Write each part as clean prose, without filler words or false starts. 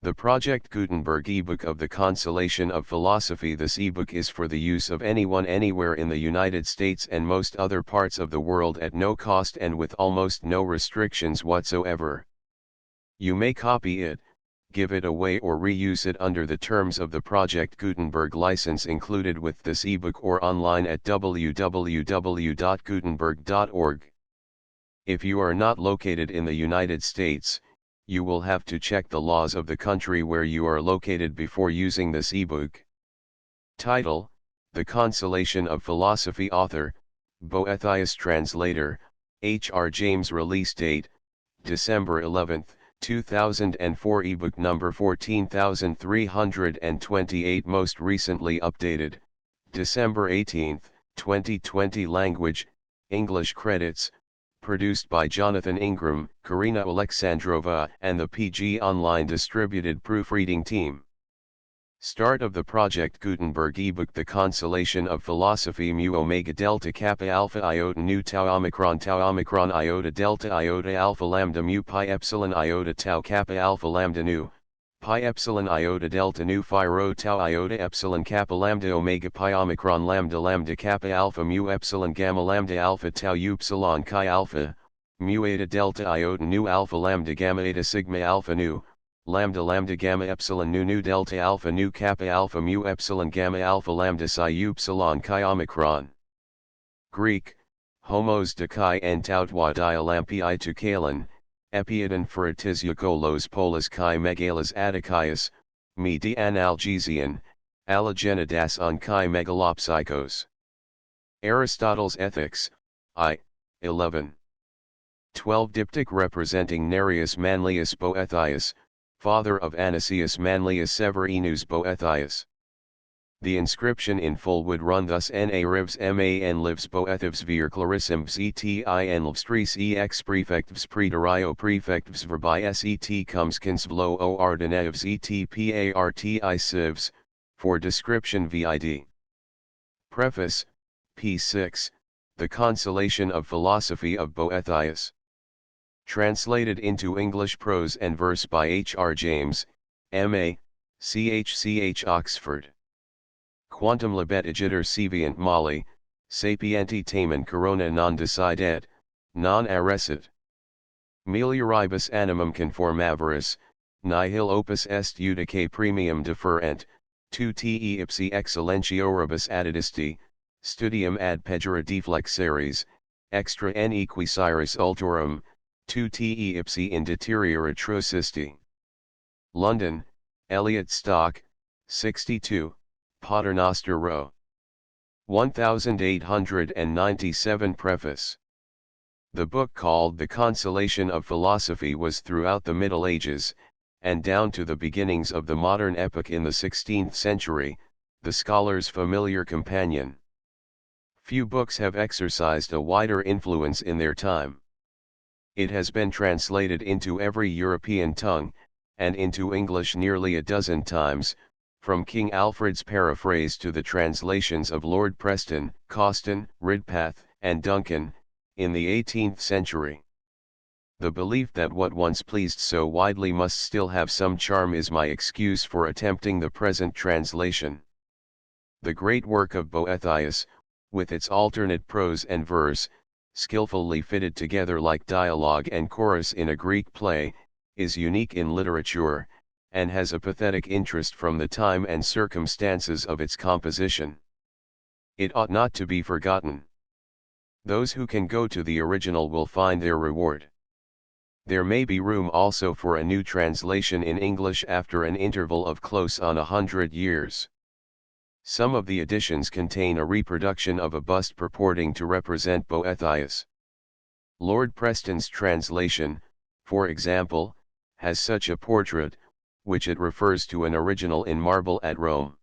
The Project Gutenberg ebook of the Consolation of Philosophy. This ebook is for the use of anyone anywhere in the United States and most other parts of the world at no cost and with almost no restrictions whatsoever. You may copy it, give it away or reuse it under the terms of the Project Gutenberg license included with this ebook or online at www.gutenberg.org. If you are not located in the United States, you will have to check the laws of the country where you are located before using this ebook. Title: The Consolation of Philosophy. Author: Boethius. Translator: H.R. James. Release date: December 11, 2004. Ebook number 14328. Most recently updated: December 18, 2020. Language: English. Credits: produced by Jonathan Ingram, Karina Alexandrova, and the PG Online distributed proofreading team. Start of the Project Gutenberg ebook. The Consolation of Philosophy. Mu omega delta kappa alpha iota nu tau omicron iota delta iota alpha lambda mu pi epsilon iota tau kappa alpha lambda nu pi epsilon iota delta nu phi rho tau iota epsilon kappa lambda omega pi omicron lambda kappa alpha mu epsilon gamma lambda alpha tau upsilon chi alpha mu eta delta iota nu alpha lambda gamma eta sigma alpha nu lambda gamma epsilon nu delta alpha nu kappa alpha mu epsilon gamma alpha lambda psi upsilon chi omicron. Greek: homos de chi en tautwa dialampi I to kalon, epiodon feritisiokolos polis chi megalas atticaius, me de analgesian, allogena das on chi megalopsychos. Aristotle's Ethics, I. 11. 12. Diptych representing Nereus Manlius Boethius, father of Anicius Manlius Severinus Boethius. The inscription in full would run thus: Na rivs man lives Boethivs vir clarissem ztin lvstris ex prefectives preterio prefectives verbi set comes consvlo o ardenevs etparti civs, for description vid. Preface, p6, The Consolation of Philosophy of Boethius. Translated into English prose and verse by H.R. James, M.A., CHCH Oxford. Quantum labet igiter sevient molli, sapienti tamen corona non decidet, non arresit. Melioribus animum conformavaris, nihil opus est judice premium deferent, tu te ipsi excellentioribus addidisti, studium ad pejora deflexaris, extra ne quisiris ultorum, tu te ipsi in deteriora trosisti. London, Eliot Stock, 62, Paternoster Row. 1897. Preface. The book called The Consolation of Philosophy was throughout the Middle Ages, and down to the beginnings of the modern epoch in the 16th century, the scholar's familiar companion. Few books have exercised a wider influence in their time. It has been translated into every European tongue, and into English nearly a dozen times, from King Alfred's paraphrase to the translations of Lord Preston, Coston, Ridpath, and Duncan, in the 18th century. The belief that what once pleased so widely must still have some charm is my excuse for attempting the present translation. The great work of Boethius, with its alternate prose and verse, skillfully fitted together like dialogue and chorus in a Greek play, is unique in literature, and has a pathetic interest from the time and circumstances of its composition. It ought not to be forgotten. Those who can go to the original will find their reward. There may be room also for a new translation in English after an interval of close on 100 years. Some of the editions contain a reproduction of a bust purporting to represent Boethius. Lord Preston's translation, for example, has such a portrait, which it refers to an original in marble at Rome.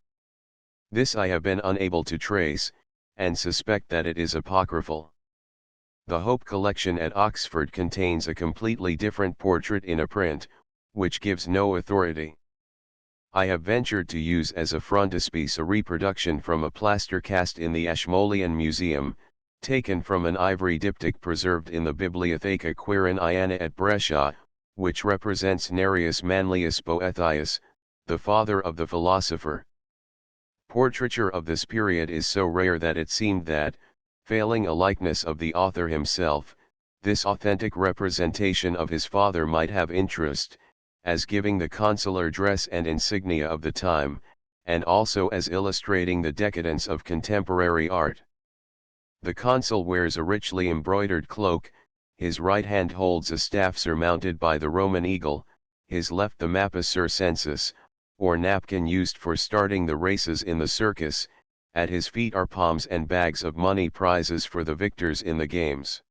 This I have been unable to trace, and suspect that it is apocryphal. The Hope collection at Oxford contains a completely different portrait in a print, which gives no authority. I have ventured to use as a frontispiece a reproduction from a plaster cast in the Ashmolean Museum, taken from an ivory diptych preserved in the Bibliotheca Quiriniana at Brescia, which represents Nereus Manlius Boethius, the father of the philosopher. Portraiture of this period is so rare that it seemed that, failing a likeness of the author himself, this authentic representation of his father might have interest, as giving the consular dress and insignia of the time, and also as illustrating the decadence of contemporary art. The consul wears a richly embroidered cloak, his right hand holds a staff surmounted by the Roman eagle, his left the mappus circensis, or napkin used for starting the races in the circus, at his feet are palms and bags of money prizes for the victors in the games.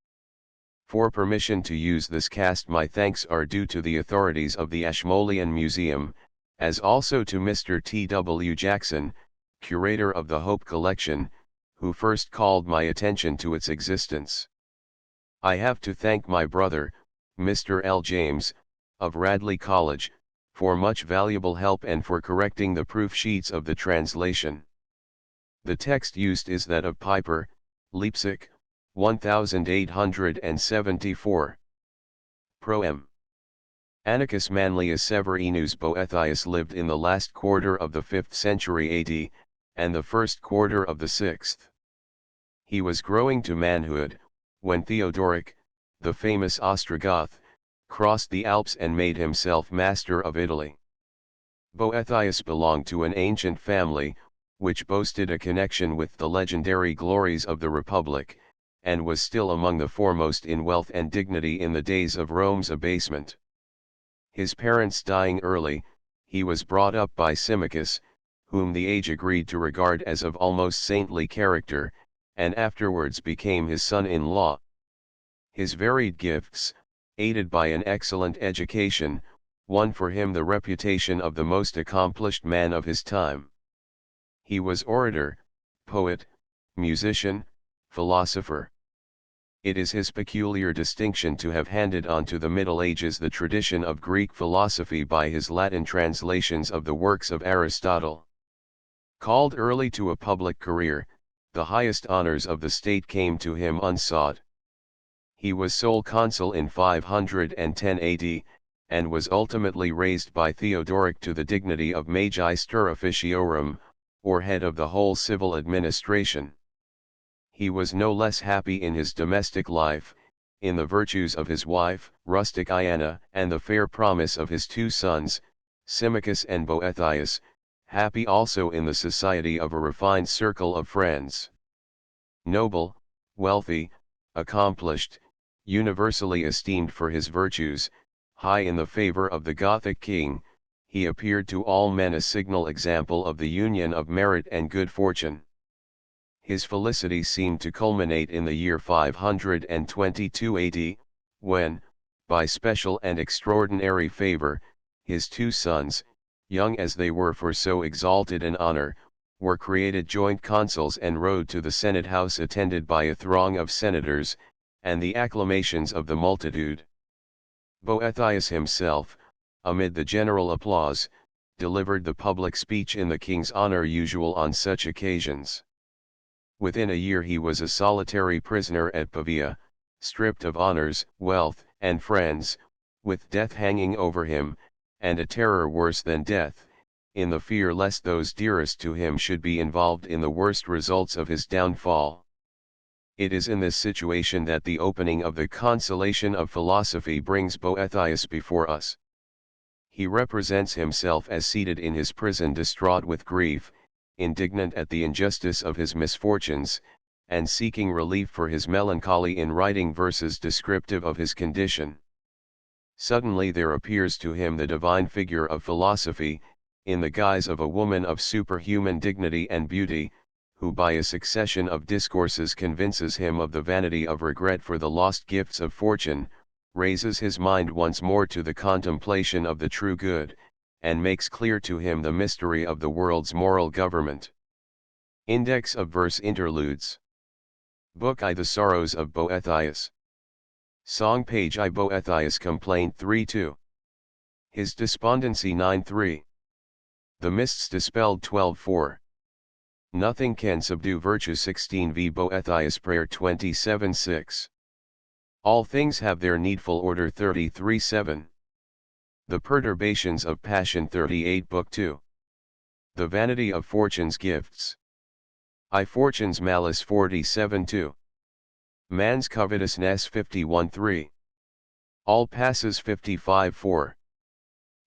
For permission to use this cast my thanks are due to the authorities of the Ashmolean Museum, as also to Mr. T.W. Jackson, curator of the Hope Collection, who first called my attention to its existence. I have to thank my brother, Mr. L. James, of Radley College, for much valuable help and for correcting the proof sheets of the translation. The text used is that of Piper, Leipzig, 1874. Proem. Annicus Manlius Severinus Boethius lived in the last quarter of the 5th century AD, and the first quarter of the 6th. He was growing to manhood, when Theodoric, the famous Ostrogoth, crossed the Alps and made himself master of Italy. Boethius belonged to an ancient family, which boasted a connection with the legendary glories of the Republic, and was still among the foremost in wealth and dignity in the days of Rome's abasement. His parents dying early, he was brought up by Symmachus, whom the age agreed to regard as of almost saintly character, and afterwards became his son-in-law. His varied gifts, aided by an excellent education, won for him the reputation of the most accomplished man of his time. He was orator, poet, musician, philosopher. It is his peculiar distinction to have handed on to the Middle Ages the tradition of Greek philosophy by his Latin translations of the works of Aristotle. Called early to a public career, the highest honors of the state came to him unsought. He was sole consul in 510 AD, and was ultimately raised by Theodoric to the dignity of Magister Officiorum, or head of the whole civil administration. He was no less happy in his domestic life, in the virtues of his wife, rustic Iana, and the fair promise of his two sons, Symmachus and Boethius, happy also in the society of a refined circle of friends. Noble, wealthy, accomplished, universally esteemed for his virtues, high in the favor of the Gothic king, he appeared to all men a signal example of the union of merit and good fortune. His felicity seemed to culminate in the year 522 AD, when, by special and extraordinary favor, his two sons, young as they were for so exalted an honor, were created joint consuls and rode to the Senate house attended by a throng of senators, and the acclamations of the multitude. Boethius himself, amid the general applause, delivered the public speech in the king's honor usual on such occasions. Within a year he was a solitary prisoner at Pavia, stripped of honors, wealth, and friends, with death hanging over him, and a terror worse than death, in the fear lest those dearest to him should be involved in the worst results of his downfall. It is in this situation that the opening of the Consolation of Philosophy brings Boethius before us. He represents himself as seated in his prison distraught with grief, indignant at the injustice of his misfortunes, and seeking relief for his melancholy in writing verses descriptive of his condition. Suddenly there appears to him the divine figure of philosophy, in the guise of a woman of superhuman dignity and beauty, who by a succession of discourses convinces him of the vanity of regret for the lost gifts of fortune, raises his mind once more to the contemplation of the true good, and makes clear to him the mystery of the world's moral government. Index of Verse Interludes. Book I. The Sorrows of Boethius. Song Page I. Boethius Complaint 3-2. His Despondency 9-3. The Mists Dispelled 12-4. Nothing Can Subdue Virtue 16 v. Boethius Prayer 27-6. All Things Have Their Needful Order 33-7. The Perturbations of Passion 38 Book 2. The Vanity of Fortune's Gifts. I Fortune's Malice 47 2. Man's Covetousness 51 3. All Passes 55 4.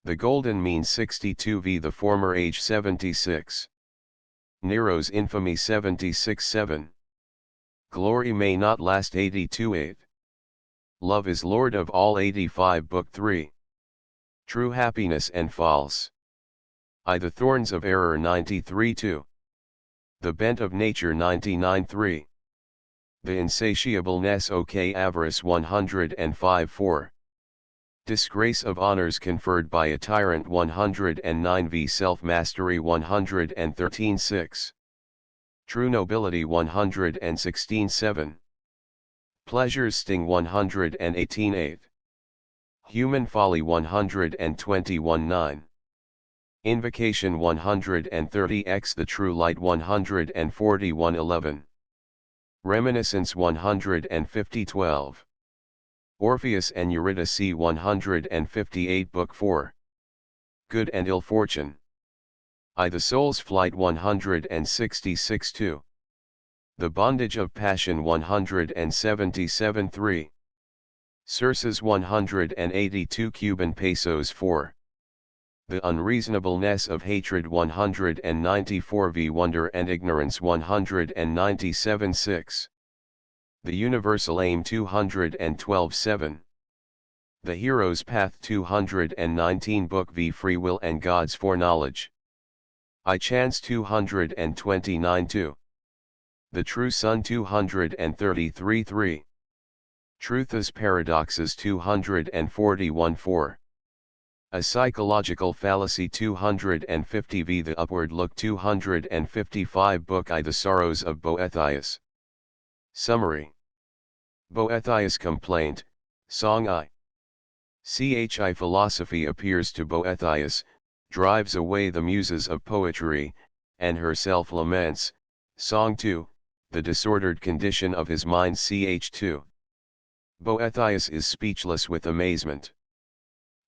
The Golden Mean 62 v. The Former Age 76. Nero's Infamy 76 7. Glory May Not Last 82 8. Love is Lord of All 85 Book 3. True Happiness and False. I The Thorns of Error 93 2. The Bent of Nature 99 3. The Insatiableness OK Avarice 105 4. Disgrace of Honors Conferred by a Tyrant 109 v. Self-Mastery 113 6. True Nobility 116 7. Pleasure's Sting 118 8. Human Folly 121 9. Invocation 130x The True Light 141 11. Reminiscence 150 12. Orpheus and Eurydice 158 Book 4. Good and Ill Fortune. I The Soul's Flight 166 2. The Bondage of Passion 177 3. Circe's 182 Cuban pesos 4. The Unreasonableness of Hatred 194 v. Wonder and Ignorance 197 6. The Universal Aim 212 7. The Hero's Path 219 Book v. Free Will and God's Foreknowledge. I Chance 229 2. The True Sun 233 3. Truth's Paradoxes 241 4. A Psychological Fallacy 250 v. The Upward Look 255 Book I The Sorrows of Boethius. Summary. Boethius Complaint, Song I. Chi philosophy appears to Boethius, drives away the muses of poetry, and herself laments, Song 2, the disordered condition of his mind Ch2. Boethius is speechless with amazement.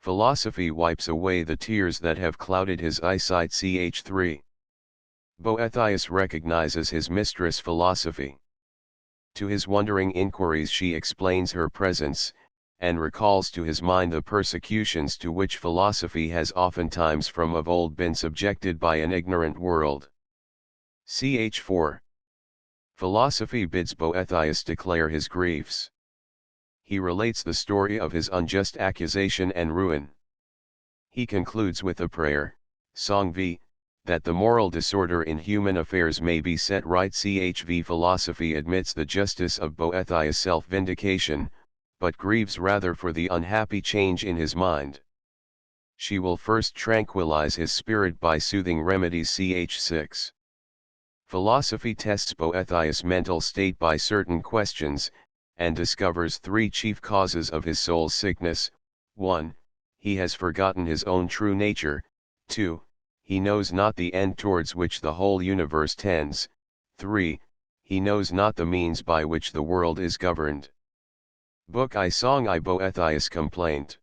Philosophy wipes away the tears that have clouded his eyesight Ch3. Boethius recognizes his mistress philosophy. To his wondering inquiries she explains her presence, and recalls to his mind the persecutions to which philosophy has oftentimes from of old been subjected by an ignorant world. Ch4. Philosophy bids Boethius declare his griefs. He relates the story of his unjust accusation and ruin. He concludes with a prayer, Song V, that the moral disorder in human affairs may be set right. Chv. Philosophy admits the justice of Boethius' self-vindication, but grieves rather for the unhappy change in his mind. She will first tranquilize his spirit by soothing remedies. Ch6. Philosophy tests Boethius' mental state by certain questions, and discovers three chief causes of his soul's sickness. 1. He has forgotten his own true nature. 2. He knows not the end towards which the whole universe tends. 3. He knows not the means by which the world is governed. Book I Song I Boethius Complaint.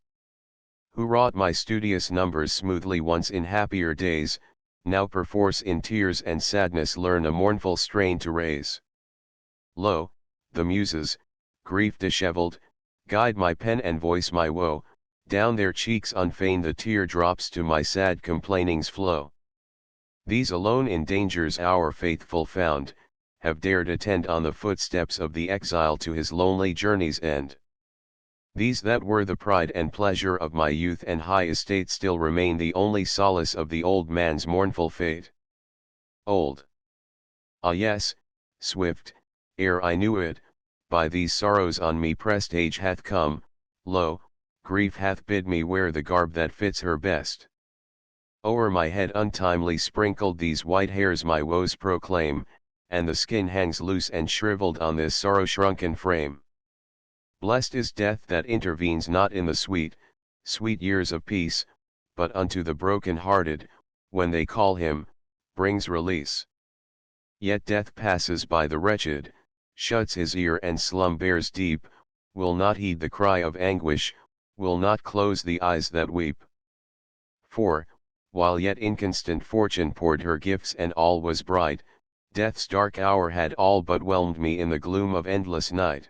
Who wrought my studious numbers smoothly once in happier days, now perforce in tears and sadness learn a mournful strain to raise. Lo, the Muses, grief dishevelled, guide my pen and voice my woe, down their cheeks unfeigned the tear drops to my sad complainings flow. These alone in danger's hour faithful found, have dared attend on the footsteps of the exile to his lonely journey's end. These that were the pride and pleasure of my youth and high estate still remain the only solace of the old man's mournful fate. Old. Ah yes, swift, ere I knew it, by these sorrows on me pressed age hath come, lo, grief hath bid me wear the garb that fits her best. O'er my head untimely sprinkled these white hairs my woes proclaim, and the skin hangs loose and shriveled on this sorrow-shrunken frame. Blessed is death that intervenes not in the sweet, sweet years of peace, but unto the broken-hearted, when they call him, brings release. Yet death passes by the wretched, shuts his ear and slumbers deep, will not heed the cry of anguish, will not close the eyes that weep. For, while yet inconstant fortune poured her gifts and all was bright, death's dark hour had all but whelmed me in the gloom of endless night.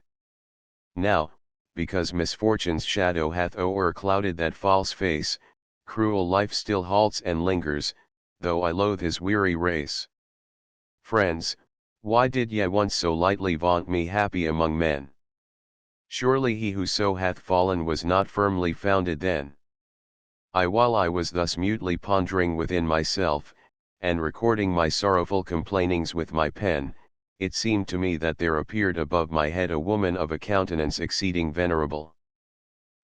Now, because misfortune's shadow hath o'erclouded that false face, cruel life still halts and lingers, though I loathe his weary race. Friends, why did ye once so lightly vaunt me happy among men? Surely he who so hath fallen was not firmly founded then. While I was thus mutely pondering within myself, and recording my sorrowful complainings with my pen, it seemed to me that there appeared above my head a woman of a countenance exceeding venerable.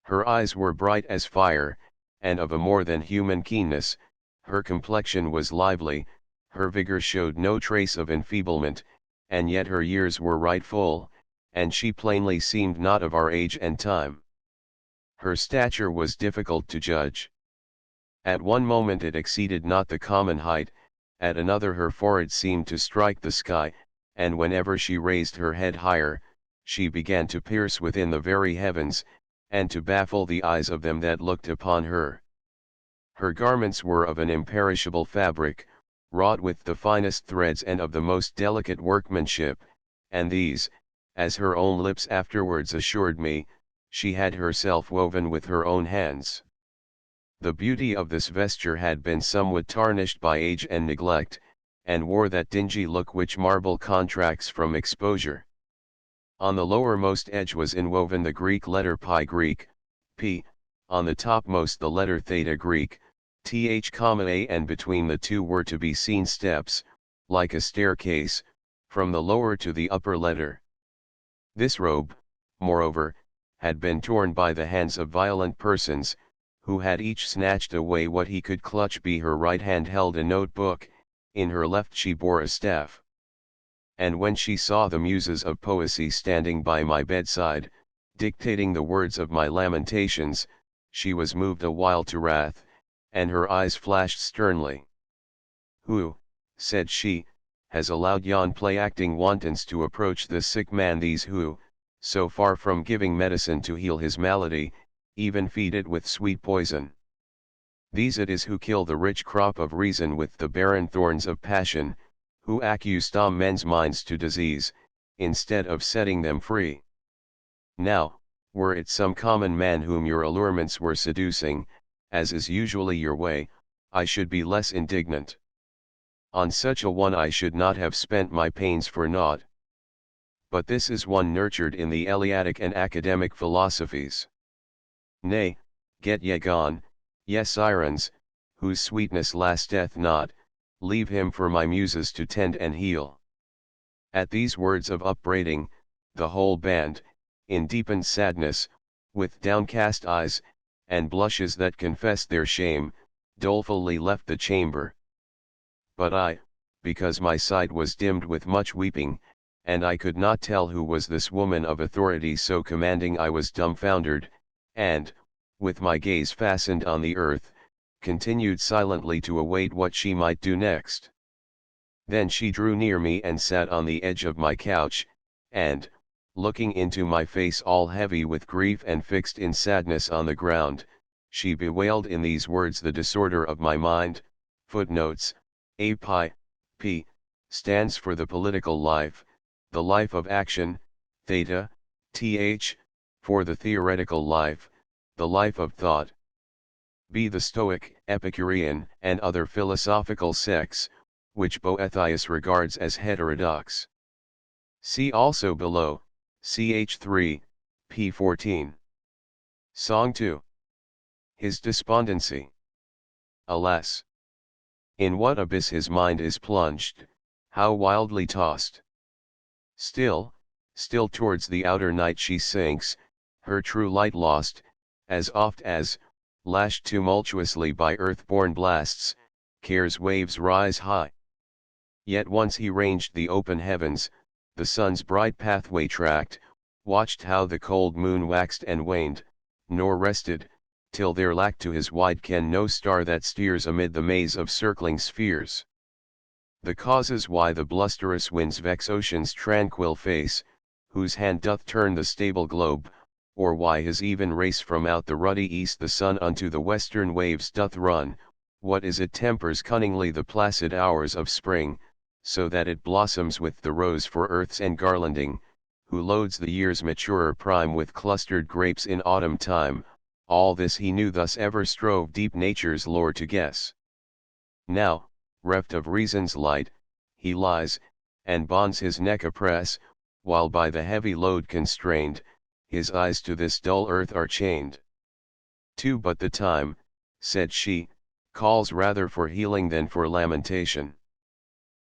Her eyes were bright as fire, and of a more than human keenness, her complexion was lively, her vigor showed no trace of enfeeblement, and yet her years were right full, and she plainly seemed not of our age and time. Her stature was difficult to judge. At one moment it exceeded not the common height, at another her forehead seemed to strike the sky, and whenever she raised her head higher, she began to pierce within the very heavens, and to baffle the eyes of them that looked upon her. Her garments were of an imperishable fabric, wrought with the finest threads and of the most delicate workmanship, and these, as her own lips afterwards assured me, she had herself woven with her own hands. The beauty of this vesture had been somewhat tarnished by age and neglect, and wore that dingy look which marble contracts from exposure. On the lowermost edge was inwoven the Greek letter pi Greek, P, on the topmost the letter theta Greek, th, a, and between the two were to be seen steps, like a staircase, from the lower to the upper letter. This robe, moreover, had been torn by the hands of violent persons, who had each snatched away what he could clutch. Her right hand held a notebook, in her left she bore a staff. And when she saw the muses of poesy standing by my bedside, dictating the words of my lamentations, she was moved a while to wrath, and her eyes flashed sternly. Who, said she, has allowed yon play-acting wantons to approach the sick man? These who, so far from giving medicine to heal his malady, even feed it with sweet poison. These it is who kill the rich crop of reason with the barren thorns of passion, who accustom men's minds to disease, instead of setting them free. Now, were it some common man whom your allurements were seducing, as is usually your way, I should be less indignant. On such a one I should not have spent my pains for naught. But this is one nurtured in the Eleatic and academic philosophies. Nay, get ye gone, ye sirens, whose sweetness lasteth not, leave him for my muses to tend and heal. At these words of upbraiding, the whole band, in deepened sadness, with downcast eyes, and blushes that confessed their shame, dolefully left the chamber. But I, because my sight was dimmed with much weeping, and I could not tell who was this woman of authority so commanding, I was dumbfoundered, and, with my gaze fastened on the earth, continued silently to await what she might do next. Then she drew near me and sat on the edge of my couch, and, looking into my face all heavy with grief and fixed in sadness on the ground, she bewailed in these words the disorder of my mind. Footnotes: P stands for the political life, the life of action, theta, th, for the theoretical life, the life of thought. B the Stoic, Epicurean, and other philosophical sects, which Boethius regards as heterodox. See also below, ch 3, p 14. Song 2. His despondency. Alas! In what abyss his mind is plunged, how wildly tossed! Still towards the outer night she sinks, her true light lost, as oft as, lashed tumultuously by earth-born blasts, care's waves rise high. Yet once he ranged the open heavens, the sun's bright pathway tracked, watched how the cold moon waxed and waned, nor rested, till there lacked to his wide ken no star that steers amid the maze of circling spheres. The causes why the blusterous winds vex ocean's tranquil face, whose hand doth turn the stable globe, or why his even race from out the ruddy east the sun unto the western waves doth run, what is it tempers cunningly the placid hours of spring, so that it blossoms with the rose for earth's engarlanding, who loads the year's maturer prime with clustered grapes in autumn time, all this he knew thus ever strove deep nature's lore to guess. Now, reft of reason's light, he lies, and bonds his neck oppress, while by the heavy load constrained, his eyes to this dull earth are chained. Too but the time, said she, calls rather for healing than for lamentation.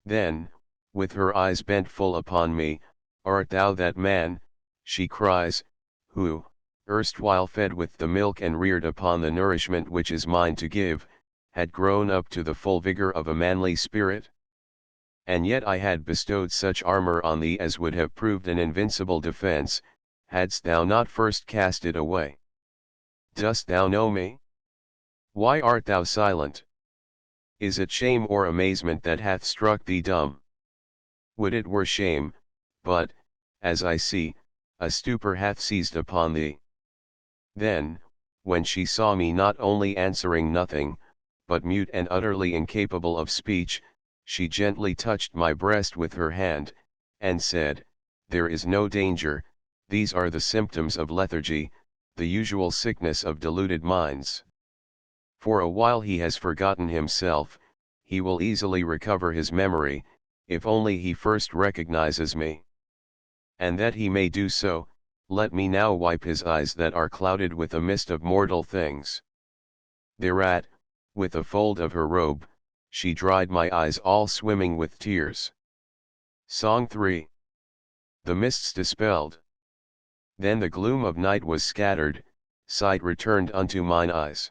Then, with her eyes bent full upon me, art thou that man, she cries, who, erstwhile fed with the milk and reared upon the nourishment which is mine to give, had grown up to the full vigor of a manly spirit? And yet I had bestowed such armor on thee as would have proved an invincible defense, hadst thou not first cast it away. Dost thou know me? Why art thou silent? Is it shame or amazement that hath struck thee dumb? Would it were shame, but, as I see, a stupor hath seized upon thee. Then, when she saw me not only answering nothing, but mute and utterly incapable of speech, she gently touched my breast with her hand, and said, "There is no danger, these are the symptoms of lethargy, the usual sickness of deluded minds. For a while he has forgotten himself, he will easily recover his memory, if only he first recognizes me. And that he may do so, let me now wipe his eyes that are clouded with a mist of mortal things." Thereat, with a fold of her robe, she dried my eyes all swimming with tears. Song 3. The mists dispelled. Then the gloom of night was scattered, sight returned unto mine eyes.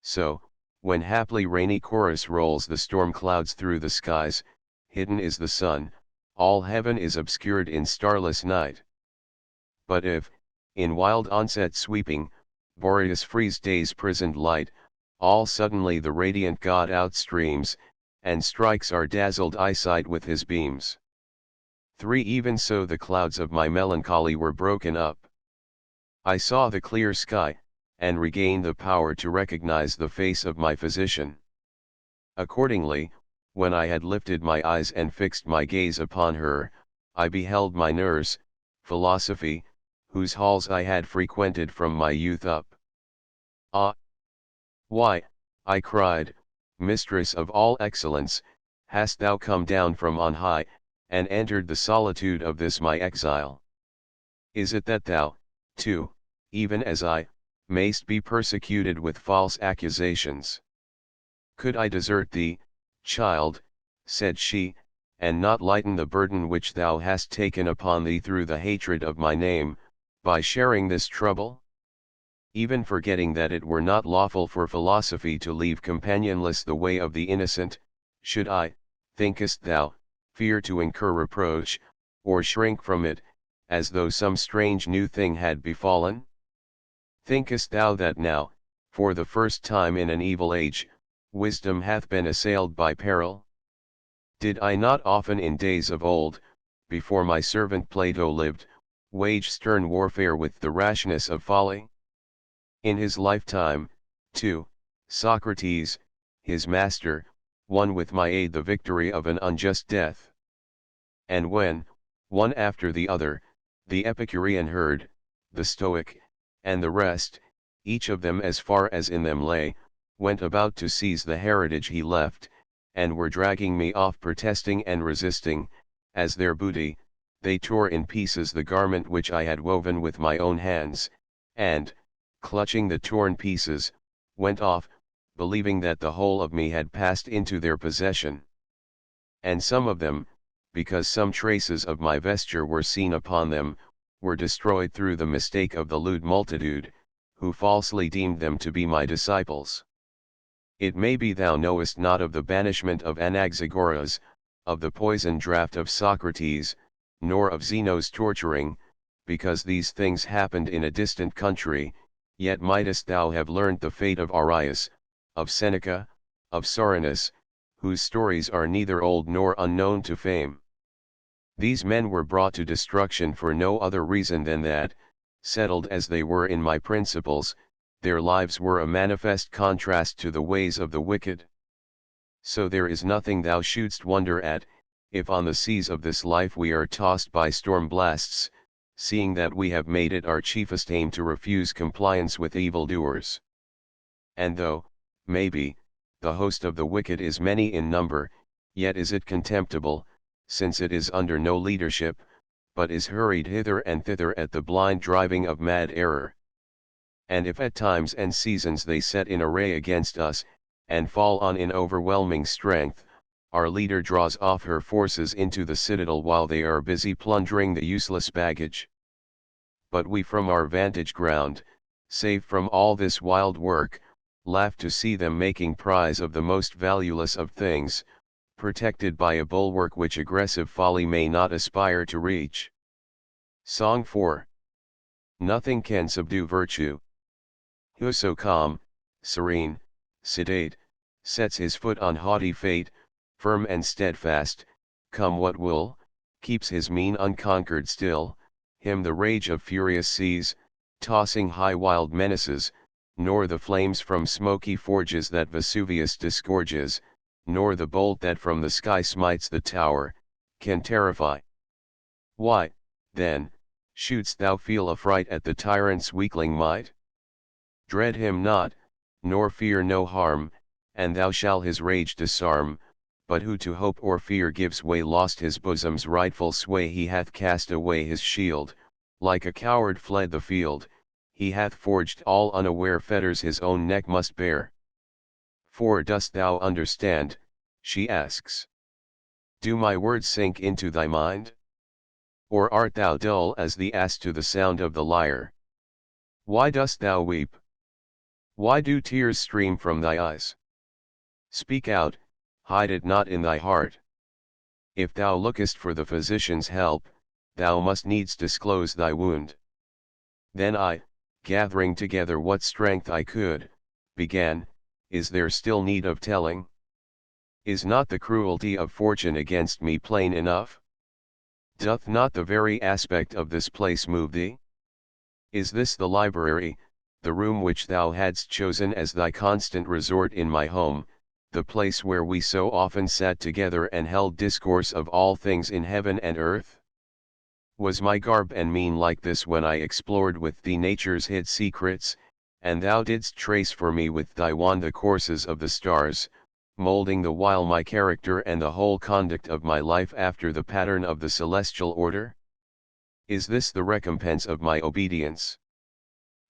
So, when haply rainy chorus rolls the storm clouds through the skies, hidden is the sun, all heaven is obscured in starless night. But if, in wild onset sweeping, Boreas frees day's prisoned light, all suddenly the radiant God outstreams, and strikes our dazzled eyesight with his beams. 3. Even so the clouds of my melancholy were broken up. I saw the clear sky, and regained the power to recognize the face of my physician. Accordingly, when I had lifted my eyes and fixed my gaze upon her, I beheld my nurse, Philosophy, whose halls I had frequented from my youth up. "Ah! Why," I cried, "mistress of all excellence, hast thou come down from on high, and entered the solitude of this my exile? Is it that thou, too, even as I, mayst be persecuted with false accusations? Could I desert thee, child," said she, "and not lighten the burden which thou hast taken upon thee through the hatred of my name, by sharing this trouble? Even forgetting that it were not lawful for philosophy to leave companionless the way of the innocent, should I, thinkest thou, fear to incur reproach, or shrink from it, as though some strange new thing had befallen? Thinkest thou that now, for the first time in an evil age, wisdom hath been assailed by peril? Did I not often in days of old, before my servant Plato lived, wage stern warfare with the rashness of folly? In his lifetime, too, Socrates, his master, won with my aid the victory of an unjust death. And when, one after the other, the Epicurean herd, the Stoic, and the rest, each of them as far as in them lay, went about to seize the heritage he left, and were dragging me off protesting and resisting, as their booty, they tore in pieces the garment which I had woven with my own hands, and, clutching the torn pieces, went off, believing that the whole of me had passed into their possession. And some of them, because some traces of my vesture were seen upon them, were destroyed through the mistake of the lewd multitude, who falsely deemed them to be my disciples. It may be thou knowest not of the banishment of Anaxagoras, of the poison draught of Socrates, nor of Zeno's torturing, because these things happened in a distant country, yet mightest thou have learnt the fate of Arius, of Seneca, of Soranus, whose stories are neither old nor unknown to fame. These men were brought to destruction for no other reason than that, settled as they were in my principles, their lives were a manifest contrast to the ways of the wicked. So there is nothing thou shouldst wonder at, if on the seas of this life we are tossed by storm blasts, seeing that we have made it our chiefest aim to refuse compliance with evildoers. And though, maybe, the host of the wicked is many in number, yet is it contemptible, since it is under no leadership, but is hurried hither and thither at the blind driving of mad error. And if at times and seasons they set in array against us, and fall on in overwhelming strength, our leader draws off her forces into the citadel while they are busy plundering the useless baggage. But we from our vantage ground, safe from all this wild work, laugh to see them making prize of the most valueless of things, protected by a bulwark which aggressive folly may not aspire to reach. Song 4. Nothing can subdue virtue. Who so calm, serene, sedate, sets his foot on haughty fate, firm and steadfast, come what will, keeps his mien unconquered still, him the rage of furious seas, tossing high wild menaces, nor the flames from smoky forges that Vesuvius disgorges, nor the bolt that from the sky smites the tower, can terrify. Why, then, shouldst thou feel affright at the tyrant's weakling might? Dread him not, nor fear no harm, and thou shall his rage disarm, but who to hope or fear gives way lost his bosom's rightful sway, he hath cast away his shield, like a coward fled the field, he hath forged all unaware fetters his own neck must bear. For dost thou understand, she asks? Do my words sink into thy mind? Or art thou dull as the ass to the sound of the lyre? Why dost thou weep? Why do tears stream from thy eyes? Speak out, hide it not in thy heart. If thou lookest for the physician's help, thou must needs disclose thy wound. Then I, gathering together what strength I could, began, is there still need of telling? Is not the cruelty of fortune against me plain enough? Doth not the very aspect of this place move thee? Is this the library, the room which thou hadst chosen as thy constant resort in my home, the place where we so often sat together and held discourse of all things in heaven and earth? Was my garb and mien like this when I explored with thee nature's hid secrets, and thou didst trace for me with thy wand the courses of the stars, moulding the while my character and the whole conduct of my life after the pattern of the celestial order? Is this the recompense of my obedience?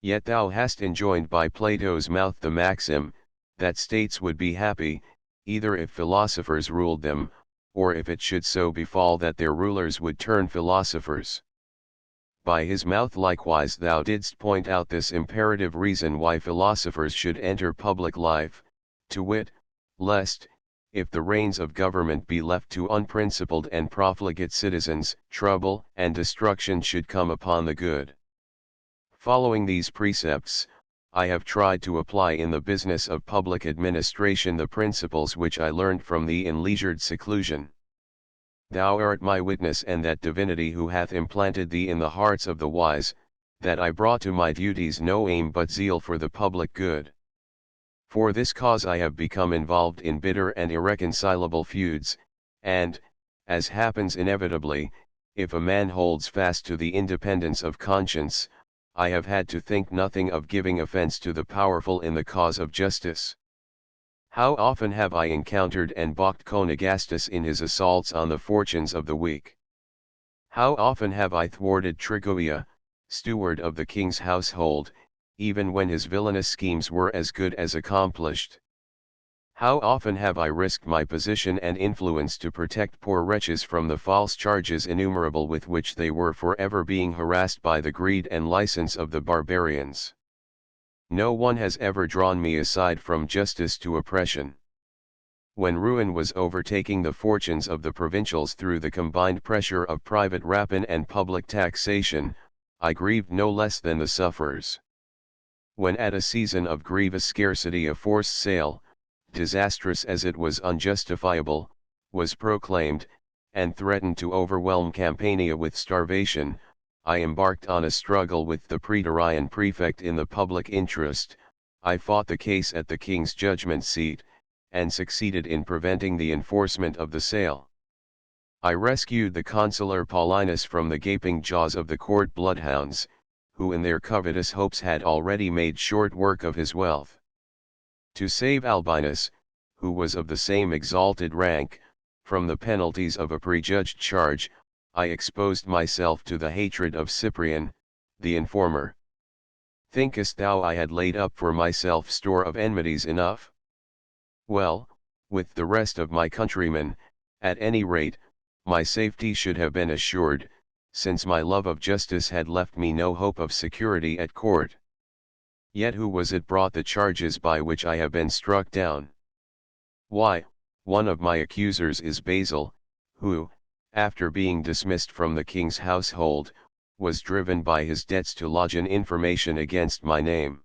Yet thou hast enjoined by Plato's mouth the maxim, that states would be happy, either if philosophers ruled them, or if it should so befall that their rulers would turn philosophers. By his mouth likewise thou didst point out this imperative reason why philosophers should enter public life, to wit, lest, if the reins of government be left to unprincipled and profligate citizens, trouble and destruction should come upon the good. Following these precepts, I have tried to apply in the business of public administration the principles which I learned from thee in leisured seclusion. Thou art my witness, and that divinity who hath implanted thee in the hearts of the wise, that I brought to my duties no aim but zeal for the public good. For this cause I have become involved in bitter and irreconcilable feuds, and, as happens inevitably, if a man holds fast to the independence of conscience, I have had to think nothing of giving offense to the powerful in the cause of justice. How often have I encountered and balked Conagastus in his assaults on the fortunes of the weak? How often have I thwarted Trigoea, steward of the king's household, even when his villainous schemes were as good as accomplished? How often have I risked my position and influence to protect poor wretches from the false charges innumerable with which they were forever being harassed by the greed and license of the barbarians? No one has ever drawn me aside from justice to oppression. When ruin was overtaking the fortunes of the provincials through the combined pressure of private rapine and public taxation, I grieved no less than the sufferers. When at a season of grievous scarcity a forced sale, disastrous as it was unjustifiable, was proclaimed, and threatened to overwhelm Campania with starvation, I embarked on a struggle with the praetorian prefect in the public interest. I fought the case at the king's judgment seat, and succeeded in preventing the enforcement of the sale. I rescued the consular Paulinus from the gaping jaws of the court bloodhounds, who in their covetous hopes had already made short work of his wealth. To save Albinus, who was of the same exalted rank, from the penalties of a prejudged charge, I exposed myself to the hatred of Cyprian, the informer. Thinkest thou I had laid up for myself store of enmities enough? Well, with the rest of my countrymen, at any rate, my safety should have been assured, since my love of justice had left me no hope of security at court. Yet who was it brought the charges by which I have been struck down? Why, one of my accusers is Basil, who, after being dismissed from the king's household, was driven by his debts to lodge an information against my name.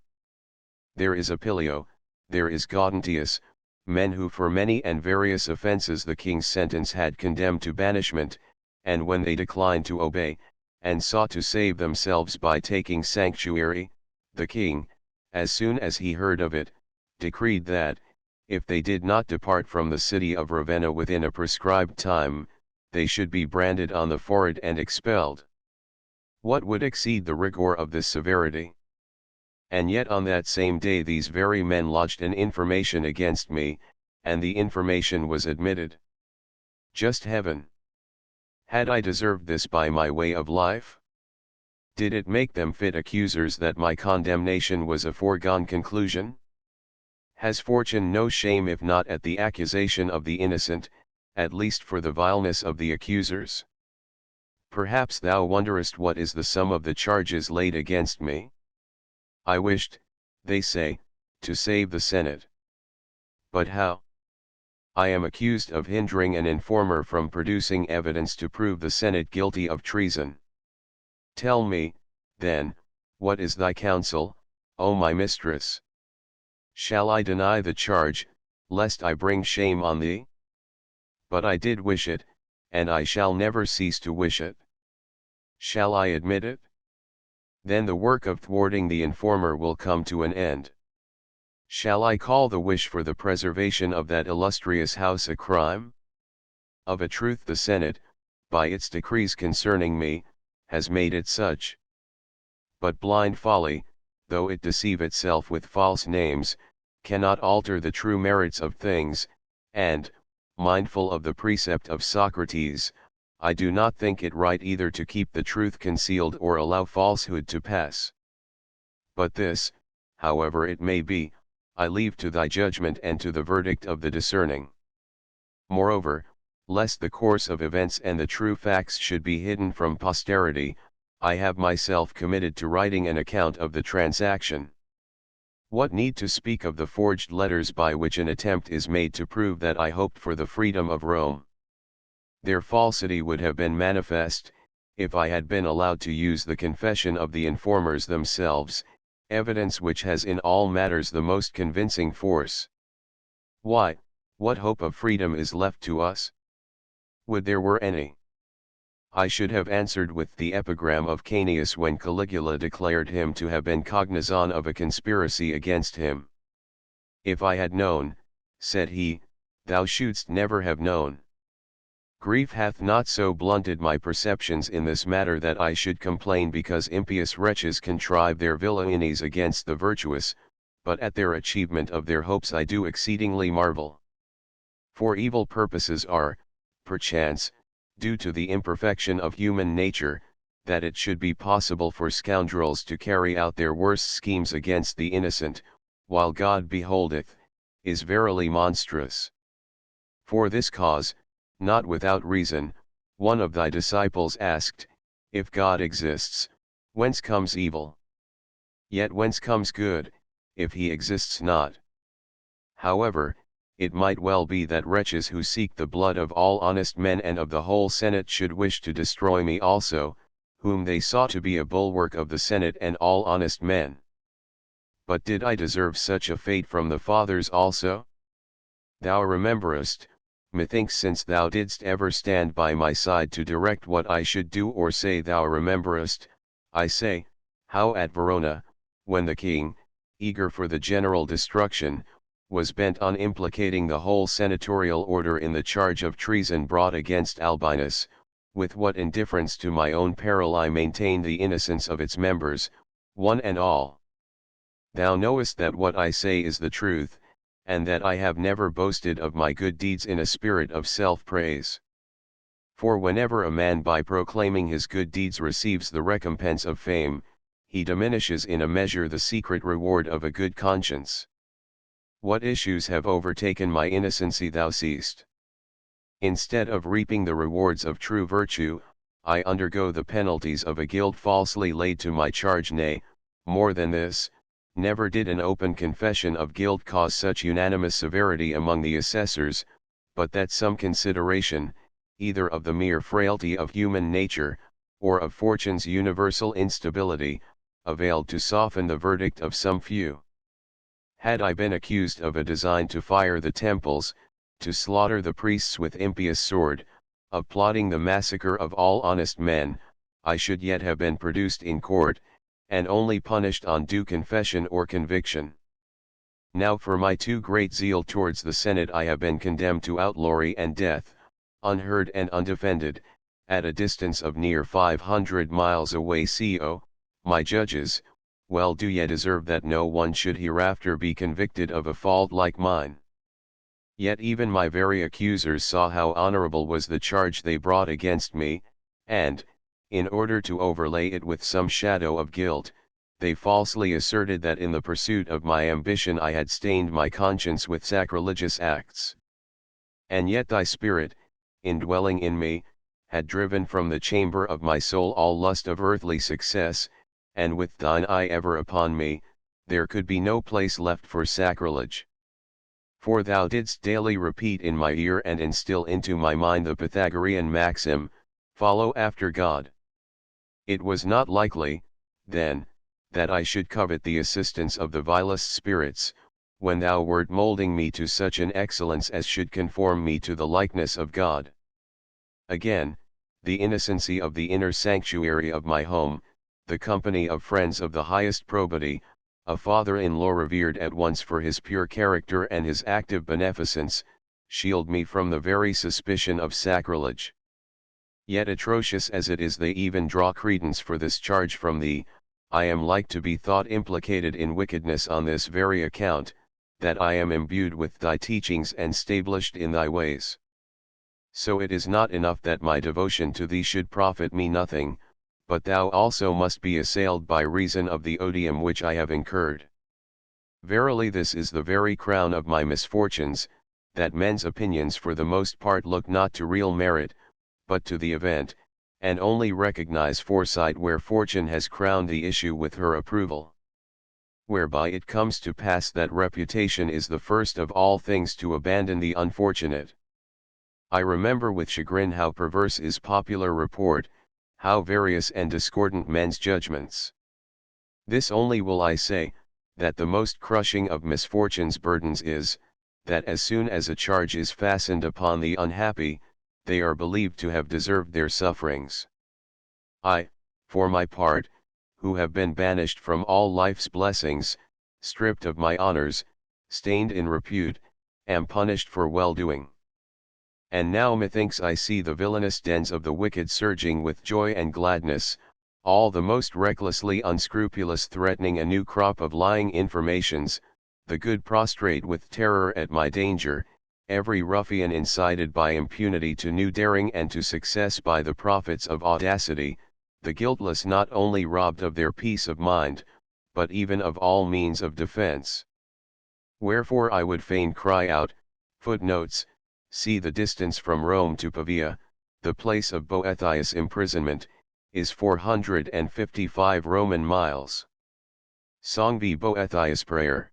There is Apilio, there is Gaudentius, men who for many and various offences the king's sentence had condemned to banishment, and when they declined to obey, and sought to save themselves by taking sanctuary, the king, as soon as he heard of it, decreed that, if they did not depart from the city of Ravenna within a prescribed time, they should be branded on the forehead and expelled. What would exceed the rigor of this severity? And yet on that same day these very men lodged an information against me, and the information was admitted. Just heaven! Had I deserved this by my way of life? Did it make them fit accusers that my condemnation was a foregone conclusion? Has fortune no shame if not at the accusation of the innocent, at least for the vileness of the accusers? Perhaps thou wonderest what is the sum of the charges laid against me? I wished, they say, to save the Senate. But how? I am accused of hindering an informer from producing evidence to prove the Senate guilty of treason. Tell me, then, what is thy counsel, O my mistress? Shall I deny the charge, lest I bring shame on thee? But I did wish it, and I shall never cease to wish it. Shall I admit it? Then the work of thwarting the informer will come to an end. Shall I call the wish for the preservation of that illustrious house a crime? Of a truth the Senate, by its decrees concerning me, has made it such. But blind folly, though it deceive itself with false names, cannot alter the true merits of things, and, mindful of the precept of Socrates, I do not think it right either to keep the truth concealed or allow falsehood to pass. But this, however it may be, I leave to thy judgment and to the verdict of the discerning. Moreover, lest the course of events and the true facts should be hidden from posterity, I have myself committed to writing an account of the transaction. What need to speak of the forged letters by which an attempt is made to prove that I hoped for the freedom of Rome? Their falsity would have been manifest, if I had been allowed to use the confession of the informers themselves, evidence which has in all matters the most convincing force. Why, what hope of freedom is left to us? Would there were any! I should have answered with the epigram of Cainius when Caligula declared him to have been cognizant of a conspiracy against him. If I had known, said he, thou shouldst never have known. Grief hath not so blunted my perceptions in this matter that I should complain because impious wretches contrive their villainies against the virtuous, but at their achievement of their hopes I do exceedingly marvel. For evil purposes are, perchance, due to the imperfection of human nature, that it should be possible for scoundrels to carry out their worst schemes against the innocent, while God beholdeth, is verily monstrous. For this cause, not without reason, one of thy disciples asked, if God exists, whence comes evil? Yet whence comes good, if he exists not? However, it might well be that wretches who seek the blood of all honest men and of the whole Senate should wish to destroy me also, whom they saw to be a bulwark of the Senate and all honest men. But did I deserve such a fate from the fathers also? Thou rememberest, methinks since thou didst ever stand by my side to direct what I should do or say, thou rememberest, I say, how at Verona, when the king, eager for the general destruction, was bent on implicating the whole senatorial order in the charge of treason brought against Albinus, with what indifference to my own peril I maintained the innocence of its members, one and all. Thou knowest that what I say is the truth, and that I have never boasted of my good deeds in a spirit of self-praise. For whenever a man by proclaiming his good deeds receives the recompense of fame, he diminishes in a measure the secret reward of a good conscience. What issues have overtaken my innocency thou seest. Instead of reaping the rewards of true virtue, I undergo the penalties of a guilt falsely laid to my charge. Nay, more than this, never did an open confession of guilt cause such unanimous severity among the assessors, but that some consideration, either of the mere frailty of human nature, or of fortune's universal instability, availed to soften the verdict of some few. Had I been accused of a design to fire the temples, to slaughter the priests with impious sword, of plotting the massacre of all honest men, I should yet have been produced in court, and only punished on due confession or conviction. Now for my too great zeal towards the Senate I have been condemned to outlawry and death, unheard and undefended, at a distance of near 500 miles away. Co, my judges, well do ye deserve that no one should hereafter be convicted of a fault like mine. Yet even my very accusers saw how honorable was the charge they brought against me, and, in order to overlay it with some shadow of guilt, they falsely asserted that in the pursuit of my ambition I had stained my conscience with sacrilegious acts. And yet thy Spirit, indwelling in me, had driven from the chamber of my soul all lust of earthly success, and with thine eye ever upon me, there could be no place left for sacrilege. For thou didst daily repeat in my ear and instill into my mind the Pythagorean maxim, follow after God. It was not likely, then, that I should covet the assistance of the vilest spirits, when thou wert moulding me to such an excellence as should conform me to the likeness of God. Again, the innocency of the inner sanctuary of my home, the company of friends of the highest probity, a father-in-law revered at once for his pure character and his active beneficence, shield me from the very suspicion of sacrilege. Yet atrocious as it is, they even draw credence for this charge from thee. I am like to be thought implicated in wickedness on this very account, that I am imbued with thy teachings and stablished in thy ways. So it is not enough that my devotion to thee should profit me nothing, but thou also must be assailed by reason of the odium which I have incurred. Verily this is the very crown of my misfortunes, that men's opinions for the most part look not to real merit, but to the event, and only recognize foresight where fortune has crowned the issue with her approval. Whereby it comes to pass that reputation is the first of all things to abandon the unfortunate. I remember with chagrin how perverse is popular report, how various and discordant men's judgments. This only will I say, that the most crushing of misfortune's burdens is, that as soon as a charge is fastened upon the unhappy, they are believed to have deserved their sufferings. I, for my part, who have been banished from all life's blessings, stripped of my honors, stained in repute, am punished for well-doing. And now methinks I see the villainous dens of the wicked surging with joy and gladness, all the most recklessly unscrupulous threatening a new crop of lying informations, the good prostrate with terror at my danger, every ruffian incited by impunity to new daring and to success by the profits of audacity, the guiltless not only robbed of their peace of mind, but even of all means of defense. Wherefore I would fain cry out, footnotes, see the distance from Rome to Pavia, the place of Boethius' imprisonment, is 455 Roman miles. Song v. Boethius prayer.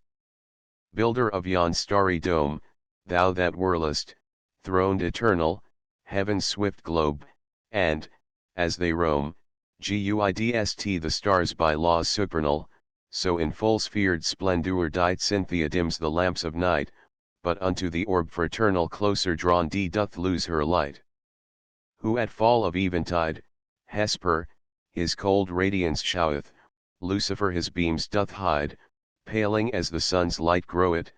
Builder of yon starry dome, thou that whirlest, throned eternal, heaven's swift globe, and, as they roam, guidst the stars by laws supernal, so in full sphered splendour dight Cynthia dims the lamps of night, but unto the orb fraternal closer drawn doth lose her light. Who at fall of eventide, Hesper, his cold radiance showeth, Lucifer his beams doth hide, paling as the sun's light groweth,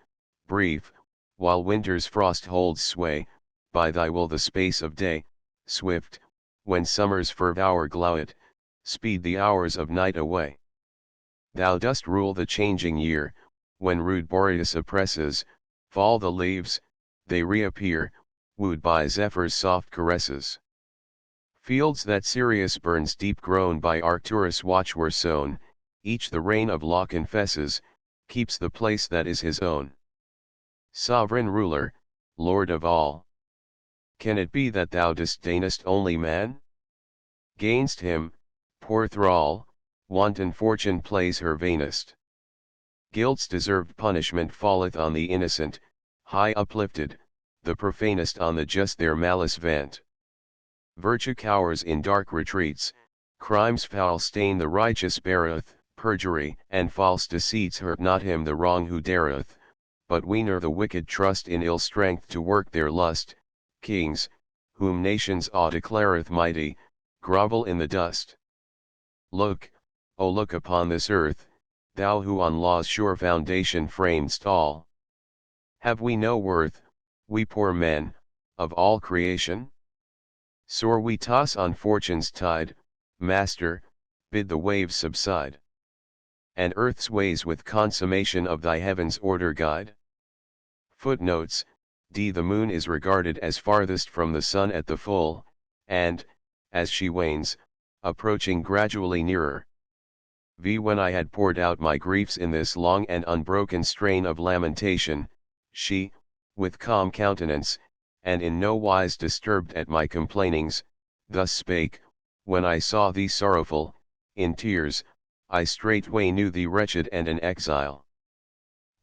brief, while winter's frost holds sway, by thy will the space of day, swift, when summer's ferve hour gloweth, speed the hours of night away. Thou dost rule the changing year, when rude Boreas oppresses, fall the leaves, they reappear, wooed by Zephyr's soft caresses. Fields that Sirius burns deep grown by Arcturus watch were sown, each the reign of law confesses, keeps the place that is his own. Sovereign ruler, Lord of all. Can it be that thou disdainest only man? Gainst him, poor thrall, wanton fortune plays her vainest. Guilt's deserved punishment falleth on the innocent, high uplifted, the profanest on the just their malice vent. Virtue cowers in dark retreats, crimes foul stain the righteous beareth, perjury and false deceits hurt not him the wrong who dareth, but weener the wicked trust in ill strength to work their lust, kings, whom nations awe declareth mighty, grovel in the dust. Look, O look upon this earth, thou who on law's sure foundation framedst all. Have we no worth, we poor men, of all creation? Sore we toss on fortune's tide, Master, bid the waves subside. And earth's ways with consummation of thy heaven's order guide. Footnotes: D. The moon is regarded as farthest from the sun at the full, and, as she wanes, approaching gradually nearer. V. When I had poured out my griefs in this long and unbroken strain of lamentation, she, with calm countenance, and in no wise disturbed at my complainings, thus spake: When I saw thee sorrowful, in tears, I straightway knew thee wretched and an exile.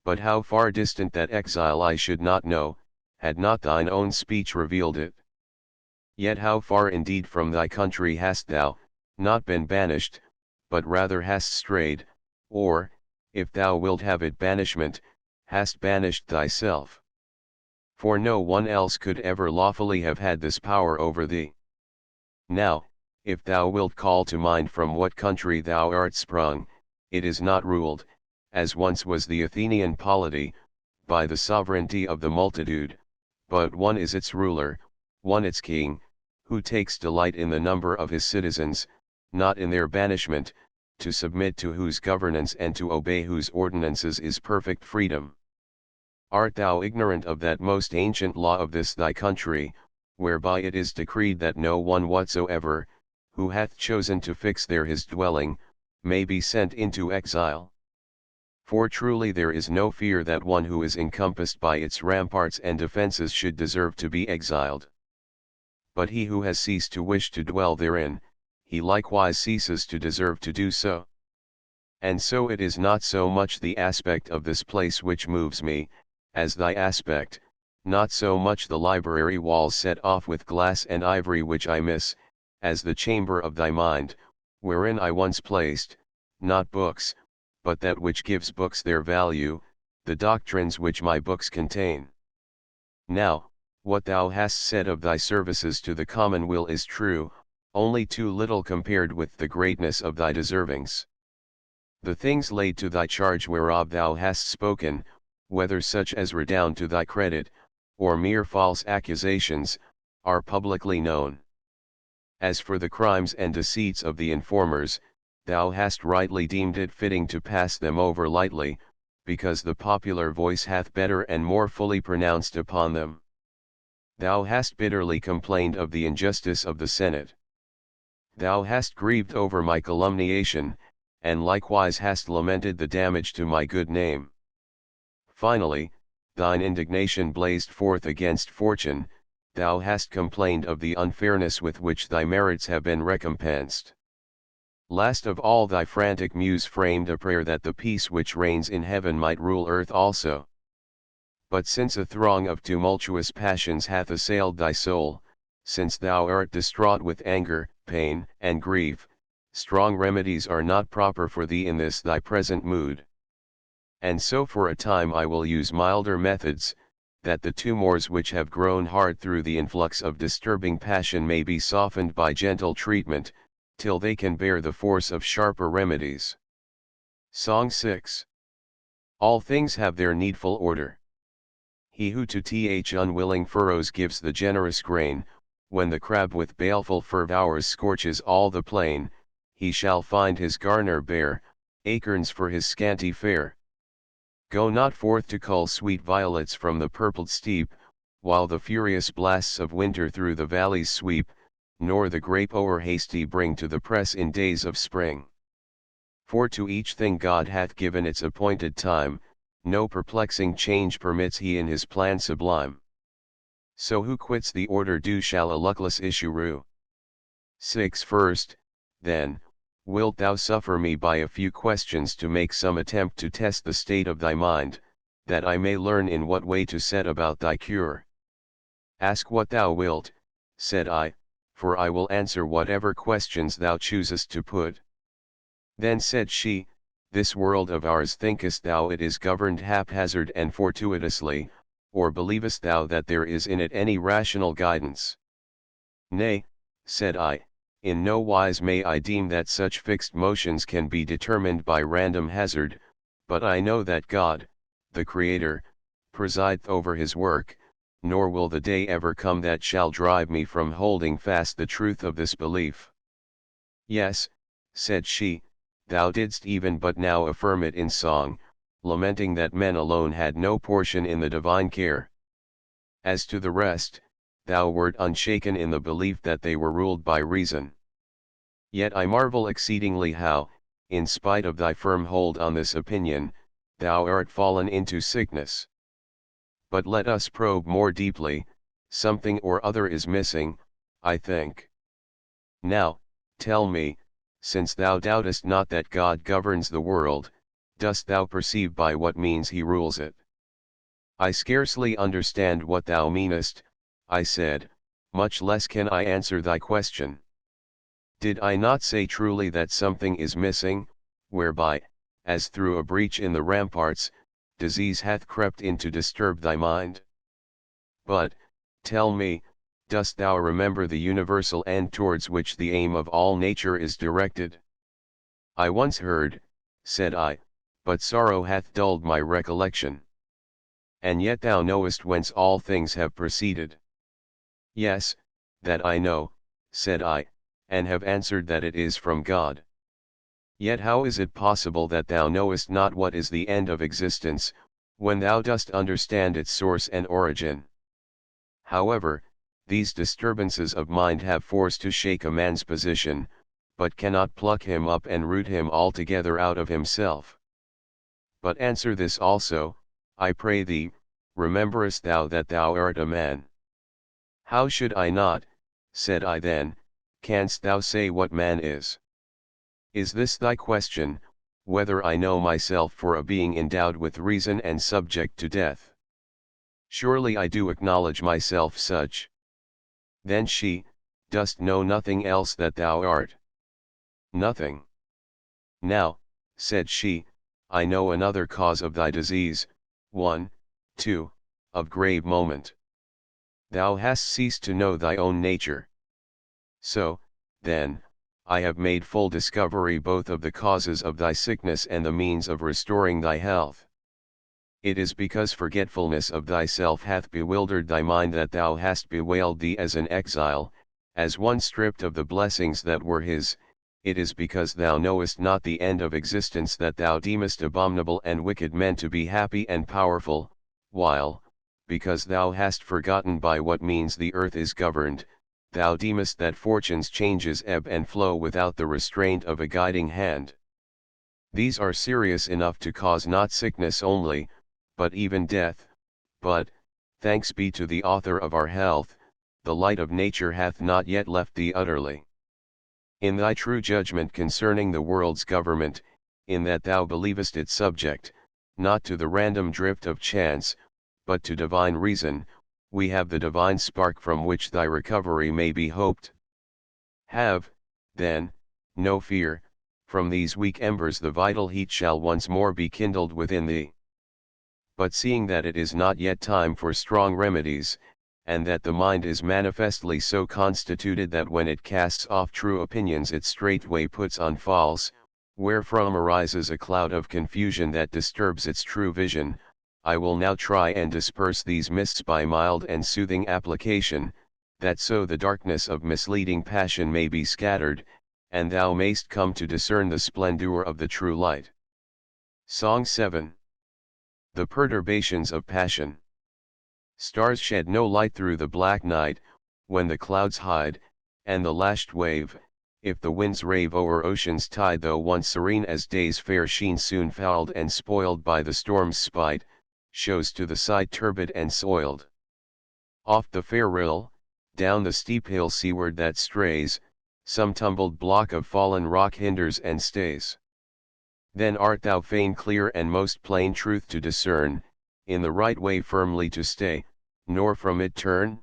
But how far distant that exile I should not know, had not thine own speech revealed it. Yet how far indeed from thy country hast thou, not been banished, but rather hast strayed, or, if thou wilt have it banishment, hast banished thyself. For no one else could ever lawfully have had this power over thee. Now, if thou wilt call to mind from what country thou art sprung, it is not ruled, as once was the Athenian polity, by the sovereignty of the multitude, but one is its ruler, one its king, who takes delight in the number of his citizens, not in their banishment, to submit to whose governance and to obey whose ordinances is perfect freedom. Art thou ignorant of that most ancient law of this thy country, whereby it is decreed that no one whatsoever, who hath chosen to fix there his dwelling, may be sent into exile? For truly there is no fear that one who is encompassed by its ramparts and defences should deserve to be exiled. But he who has ceased to wish to dwell therein, he likewise ceases to deserve to do so. And so it is not so much the aspect of this place which moves me, as thy aspect, not so much the library walls set off with glass and ivory which I miss, as the chamber of thy mind, wherein I once placed, not books, but that which gives books their value, the doctrines which my books contain. Now, what thou hast said of thy services to the commonweal is true, only too little compared with the greatness of thy deservings. The things laid to thy charge whereof thou hast spoken, whether such as redound to thy credit, or mere false accusations, are publicly known. As for the crimes and deceits of the informers, thou hast rightly deemed it fitting to pass them over lightly, because the popular voice hath better and more fully pronounced upon them. Thou hast bitterly complained of the injustice of the Senate. Thou hast grieved over my calumniation, and likewise hast lamented the damage to my good name. Finally, thine indignation blazed forth against fortune, thou hast complained of the unfairness with which thy merits have been recompensed. Last of all, thy frantic muse framed a prayer that the peace which reigns in heaven might rule earth also. But since a throng of tumultuous passions hath assailed thy soul, since thou art distraught with anger, pain, and grief, strong remedies are not proper for thee in this thy present mood. And so for a time I will use milder methods, that the tumors which have grown hard through the influx of disturbing passion may be softened by gentle treatment, till they can bear the force of sharper remedies. Song 6. All things have their needful order. He who to unwilling furrows gives the generous grain, when the crab with baleful fervours scorches all the plain, he shall find his garner bare, acorns for his scanty fare. Go not forth to cull sweet violets from the purpled steep, while the furious blasts of winter through the valleys sweep, nor the grape o'er hasty bring to the press in days of spring. For to each thing God hath given its appointed time, no perplexing change permits he in his plan sublime. So who quits the order due shall a luckless issue rue. 6. First, then, wilt thou suffer me by a few questions to make some attempt to test the state of thy mind, that I may learn in what way to set about thy cure? Ask what thou wilt, said I, for I will answer whatever questions thou choosest to put. Then said she, this world of ours, thinkest thou it is governed haphazard and fortuitously, or believest thou that there is in it any rational guidance? Nay, said I, in no wise may I deem that such fixed motions can be determined by random hazard, but I know that God, the Creator, presideth over his work, nor will the day ever come that shall drive me from holding fast the truth of this belief. Yes, said she, thou didst even but now affirm it in song, lamenting that men alone had no portion in the divine care. As to the rest, thou wert unshaken in the belief that they were ruled by reason. Yet I marvel exceedingly how, in spite of thy firm hold on this opinion, thou art fallen into sickness. But let us probe more deeply, something or other is missing, I think. Now, tell me, since thou doubtest not that God governs the world, dost thou perceive by what means he rules it? I scarcely understand what thou meanest, I said, much less can I answer thy question. Did I not say truly that something is missing, whereby, as through a breach in the ramparts, disease hath crept in to disturb thy mind? But, tell me, dost thou remember the universal end towards which the aim of all nature is directed? I once heard, said I, but sorrow hath dulled my recollection. And yet thou knowest whence all things have proceeded. Yes, that I know, said I, and have answered that it is from God. Yet how is it possible that thou knowest not what is the end of existence, when thou dost understand its source and origin? However, these disturbances of mind have force to shake a man's position, but cannot pluck him up and root him altogether out of himself. But answer this also, I pray thee, rememberest thou that thou art a man? How should I not, said I then, canst thou say what man is? Is this thy question, whether I know myself for a being endowed with reason and subject to death? Surely I do acknowledge myself such. Then she, dost know nothing else that thou art? Nothing. Now, said she, I know another cause of thy disease, one, two, of grave moment. Thou hast ceased to know thy own nature. So, then, I have made full discovery both of the causes of thy sickness and the means of restoring thy health. It is because forgetfulness of thyself hath bewildered thy mind that thou hast bewailed thee as an exile, as one stripped of the blessings that were his. It is because thou knowest not the end of existence that thou deemest abominable and wicked men to be happy and powerful, while, because thou hast forgotten by what means the earth is governed, thou deemest that fortune's changes ebb and flow without the restraint of a guiding hand. These are serious enough to cause not sickness only, but even death, but, thanks be to the author of our health, the light of nature hath not yet left thee utterly. In thy true judgment concerning the world's government, in that thou believest it subject, not to the random drift of chance, but to divine reason, we have the divine spark from which thy recovery may be hoped. Have, then, no fear, from these weak embers the vital heat shall once more be kindled within thee. But seeing that it is not yet time for strong remedies, and that the mind is manifestly so constituted that when it casts off true opinions it straightway puts on false, wherefrom arises a cloud of confusion that disturbs its true vision. I will now try and disperse these mists by mild and soothing application, that so the darkness of misleading passion may be scattered, and thou mayst come to discern the splendor of the true light. Song 7. The perturbations of passion. Stars shed no light through the black night, when the clouds hide, and the lashed wave, if the winds rave o'er ocean's tide, though once serene as day's fair sheen, soon fouled and spoiled by the storm's spite, shows to the side turbid and soiled. Oft the fair rill, down the steep hill seaward that strays, some tumbled block of fallen rock hinders and stays. Then art thou fain clear and most plain truth to discern, in the right way firmly to stay, nor from it turn?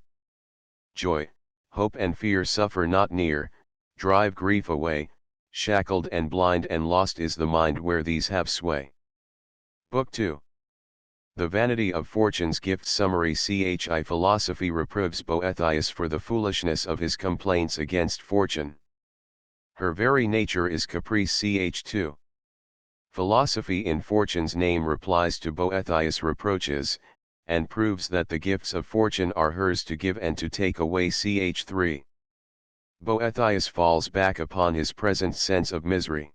Joy, hope and fear suffer not near, drive grief away, shackled and blind and lost is the mind where these have sway. Book 2. The Vanity of Fortune's Gift Summary. Chi Philosophy reproves Boethius for the foolishness of his complaints against fortune. Her very nature is caprice. Ch 2. Philosophy in Fortune's name replies to Boethius' reproaches, and proves that the gifts of fortune are hers to give and to take away. Ch 3. Boethius falls back upon his present sense of misery.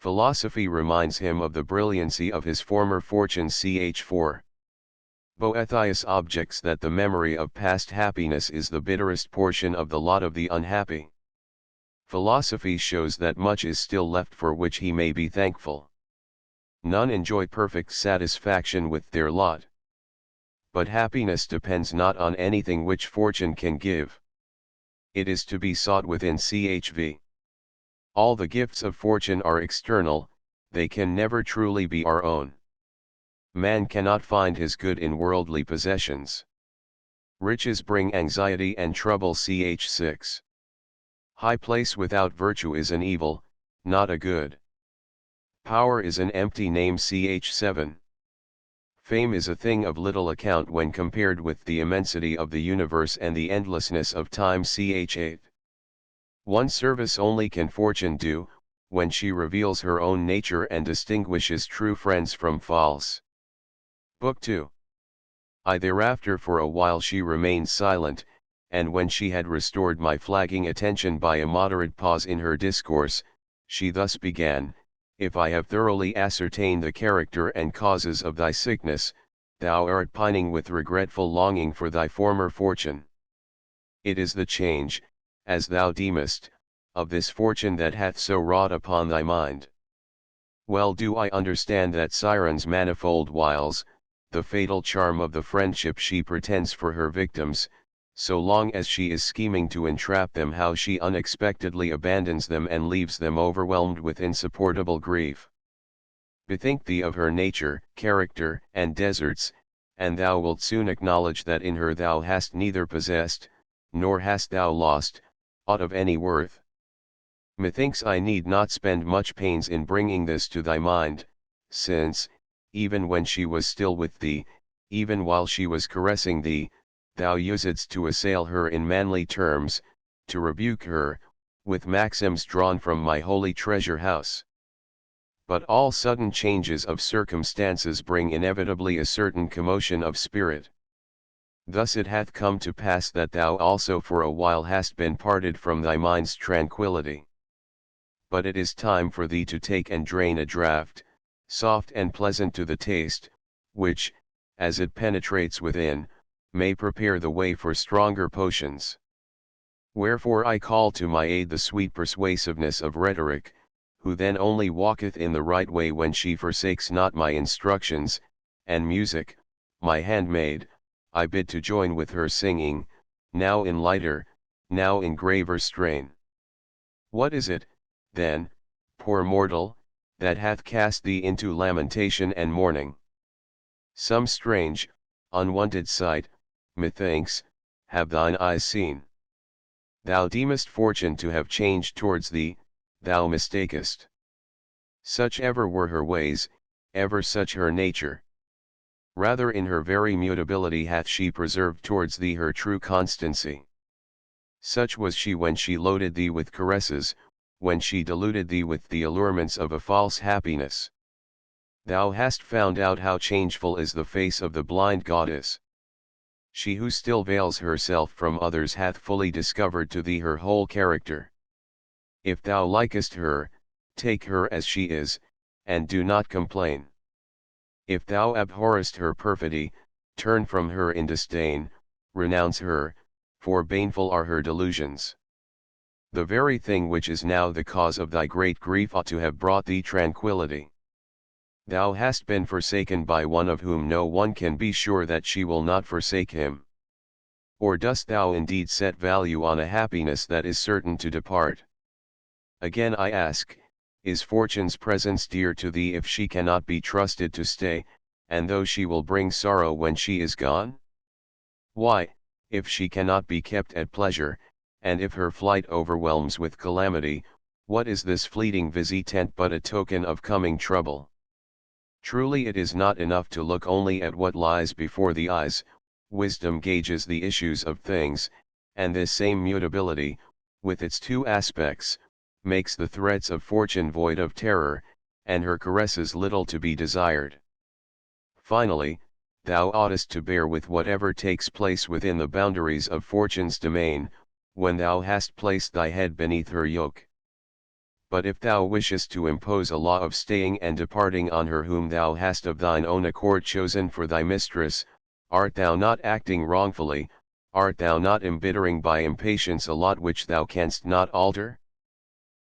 Philosophy reminds him of the brilliancy of his former fortunes. Ch 4. Boethius objects that the memory of past happiness is the bitterest portion of the lot of the unhappy. Philosophy shows that much is still left for which he may be thankful. None enjoy perfect satisfaction with their lot. But happiness depends not on anything which fortune can give. It is to be sought within. Chv. All the gifts of fortune are external, they can never truly be our own. Man cannot find his good in worldly possessions. Riches bring anxiety and trouble. Ch 6. High place without virtue is an evil, not a good. Power is an empty name. Ch 7. Fame is a thing of little account when compared with the immensity of the universe and the endlessness of time. Ch 8. One service only can fortune do, when she reveals her own nature and distinguishes true friends from false. Book 2. Thereafter for a while she remained silent, and when she had restored my flagging attention by a moderate pause in her discourse, she thus began: If I have thoroughly ascertained the character and causes of thy sickness, thou art pining with regretful longing for thy former fortune. It is the change, as thou deemest, of this fortune that hath so wrought upon thy mind. Well do I understand that Siren's manifold wiles, the fatal charm of the friendship she pretends for her victims, so long as she is scheming to entrap them, how she unexpectedly abandons them and leaves them overwhelmed with insupportable grief. Bethink thee of her nature, character, and deserts, and thou wilt soon acknowledge that in her thou hast neither possessed, nor hast thou lost, aught of any worth. Methinks I need not spend much pains in bringing this to thy mind, since, even when she was still with thee, even while she was caressing thee, thou usedst to assail her in manly terms, to rebuke her, with maxims drawn from my holy treasure house. But all sudden changes of circumstances bring inevitably a certain commotion of spirit. Thus it hath come to pass that thou also for a while hast been parted from thy mind's tranquillity. But it is time for thee to take and drain a draught, soft and pleasant to the taste, which, as it penetrates within, may prepare the way for stronger potions. Wherefore I call to my aid the sweet persuasiveness of rhetoric, who then only walketh in the right way when she forsakes not my instructions, and music, my handmaid, I bid to join with her singing, now in lighter, now in graver strain. What is it, then, poor mortal, that hath cast thee into lamentation and mourning? Some strange, unwonted sight, methinks, have thine eyes seen. Thou deemest fortune to have changed towards thee, thou mistakest. Such ever were her ways, ever such her nature. Rather in her very mutability hath she preserved towards thee her true constancy. Such was she when she loaded thee with caresses, when she deluded thee with the allurements of a false happiness. Thou hast found out how changeful is the face of the blind goddess. She who still veils herself from others hath fully discovered to thee her whole character. If thou likest her, take her as she is, and do not complain. If thou abhorrest her perfidy, turn from her in disdain, renounce her, for baneful are her delusions. The very thing which is now the cause of thy great grief ought to have brought thee tranquillity. Thou hast been forsaken by one of whom no one can be sure that she will not forsake him. Or dost thou indeed set value on a happiness that is certain to depart? Again I ask, is fortune's presence dear to thee if she cannot be trusted to stay, and though she will bring sorrow when she is gone? Why, if she cannot be kept at pleasure, and if her flight overwhelms with calamity, what is this fleeting visitant but a token of coming trouble? Truly it is not enough to look only at what lies before the eyes, wisdom gauges the issues of things, and this same mutability, with its two aspects, makes the threats of fortune void of terror, and her caresses little to be desired. Finally, thou oughtest to bear with whatever takes place within the boundaries of fortune's domain, when thou hast placed thy head beneath her yoke. But if thou wishest to impose a law of staying and departing on her whom thou hast of thine own accord chosen for thy mistress, art thou not acting wrongfully, art thou not embittering by impatience a lot which thou canst not alter?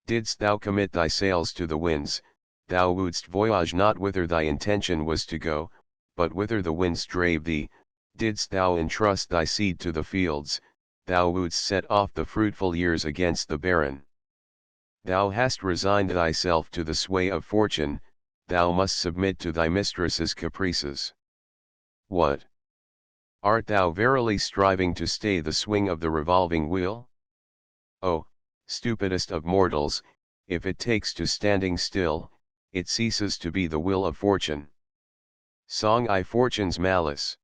Didst thou commit thy sails to the winds, thou wouldst voyage not whither thy intention was to go, but whither the winds drave thee. Didst thou entrust thy seed to the fields, thou wouldst set off the fruitful years against the barren. Thou hast resigned thyself to the sway of fortune, thou must submit to thy mistress's caprices. What? Art thou verily striving to stay the swing of the revolving wheel? Oh, stupidest of mortals, if it takes to standing still, it ceases to be the will of fortune. Song I Fortune's malice.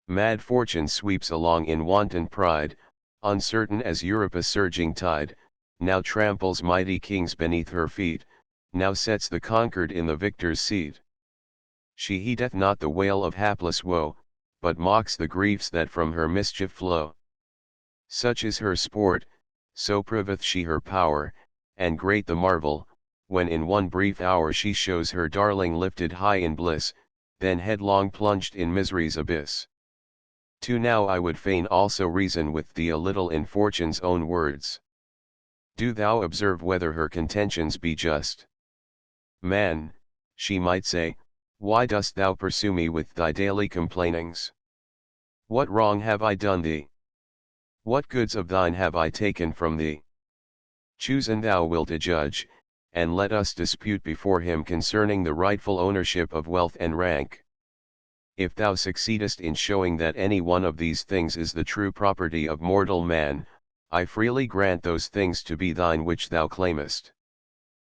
Mad fortune sweeps along in wanton pride, uncertain as Europa's surging tide, now tramples mighty kings beneath her feet, now sets the conquered in the victor's seat. She heedeth not the wail of hapless woe, but mocks the griefs that from her mischief flow. Such is her sport, so proveth she her power, and great the marvel, when in one brief hour she shows her darling lifted high in bliss, then headlong plunged in misery's abyss. Too now I would fain also reason with thee a little in fortune's own words. Do thou observe whether her contentions be just. Man, she might say, why dost thou pursue me with thy daily complainings? What wrong have I done thee? What goods of thine have I taken from thee? Choose and thou wilt adjudge, and let us dispute before him concerning the rightful ownership of wealth and rank. If thou succeedest in showing that any one of these things is the true property of mortal man, I freely grant those things to be thine which thou claimest.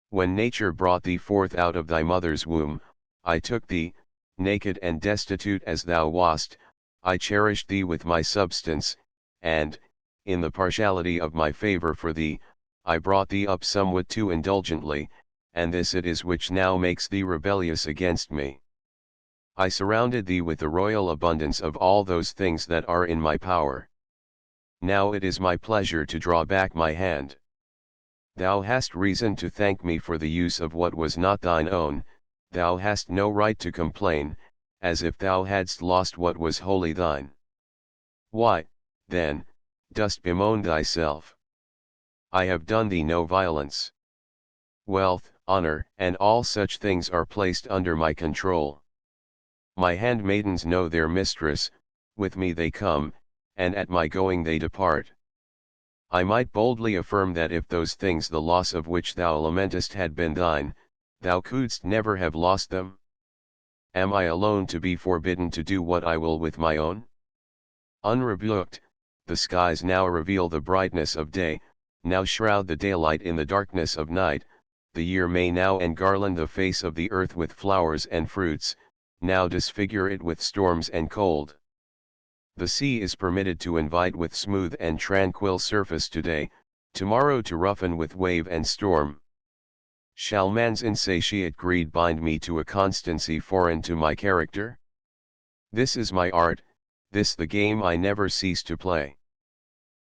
When nature brought thee forth out of thy mother's womb, I took thee, naked and destitute as thou wast, I cherished thee with my substance, and, in the partiality of my favor for thee, I brought thee up somewhat too indulgently, and this it is which now makes thee rebellious against me. I surrounded thee with the royal abundance of all those things that are in my power. Now it is my pleasure to draw back my hand. Thou hast reason to thank me for the use of what was not thine own, thou hast no right to complain, as if thou hadst lost what was wholly thine. Why, then, dost bemoan thyself? I have done thee no violence. Wealth, honor, and all such things are placed under my control. My handmaidens know their mistress, with me they come, and at my going they depart. I might boldly affirm that if those things the loss of which thou lamentest had been thine, thou couldst never have lost them. Am I alone to be forbidden to do what I will with my own? Unrebuked, the skies now reveal the brightness of day, now shroud the daylight in the darkness of night, the year may now engarland the face of the earth with flowers and fruits, now disfigure it with storms and cold. The sea is permitted to invite with smooth and tranquil surface today, tomorrow to roughen with wave and storm. Shall man's insatiate greed bind me to a constancy foreign to my character? This is my art, this the game I never cease to play.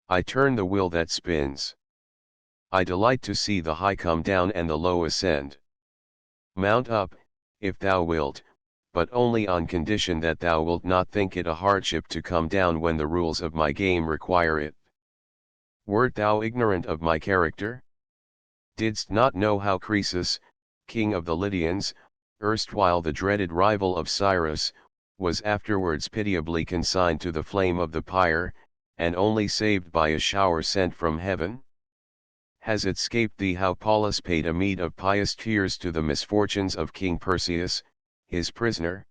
I turn the wheel that spins. I delight to see the high come down and the low ascend. Mount up, if thou wilt, but only on condition that thou wilt not think it a hardship to come down when the rules of my game require it. Wert thou ignorant of my character? Didst not know how Croesus, king of the Lydians, erstwhile the dreaded rival of Cyrus, was afterwards pitiably consigned to the flame of the pyre, and only saved by a shower sent from heaven? Has it scaped thee how Paulus paid a meed of pious tears to the misfortunes of King Perseus, his prisoner?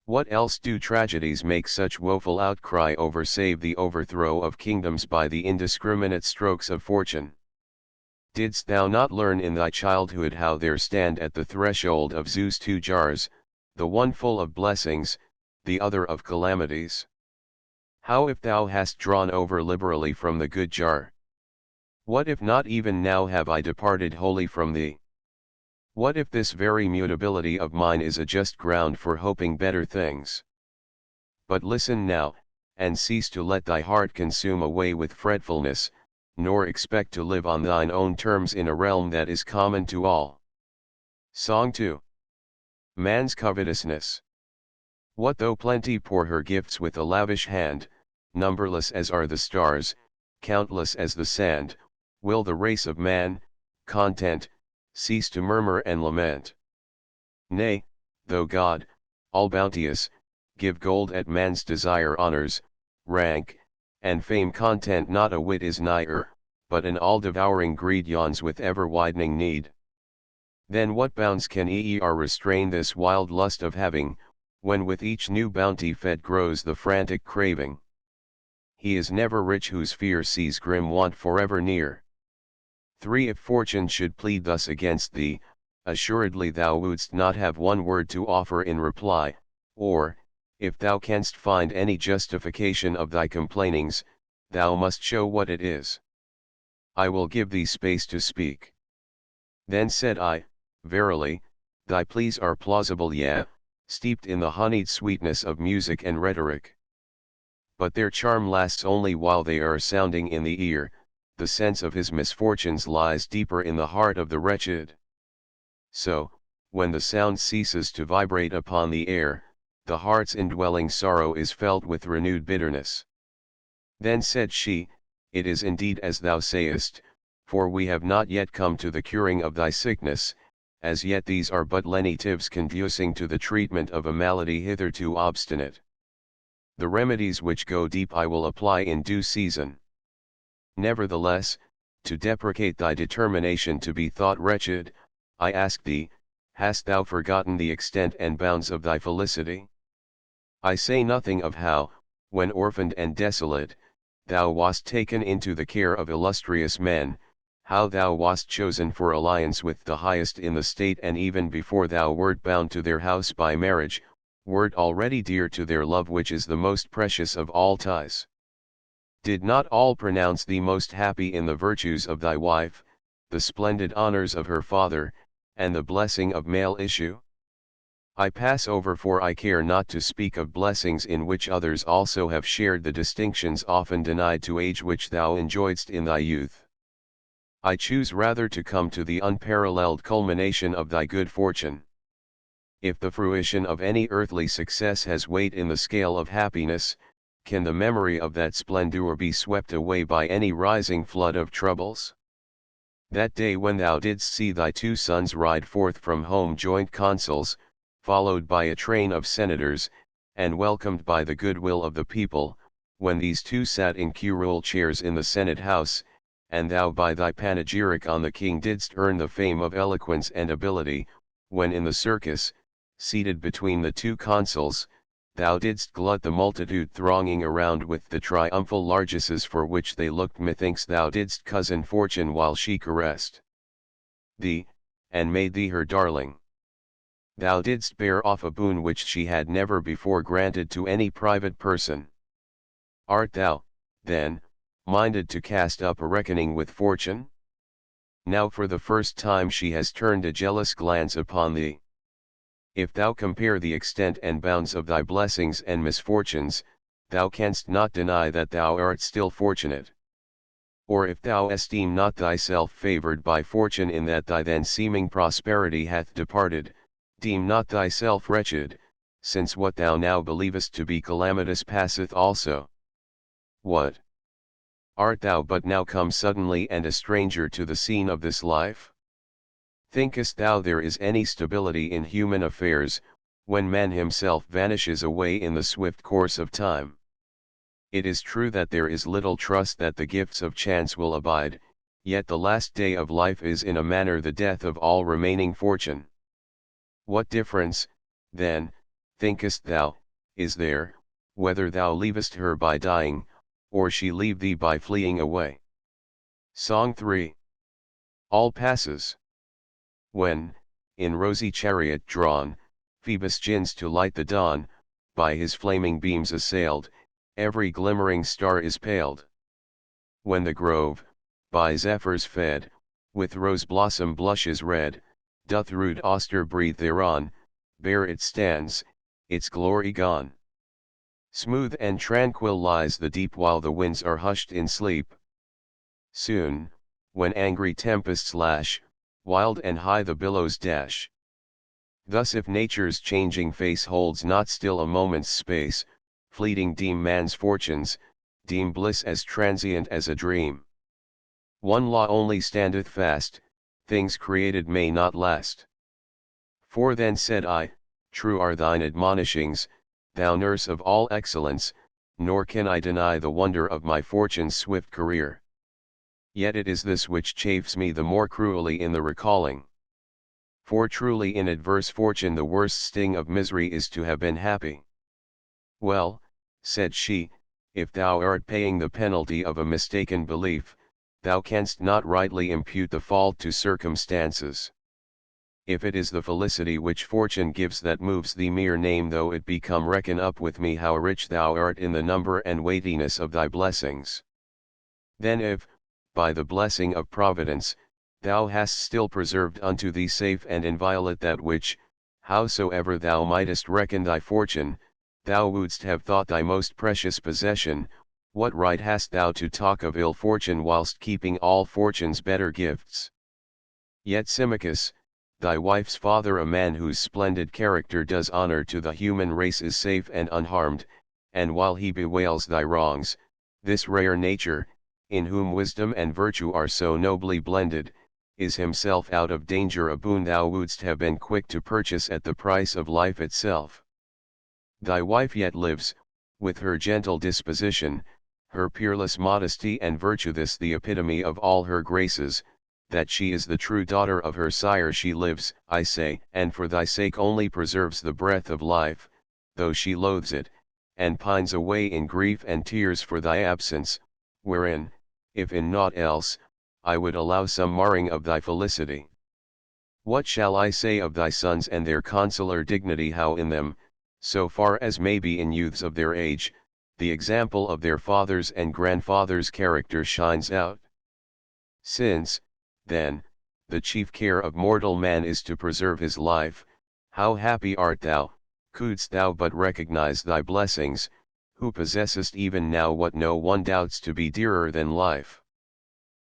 What else do tragedies make such woeful outcry over save the overthrow of kingdoms by the indiscriminate strokes of fortune? Didst thou not learn in thy childhood how there stand at the threshold of Zeus two jars, the one full of blessings, the other of calamities? How if thou hast drawn over liberally from the good jar? What if not even now have I departed wholly from thee? What if this very mutability of mine is a just ground for hoping better things? But listen now, and cease to let thy heart consume away with fretfulness, nor expect to live on thine own terms in a realm that is common to all. Song 2. Man's covetousness. What though plenty pour her gifts with a lavish hand, numberless as are the stars, countless as the sand, will the race of man, content, cease to murmur and lament? Nay, though God, all bounteous, give gold at man's desire honors, rank, and fame content not a whit is nigher, but an all-devouring greed yawns with ever-widening need. Then what bounds can restrain this wild lust of having, when with each new bounty fed grows the frantic craving? He is never rich whose fear sees grim want forever near. 3. If fortune should plead thus against thee, assuredly thou wouldst not have one word to offer in reply, or, if thou canst find any justification of thy complainings, thou must show what it is. I will give thee space to speak. Then said I, verily, thy pleas are plausible, yea, steeped in the honeyed sweetness of music and rhetoric. But their charm lasts only while they are sounding in the ear, the sense of his misfortunes lies deeper in the heart of the wretched. So, when the sound ceases to vibrate upon the air, the heart's indwelling sorrow is felt with renewed bitterness. Then said she, it is indeed as thou sayest, for we have not yet come to the curing of thy sickness, as yet these are but lenitives conducing to the treatment of a malady hitherto obstinate. The remedies which go deep I will apply in due season. Nevertheless, to deprecate thy determination to be thought wretched, I ask thee, hast thou forgotten the extent and bounds of thy felicity? I say nothing of how, when orphaned and desolate, thou wast taken into the care of illustrious men, how thou wast chosen for alliance with the highest in the state, and even before thou wert bound to their house by marriage, wert already dear to their love, which is the most precious of all ties. Did not all pronounce thee most happy in the virtues of thy wife, the splendid honors of her father, and the blessing of male issue? I pass over, for I care not to speak of blessings in which others also have shared the distinctions often denied to age which thou enjoyedst in thy youth. I choose rather to come to the unparalleled culmination of thy good fortune. If the fruition of any earthly success has weight in the scale of happiness, can the memory of that splendor be swept away by any rising flood of troubles? That day when thou didst see thy two sons ride forth from home joint consuls, followed by a train of senators, and welcomed by the goodwill of the people, when these two sat in curule chairs in the Senate house, and thou by thy panegyric on the king didst earn the fame of eloquence and ability, when in the circus, seated between the two consuls, thou didst glut the multitude thronging around with the triumphal largesses for which they looked, methinks thou didst cozen fortune while she caressed thee, and made thee her darling. thou didst bear off a boon which she had never before granted to any private person. Art thou, then, minded to cast up a reckoning with fortune? Now for the first time she has turned a jealous glance upon thee. If thou compare the extent and bounds of thy blessings and misfortunes, thou canst not deny that thou art still fortunate. Or if thou esteem not thyself favoured by fortune in that thy then seeming prosperity hath departed, deem not thyself wretched, since what thou now believest to be calamitous passeth also. What? Art thou but now come suddenly and a stranger to the scene of this life? Thinkest thou there is any stability in human affairs, when man himself vanishes away in the swift course of time? It is true that there is little trust that the gifts of chance will abide, yet the last day of life is in a manner the death of all remaining fortune. What difference, then, thinkest thou, is there, whether thou leavest her by dying, or she leave thee by fleeing away? Song 3. All passes. When, in rosy chariot drawn, Phoebus gins to light the dawn, by his flaming beams assailed, every glimmering star is paled. When the grove, by zephyrs fed, with rose blossom blushes red, doth rude Auster breathe thereon, bare it stands, its glory gone. Smooth and tranquil lies the deep while the winds are hushed in sleep. Soon, when angry tempests lash, wild and high the billows dash. Thus if nature's changing face holds not still a moment's space, fleeting deem man's fortunes, deem bliss as transient as a dream. One law only standeth fast, things created may not last. For then said I, true are thine admonishings, thou nurse of all excellence, nor can I deny the wonder of my fortune's swift career. Yet it is this which chafes me the more cruelly in the recalling. For truly in adverse fortune the worst sting of misery is to have been happy. Well, said she, if thou art paying the penalty of a mistaken belief, thou canst not rightly impute the fault to circumstances. If it is the felicity which fortune gives that moves thee, mere name though it become, reckon up with me how rich thou art in the number and weightiness of thy blessings. Then if, by the blessing of Providence, thou hast still preserved unto thee safe and inviolate that which, howsoever thou mightest reckon thy fortune, thou wouldst have thought thy most precious possession, what right hast thou to talk of ill fortune whilst keeping all fortune's better gifts? Yet Symmachus, thy wife's father, a man whose splendid character does honor to the human race, is safe and unharmed, and while he bewails thy wrongs, this rare nature, in whom wisdom and virtue are so nobly blended, is himself out of danger, a boon thou wouldst have been quick to purchase at the price of life itself. Thy wife yet lives, with her gentle disposition, her peerless modesty and virtue, this the epitome of all her graces, that she is the true daughter of her sire. She lives, I say, and for thy sake only preserves the breath of life, though she loathes it, and pines away in grief and tears for thy absence, wherein, if in naught else, I would allow some marring of thy felicity. What shall I say of thy sons and their consular dignity, how in them, so far as may be in youths of their age, the example of their fathers and grandfathers' character shines out? Since, then, the chief care of mortal man is to preserve his life, how happy art thou, couldst thou but recognize thy blessings, who possessest even now what no one doubts to be dearer than life.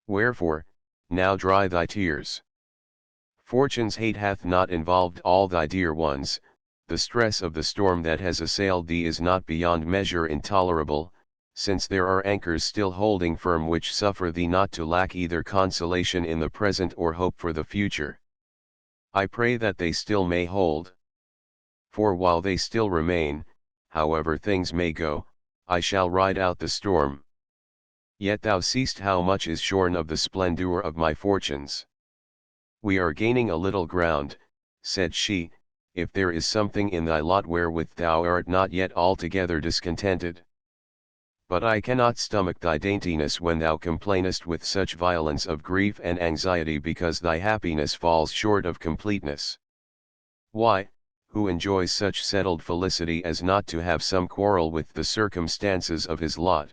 Wherefore, now dry thy tears. Fortune's hate hath not involved all thy dear ones, the stress of the storm that has assailed thee is not beyond measure intolerable, since there are anchors still holding firm which suffer thee not to lack either consolation in the present or hope for the future. I pray that they still may hold. For while they still remain, however things may go, I shall ride out the storm. Yet thou seest how much is shorn of the splendour of my fortunes. We are gaining a little ground, said she, if there is something in thy lot wherewith thou art not yet altogether discontented. But I cannot stomach thy daintiness when thou complainest with such violence of grief and anxiety because thy happiness falls short of completeness. Why, who enjoys such settled felicity as not to have some quarrel with the circumstances of his lot.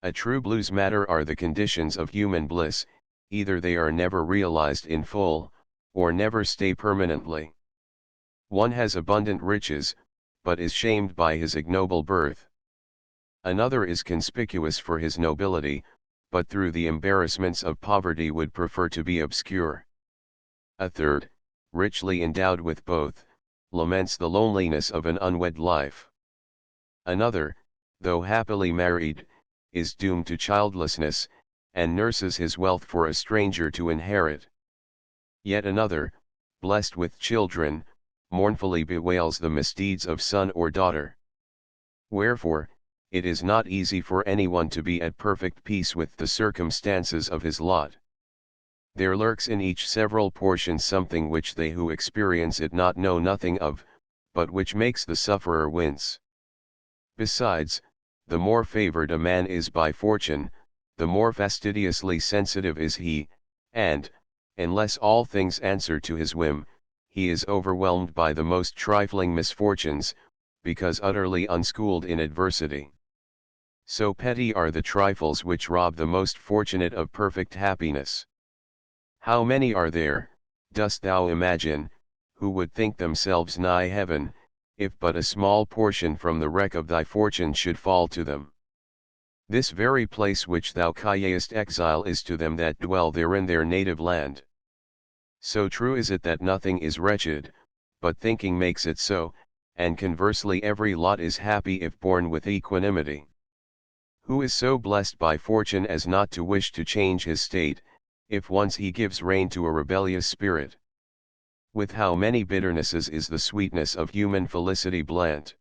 A true blues matter are the conditions of human bliss, either they are never realized in full, or never stay permanently. One has abundant riches, but is shamed by his ignoble birth. Another is conspicuous for his nobility, but through the embarrassments of poverty would prefer to be obscure. A third, richly endowed with both, laments the loneliness of an unwed life. Another, though happily married, is doomed to childlessness, and nurses his wealth for a stranger to inherit. Yet another, blessed with children, mournfully bewails the misdeeds of son or daughter. Wherefore, it is not easy for anyone to be at perfect peace with the circumstances of his lot. There lurks in each several portion something which they who experience it not know nothing of, but which makes the sufferer wince. Besides, the more favored a man is by fortune, the more fastidiously sensitive is he, and, unless all things answer to his whim, he is overwhelmed by the most trifling misfortunes, because utterly unschooled in adversity. So petty are the trifles which rob the most fortunate of perfect happiness. How many are there, dost thou imagine, who would think themselves nigh heaven, if but a small portion from the wreck of thy fortune should fall to them? This very place which thou callest exile is to them that dwell therein their native land. So true is it that nothing is wretched, but thinking makes it so, and conversely every lot is happy if borne with equanimity. Who is so blessed by fortune as not to wish to change his state, if once he gives rein to a rebellious spirit? With how many bitternesses is the sweetness of human felicity blent!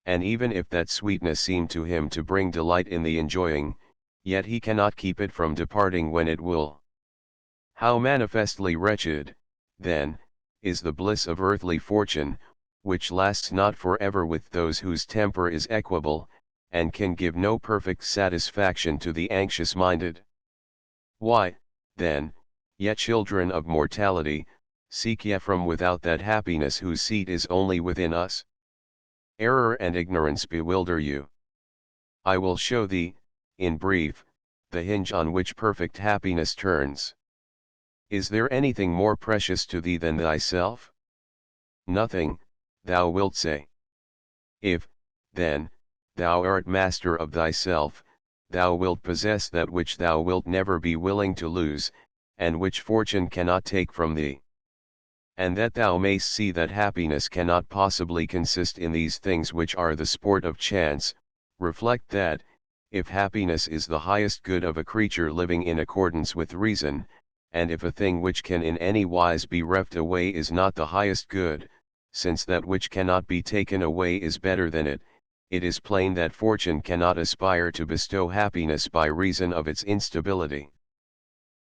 And even if that sweetness seem to him to bring delight in the enjoying, yet he cannot keep it from departing when it will. How manifestly wretched, then, is the bliss of earthly fortune, which lasts not for ever with those whose temper is equable, and can give no perfect satisfaction to the anxious-minded. Why, then, ye children of mortality, seek ye from without that happiness whose seat is only within us? Error and ignorance bewilder you. I will show thee, in brief, the hinge on which perfect happiness turns. Is there anything more precious to thee than thyself? Nothing, thou wilt say. If, then, thou art master of thyself, thou wilt possess that which thou wilt never be willing to lose, and which fortune cannot take from thee. And that thou mayst see that happiness cannot possibly consist in these things which are the sport of chance, reflect that, if happiness is the highest good of a creature living in accordance with reason, and if a thing which can in any wise be reft away is not the highest good, since that which cannot be taken away is better than it, it is plain that fortune cannot aspire to bestow happiness by reason of its instability.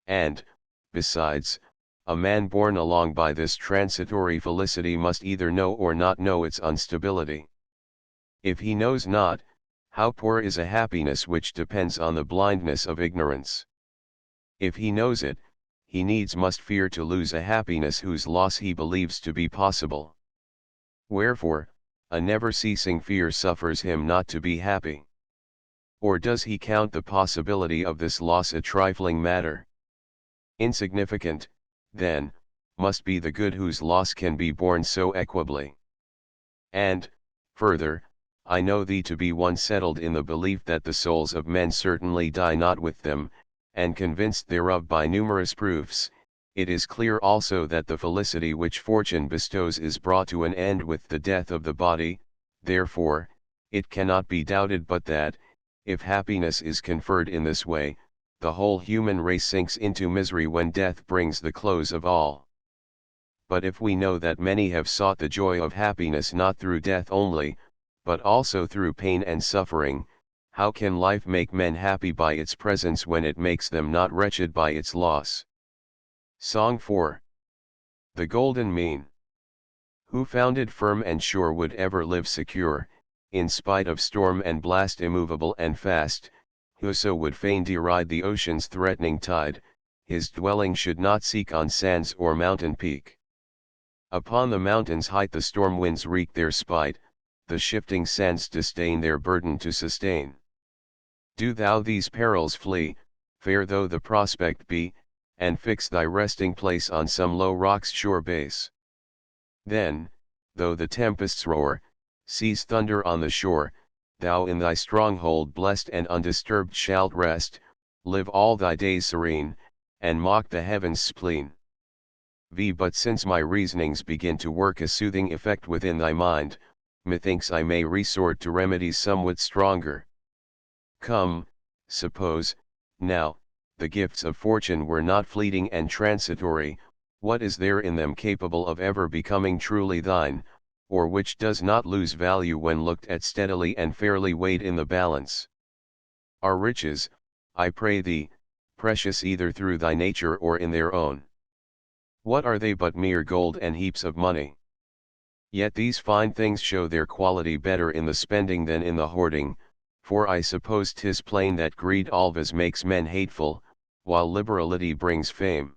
And, besides, a man borne along by this transitory felicity must either know or not know its instability. If he knows not, how poor is a happiness which depends on the blindness of ignorance! If he knows it, he needs must fear to lose a happiness whose loss he believes to be possible. Wherefore, a never-ceasing fear suffers him not to be happy. Or does he count the possibility of this loss a trifling matter? Insignificant, then, must be the good whose loss can be borne so equably. And, further, I know thee to be one settled in the belief that the souls of men certainly die not with them, and convinced thereof by numerous proofs. It is clear also that the felicity which fortune bestows is brought to an end with the death of the body, therefore, it cannot be doubted but that, if happiness is conferred in this way, the whole human race sinks into misery when death brings the close of all. But if we know that many have sought the joy of happiness not through death only, but also through pain and suffering, how can life make men happy by its presence when it makes them not wretched by its loss? Song 4. The Golden Mean. Who founded firm and sure would ever live secure, in spite of storm and blast immovable and fast. Whoso would fain deride the ocean's threatening tide, his dwelling should not seek on sands or mountain peak. Upon the mountain's height the storm winds wreak their spite, the shifting sands disdain their burden to sustain. Do thou these perils flee, fair though the prospect be, and fix thy resting place on some low rock's sure base. Then, though the tempests roar, seas thunder on the shore, thou in thy stronghold blessed and undisturbed shalt rest, live all thy days serene, and mock the heavens' spleen. But since my reasonings begin to work a soothing effect within thy mind, methinks I may resort to remedies somewhat stronger. Come, suppose, now, the gifts of fortune were not fleeting and transitory, what is there in them capable of ever becoming truly thine, or which does not lose value when looked at steadily and fairly weighed in the balance? Are riches, I pray thee, precious either through thy nature or in their own? What are they but mere gold and heaps of money? Yet these fine things show their quality better in the spending than in the hoarding, for I suppose 'tis plain that greed always makes men hateful, while liberality brings fame.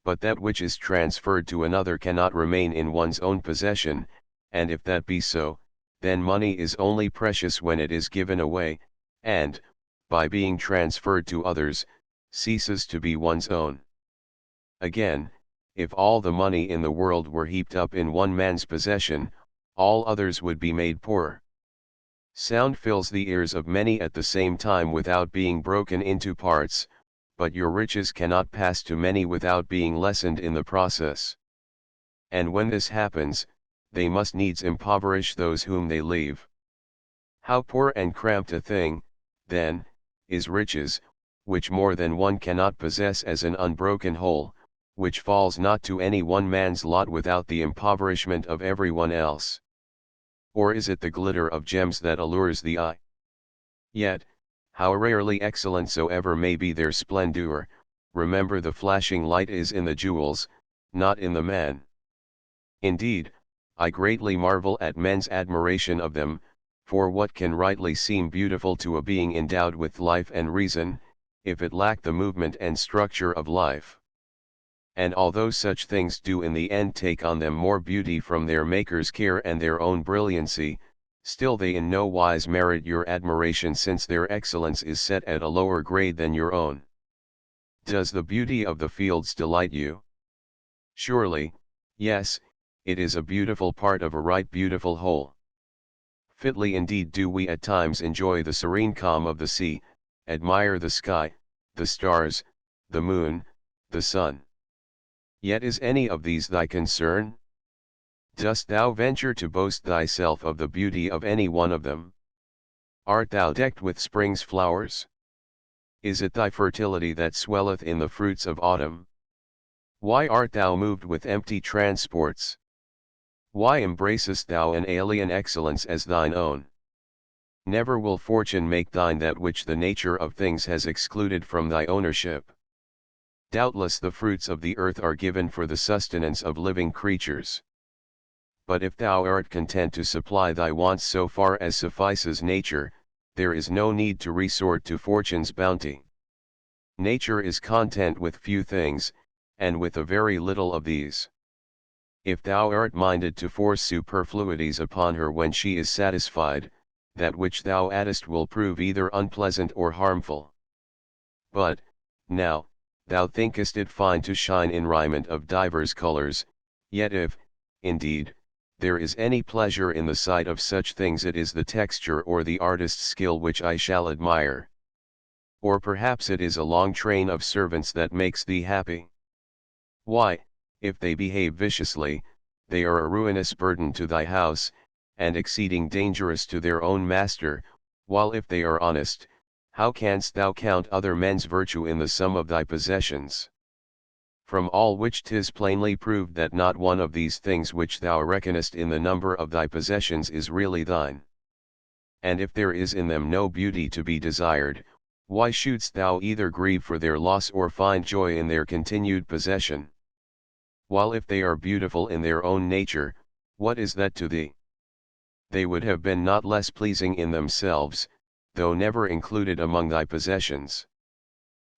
But that which is transferred to another cannot remain in one's own possession, and if that be so, then money is only precious when it is given away, and, by being transferred to others, ceases to be one's own. Again, if all the money in the world were heaped up in one man's possession, all others would be made poorer. Sound fills the ears of many at the same time without being broken into parts, but your riches cannot pass to many without being lessened in the process. And when this happens, they must needs impoverish those whom they leave. How poor and cramped a thing, then, is riches, which more than one cannot possess as an unbroken whole, which falls not to any one man's lot without the impoverishment of every one else. Or is it the glitter of gems that allures the eye? Yet, how rarely excellent soever may be their splendor, remember the flashing light is in the jewels, not in the man. Indeed, I greatly marvel at men's admiration of them, for what can rightly seem beautiful to a being endowed with life and reason, if it lack the movement and structure of life? And although such things do in the end take on them more beauty from their maker's care and their own brilliancy, still they in no wise merit your admiration, since their excellence is set at a lower grade than your own. Does the beauty of the fields delight you? Surely, yes, it is a beautiful part of a right beautiful whole. Fitly indeed do we at times enjoy the serene calm of the sea, admire the sky, the stars, the moon, the sun. Yet is any of these thy concern? Dost thou venture to boast thyself of the beauty of any one of them? Art thou decked with spring's flowers? Is it thy fertility that swelleth in the fruits of autumn? Why art thou moved with empty transports? Why embracest thou an alien excellence as thine own? Never will fortune make thine that which the nature of things has excluded from thy ownership. Doubtless the fruits of the earth are given for the sustenance of living creatures. But if thou art content to supply thy wants so far as suffices nature, there is no need to resort to fortune's bounty. Nature is content with few things, and with a very little of these. If thou art minded to force superfluities upon her when she is satisfied, that which thou addest will prove either unpleasant or harmful. But, now, thou thinkest it fine to shine in raiment of divers colors, yet if, indeed, there is any pleasure in the sight of such things, it is the texture or the artist's skill which I shall admire. Or perhaps it is a long train of servants that makes thee happy. Why, if they behave viciously, they are a ruinous burden to thy house, and exceeding dangerous to their own master, while if they are honest, how canst thou count other men's virtue in the sum of thy possessions? From all which 'tis plainly proved that not one of these things which thou reckonest in the number of thy possessions is really thine. And if there is in them no beauty to be desired, why shouldst thou either grieve for their loss or find joy in their continued possession? While if they are beautiful in their own nature, what is that to thee? They would have been not less pleasing in themselves, though never included among thy possessions.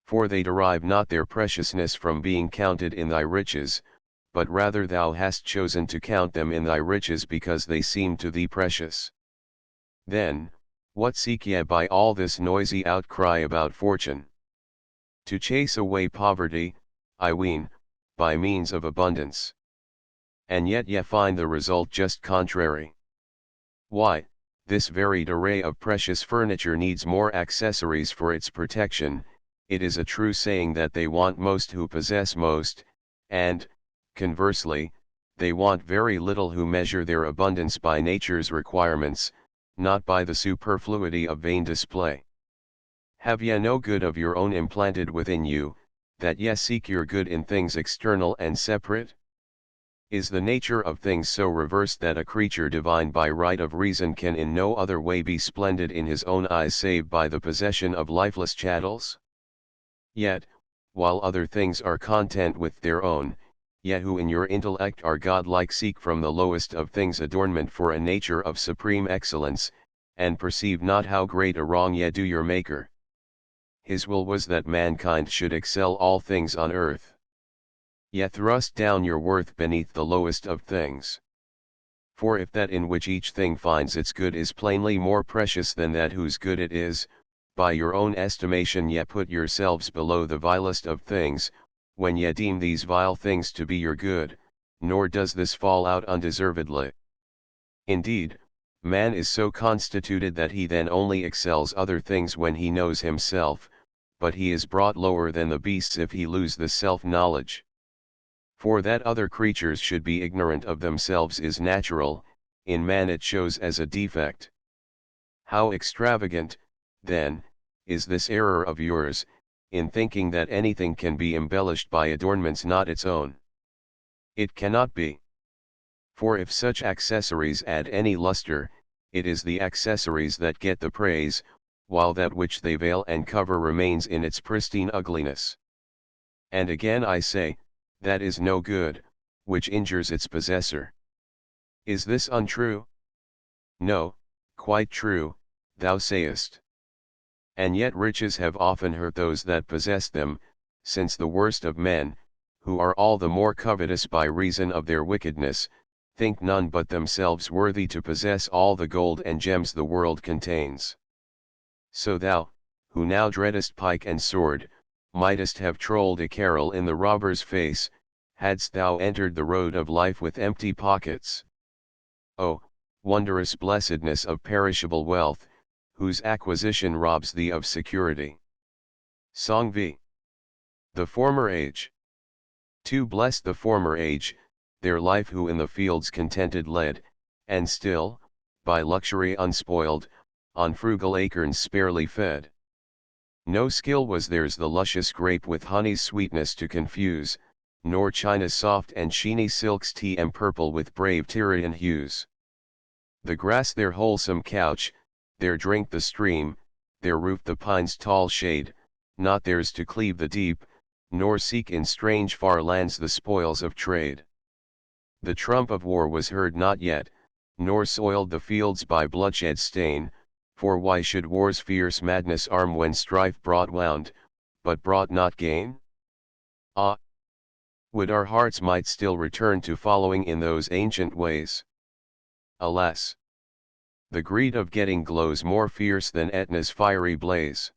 For they derive not their preciousness from being counted in thy riches, but rather thou hast chosen to count them in thy riches because they seem to thee precious. Then, what seek ye by all this noisy outcry about fortune? To chase away poverty, I ween, by means of abundance. And yet ye find the result just contrary. Why, this varied array of precious furniture needs more accessories for its protection. It is a true saying that they want most who possess most, and, conversely, they want very little who measure their abundance by nature's requirements, not by the superfluity of vain display. Have ye no good of your own implanted within you, that ye seek your good in things external and separate? Is the nature of things so reversed that a creature divine by right of reason can in no other way be splendid in his own eyes save by the possession of lifeless chattels? Yet, while other things are content with their own, ye who in your intellect are godlike seek from the lowest of things adornment for a nature of supreme excellence, and perceive not how great a wrong ye do your Maker. His will was that mankind should excel all things on earth. Ye thrust down your worth beneath the lowest of things. For if that in which each thing finds its good is plainly more precious than that whose good it is, by your own estimation ye put yourselves below the vilest of things, when ye deem these vile things to be your good, nor does this fall out undeservedly. Indeed, man is so constituted that he then only excels other things when he knows himself, but he is brought lower than the beasts if he lose the self-knowledge. For that other creatures should be ignorant of themselves is natural, in man it shows as a defect. How extravagant, then, is this error of yours, in thinking that anything can be embellished by adornments not its own. It cannot be. For if such accessories add any luster, it is the accessories that get the praise, while that which they veil and cover remains in its pristine ugliness. And again I say, that is no good, which injures its possessor. Is this untrue? No, quite true, thou sayest. And yet riches have often hurt those that possess them, since the worst of men, who are all the more covetous by reason of their wickedness, think none but themselves worthy to possess all the gold and gems the world contains. So thou, who now dreadest pike and sword, mightest have trolled a carol in the robber's face, hadst thou entered the road of life with empty pockets. Oh, wondrous blessedness of perishable wealth, whose acquisition robs thee of security. Song v. The former age. Too blessed the former age, their life who in the fields contented led, and still, by luxury unspoiled, on frugal acorns sparely fed. No skill was theirs the luscious grape with honey's sweetness to confuse, nor China's soft and sheeny silks tea empurple with brave Tyrian hues. The grass their wholesome couch, their drink the stream, their roof the pine's tall shade, not theirs to cleave the deep, nor seek in strange far lands the spoils of trade. The trump of war was heard not yet, nor soiled the fields by bloodshed's stain, for why should war's fierce madness arm when strife brought wound, but brought not gain? Ah! Would our hearts might still return to following in those ancient ways. Alas! The greed of getting glows more fierce than Etna's fiery blaze.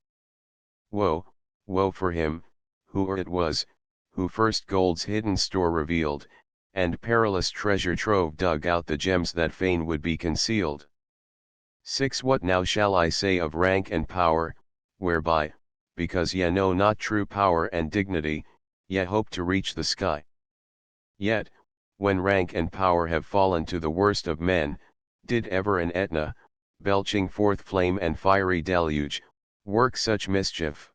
Woe, woe for him, who it was, who first gold's hidden store revealed, and perilous treasure trove dug out the gems that fain would be concealed. 6. What now shall I say of rank and power, whereby, because ye know not true power and dignity, ye hope to reach the sky? Yet, when rank and power have fallen to the worst of men, did ever an Etna, belching forth flame and fiery deluge, work such mischief?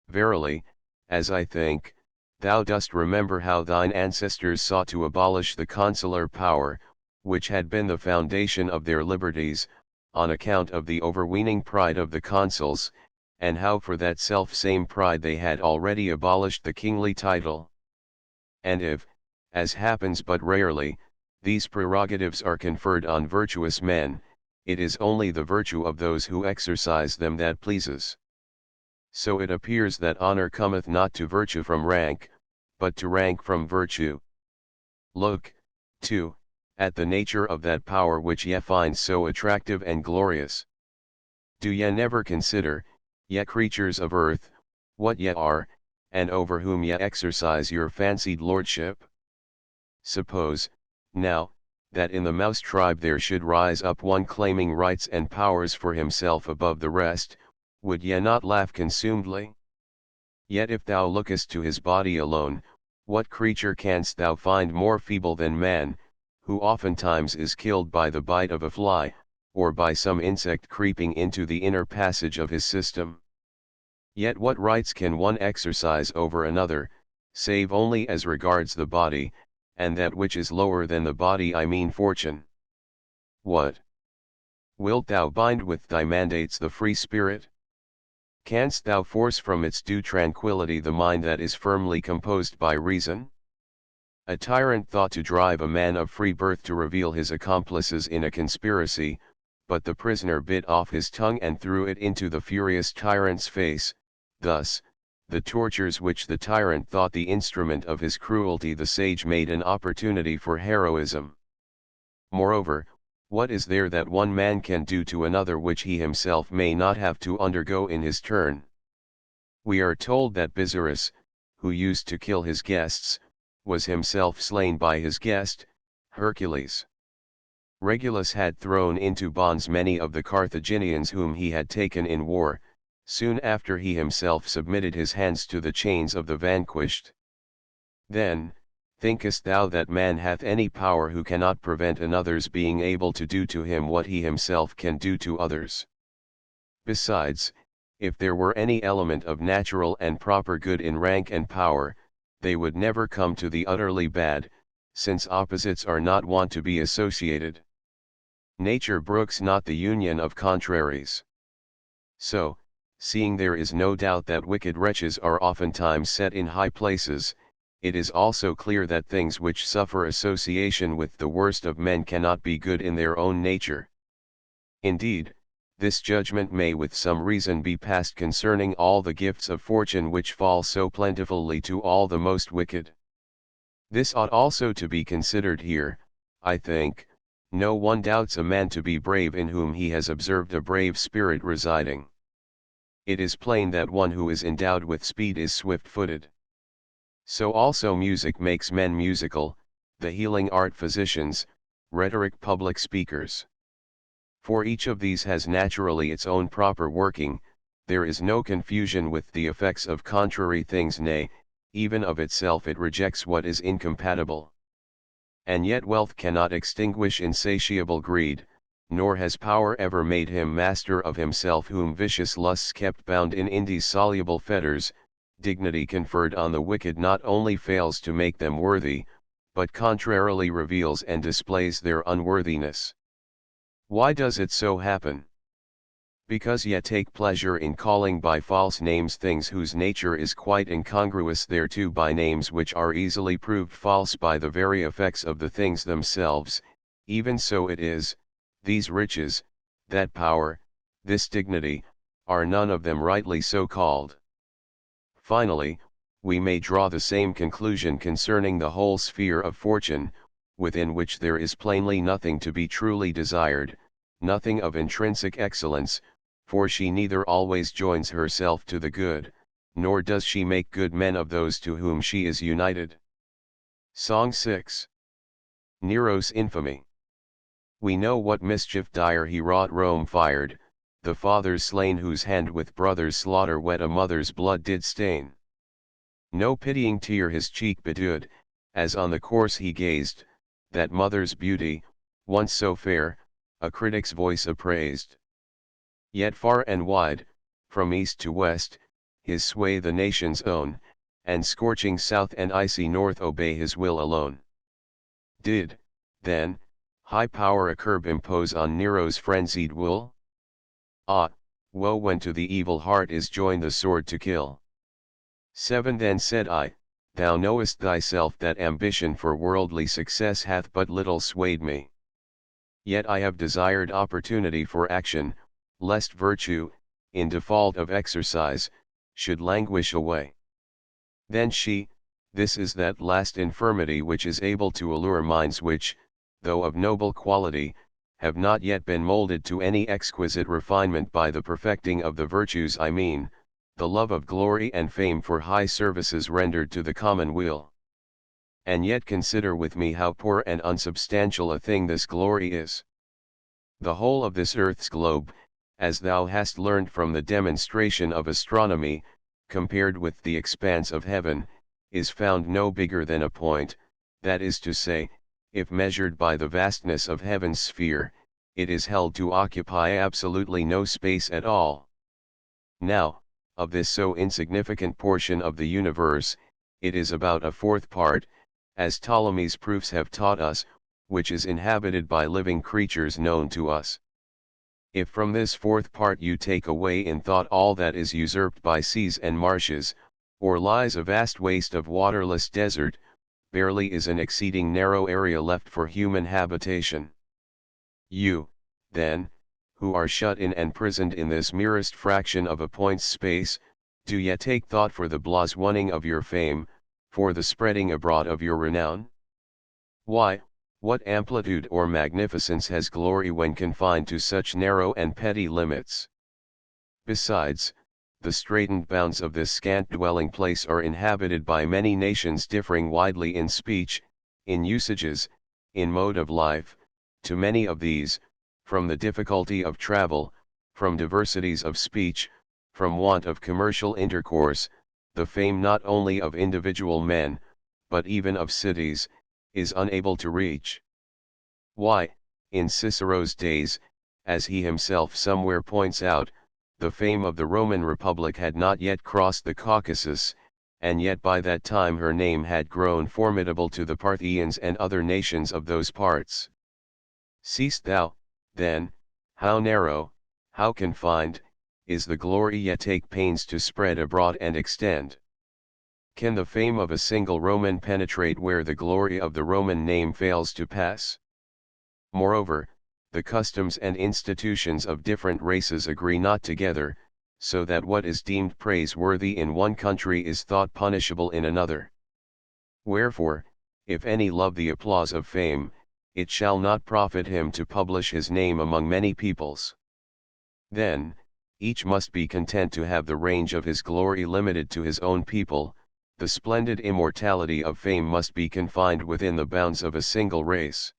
Verily, as I think, thou dost remember how thine ancestors sought to abolish the consular power, which had been the foundation of their liberties, on account of the overweening pride of the consuls, and how for that self-same pride they had already abolished the kingly title. And if, as happens but rarely, these prerogatives are conferred on virtuous men, it is only the virtue of those who exercise them that pleases. So it appears that honor cometh not to virtue from rank, but to rank from virtue. Look, too, at the nature of that power which ye find so attractive and glorious. Do ye never consider, ye creatures of earth, what ye are, and over whom ye exercise your fancied lordship? Suppose, now, that in the mouse tribe there should rise up one claiming rights and powers for himself above the rest, would ye not laugh consumedly? Yet if thou lookest to his body alone, what creature canst thou find more feeble than man, who oftentimes is killed by the bite of a fly, or by some insect creeping into the inner passage of his system? Yet what rights can one exercise over another, save only as regards the body, and that which is lower than the body, I mean fortune? What? Wilt thou bind with thy mandates the free spirit? Canst thou force from its due tranquillity the mind that is firmly composed by reason? A tyrant thought to drive a man of free birth to reveal his accomplices in a conspiracy, but the prisoner bit off his tongue and threw it into the furious tyrant's face. Thus, the tortures which the tyrant thought the instrument of his cruelty the sage made an opportunity for heroism. Moreover, what is there that one man can do to another which he himself may not have to undergo in his turn? We are told that Boethius, who used to kill his guests, was himself slain by his guest, Hercules. Regulus had thrown into bonds many of the Carthaginians whom he had taken in war, soon after he himself submitted his hands to the chains of the vanquished. Then, thinkest thou that man hath any power who cannot prevent another's being able to do to him what he himself can do to others? Besides, if there were any element of natural and proper good in rank and power, they would never come to the utterly bad, since opposites are not wont to be associated. Nature brooks not the union of contraries. So, seeing there is no doubt that wicked wretches are oftentimes set in high places, it is also clear that things which suffer association with the worst of men cannot be good in their own nature. Indeed, this judgment may with some reason be passed concerning all the gifts of fortune which fall so plentifully to all the most wicked. This ought also to be considered here. I think, no one doubts a man to be brave in whom he has observed a brave spirit residing. It is plain that one who is endowed with speed is swift-footed. So also music makes men musical, the healing art physicians, rhetoric public speakers. For each of these has naturally its own proper working, there is no confusion with the effects of contrary things, nay, even of itself it rejects what is incompatible. And yet wealth cannot extinguish insatiable greed, nor has power ever made him master of himself whom vicious lusts kept bound in indissoluble fetters. Dignity conferred on the wicked not only fails to make them worthy, but contrarily reveals and displays their unworthiness. Why does it so happen? Because ye take pleasure in calling by false names things whose nature is quite incongruous thereto by names which are easily proved false by the very effects of the things themselves. Even so it is, these riches, that power, this dignity, are none of them rightly so called. Finally, we may draw the same conclusion concerning the whole sphere of fortune, within which there is plainly nothing to be truly desired, nothing of intrinsic excellence, for she neither always joins herself to the good, nor does she make good men of those to whom she is united. Song 6. Nero's infamy. We know what mischief dire he wrought Rome fired, the fathers slain whose hand with brothers' slaughter wet a mother's blood did stain. No pitying tear his cheek bedewed, as on the corse he gazed, that mother's beauty, once so fair, a critic's voice appraised. Yet far and wide, from east to west, his sway the nations own, and scorching south and icy north obey his will alone. Did, then, high power a curb impose on Nero's frenzied will? Ah, woe when to the evil heart is joined the sword to kill. 7 Then said I, thou knowest thyself that ambition for worldly success hath but little swayed me. Yet I have desired opportunity for action, lest virtue, in default of exercise, should languish away. Then she, This is that last infirmity which is able to allure minds which, though of noble quality, have not yet been molded to any exquisite refinement by the perfecting of the virtues, I mean, the love of glory and fame for high services rendered to the common weal. And yet consider with me how poor and unsubstantial a thing this glory is. The whole of this earth's globe, as thou hast learned from the demonstration of astronomy, compared with the expanse of heaven, is found no bigger than a point, that is to say, if measured by the vastness of heaven's sphere, it is held to occupy absolutely no space at all. Now, of this so insignificant portion of the universe, it is about a fourth part, as Ptolemy's proofs have taught us, which is inhabited by living creatures known to us. If from this fourth part you take away in thought all that is usurped by seas and marshes, or lies a vast waste of waterless desert, barely is an exceeding narrow area left for human habitation. You, then, who are shut in and prisoned in this merest fraction of a point's space, do yet take thought for the blaswoning of your fame, for the spreading abroad of your renown? Why, what amplitude or magnificence has glory when confined to such narrow and petty limits? Besides, the straitened bounds of this scant dwelling place are inhabited by many nations differing widely in speech, in usages, in mode of life. To many of these, from the difficulty of travel, from diversities of speech, from want of commercial intercourse, the fame not only of individual men, but even of cities, is unable to reach. Why, in Cicero's days, as he himself somewhere points out, the fame of the Roman Republic had not yet crossed the Caucasus, and yet by that time her name had grown formidable to the Parthians and other nations of those parts. Seest thou, then, how narrow, how confined, is the glory yet take pains to spread abroad and extend? Can the fame of a single Roman penetrate where the glory of the Roman name fails to pass? Moreover, the customs and institutions of different races agree not together, so that what is deemed praiseworthy in one country is thought punishable in another. Wherefore, if any love the applause of fame, it shall not profit him to publish his name among many peoples. Then, each must be content to have the range of his glory limited to his own people. The splendid immortality of fame must be confined within the bounds of a single race.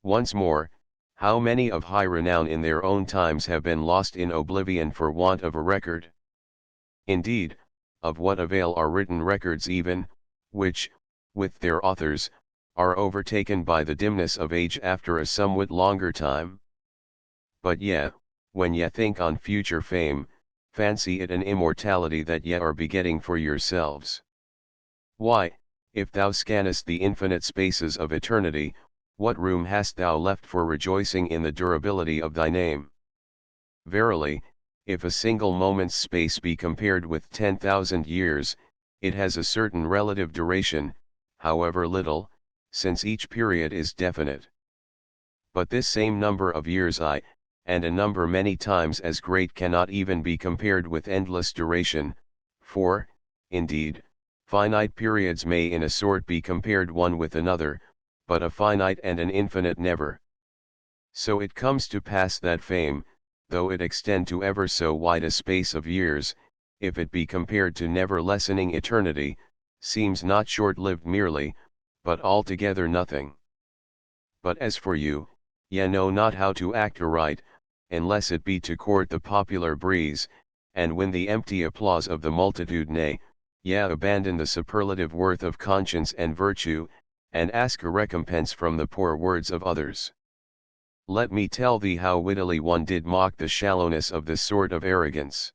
Once more, how many of high renown in their own times have been lost in oblivion for want of a record? Indeed, of what avail are written records even, which, with their authors, are overtaken by the dimness of age after a somewhat longer time? But when ye think on future fame, fancy it an immortality that ye are begetting for yourselves. Why, if thou scannest the infinite spaces of eternity, what room hast thou left for rejoicing in the durability of thy name? Verily, if a single moment's space be compared with 10,000 years, it has a certain relative duration, however little, since each period is definite. But this same number of years and a number many times as great cannot even be compared with endless duration, for, indeed, finite periods may in a sort be compared one with another, but a finite and an infinite never. So it comes to pass that fame, though it extend to ever so wide a space of years, if it be compared to never lessening eternity, seems not short-lived merely, but altogether nothing. But as for you, ye know not how to act aright, unless it be to court the popular breeze, and win the empty applause of the multitude, nay, ye abandon the superlative worth of conscience and virtue, and ask a recompense from the poor words of others. Let me tell thee how wittily one did mock the shallowness of this sort of arrogance.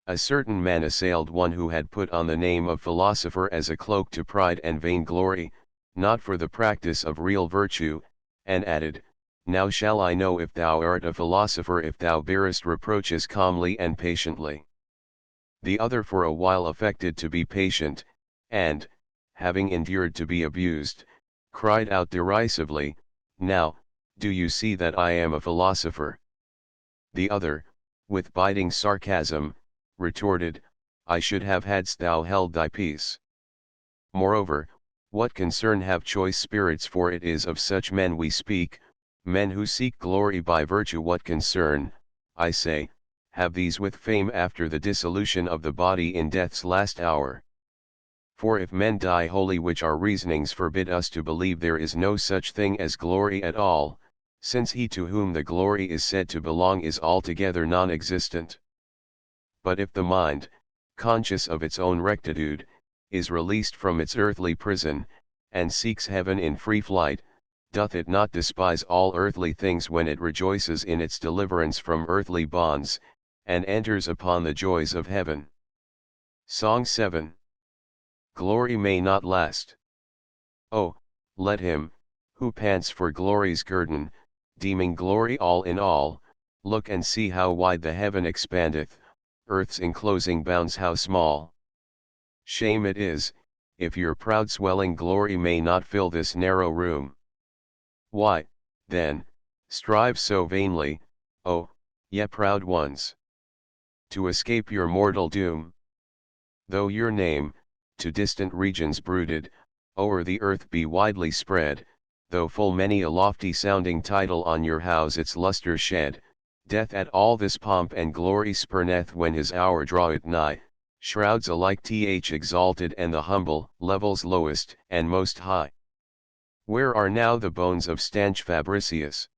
A certain man assailed one who had put on the name of philosopher as a cloak to pride and vainglory, not for the practice of real virtue, and added, Now shall I know if thou art a philosopher if thou bearest reproaches calmly and patiently. The other for a while affected to be patient, and, having endured to be abused, cried out derisively, Now, do you see that I am a philosopher? The other, with biting sarcasm, retorted, I should have hadst thou held thy peace. Moreover, what concern have choice spirits, for it is of such men we speak, men who seek glory by virtue? What concern, I say, have these with fame after the dissolution of the body in death's last hour? For if men die wholly, which our reasonings forbid us to believe, there is no such thing as glory at all, since he to whom the glory is said to belong is altogether non-existent. But if the mind, conscious of its own rectitude, is released from its earthly prison, and seeks heaven in free flight, doth it not despise all earthly things when it rejoices in its deliverance from earthly bonds, and enters upon the joys of heaven? Song 7. Glory may not last. Oh, let him, who pants for glory's guerdon, deeming glory all in all, look and see how wide the heaven expandeth, earth's enclosing bounds how small. Shame it is, if your proud swelling glory may not fill this narrow room. Why, then, strive so vainly, oh, ye proud ones, to escape your mortal doom? Though your name, to distant regions brooded, o'er the earth be widely spread, though full many a lofty sounding title on your house its lustre shed, death at all this pomp and glory spurneth when his hour draweth nigh, shrouds alike th exalted and the humble, levels lowest and most high. Where are now the bones of stanch Fabricius?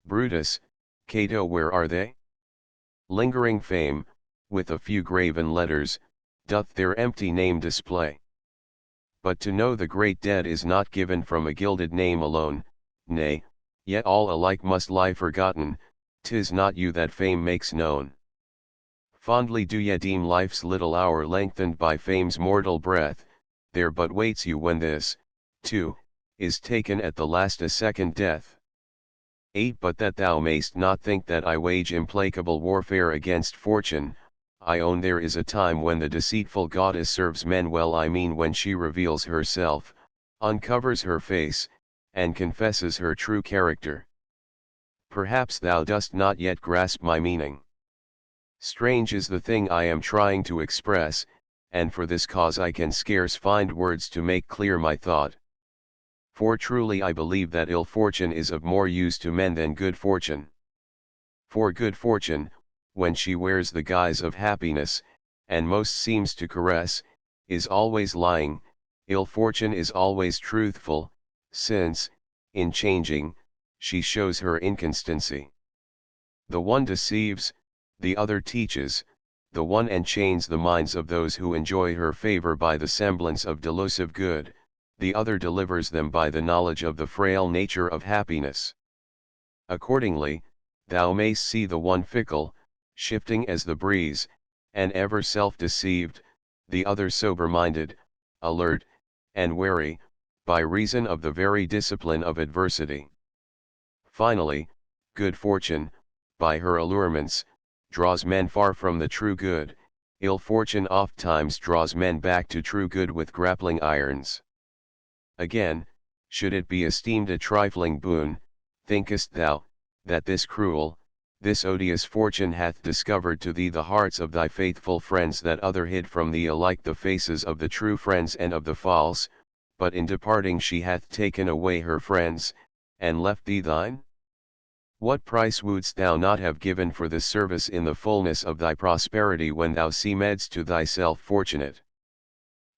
Brutus, Cato, where are they? Lingering fame, with a few graven letters, doth their empty name display. But to know the great dead is not given from a gilded name alone, nay, yet all alike must lie forgotten, 'tis not you that fame makes known. Fondly do ye deem life's little hour lengthened by fame's mortal breath, there but waits you when this, too, is taken at the last a second death. 8. But that thou mayst not think that I wage implacable warfare against fortune, I own there is a time when the deceitful goddess serves men well, I mean when she reveals herself, uncovers her face, and confesses her true character. Perhaps thou dost not yet grasp my meaning. Strange is the thing I am trying to express, and for this cause I can scarce find words to make clear my thought. For truly I believe that ill fortune is of more use to men than good fortune. For good fortune, when she wears the guise of happiness, and most seems to caress, is always lying; ill fortune is always truthful, since, in changing, she shows her inconstancy. The one deceives, the other teaches, the one enchains the minds of those who enjoy her favor by the semblance of delusive good, the other delivers them by the knowledge of the frail nature of happiness. Accordingly, thou mayst see the one fickle, shifting as the breeze, and ever self-deceived, the other sober-minded, alert, and wary, by reason of the very discipline of adversity. Finally, good fortune, by her allurements, draws men far from the true good; ill fortune ofttimes draws men back to true good with grappling irons. Again, should it be esteemed a trifling boon, thinkest thou, that this cruel, this odious fortune hath discovered to thee the hearts of thy faithful friends, that other hid from thee alike the faces of the true friends and of the false, but in departing she hath taken away her friends, and left thee thine? What price wouldst thou not have given for this service in the fullness of thy prosperity, when thou seemedst to thyself fortunate?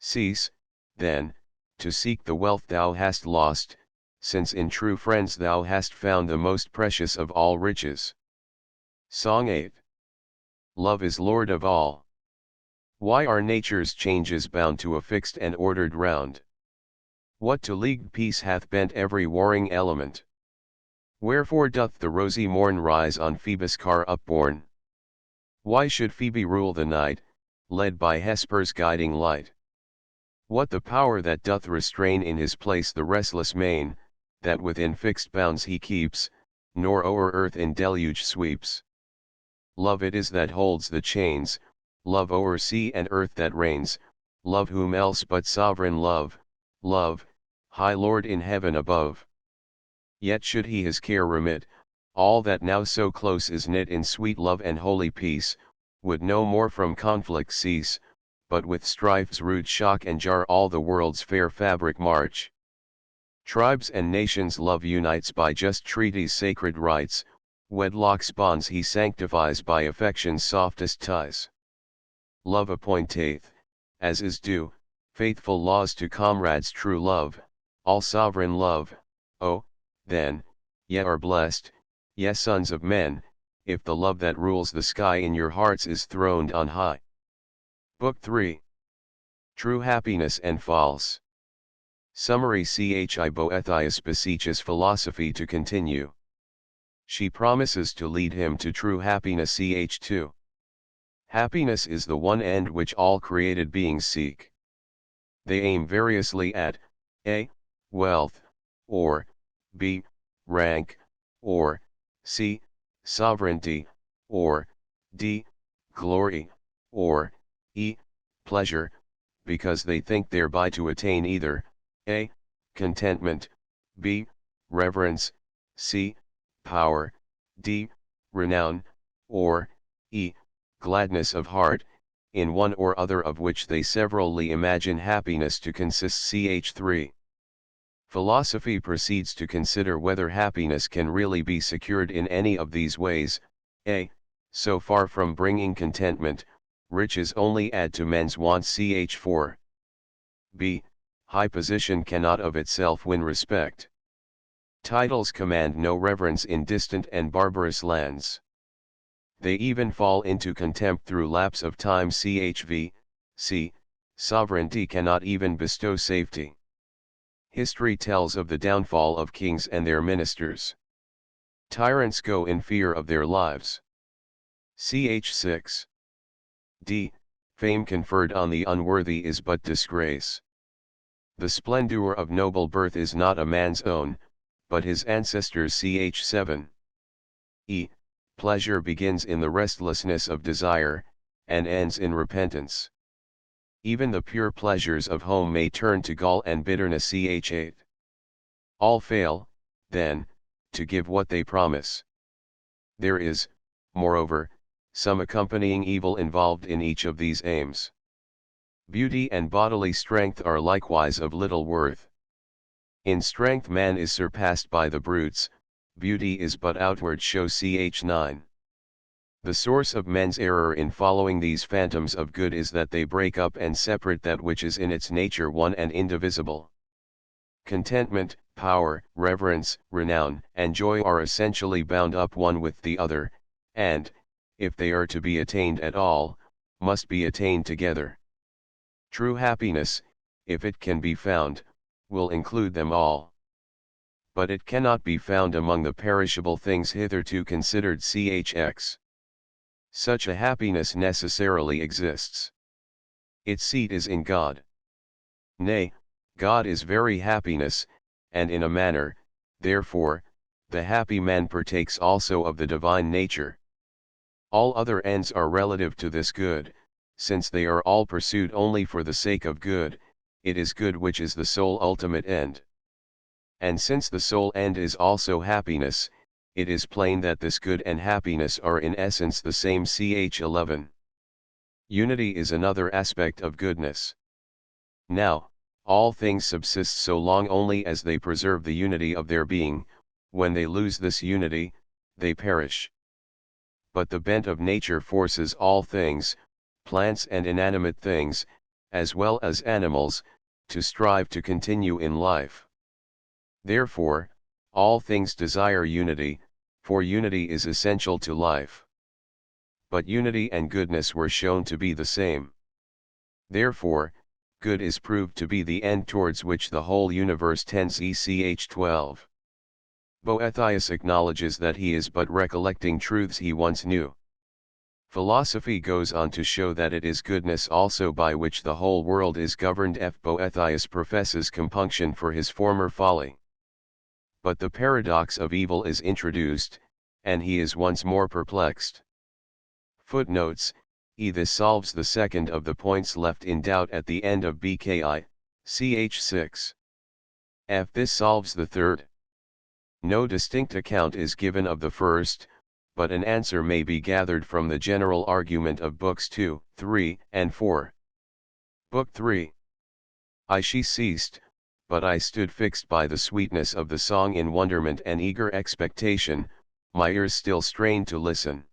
Cease, then, to seek the wealth thou hast lost, since in true friends thou hast found the most precious of all riches. Song 8. Love is Lord of all. Why are nature's changes bound to a fixed and ordered round? What to leagued peace hath bent every warring element? Wherefore doth the rosy morn rise on Phoebus' car upborne? Why should Phoebe rule the night, led by Hesper's guiding light? What the power that doth restrain in his place the restless main, that within fixed bounds he keeps, nor o'er earth in deluge sweeps? Love it is that holds the chains, love o'er sea and earth that reigns, love whom else but sovereign love, love, high Lord in heaven above. Yet should he his care remit, all that now so close is knit in sweet love and holy peace, would no more from conflict cease, but with strife's rude shock and jar all the world's fair fabric march. Tribes and nations love unites by just treaties sacred rites, wedlock's bonds he sanctifies by affection's softest ties. Love appointeth, as is due, faithful laws to comrades true love, all sovereign love, oh, then, ye are blessed, ye sons of men, if the love that rules the sky in your hearts is throned on high. Book 3. True Happiness and False. Summary. Chi Boethius beseeches philosophy to continue. She promises to lead him to true happiness. Ch 2. Happiness is the one end which all created beings seek. They aim variously at a. Wealth, or b. Rank, or c. Sovereignty, or d. Glory, or e. Pleasure, because they think thereby to attain either a. Contentment, b. Reverence, c. Power, d. Renown, or e. Gladness of heart, in one or other of which they severally imagine happiness to consist. Ch 3. Philosophy proceeds to consider whether happiness can really be secured in any of these ways. A. So far from bringing contentment, riches only add to men's wants. Ch 4. B. High position cannot of itself win respect. Titles command no reverence in distant and barbarous lands. They even fall into contempt through lapse of time. Chv. C. Sovereignty cannot even bestow safety. History tells of the downfall of kings and their ministers. Tyrants go in fear of their lives. Ch 6. D. Fame conferred on the unworthy is but disgrace. The splendor of noble birth is not a man's own, but his ancestors. Ch 7. E. Pleasure begins in the restlessness of desire, and ends in repentance. Even the pure pleasures of home may turn to gall and bitterness. Ch 8. All fail, then, to give what they promise. There is, moreover, some accompanying evil involved in each of these aims. Beauty and bodily strength are likewise of little worth. In strength man is surpassed by the brutes, beauty is but outward show. Ch 9. The source of men's error in following these phantoms of good is that they break up and separate that which is in its nature one and indivisible. Contentment, power, reverence, renown, and joy are essentially bound up one with the other, and, if they are to be attained at all, must be attained together. True happiness, if it can be found, will include them all. But it cannot be found among the perishable things hitherto considered. Chx. Such a happiness necessarily exists. Its seat is in God. Nay, God is very happiness, and in a manner, therefore, the happy man partakes also of the divine nature. All other ends are relative to this good, since they are all pursued only for the sake of good. It is good which is the sole ultimate end. And since the sole end is also happiness, it is plain that this good and happiness are in essence the same. Ch 11. Unity is another aspect of goodness. Now, all things subsist so long only as they preserve the unity of their being. When they lose this unity, they perish. But the bent of nature forces all things, plants and inanimate things, as well as animals, to strive to continue in life. Therefore, all things desire unity, for unity is essential to life. But unity and goodness were shown to be the same. Therefore, good is proved to be the end towards which the whole universe tends. Ch 12. Boethius acknowledges that he is but recollecting truths he once knew. Philosophy goes on to show that it is goodness also by which the whole world is governed. Boethius professes compunction for his former folly. But the paradox of evil is introduced, and he is once more perplexed. Footnotes: This solves the second of the points left in doubt at the end of BKI, ch 6. This solves the third. No distinct account is given of the first, but an answer may be gathered from the general argument of books 2, 3, and 4. Book 3. She ceased, but I stood fixed by the sweetness of the song in wonderment and eager expectation, my ears still strained to listen.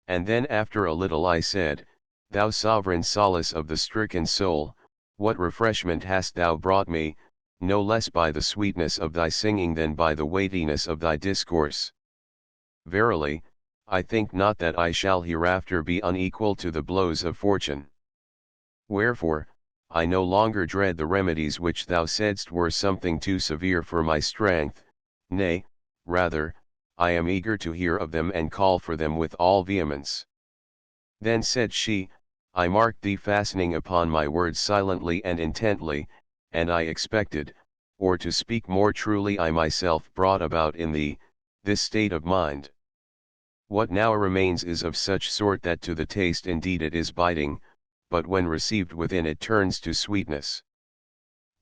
And then after a little I said, Thou sovereign solace of the stricken soul, what refreshment hast thou brought me, no less by the sweetness of thy singing than by the weightiness of thy discourse. Verily, I think not that I shall hereafter be unequal to the blows of fortune. Wherefore, I no longer dread the remedies which thou saidst were something too severe for my strength, nay, rather, I am eager to hear of them and call for them with all vehemence. Then said she, I marked thee fastening upon my words silently and intently, and I expected, or to speak more truly I myself brought about in thee, this state of mind. What now remains is of such sort that to the taste indeed it is biting, but when received within it turns to sweetness.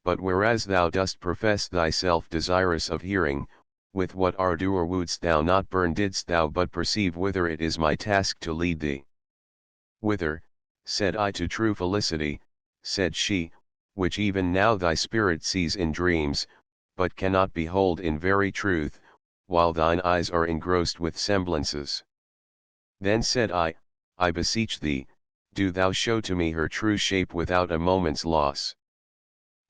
But whereas thou dost profess thyself desirous of hearing, with what ardour wouldst thou not burn didst thou but perceive whither it is my task to lead thee. Whither, said I, to true felicity, said she, which even now thy spirit sees in dreams, but cannot behold in very truth, while thine eyes are engrossed with semblances. Then said I beseech thee, do thou show to me her true shape without a moment's loss.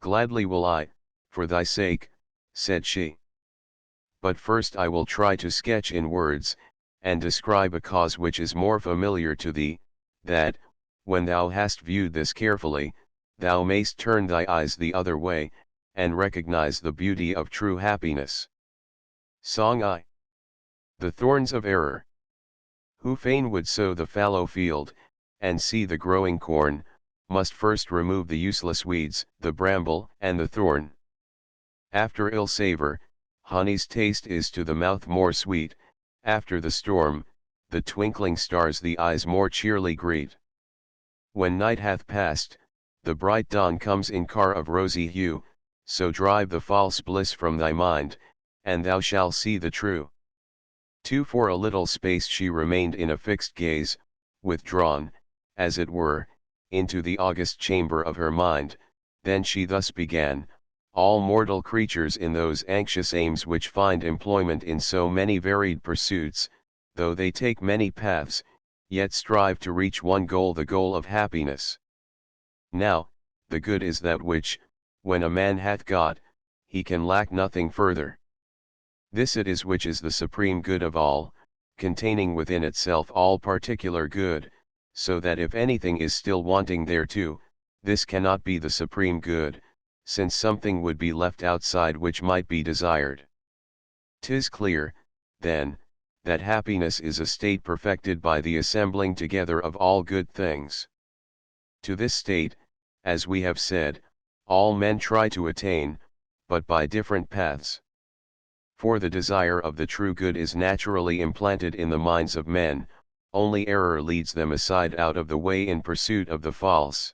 Gladly will I, for thy sake, said she. But first I will try to sketch in words, and describe a cause which is more familiar to thee, that, when thou hast viewed this carefully, thou mayst turn thy eyes the other way, and recognize the beauty of true happiness. Song I. The thorns of error. Who fain would sow the fallow field, and see the growing corn, must first remove the useless weeds, the bramble and the thorn. After ill savour, honey's taste is to the mouth more sweet, after the storm, the twinkling stars the eyes more cheerly greet. When night hath passed, the bright dawn comes in car of rosy hue, so drive the false bliss from thy mind, and thou shalt see the true. 2. For a little space she remained in a fixed gaze, withdrawn, as it were, into the august chamber of her mind, then she thus began, all mortal creatures in those anxious aims which find employment in so many varied pursuits, though they take many paths, yet strive to reach one goal, the goal of happiness. Now, the good is that which, when a man hath got, he can lack nothing further. This it is which is the supreme good of all, containing within itself all particular good, so that if anything is still wanting thereto, this cannot be the supreme good, since something would be left outside which might be desired. 'Tis clear, then, that happiness is a state perfected by the assembling together of all good things. To this state, as we have said, all men try to attain, but by different paths. For the desire of the true good is naturally implanted in the minds of men, only error leads them aside out of the way in pursuit of the false.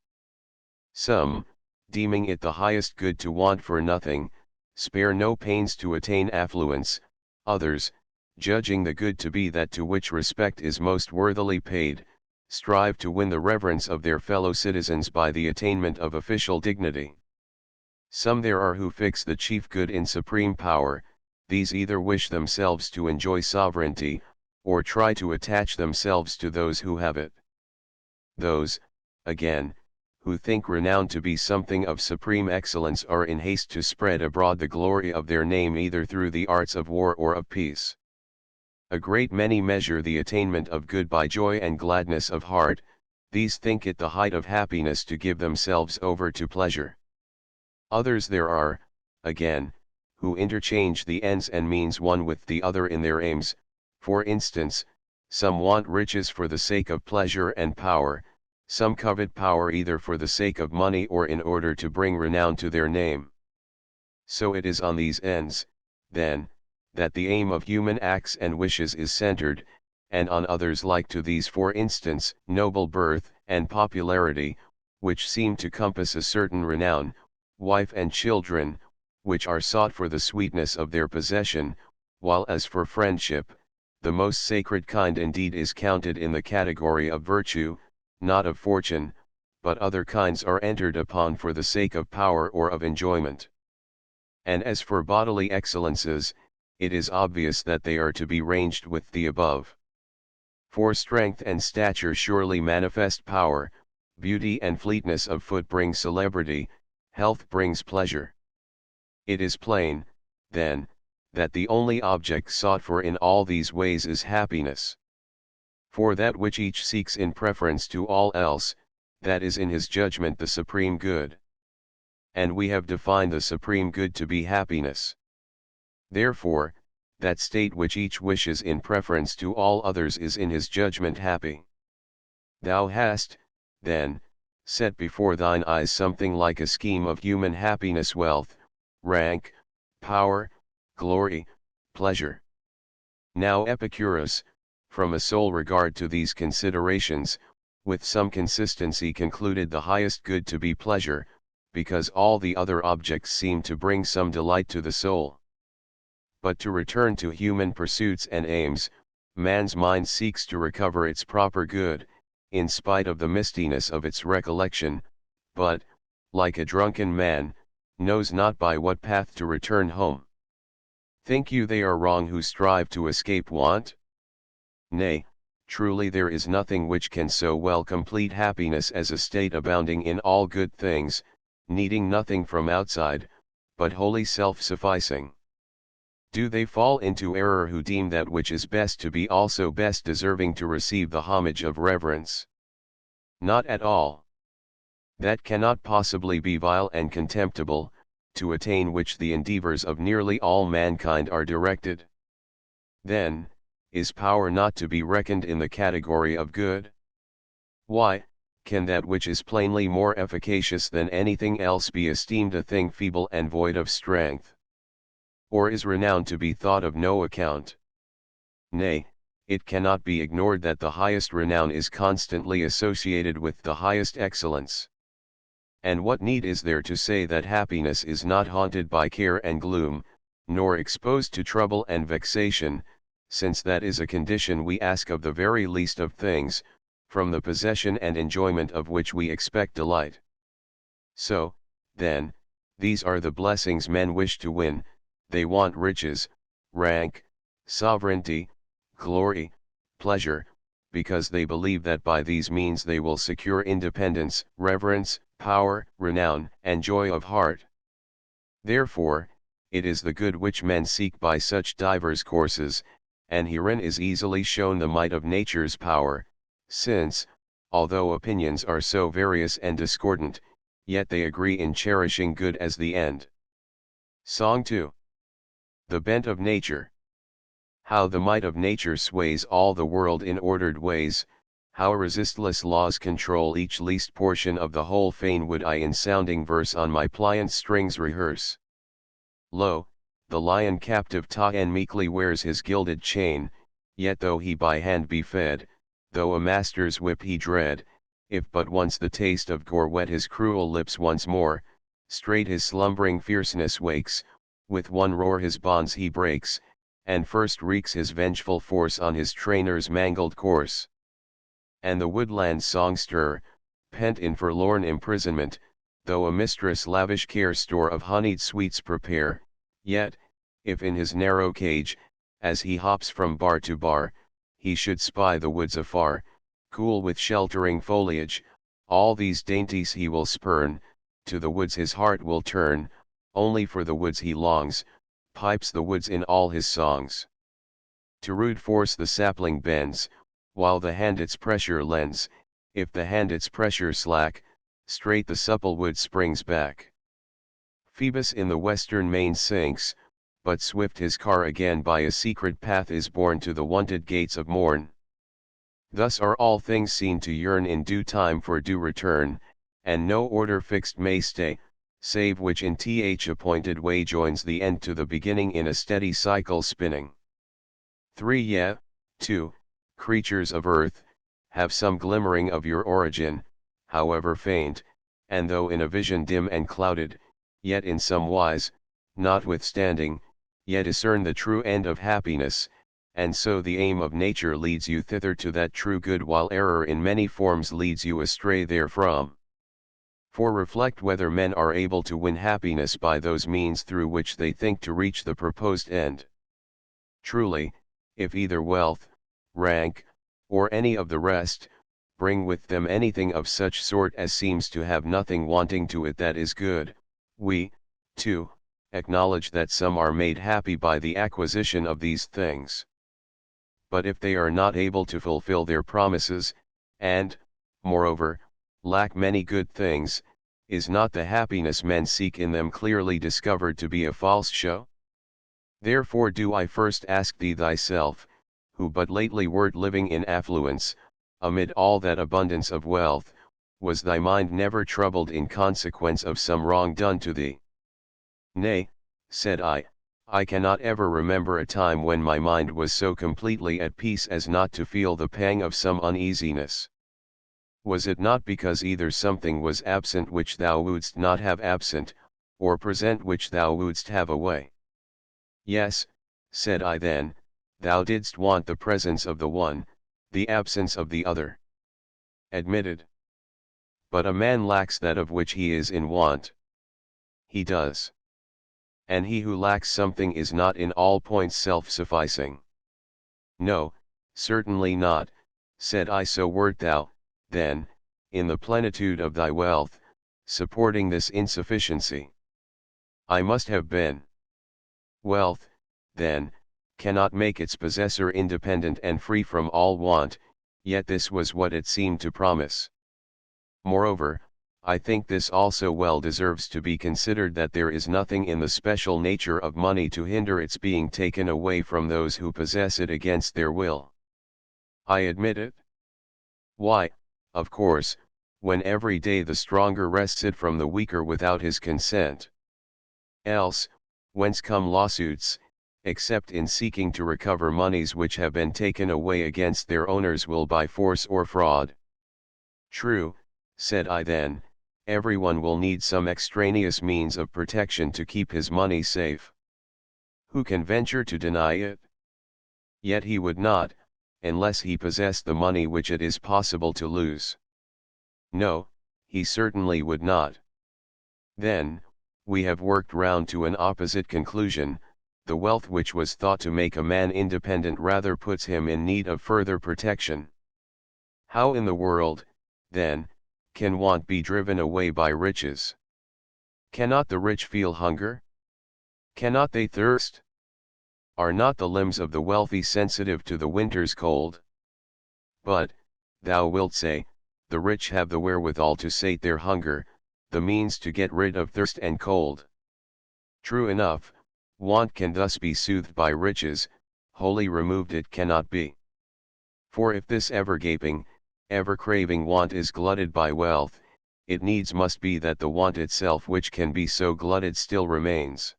Some, deeming it the highest good to want for nothing, spare no pains to attain affluence, others, judging the good to be that to which respect is most worthily paid, strive to win the reverence of their fellow citizens by the attainment of official dignity. Some there are who fix the chief good in supreme power, these either wish themselves to enjoy sovereignty, or try to attach themselves to those who have it. Those, again, who think renown to be something of supreme excellence are in haste to spread abroad the glory of their name either through the arts of war or of peace. A great many measure the attainment of good by joy and gladness of heart, these think it the height of happiness to give themselves over to pleasure. Others there are, again, who interchange the ends and means one with the other in their aims. For instance, some want riches for the sake of pleasure and power, some covet power either for the sake of money or in order to bring renown to their name. So it is on these ends, then, that the aim of human acts and wishes is centered, and on others like to these, for instance, noble birth and popularity, which seem to compass a certain renown, wife and children, which are sought for the sweetness of their possession, while as for friendship, the most sacred kind indeed is counted in the category of virtue, not of fortune, but other kinds are entered upon for the sake of power or of enjoyment. And as for bodily excellences, it is obvious that they are to be ranged with the above. For strength and stature surely manifest power, beauty and fleetness of foot bring celebrity, health brings pleasure. It is plain, then, that the only object sought for in all these ways is happiness. For that which each seeks in preference to all else, that is in his judgment the supreme good. And we have defined the supreme good to be happiness. Therefore, that state which each wishes in preference to all others is in his judgment happy. Thou hast, then, set before thine eyes something like a scheme of human happiness: wealth, rank, power, glory, pleasure. Now Epicurus, from a sole regard to these considerations, with some consistency concluded the highest good to be pleasure, because all the other objects seem to bring some delight to the soul. But to return to human pursuits and aims, man's mind seeks to recover its proper good, in spite of the mistiness of its recollection, but, like a drunken man, knows not by what path to return home. Think you they are wrong who strive to escape want? Nay, truly there is nothing which can so well complete happiness as a state abounding in all good things, needing nothing from outside, but wholly self-sufficing. Do they fall into error who deem that which is best to be also best deserving to receive the homage of reverence? Not at all. That cannot possibly be vile and contemptible, to attain which the endeavors of nearly all mankind are directed. Then, is power not to be reckoned in the category of good? Why, can that which is plainly more efficacious than anything else be esteemed a thing feeble and void of strength? Or is renown to be thought of no account? Nay, it cannot be ignored that the highest renown is constantly associated with the highest excellence. And what need is there to say that happiness is not haunted by care and gloom, nor exposed to trouble and vexation, since that is a condition we ask of the very least of things, from the possession and enjoyment of which we expect delight. So, then, these are the blessings men wish to win. They want riches, rank, sovereignty, glory, pleasure, because they believe that by these means they will secure independence, reverence, power, renown, and joy of heart. Therefore, it is the good which men seek by such divers courses, and herein is easily shown the might of nature's power, since, although opinions are so various and discordant, yet they agree in cherishing good as the end. Song 2. The bent of nature. How the might of nature sways all the world in ordered ways, how resistless laws control each least portion of the whole, fain would I in sounding verse on my pliant strings rehearse. Lo, the lion captive ta'en meekly wears his gilded chain, yet though he by hand be fed, though a master's whip he dread, if but once the taste of gore wet his cruel lips once more, straight his slumbering fierceness wakes, with one roar his bonds he breaks, and first wreaks his vengeful force on his trainer's mangled corse. And the woodland songster, pent in forlorn imprisonment, though a mistress lavish care store of honeyed sweets prepare, yet, if in his narrow cage, as he hops from bar to bar, he should spy the woods afar, cool with sheltering foliage, all these dainties he will spurn, to the woods his heart will turn, only for the woods he longs, pipes the woods in all his songs. To rude force the sapling bends, while the hand its pressure lends, if the hand its pressure slack, straight the supple wood springs back. Phoebus in the western main sinks, but swift his car again by a secret path is borne to the wonted gates of morn. Thus are all things seen to yearn in due time for due return, and no order fixed may stay, save which in th appointed way joins the end to the beginning in a steady cycle spinning. 3 Ye, too, creatures of earth, have some glimmering of your origin, however faint, and though in a vision dim and clouded, yet in some wise, notwithstanding, yet discern the true end of happiness, and so the aim of nature leads you thither to that true good, while error in many forms leads you astray therefrom. For reflect whether men are able to win happiness by those means through which they think to reach the proposed end. Truly, if either wealth, rank, or any of the rest, bring with them anything of such sort as seems to have nothing wanting to it that is good, we, too, acknowledge that some are made happy by the acquisition of these things. But if they are not able to fulfill their promises, and, moreover, lack many good things, is not the happiness men seek in them clearly discovered to be a false show? Therefore do I first ask thee thyself, who but lately wert living in affluence, amid all that abundance of wealth, was thy mind never troubled in consequence of some wrong done to thee? Nay, said I cannot ever remember a time when my mind was so completely at peace as not to feel the pang of some uneasiness. Was it not because either something was absent which thou wouldst not have absent, or present which thou wouldst have away? Yes, said I then, thou didst want the presence of the one, the absence of the other. Admitted. But a man lacks that of which he is in want. He does. And he who lacks something is not in all points self-sufficing. No, certainly not, said I. So wert thou, then, in the plenitude of thy wealth, supporting this insufficiency. I must have been. Wealth, then, cannot make its possessor independent and free from all want, yet this was what it seemed to promise. Moreover, I think this also well deserves to be considered, that there is nothing in the special nature of money to hinder its being taken away from those who possess it against their will. I admit it. Why, of course, when every day the stronger wrests it from the weaker without his consent. Else, whence come lawsuits, except in seeking to recover monies which have been taken away against their owners' will by force or fraud? True, said I then, everyone will need some extraneous means of protection to keep his money safe. Who can venture to deny it? Yet he would not, unless he possessed the money which it is possible to lose. No, he certainly would not. Then, we have worked round to an opposite conclusion. The wealth which was thought to make a man independent rather puts him in need of further protection. How in the world, then, can want be driven away by riches? Cannot the rich feel hunger? Cannot they thirst? Are not the limbs of the wealthy sensitive to the winter's cold? But, thou wilt say, the rich have the wherewithal to sate their hunger, the means to get rid of thirst and cold. True enough, want can thus be soothed by riches, wholly removed it cannot be. For if this ever gaping, ever craving want is glutted by wealth, it needs must be that the want itself which can be so glutted still remains.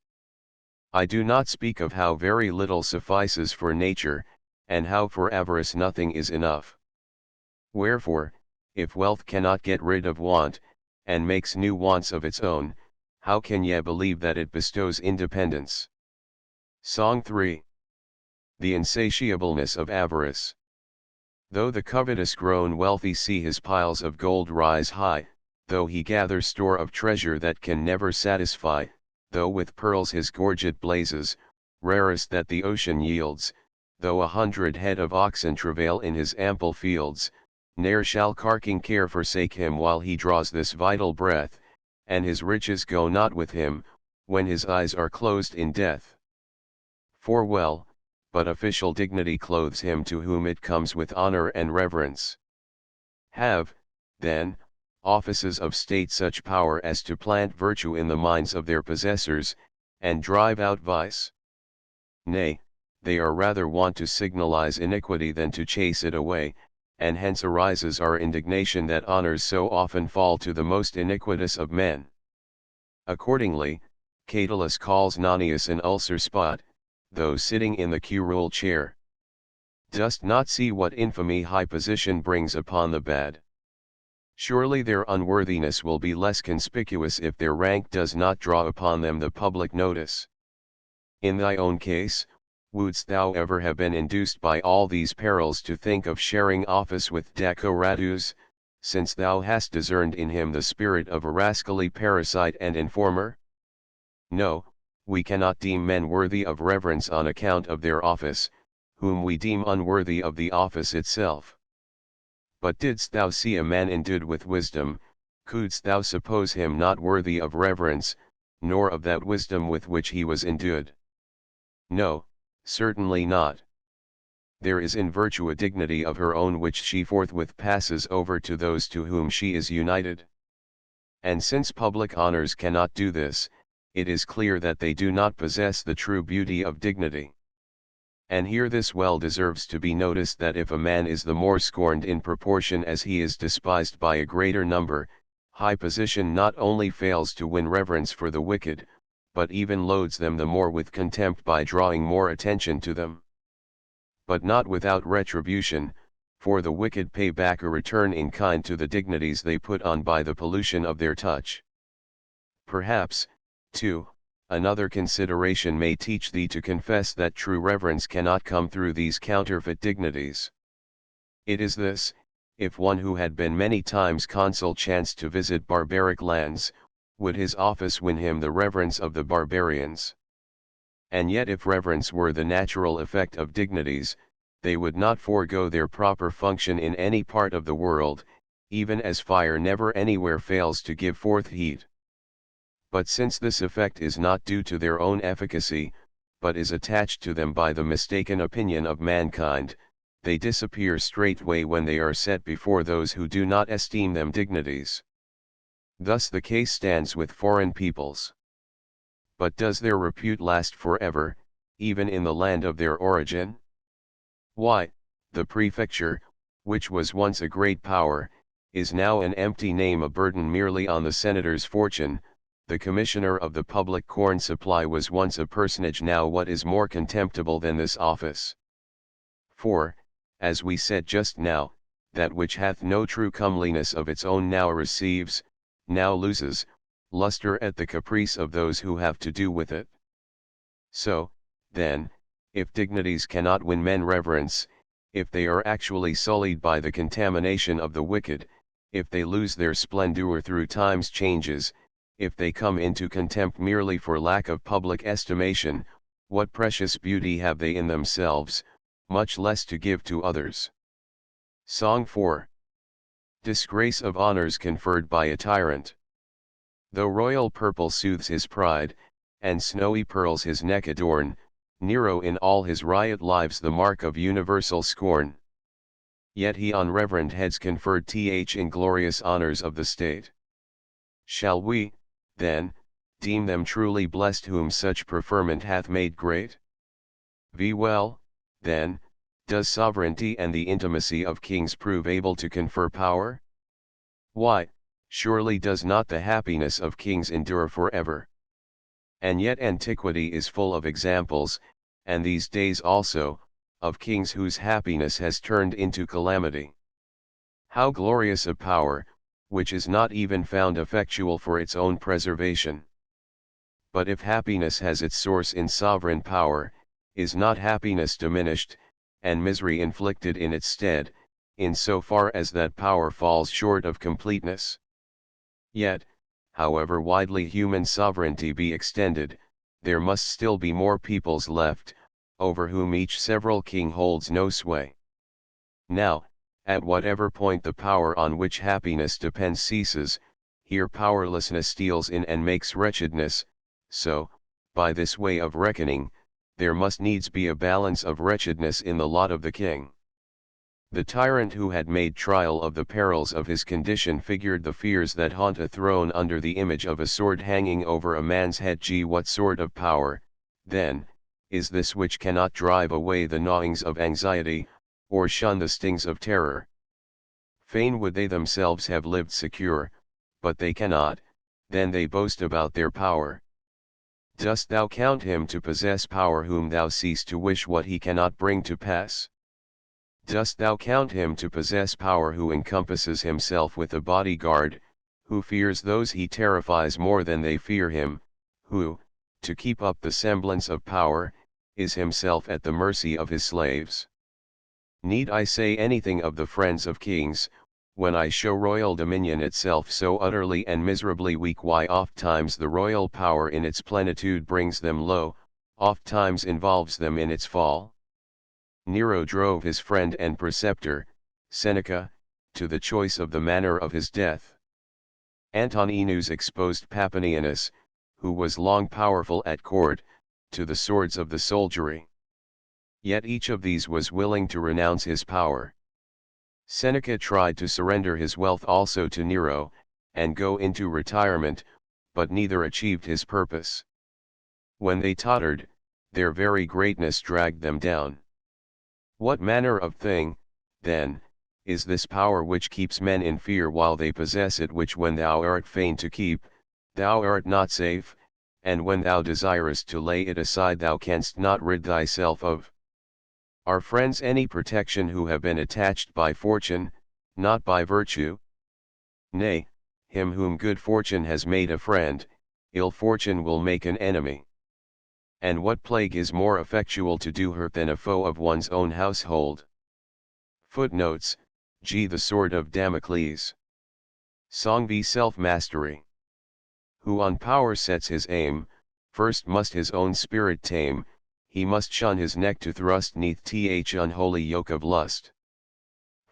I do not speak of how very little suffices for nature, and how for avarice nothing is enough. Wherefore, if wealth cannot get rid of want, and makes new wants of its own, how can ye believe that it bestows independence? Song 3. The insatiableness of avarice. Though the covetous grown wealthy see his piles of gold rise high, though he gather store of treasure that can never satisfy, though with pearls his gorget blazes, rarest that the ocean yields, though 100 head of oxen travail in his ample fields, ne'er shall carking care forsake him while he draws this vital breath, and his riches go not with him, when his eyes are closed in death. For well, but official dignity clothes him to whom it comes with honor and reverence. Have, then, offices of state such power as to plant virtue in the minds of their possessors, and drive out vice? Nay, they are rather wont to signalize iniquity than to chase it away, and hence arises our indignation that honors so often fall to the most iniquitous of men. Accordingly, Catullus calls Nonius an ulcer spot, though sitting in the curule chair. Dost not see what infamy high position brings upon the bad? Surely their unworthiness will be less conspicuous if their rank does not draw upon them the public notice. In thy own case, wouldst thou ever have been induced by all these perils to think of sharing office with Dacoratus, since thou hast discerned in him the spirit of a rascally parasite and informer? No, we cannot deem men worthy of reverence on account of their office, whom we deem unworthy of the office itself. But didst thou see a man endued with wisdom, couldst thou suppose him not worthy of reverence, nor of that wisdom with which he was endued? No, certainly not. There is in virtue a dignity of her own which she forthwith passes over to those to whom she is united. And since public honors cannot do this, it is clear that they do not possess the true beauty of dignity. And here this well deserves to be noticed, that if a man is the more scorned in proportion as he is despised by a greater number, high position not only fails to win reverence for the wicked, but even loads them the more with contempt by drawing more attention to them. But not without retribution, for the wicked pay back a return in kind to the dignities they put on by the pollution of their touch. Perhaps, too, another consideration may teach thee to confess that true reverence cannot come through these counterfeit dignities. It is this: if one who had been many times consul chanced to visit barbaric lands, would his office win him the reverence of the barbarians? And yet if reverence were the natural effect of dignities, they would not forego their proper function in any part of the world, even as fire never anywhere fails to give forth heat. But since this effect is not due to their own efficacy, but is attached to them by the mistaken opinion of mankind, they disappear straightway when they are set before those who do not esteem them dignities. Thus the case stands with foreign peoples. But does their repute last forever, even in the land of their origin? Why, the prefecture, which was once a great power, is now an empty name, a burden merely on the senator's fortune. The commissioner of the public corn supply was once a personage, now what is more contemptible than this office? For, as we said just now, that which hath no true comeliness of its own now receives, now loses, lustre at the caprice of those who have to do with it. So, then, if dignities cannot win men reverence, if they are actually sullied by the contamination of the wicked, if they lose their splendor through time's changes, if they come into contempt merely for lack of public estimation, what precious beauty have they in themselves, much less to give to others? Song 4. Disgrace of honors conferred by a tyrant. Though royal purple soothes his pride, and snowy pearls his neck adorn, Nero in all his riot lives the mark of universal scorn. Yet he on reverend heads conferred inglorious honors of the state. Shall we, then, deem them truly blessed whom such preferment hath made great? Well, then, does sovereignty and the intimacy of kings prove able to confer power? Why, surely does not the happiness of kings endure forever? And yet antiquity is full of examples, and these days also, of kings whose happiness has turned into calamity. How glorious a power, which is not even found effectual for its own preservation! But if happiness has its source in sovereign power, is not happiness diminished, and misery inflicted in its stead, in so far as that power falls short of completeness? Yet, however widely human sovereignty be extended, there must still be more peoples left, over whom each several king holds no sway. Now, at whatever point the power on which happiness depends ceases, here powerlessness steals in and makes wretchedness. So, by this way of reckoning, there must needs be a balance of wretchedness in the lot of the king. The tyrant who had made trial of the perils of his condition figured the fears that haunt a throne under the image of a sword hanging over a man's head. What sort of power, then, is this which cannot drive away the gnawings of anxiety, or shun the stings of terror? Fain would they themselves have lived secure, but they cannot, then they boast about their power. Dost thou count him to possess power whom thou cease to wish what he cannot bring to pass? Dost thou count him to possess power who encompasses himself with a bodyguard, who fears those he terrifies more than they fear him, who, to keep up the semblance of power, is himself at the mercy of his slaves? Need I say anything of the friends of kings, when I show royal dominion itself so utterly and miserably weak, why oft-times the royal power in its plenitude brings them low, oft-times involves them in its fall. Nero drove his friend and preceptor, Seneca, to the choice of the manner of his death. Antoninus exposed Papinianus, who was long powerful at court, to the swords of the soldiery. Yet each of these was willing to renounce his power. Seneca tried to surrender his wealth also to Nero, and go into retirement, but neither achieved his purpose. When they tottered, their very greatness dragged them down. What manner of thing, then, is this power which keeps men in fear while they possess it, which when thou art fain to keep, thou art not safe, and when thou desirest to lay it aside thou canst not rid thyself of? Are friends any protection who have been attached by fortune, not by virtue? Nay, him whom good fortune has made a friend, ill fortune will make an enemy. And what plague is more effectual to do hurt than a foe of one's own household? Footnotes: G. The Sword of Damocles. Song v. Self-Mastery. Who on power sets his aim, first must his own spirit tame, he must shun his neck to thrust neath th unholy yoke of lust.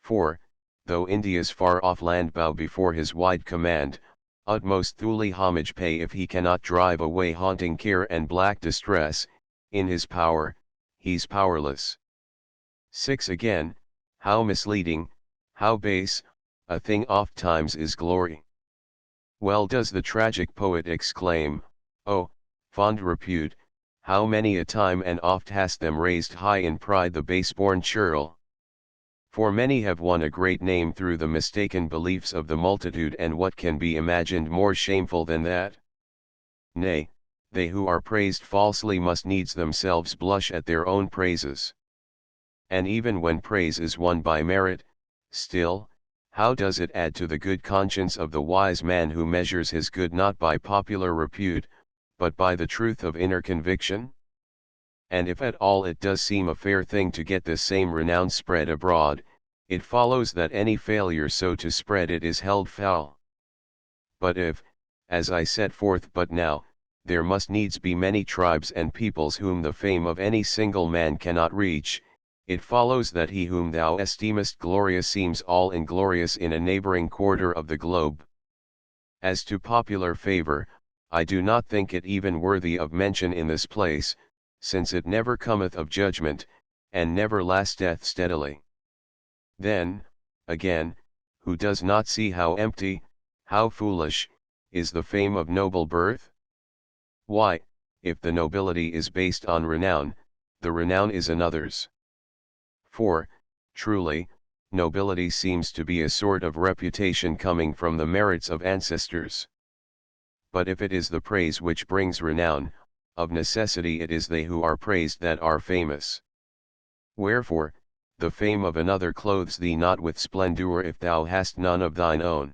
For, though India's far-off land bow before his wide command, utmost thuli homage pay if he cannot drive away haunting care and black distress, in his power, he's powerless. 6 Again, how misleading, how base, a thing oft-times is glory. Well does the tragic poet exclaim, "Oh, fond repute, how many a time and oft hast them raised high in pride the base-born churl." For many have won a great name through the mistaken beliefs of the multitude, and what can be imagined more shameful than that? Nay, they who are praised falsely must needs themselves blush at their own praises. And even when praise is won by merit, still, how does it add to the good conscience of the wise man who measures his good not by popular repute, but by the truth of inner conviction? And if at all it does seem a fair thing to get this same renown spread abroad, it follows that any failure so to spread it is held foul. But if, as I set forth but now, there must needs be many tribes and peoples whom the fame of any single man cannot reach, it follows that he whom thou esteemest glorious seems all inglorious in a neighboring quarter of the globe. As to popular favor, I do not think it even worthy of mention in this place, since it never cometh of judgment, and never lasteth steadily. Then, again, who does not see how empty, how foolish, is the fame of noble birth? Why, if the nobility is based on renown, the renown is another's. For, truly, nobility seems to be a sort of reputation coming from the merits of ancestors. But if it is the praise which brings renown, of necessity it is they who are praised that are famous. Wherefore, the fame of another clothes thee not with splendour if thou hast none of thine own.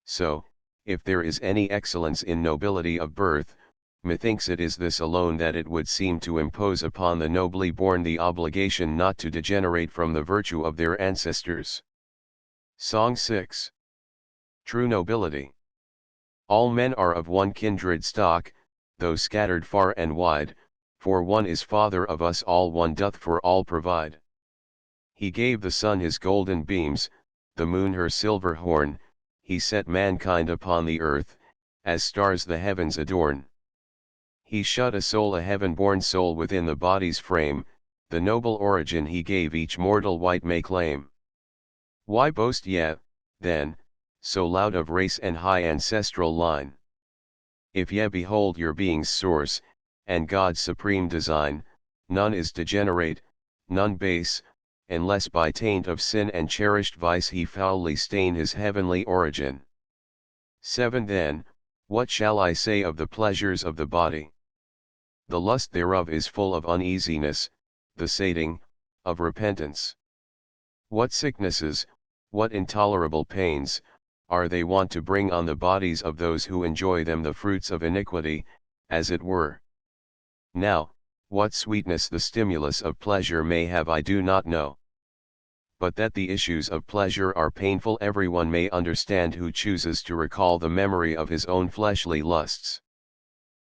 So, if there is any excellence in nobility of birth, methinks it is this alone, that it would seem to impose upon the nobly born the obligation not to degenerate from the virtue of their ancestors. Song 6. True Nobility. All men are of one kindred stock, though scattered far and wide, for one is Father of us all, one doth for all provide. He gave the sun his golden beams, the moon her silver horn, he set mankind upon the earth, as stars the heavens adorn. He shut a heaven-born soul within the body's frame, the noble origin he gave each mortal wight may claim. Why boast ye, then, so loud of race and high ancestral line? If ye behold your being's source, and God's supreme design, none is degenerate, none base, unless by taint of sin and cherished vice he foully stain his heavenly origin. 7 Then, what shall I say of the pleasures of the body? The lust thereof is full of uneasiness, the sating, of repentance. What sicknesses, what intolerable pains, are they wont to bring on the bodies of those who enjoy them, the fruits of iniquity, as it were. Now, what sweetness the stimulus of pleasure may have I do not know. but that the issues of pleasure are painful everyone may understand who chooses to recall the memory of his own fleshly lusts.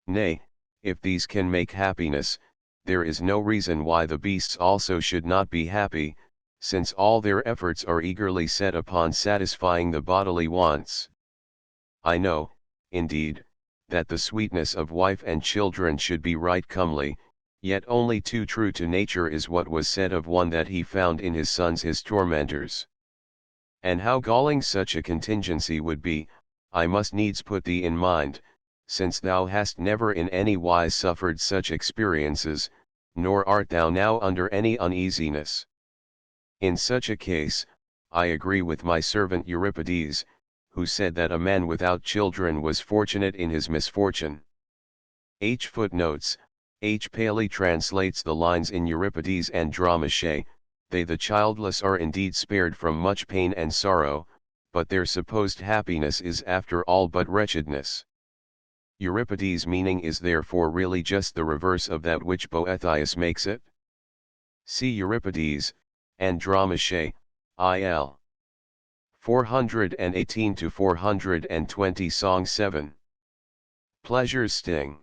Nay, if these can make happiness, there is no reason why the beasts also should not be happy, since all their efforts are eagerly set upon satisfying the bodily wants. I know, indeed, that the sweetness of wife and children should be right comely, yet only too true to nature is what was said of one that he found in his sons his tormentors. And how galling such a contingency would be, I must needs put thee in mind, since thou hast never in any wise suffered such experiences, nor art thou now under any uneasiness. In such a case, I agree with my servant Euripides, who said that a man without children was fortunate in his misfortune. H. Footnotes: H. Paley translates the lines in Euripides' Andromache, they the childless are indeed spared from much pain and sorrow, but their supposed happiness is after all but wretchedness. Euripides' meaning is therefore really just the reverse of that which Boethius makes it. See Euripides, Andromache, IL 418-420 Song 7. Pleasure's sting.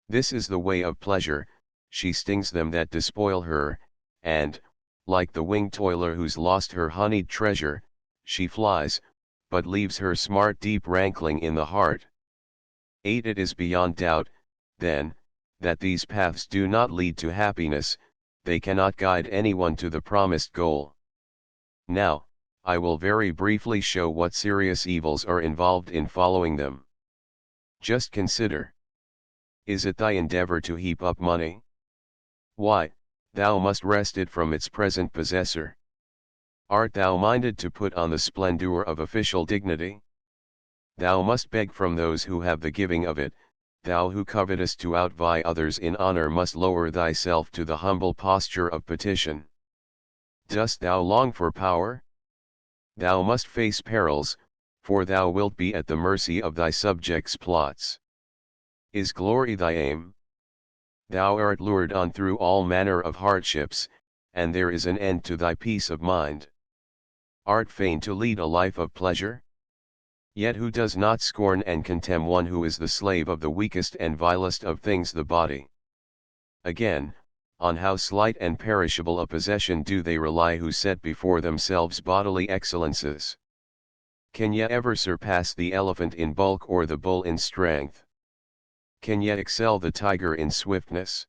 This is the way of pleasure, she stings them that despoil her, and, like the winged toiler who's lost her honeyed treasure, she flies, but leaves her smart deep rankling in the heart. 8. It is beyond doubt, then, that these paths do not lead to happiness, they cannot guide anyone to the promised goal. Now, I will very briefly show what serious evils are involved in following them. Just consider. Is it thy endeavor to heap up money? Why, thou must wrest it from its present possessor. Art thou minded to put on the splendor of official dignity? Thou must beg from those who have the giving of it, thou who covetest to outvie others in honor must lower thyself to the humble posture of petition. Dost thou long for power? Thou must face perils, for thou wilt be at the mercy of thy subjects' plots. Is glory thy aim? Thou art lured on through all manner of hardships, and there is an end to thy peace of mind. Art fain to lead a life of pleasure? Yet who does not scorn and contemn one who is the slave of the weakest and vilest of things, the body? Again, on how slight and perishable a possession do they rely who set before themselves bodily excellences? Can ye ever surpass the elephant in bulk or the bull in strength? Can ye excel the tiger in swiftness?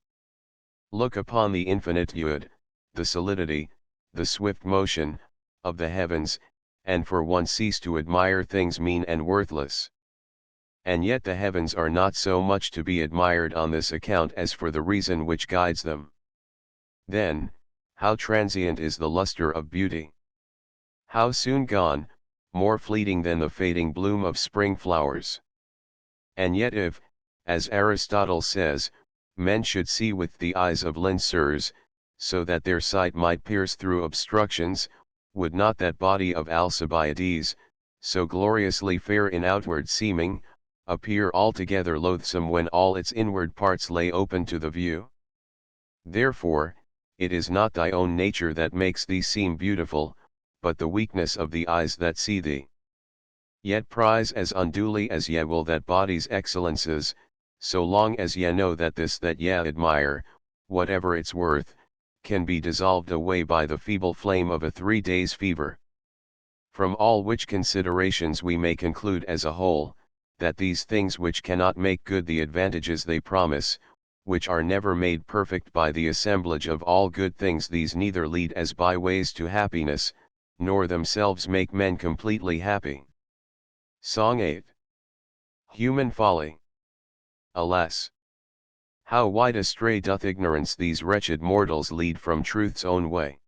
Look upon the infinite Yud, the solidity, the swift motion, of the heavens, and for once cease to admire things mean and worthless. And yet the heavens are not so much to be admired on this account as for the reason which guides them. Then, how transient is the luster of beauty! How soon gone, more fleeting than the fading bloom of spring flowers! And yet if, as Aristotle says, men should see with the eyes of lancers, so that their sight might pierce through obstructions, would not that body of Alcibiades, so gloriously fair in outward seeming, appear altogether loathsome when all its inward parts lay open to the view? Therefore, it is not thy own nature that makes thee seem beautiful, but the weakness of the eyes that see thee. Yet prize as unduly as ye will that body's excellences, so long as ye know that this that ye admire, whatever its worth, can be dissolved away by the feeble flame of a 3 days' fever. From all which considerations we may conclude as a whole, that these things which cannot make good the advantages they promise, which are never made perfect by the assemblage of all good things, these neither lead as by ways to happiness, nor themselves make men completely happy. Song 8. Human folly. Alas! How wide astray doth ignorance these wretched mortals lead from truth's own way.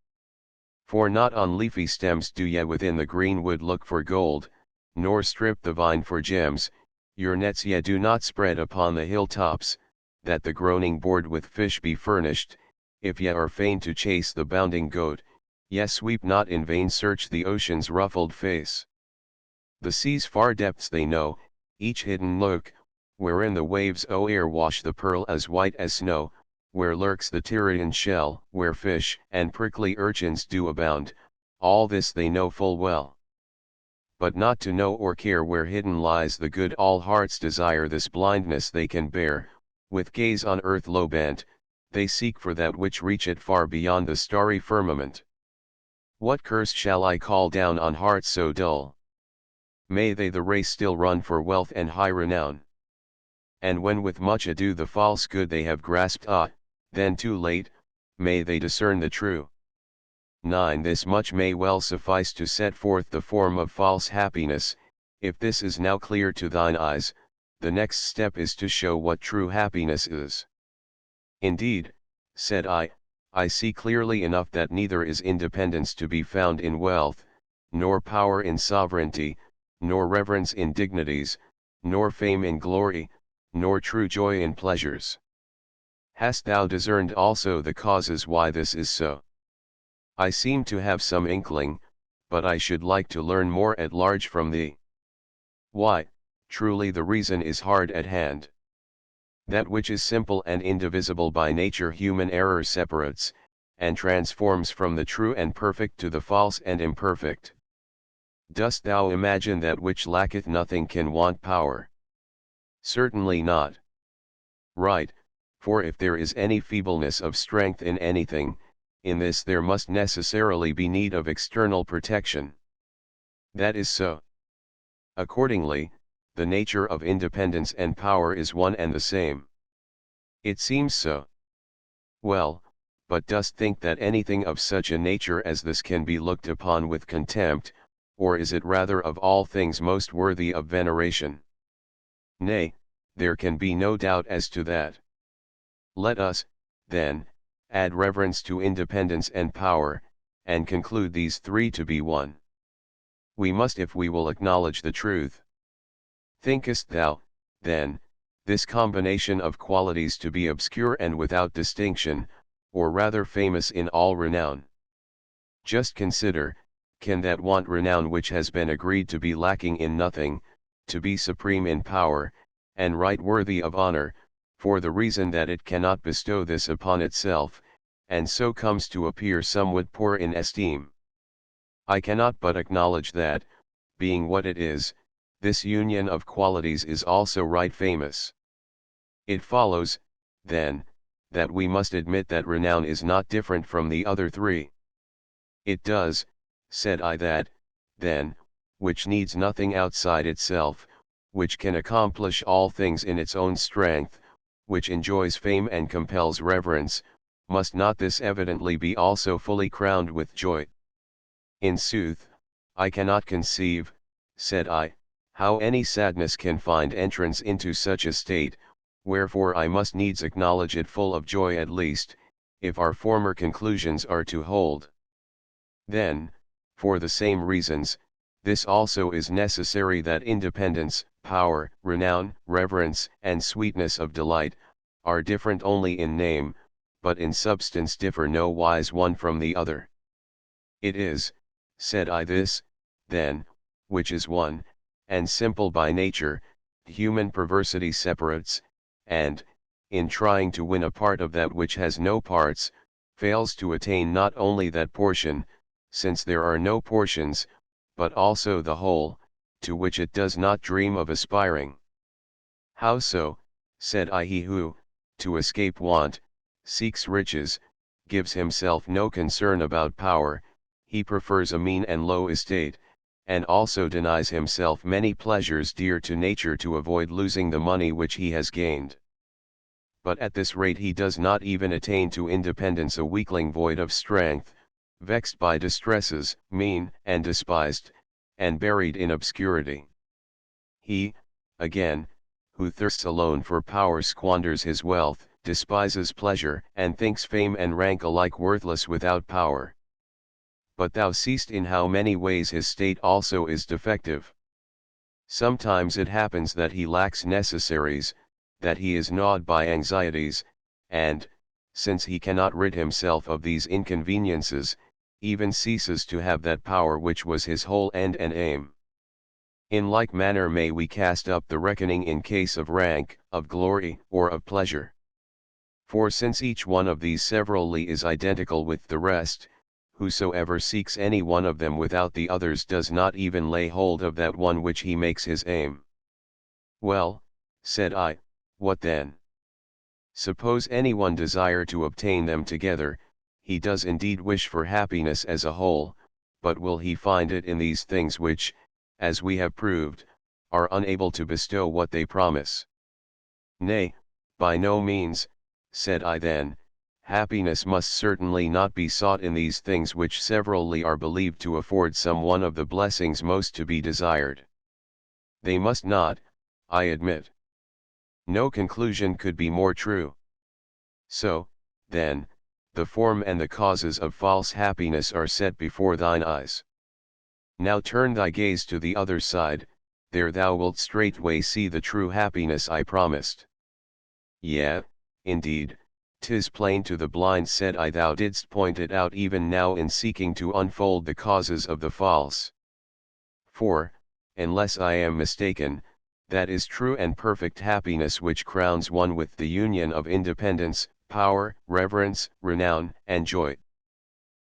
For not on leafy stems do ye within the greenwood look for gold, nor strip the vine for gems, your nets ye do not spread upon the hilltops, that the groaning board with fish be furnished. If ye are fain to chase the bounding goat, ye sweep not in vain search the ocean's ruffled face. The sea's far depths they know, each hidden nook, wherein the waves o'er wash the pearl as white as snow, where lurks the Tyrian shell, where fish and prickly urchins do abound, all this they know full well. But not to know or care where hidden lies the good all hearts desire, this blindness they can bear, with gaze on earth low bent, they seek for that which reacheth far beyond the starry firmament. What curse shall I call down on hearts so dull? May they the race still run for wealth and high renown. And when with much ado the false good they have grasped, then too late, may they discern the true. 9. This much may well suffice to set forth the form of false happiness. If this is now clear to thine eyes, the next step is to show what true happiness is. Indeed, said I see clearly enough that neither is independence to be found in wealth, nor power in sovereignty, nor reverence in dignities, nor fame in glory, nor true joy in pleasures. Hast thou discerned also the causes why this is so? I seem to have some inkling, but I should like to learn more at large from thee. Why, truly the reason is hard at hand. That which is simple and indivisible by nature human error separates, and transforms from the true and perfect to the false and imperfect. Dost thou imagine that which lacketh nothing can want power? Certainly not. Right, for if there is any feebleness of strength in anything, in this there must necessarily be need of external protection. That is so. Accordingly, the nature of independence and power is one and the same. It seems so. Well, but dost think that anything of such a nature as this can be looked upon with contempt, or is it rather of all things most worthy of veneration? Nay, there can be no doubt as to that. Let us, then, add reverence to independence and power, and conclude these three to be one. We must if we will acknowledge the truth. Thinkest thou, then, this combination of qualities to be obscure and without distinction, or rather famous in all renown? Just consider, can that want renown which has been agreed to be lacking in nothing, to be supreme in power, and right worthy of honor, for the reason that it cannot bestow this upon itself, and so comes to appear somewhat poor in esteem? I cannot but acknowledge that, being what it is, this union of qualities is also right famous. It follows, then, that we must admit that renown is not different from the other three. It does, said I, that, then, which needs nothing outside itself, which can accomplish all things in its own strength, which enjoys fame and compels reverence, must not this evidently be also fully crowned with joy? In sooth, I cannot conceive, said I, how any sadness can find entrance into such a state, wherefore I must needs acknowledge it full of joy at least, if our former conclusions are to hold. Then, for the same reasons, this also is necessary that independence, power, renown, reverence, and sweetness of delight, are different only in name, but in substance differ no wise one from the other. It is, said I, this, then, which is one, and simple by nature, human perversity separates, and, in trying to win a part of that which has no parts, fails to attain not only that portion, since there are no portions, but also the whole, to which it does not dream of aspiring. How so, said I? He who, to escape want, seeks riches, gives himself no concern about power, he prefers a mean and low estate, and also denies himself many pleasures dear to nature to avoid losing the money which he has gained. But at this rate he does not even attain to independence, a weakling void of strength, vexed by distresses, mean and despised, and buried in obscurity. He, again, who thirsts alone for power squanders his wealth, despises pleasure, and thinks fame and rank alike worthless without power. But thou seest in how many ways his state also is defective. Sometimes it happens that he lacks necessaries, that he is gnawed by anxieties, and, since he cannot rid himself of these inconveniences, even ceases to have that power which was his whole end and aim. In like manner may we cast up the reckoning in case of rank, of glory, or of pleasure. For since each one of these severally is identical with the rest, whosoever seeks any one of them without the others does not even lay hold of that one which he makes his aim. Well, said I, what then? Suppose anyone desire to obtain them together, he does indeed wish for happiness as a whole, but will he find it in these things which, as we have proved, are unable to bestow what they promise? Nay, by no means, said I then. Happiness must certainly not be sought in these things which severally are believed to afford some one of the blessings most to be desired. They must not, I admit. No conclusion could be more true. So, then, the form and the causes of false happiness are set before thine eyes. Now turn thy gaze to the other side, there thou wilt straightway see the true happiness I promised. Yea, indeed, 'tis plain to the blind, said I, thou didst point it out even now in seeking to unfold the causes of the false. For, unless I am mistaken, that is true and perfect happiness which crowns one with the union of independence, power, reverence, renown, and joy.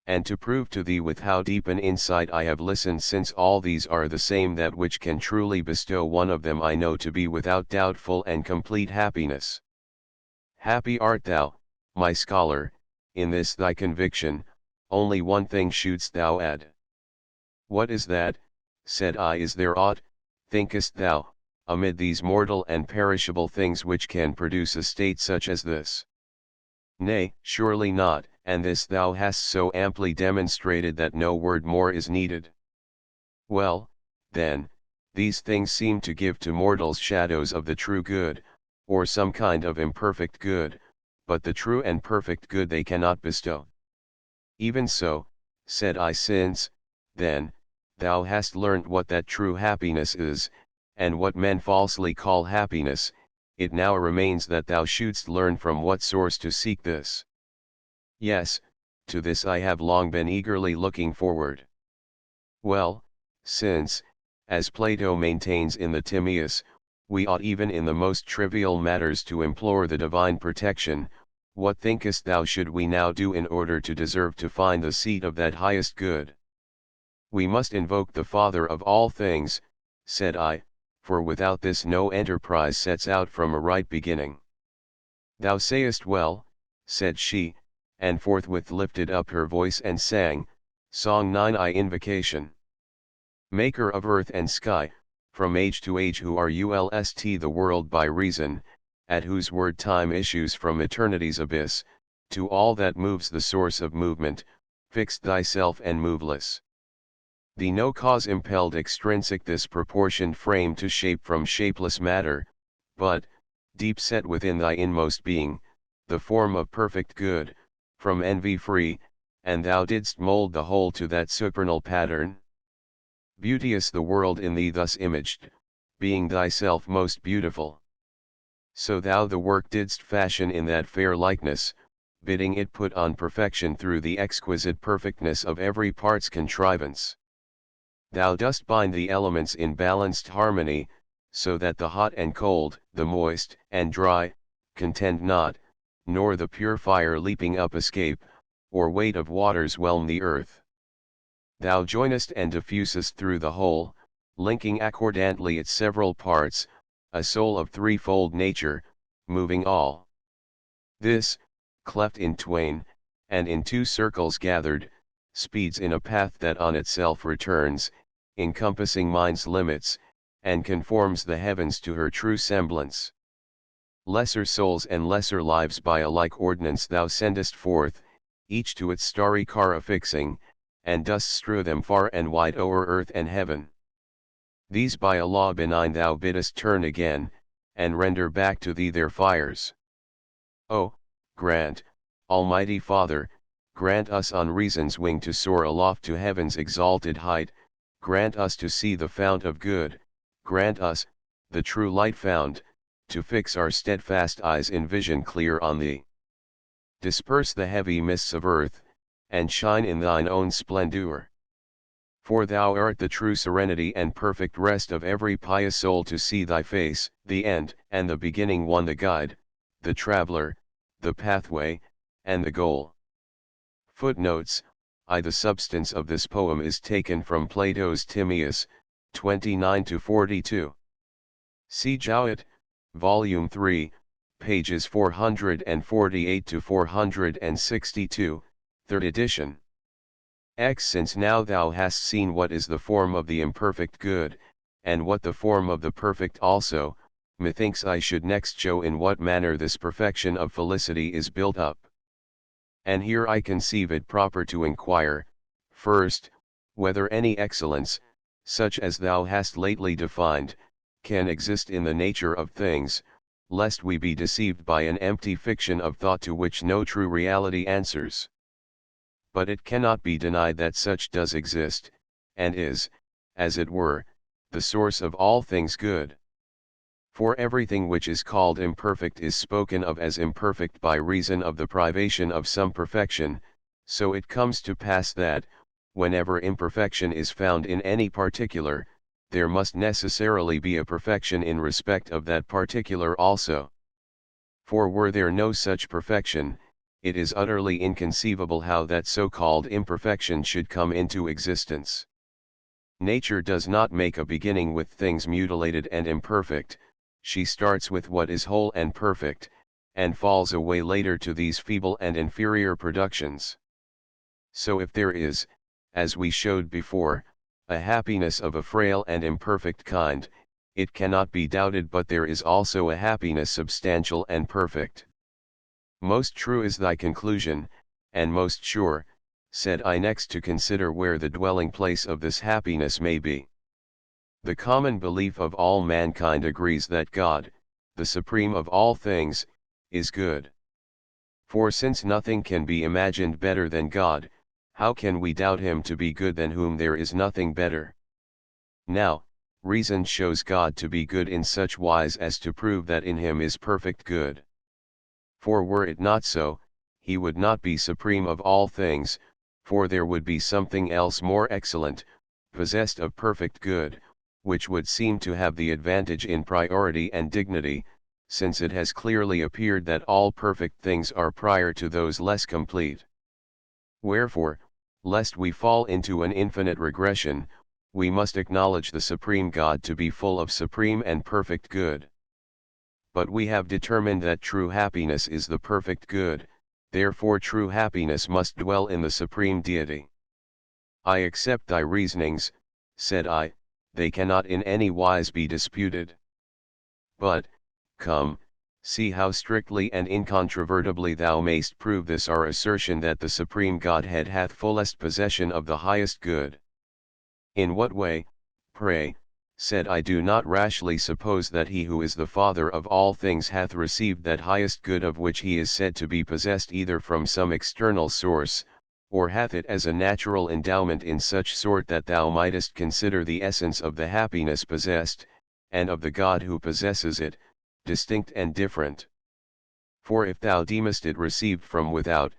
And to prove to thee with how deep an insight I have listened, since all these are the same, that which can truly bestow one of them I know to be without doubt full and complete happiness. Happy art thou, my scholar, in this thy conviction. Only one thing shouldst thou add. What is that? Said I. Is there aught, thinkest thou, amid these mortal and perishable things which can produce a state such as this? Nay, surely not, and this thou hast so amply demonstrated that no word more is needed. Well, then, these things seem to give to mortals shadows of the true good, or some kind of imperfect good, but the true and perfect good they cannot bestow. Even so, said I, since, then, thou hast learnt what that true happiness is, and what men falsely call happiness, it now remains that thou shouldst learn from what source to seek this. Yes, to this I have long been eagerly looking forward. Well, since, as Plato maintains in the Timaeus, we ought even in the most trivial matters to implore the divine protection, what thinkest thou should we now do in order to deserve to find the seat of that highest good? We must invoke the Father of all things, said I, for without this no enterprise sets out from a right beginning. Thou sayest well, said she, and forthwith lifted up her voice and sang, Song 9 I Invocation. Maker of earth and sky, from age to age who are ulst the world by reason, at whose word time issues from eternity's abyss, to all that moves the source of movement, fixed thyself and moveless. Thee no cause impelled extrinsic this proportioned frame to shape from shapeless matter, but, deep set within thy inmost being, the form of perfect good, from envy free, and thou didst mold the whole to that supernal pattern. Beauteous the world in thee thus imaged, being thyself most beautiful. So thou the work didst fashion in that fair likeness, bidding it put on perfection through the exquisite perfectness of every part's contrivance. Thou dost bind the elements in balanced harmony, so that the hot and cold, the moist and dry, contend not, nor the pure fire leaping up escape, or weight of waters whelm the earth. Thou joinest and diffusest through the whole, linking accordantly its several parts, a soul of threefold nature, moving all. This, cleft in twain, and in two circles gathered, speeds in a path that on itself returns, encompassing mind's limits, and conforms the heavens to her true semblance. Lesser souls and lesser lives by a like ordinance thou sendest forth, each to its starry car affixing, and dost strew them far and wide o'er earth and heaven. These by a law benign thou biddest turn again, and render back to thee their fires. Oh, grant, Almighty Father, grant us on reason's wing to soar aloft to heaven's exalted height, grant us to see the fount of good, grant us, the true light found, to fix our steadfast eyes in vision clear on thee. Disperse the heavy mists of earth, and shine in thine own splendor. For thou art the true serenity and perfect rest of every pious soul to see thy face, the end and the beginning one, the guide, the traveler, the pathway, and the goal. Footnotes: The substance of this poem is taken from Plato's Timaeus, 29-42. See Jowett, Volume 3, pages 448-462, 3rd edition. Since now thou hast seen what is the form of the imperfect good, and what the form of the perfect also, methinks I should next show in what manner this perfection of felicity is built up. And here I conceive it proper to inquire, first, whether any excellence, such as thou hast lately defined, can exist in the nature of things, lest we be deceived by an empty fiction of thought to which no true reality answers. But it cannot be denied that such does exist, and is, as it were, the source of all things good. For everything which is called imperfect is spoken of as imperfect by reason of the privation of some perfection, so it comes to pass that, whenever imperfection is found in any particular, there must necessarily be a perfection in respect of that particular also. For were there no such perfection, it is utterly inconceivable how that so-called imperfection should come into existence. Nature does not make a beginning with things mutilated and imperfect, she starts with what is whole and perfect, and falls away later to these feeble and inferior productions. So if there is, as we showed before, a happiness of a frail and imperfect kind, it cannot be doubted but there is also a happiness substantial and perfect. Most true is thy conclusion, and most sure, said I next to consider where the dwelling place of this happiness may be. The common belief of all mankind agrees that God, the supreme of all things, is good. For since nothing can be imagined better than God, how can we doubt him to be good than whom there is nothing better? Now, reason shows God to be good in such wise as to prove that in him is perfect good. For were it not so, he would not be supreme of all things, for there would be something else more excellent, possessed of perfect good, which would seem to have the advantage in priority and dignity, since it has clearly appeared that all perfect things are prior to those less complete. Wherefore, lest we fall into an infinite regression, we must acknowledge the supreme God to be full of supreme and perfect good. But we have determined that true happiness is the perfect good, therefore true happiness must dwell in the supreme deity. I accept thy reasonings, said I, they cannot in any wise be disputed. But, come, see how strictly and incontrovertibly thou mayst prove this our assertion that the supreme Godhead hath fullest possession of the highest good. In what way, pray, said I, do not rashly suppose that he who is the Father of all things hath received that highest good of which he is said to be possessed either from some external source, or hath it as a natural endowment in such sort that thou mightest consider the essence of the happiness possessed, and of the God who possesses it, distinct and different. For if thou deemest it received from without,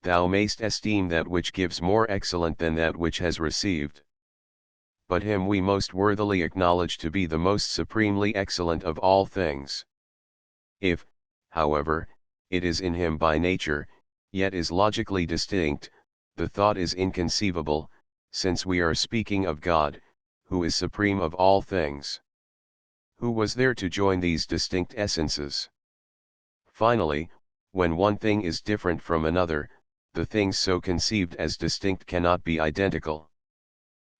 thou mayst esteem that which gives more excellent than that which has received. But him we most worthily acknowledge to be the most supremely excellent of all things. If, however, it is in him by nature, yet is logically distinct, the thought is inconceivable, since we are speaking of God, who is supreme of all things. Who was there to join these distinct essences? Finally, when one thing is different from another, the things so conceived as distinct cannot be identical.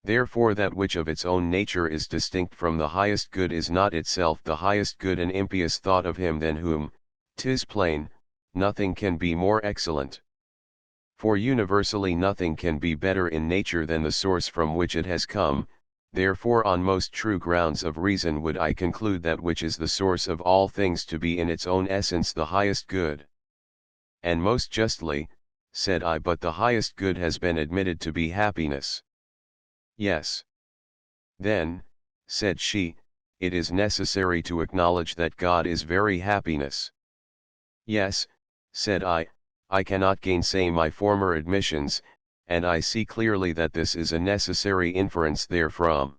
Therefore that which of its own nature is distinct from the highest good is not itself the highest good. An impious thought of him than whom, 'tis plain, nothing can be more excellent. For universally nothing can be better in nature than the source from which it has come, therefore on most true grounds of reason would I conclude that which is the source of all things to be in its own essence the highest good. And most justly, said I, but the highest good has been admitted to be happiness. Yes. Then, said she, it is necessary to acknowledge that God is very happiness. Yes, said I cannot gainsay my former admissions, and I see clearly that this is a necessary inference therefrom.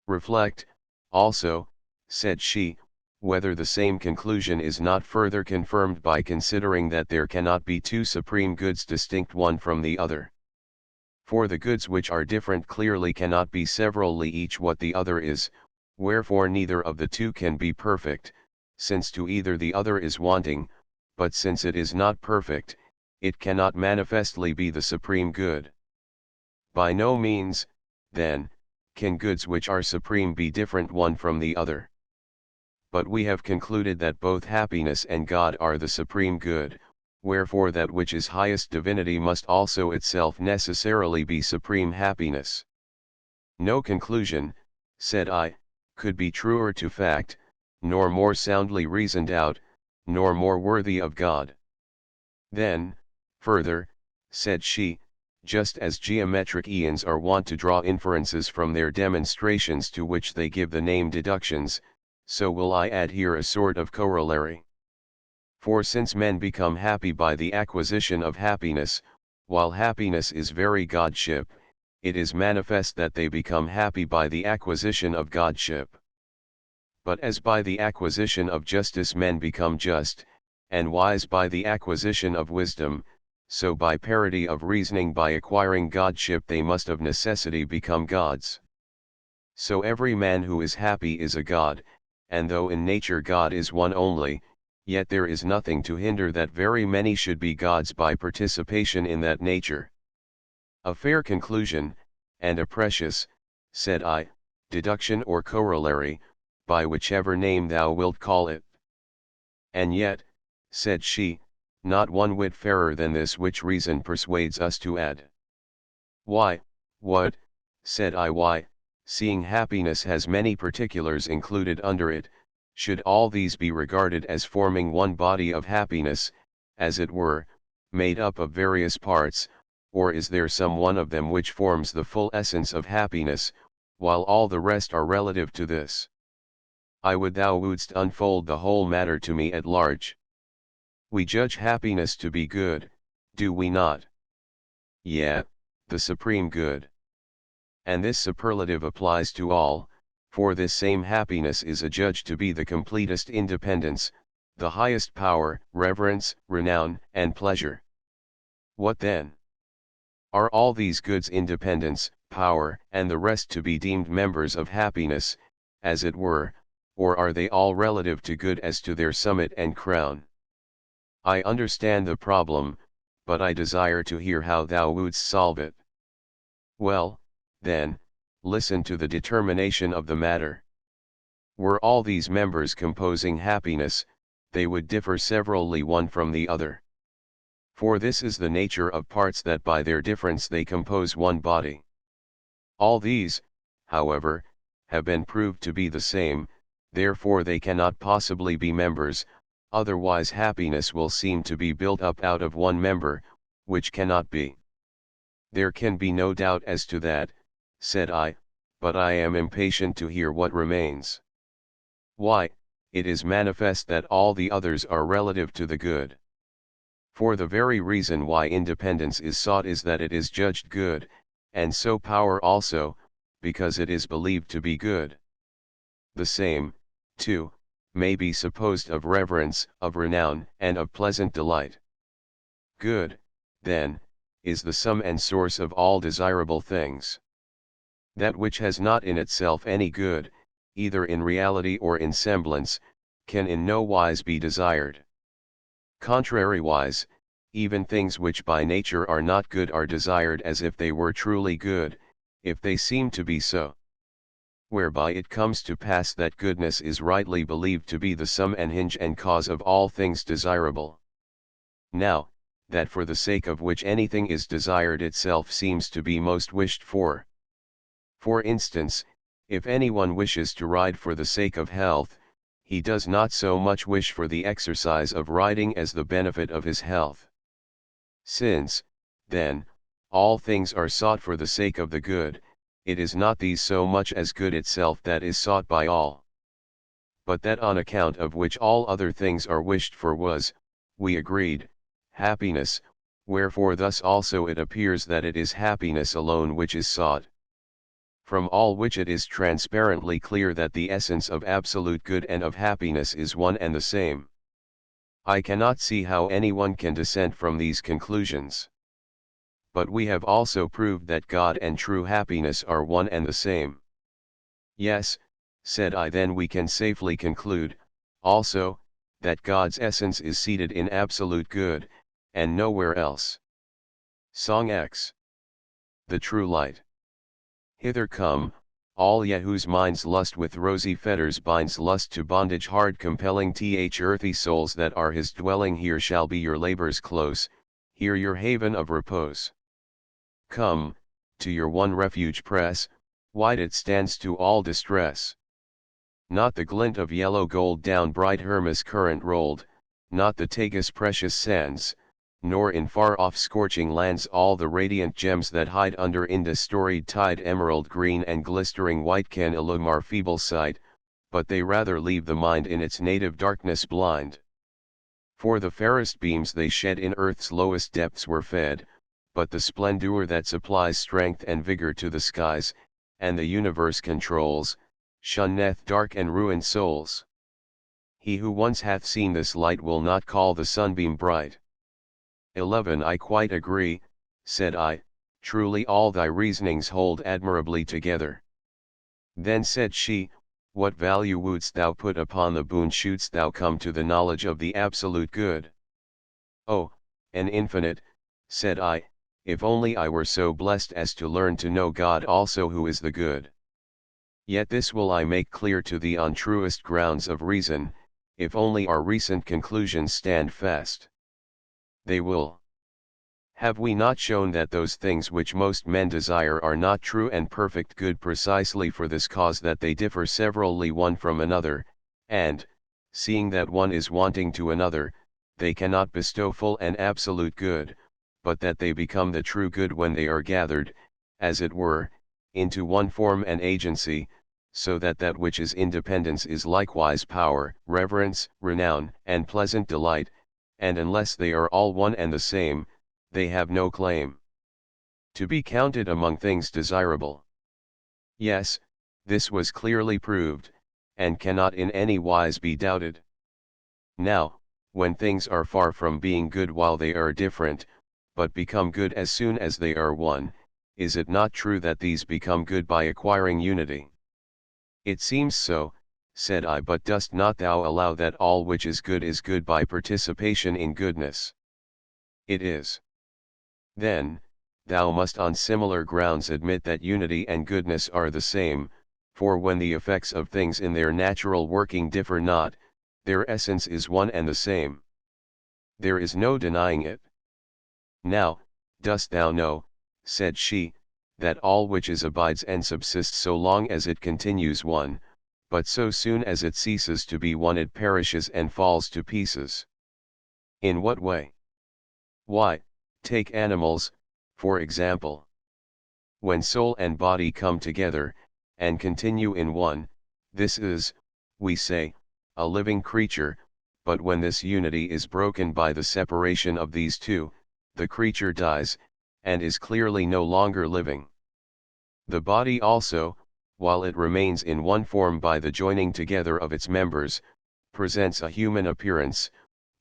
Reflect, also, said she, whether the same conclusion is not further confirmed by considering that there cannot be two supreme goods distinct one from the other. For the goods which are different clearly cannot be severally each what the other is, wherefore neither of the two can be perfect, since to either the other is wanting, but since it is not perfect, it cannot manifestly be the supreme good. By no means, then, can goods which are supreme be different one from the other. But we have concluded that both happiness and God are the supreme good, wherefore that which is highest divinity must also itself necessarily be supreme happiness. No conclusion, said I, could be truer to fact, nor more soundly reasoned out, nor more worthy of God. Then, further, said she, just as geometric aeons are wont to draw inferences from their demonstrations to which they give the name deductions, so will I add here a sort of corollary. For since men become happy by the acquisition of happiness, while happiness is very godship, it is manifest that they become happy by the acquisition of godship. But as by the acquisition of justice men become just, and wise by the acquisition of wisdom, so by parity of reasoning by acquiring godship they must of necessity become gods. So every man who is happy is a god, and though in nature God is one only, yet there is nothing to hinder that very many should be gods by participation in that nature. A fair conclusion, and a precious, said I, deduction or corollary, by whichever name thou wilt call it. And yet, said she, not one whit fairer than this which reason persuades us to add. Why, what, said I, why, seeing happiness has many particulars included under it, should all these be regarded as forming one body of happiness, as it were, made up of various parts, or is there some one of them which forms the full essence of happiness, while all the rest are relative to this? I would thou wouldst unfold the whole matter to me at large. We judge happiness to be good, do we not? Yea, the supreme good. And this superlative applies to all, for this same happiness is adjudged to be the completest independence, the highest power, reverence, renown, and pleasure. What then? Are all these goods independence, power, and the rest to be deemed members of happiness, as it were, or are they all relative to good as to their summit and crown? I understand the problem, but I desire to hear how thou wouldst solve it. Well, then, listen to the determination of the matter. Were all these members composing happiness, they would differ severally one from the other. For this is the nature of parts that by their difference they compose one body. All these, however, have been proved to be the same, therefore they cannot possibly be members, otherwise happiness will seem to be built up out of one member, which cannot be. There can be no doubt as to that, said I, but I am impatient to hear what remains. Why, it is manifest that all the others are relative to the good. For the very reason why independence is sought is that it is judged good, and so power also, because it is believed to be good. The same, too, may be supposed of reverence, of renown, and of pleasant delight. Good, then, is the sum and source of all desirable things. That which has not in itself any good, either in reality or in semblance, can in no wise be desired. Contrariwise, even things which by nature are not good are desired as if they were truly good, if they seem to be so. Whereby it comes to pass that goodness is rightly believed to be the sum and hinge and cause of all things desirable. Now, that for the sake of which anything is desired itself seems to be most wished for. For instance, if anyone wishes to ride for the sake of health, he does not so much wish for the exercise of riding as the benefit of his health. Since, then, all things are sought for the sake of the good, it is not these so much as good itself that is sought by all. But that on account of which all other things are wished for was, we agreed, happiness, wherefore thus also it appears that it is happiness alone which is sought. From all which it is transparently clear that the essence of absolute good and of happiness is one and the same. I cannot see how anyone can dissent from these conclusions. But we have also proved that God and true happiness are one and the same. Yes, said I, then we can safely conclude, also, that God's essence is seated in absolute good, and nowhere else. Song X. The true light. Hither come, all ye whose minds lust with rosy fetters binds lust to bondage hard compelling earthy souls that are his dwelling here shall be your labors close, here your haven of repose. Come, to your one refuge press, wide it stands to all distress. Not the glint of yellow gold down bright Hermus current rolled, not the Tagus precious sands, nor in far-off scorching lands all the radiant gems that hide under Indus storied tide emerald green and glistering white can illumine feeble sight, but they rather leave the mind in its native darkness blind. For the fairest beams they shed in earth's lowest depths were fed, but the splendor that supplies strength and vigor to the skies, and the universe controls, shunneth dark and ruined souls. He who once hath seen this light will not call the sunbeam bright. 11 I quite agree, said I, truly all thy reasonings hold admirably together. Then said she, what value wouldst thou put upon the boon shouldst thou come to the knowledge of the absolute good? Oh, an infinite, said I, if only I were so blessed as to learn to know God also who is the good. Yet this will I make clear to thee on truest grounds of reason, if only our recent conclusions stand fast. They will. Have we not shown that those things which most men desire are not true and perfect good precisely for this cause that they differ severally one from another, and, seeing that one is wanting to another, they cannot bestow full and absolute good, but that they become the true good when they are gathered, as it were, into one form and agency, so that that which is independence is likewise power, reverence, renown, and pleasant delight, and unless they are all one and the same, they have no claim to be counted among things desirable. Yes, this was clearly proved, and cannot in any wise be doubted. Now, when things are far from being good while they are different, but become good as soon as they are one, is it not true that these become good by acquiring unity? It seems so, said I, but dost not thou allow that all which is good by participation in goodness? It is. Then, thou must on similar grounds admit that unity and goodness are the same, for when the effects of things in their natural working differ not, their essence is one and the same. There is no denying it. Now, dost thou know, said she, that all which is abides and subsists so long as it continues one, but so soon as it ceases to be one it perishes and falls to pieces. In what way? Why, take animals, for example. When soul and body come together, and continue in one, this is, we say, a living creature, but when this unity is broken by the separation of these two, the creature dies, and is clearly no longer living. The body also, while it remains in one form by the joining together of its members, presents a human appearance,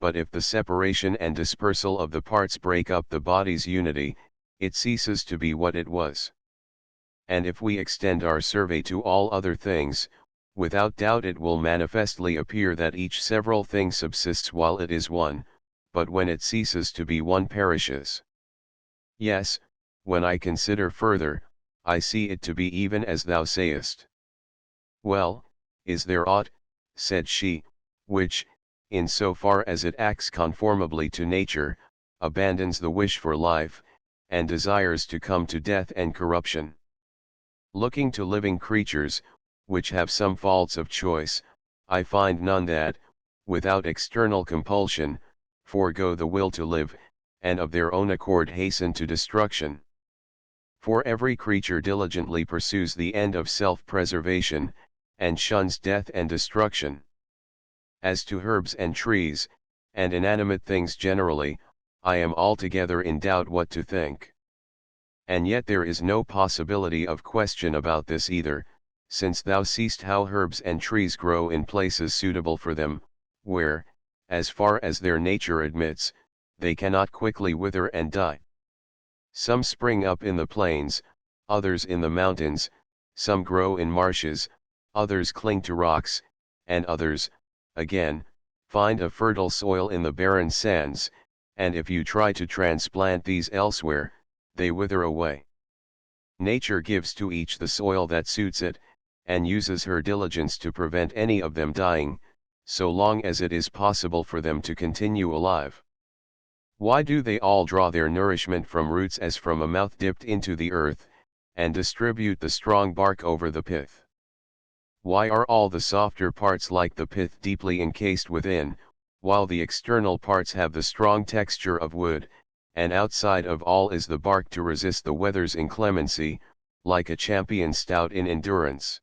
but if the separation and dispersal of the parts break up the body's unity, it ceases to be what it was. And if we extend our survey to all other things, without doubt it will manifestly appear that each several thing subsists while it is one, but when it ceases to be one perishes. Yes, when I consider further, I see it to be even as thou sayest. Well, is there aught, said she, which, in so far as it acts conformably to nature, abandons the wish for life, and desires to come to death and corruption? Looking to living creatures, which have some faults of choice, I find none that, without external compulsion, forego the will to live, and of their own accord hasten to destruction. For every creature diligently pursues the end of self-preservation, and shuns death and destruction. As to herbs and trees, and inanimate things generally, I am altogether in doubt what to think. And yet there is no possibility of question about this either, since thou seest how herbs and trees grow in places suitable for them, where, as far as their nature admits, they cannot quickly wither and die. Some spring up in the plains, others in the mountains, some grow in marshes, others cling to rocks, and others, again, find a fertile soil in the barren sands, and if you try to transplant these elsewhere, they wither away. Nature gives to each the soil that suits it, and uses her diligence to prevent any of them dying, so long as it is possible for them to continue alive. Why do they all draw their nourishment from roots as from a mouth dipped into the earth, and distribute the strong bark over the pith? Why are all the softer parts like the pith deeply encased within, while the external parts have the strong texture of wood, and outside of all is the bark to resist the weather's inclemency, like a champion stout in endurance?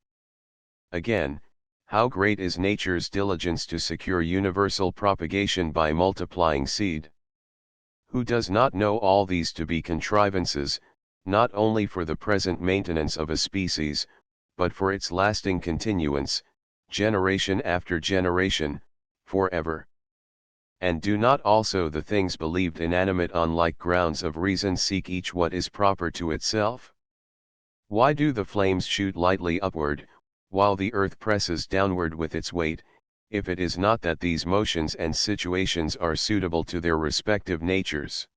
Again, how great is nature's diligence to secure universal propagation by multiplying seed? Who does not know all these to be contrivances, not only for the present maintenance of a species, but for its lasting continuance, generation after generation, forever? And do not also the things believed inanimate on like grounds of reason seek each what is proper to itself? Why do the flames shoot lightly upward, while the earth presses downward with its weight, if it is not that these motions and situations are suitable to their respective natures?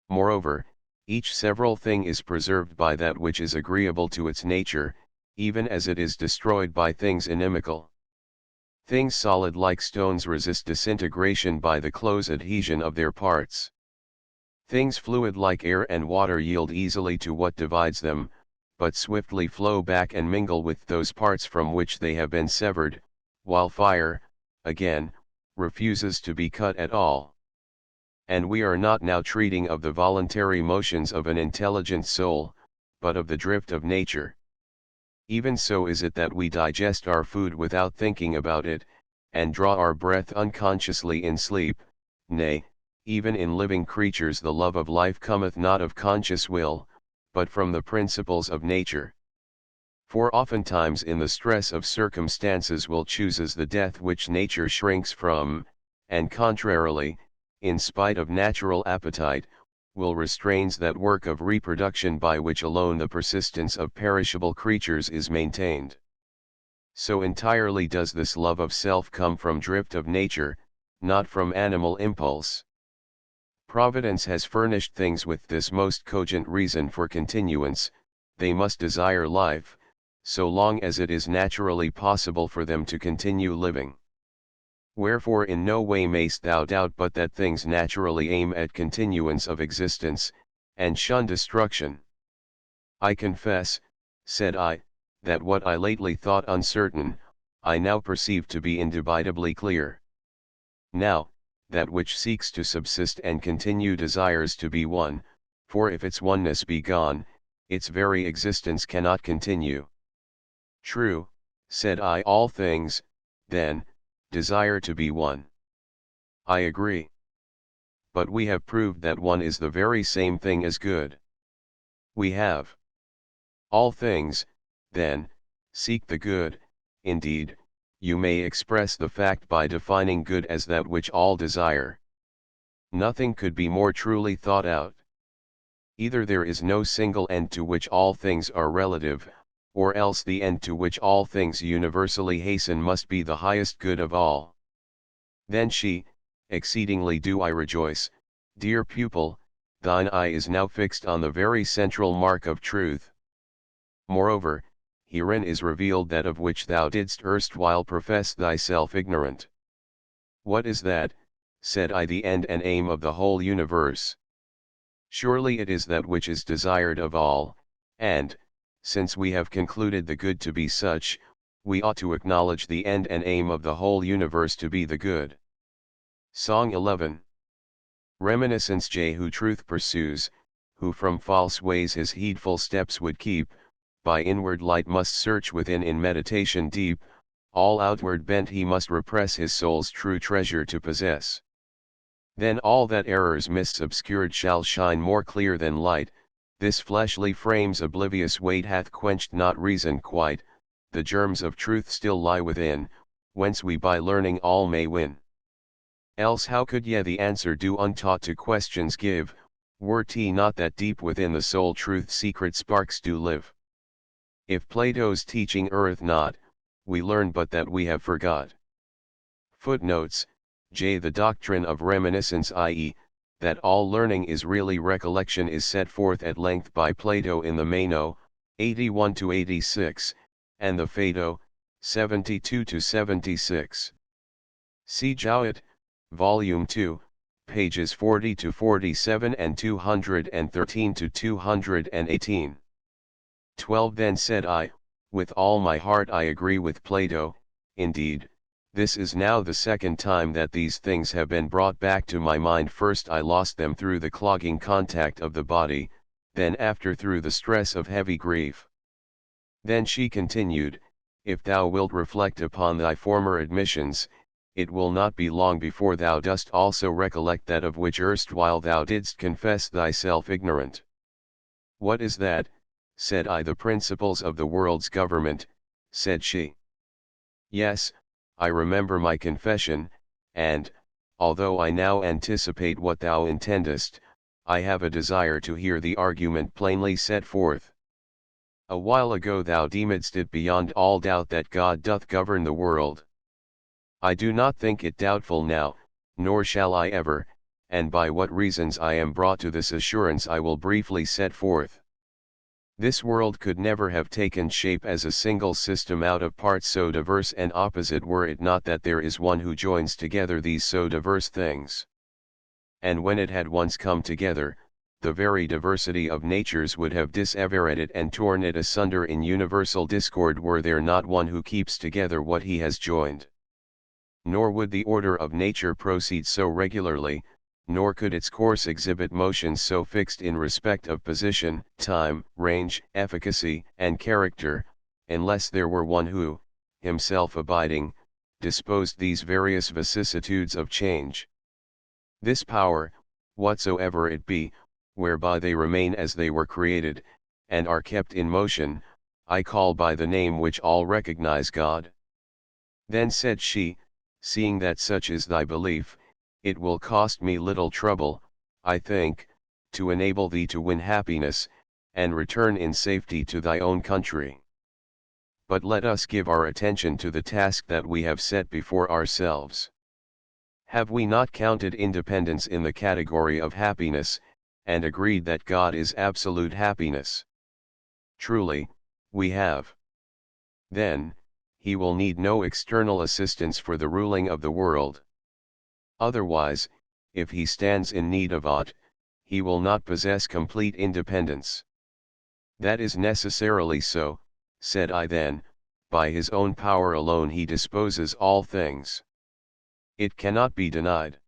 Moreover, each several thing is preserved by that which is agreeable to its nature, even as it is destroyed by things inimical. Things solid like stones resist disintegration by the close adhesion of their parts. Things fluid like air and water yield easily to what divides them, but swiftly flow back and mingle with those parts from which they have been severed, while fire, again, refuses to be cut at all. And we are not now treating of the voluntary motions of an intelligent soul, but of the drift of nature. Even so is it that we digest our food without thinking about it, and draw our breath unconsciously in sleep. Nay, even in living creatures the love of life cometh not of conscious will, but from the principles of nature. For oftentimes in the stress of circumstances will chooses the death which nature shrinks from, and contrarily, in spite of natural appetite, will restrains that work of reproduction by which alone the persistence of perishable creatures is maintained. So entirely does this love of self come from drift of nature, not from animal impulse. Providence has furnished things with this most cogent reason for continuance: they must desire life, so long as it is naturally possible for them to continue living. Wherefore in no way mayst thou doubt but that things naturally aim at continuance of existence, and shun destruction. I confess, said I, that what I lately thought uncertain, I now perceive to be indubitably clear. Now, that which seeks to subsist and continue desires to be one, for if its oneness be gone, its very existence cannot continue. True, said I, all things, then, desire to be one. I agree. But we have proved that one is the very same thing as good. We have. All things, then, seek the good. Indeed, you may express the fact by defining good as that which all desire. Nothing could be more truly thought out. Either there is no single end to which all things are relative, or else the end to which all things universally hasten must be the highest good of all. Then she, exceedingly do I rejoice, dear pupil, thine eye is now fixed on the very central mark of truth. Moreover, herein is revealed that of which thou didst erstwhile profess thyself ignorant. What is that, said I, the end and aim of the whole universe? Surely it is that which is desired of all, and, since we have concluded the good to be such, we ought to acknowledge the end and aim of the whole universe to be the good. Song 11. Reminiscence J. Who truth pursues, who from false ways his heedful steps would keep, by inward light must search within in meditation deep, all outward bent he must repress his soul's true treasure to possess. Then all that error's mists obscured shall shine more clear than light. This fleshly frame's oblivious weight hath quenched not reason quite, the germs of truth still lie within, whence we by learning all may win. Else how could ye the answer do untaught to questions give, Were 't not that deep within the soul truth secret sparks do live. If Plato's teaching erreth not, we learn but that we have forgot. Footnotes, J. The doctrine of reminiscence, i.e., that all learning is really recollection, is set forth at length by Plato in the Meno, 81-86, and the Phaedo, 72-76. See Jowett, Volume 2, pages 40-47 and 213-218. 12 Then said I, with all my heart I agree with Plato. Indeed, this is now the second time that these things have been brought back to my mind. First I lost them through the clogging contact of the body, then after through the stress of heavy grief. Then she continued, if thou wilt reflect upon thy former admissions, it will not be long before thou dost also recollect that of which erstwhile thou didst confess thyself ignorant. What is that? Said I. The principles of the world's government, said she. Yes, I remember my confession, and, although I now anticipate what thou intendest, I have a desire to hear the argument plainly set forth. A while ago thou deemedst it beyond all doubt that God doth govern the world. I do not think it doubtful now, nor shall I ever, and by what reasons I am brought to this assurance I will briefly set forth. This world could never have taken shape as a single system out of parts so diverse and opposite were it not that there is one who joins together these so diverse things. And when it had once come together, the very diversity of natures would have dissevered and torn it asunder in universal discord were there not one who keeps together what he has joined. Nor would the order of nature proceed so regularly, nor could its course exhibit motions so fixed in respect of position, time, range, efficacy, and character, unless there were one who, himself abiding, disposed these various vicissitudes of change. This power, whatsoever it be, whereby they remain as they were created, and are kept in motion, I call by the name which all recognize, God. Then said she, seeing that such is thy belief, it will cost me little trouble, I think, to enable thee to win happiness, and return in safety to thy own country. But let us give our attention to the task that we have set before ourselves. Have we not counted independence in the category of happiness, and agreed that God is absolute happiness? Truly, we have. Then, he will need no external assistance for the ruling of the world. Otherwise, if he stands in need of aught, he will not possess complete independence. That is necessarily so, said I. Then, by his own power alone he disposes all things. It cannot be denied.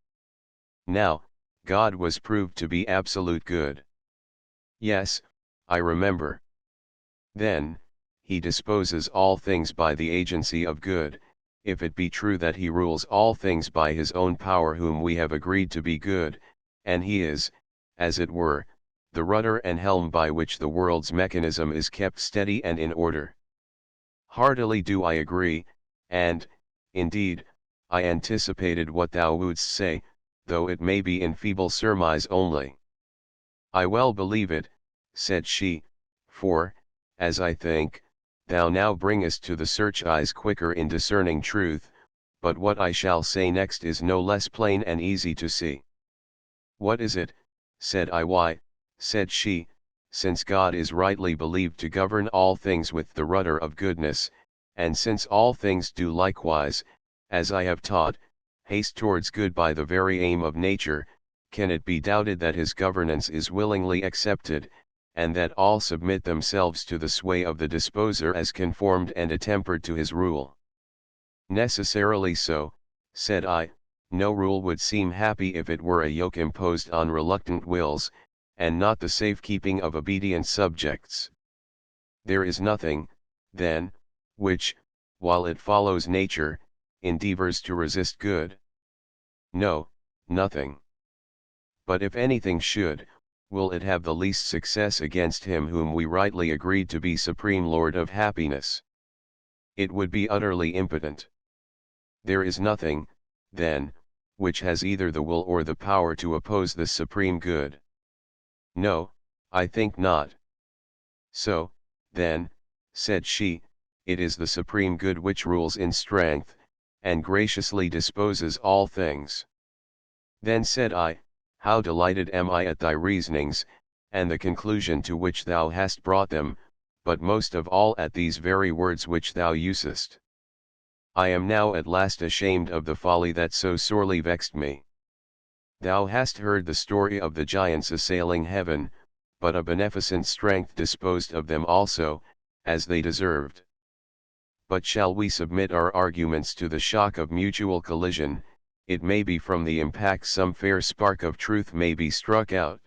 Now, God was proved to be absolute good. Yes, I remember. Then, he disposes all things by the agency of good, if it be true that he rules all things by his own power whom we have agreed to be good, and he is, as it were, the rudder and helm by which the world's mechanism is kept steady and in order. Heartily do I agree, and, indeed, I anticipated what thou wouldst say, though it may be in feeble surmise only. I well believe it, said she, for, as I think, thou now bringest to the search eyes quicker in discerning truth, but what I shall say next is no less plain and easy to see. What is it? Said I. Why, said she, since God is rightly believed to govern all things with the rudder of goodness, and since all things do likewise, as I have taught, haste towards good by the very aim of nature, can it be doubted that his governance is willingly accepted, and that all submit themselves to the sway of the disposer as conformed and attempered to his rule? Necessarily so, said I. No rule would seem happy if it were a yoke imposed on reluctant wills, and not the safekeeping of obedient subjects. There is nothing, then, which, while it follows nature, endeavors to resist good. No, nothing. But if anything should, will it have the least success against him whom we rightly agreed to be supreme Lord of happiness? It would be utterly impotent. There is nothing, then, which has either the will or the power to oppose the supreme good. No, I think not. So, then, said she, it is the supreme good which rules in strength, and graciously disposes all things. Then said I, how delighted am I at thy reasonings, and the conclusion to which thou hast brought them, but most of all at these very words which thou usest. I am now at last ashamed of the folly that so sorely vexed me. Thou hast heard the story of the giants assailing heaven, but a beneficent strength disposed of them also, as they deserved. But shall we submit our arguments to the shock of mutual collision? It may be from the impact some fair spark of truth may be struck out.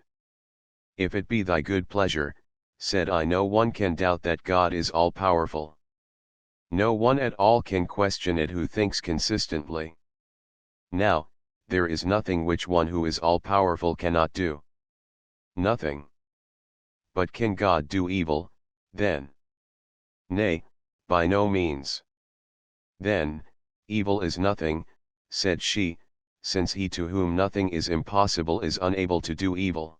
If it be thy good pleasure, said I, no one can doubt that God is all-powerful. No one at all can question it who thinks consistently. Now, there is nothing which one who is all-powerful cannot do. Nothing. But can God do evil, then? Nay, by no means. Then, evil is nothing, said she, since he to whom nothing is impossible is unable to do evil.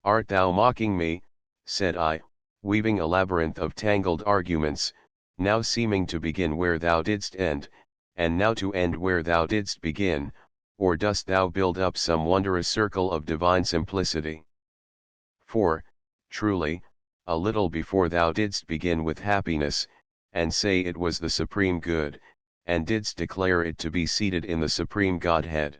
Art thou mocking me, said I, weaving a labyrinth of tangled arguments, now seeming to begin where thou didst end, and now to end where thou didst begin, or dost thou build up some wondrous circle of divine simplicity? For, truly, a little before thou didst begin with happiness, and say it was the supreme good, and didst declare it to be seated in the supreme Godhead.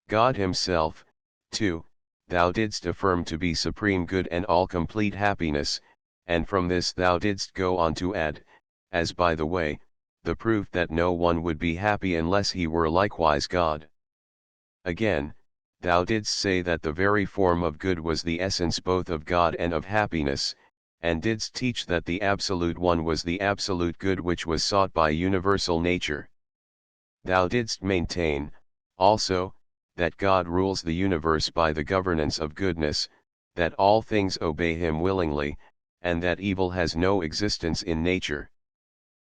God himself, too, thou didst affirm to be supreme good and all complete happiness, and from this thou didst go on to add, as by the way, the proof that no one would be happy unless he were likewise God. Again, thou didst say that the very form of good was the essence both of God and of happiness, and didst teach that the absolute one was the absolute good which was sought by universal nature. Thou didst maintain, also, that God rules the universe by the governance of goodness, that all things obey him willingly, and that evil has no existence in nature.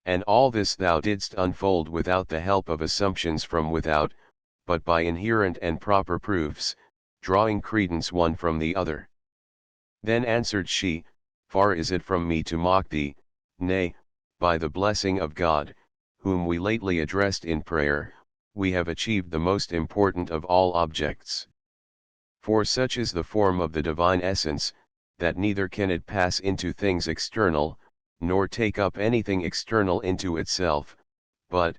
And all this thou didst unfold without the help of assumptions from without, but by inherent and proper proofs, drawing credence one from the other. Then answered she, far is it from me to mock thee, nay, by the blessing of God, whom we lately addressed in prayer, we have achieved the most important of all objects. For such is the form of the divine essence, that neither can it pass into things external, nor take up anything external into itself, but,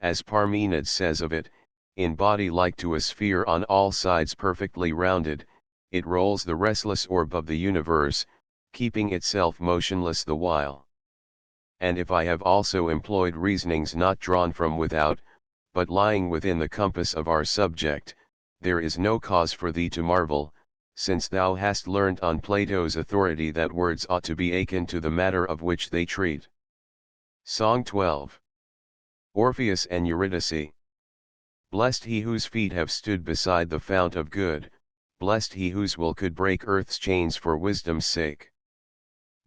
as Parmenides says of it, in body like to a sphere on all sides perfectly rounded, it rolls the restless orb of the universe, keeping itself motionless the while. And if I have also employed reasonings not drawn from without, but lying within the compass of our subject, there is no cause for thee to marvel, since thou hast learnt on Plato's authority that words ought to be akin to the matter of which they treat. Song 12. Orpheus and Eurydice. Blessed he whose feet have stood beside the fount of good, blessed he whose will could break earth's chains for wisdom's sake.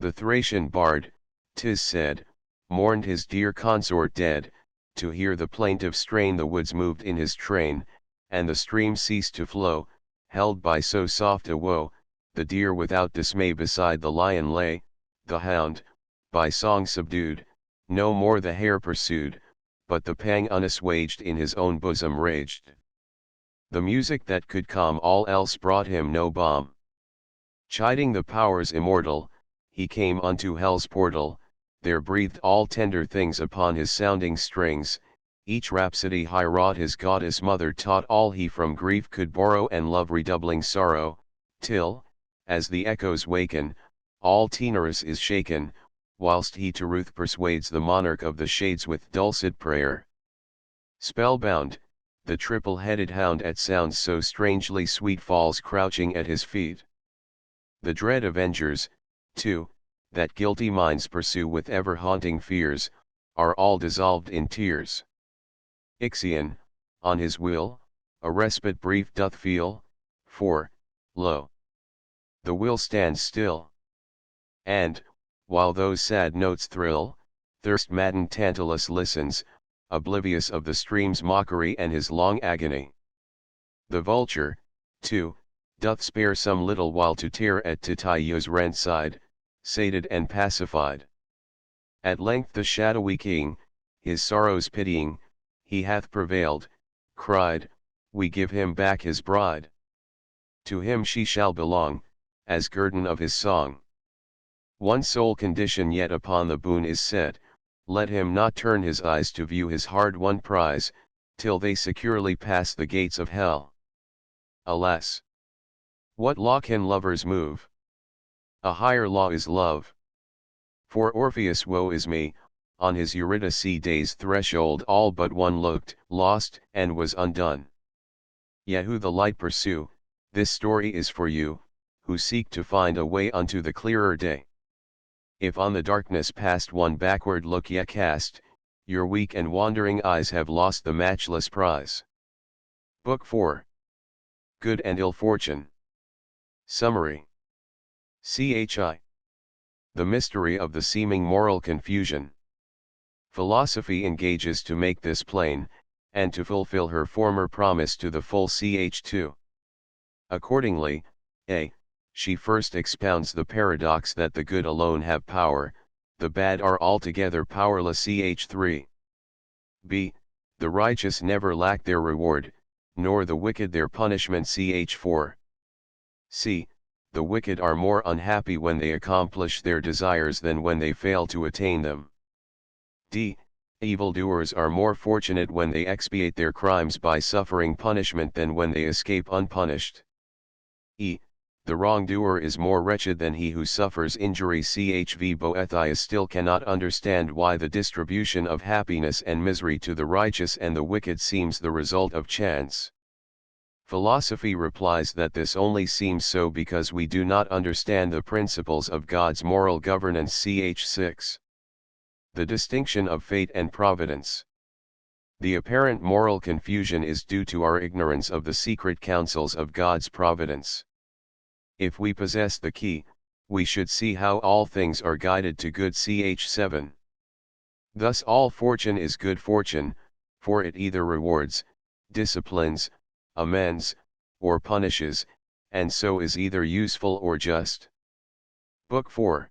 The Thracian bard, 'tis said, mourned his dear consort dead, to hear the plaintive strain the woods moved in his train, and the stream ceased to flow, held by so soft a woe, the deer without dismay beside the lion lay, the hound, by song subdued, no more the hare pursued, but the pang unassuaged in his own bosom raged. The music that could calm all else brought him no balm. Chiding the powers immortal, he came unto hell's portal, there breathed all tender things upon his sounding strings, each rhapsody high wrought his goddess mother taught all he from grief could borrow and love redoubling sorrow, till, as the echoes waken, all Taenarus is shaken, whilst he to ruth persuades the monarch of the shades with dulcet prayer. Spellbound, the triple-headed hound at sounds so strangely sweet falls crouching at his feet. The dread avengers, too, that guilty minds pursue with ever-haunting fears, are all dissolved in tears. Ixion, on his will, a respite brief doth feel, for, lo, the will stands still. And, while those sad notes thrill, thirst-maddened Tantalus listens, oblivious of the stream's mockery and his long agony. The vulture, too, doth spare some little while to tear at Titia's rent side, sated and pacified. At length the shadowy king, his sorrows pitying, he hath prevailed, cried, we give him back his bride. To him she shall belong, as guerdon of his song. One sole condition yet upon the boon is set, let him not turn his eyes to view his hard-won prize, till they securely pass the gates of hell. Alas! What law can lovers move? A higher law is love. For Orpheus, woe is me, on his Eurydice day's threshold all but one looked, lost, and was undone. Ye who the light pursue, this story is for you, who seek to find a way unto the clearer day. If on the darkness past one backward look ye cast, your weak and wandering eyes have lost the matchless prize. Book 4. Good and Ill Fortune. Summary. CHI. The mystery of the seeming moral confusion. Philosophy engages to make this plain, and to fulfill her former promise to the full ch2. Accordingly, a. She first expounds the paradox that the good alone have power, the bad are altogether powerless ch3. b. The righteous never lack their reward, nor the wicked their punishment ch4. c. The wicked are more unhappy when they accomplish their desires than when they fail to attain them. d. Evildoers are more fortunate when they expiate their crimes by suffering punishment than when they escape unpunished. e. The wrongdoer is more wretched than he who suffers injury chv. Boethius still cannot understand why the distribution of happiness and misery to the righteous and the wicked seems the result of chance. Philosophy replies that this only seems so because we do not understand the principles of God's moral governance ch6. The distinction of fate and providence. The apparent moral confusion is due to our ignorance of the secret counsels of God's providence. If we possess the key, we should see how all things are guided to good ch7. Thus all fortune is good fortune, for it either rewards, disciplines, amends, or punishes, and so is either useful or just. Book 4.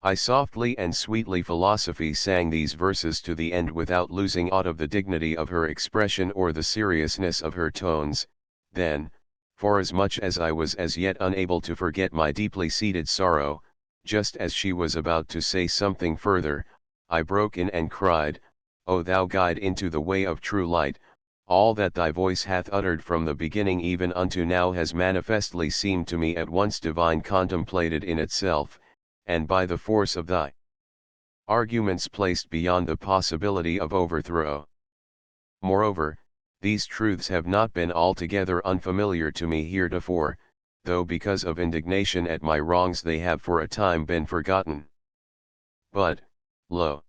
I softly and sweetly Philosophy sang these verses to the end without losing aught of the dignity of her expression or the seriousness of her tones. Then, forasmuch as I was as yet unable to forget my deeply seated sorrow, just as she was about to say something further, I broke in and cried, O thou guide into the way of true light, all that thy voice hath uttered from the beginning even unto now has manifestly seemed to me at once divine contemplated in itself, and by the force of thy arguments placed beyond the possibility of overthrow. Moreover, these truths have not been altogether unfamiliar to me heretofore, though because of indignation at my wrongs they have for a time been forgotten. But, lo!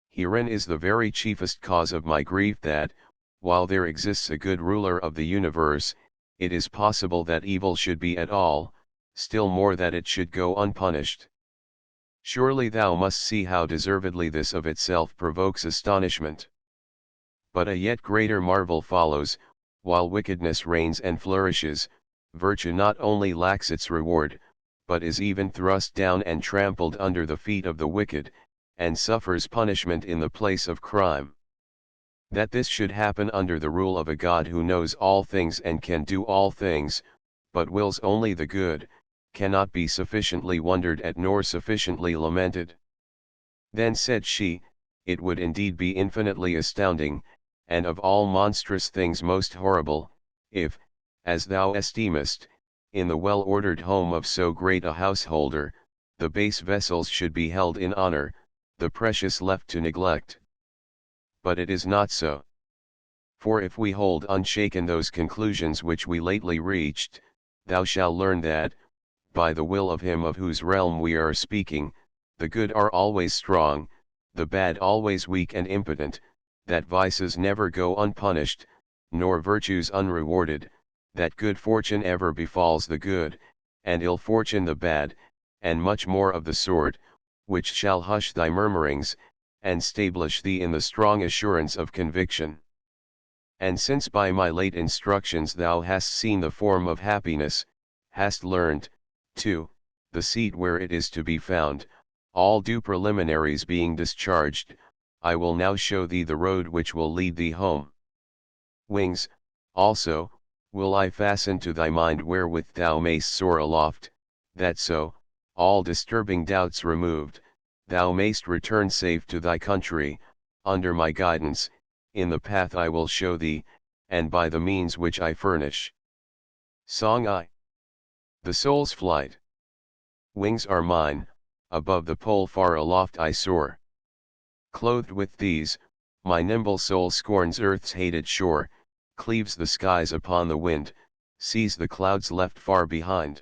Herein is the very chiefest cause of my grief that, while there exists a good ruler of the universe, it is possible that evil should be at all, still more that it should go unpunished. Surely thou must see how deservedly this of itself provokes astonishment. But a yet greater marvel follows, while wickedness reigns and flourishes, virtue not only lacks its reward, but is even thrust down and trampled under the feet of the wicked, and suffers punishment in the place of crime. That this should happen under the rule of a God who knows all things and can do all things, but wills only the good, cannot be sufficiently wondered at nor sufficiently lamented. Then said she, it would indeed be infinitely astounding, and of all monstrous things most horrible, if, as thou esteemest, in the well-ordered home of so great a householder, the base vessels should be held in honor, the precious left to neglect. But it is not so. For if we hold unshaken those conclusions which we lately reached, thou shalt learn that, by the will of him of whose realm we are speaking, the good are always strong, the bad always weak and impotent, that vices never go unpunished, nor virtues unrewarded, that good fortune ever befalls the good, and ill fortune the bad, and much more of the sort, which shall hush thy murmurings, and stablish thee in the strong assurance of conviction. And since by my late instructions thou hast seen the form of happiness, hast learned, too, the seat where it is to be found, all due preliminaries being discharged, I will now show thee the road which will lead thee home. Wings, also, will I fasten to thy mind wherewith thou mayst soar aloft, that so, all disturbing doubts removed, thou mayst return safe to thy country, under my guidance, in the path I will show thee, and by the means which I furnish. Song I. The soul's flight. Wings are mine, above the pole far aloft I soar. Clothed with these, my nimble soul scorns earth's hated shore, cleaves the skies upon the wind, sees the clouds left far behind.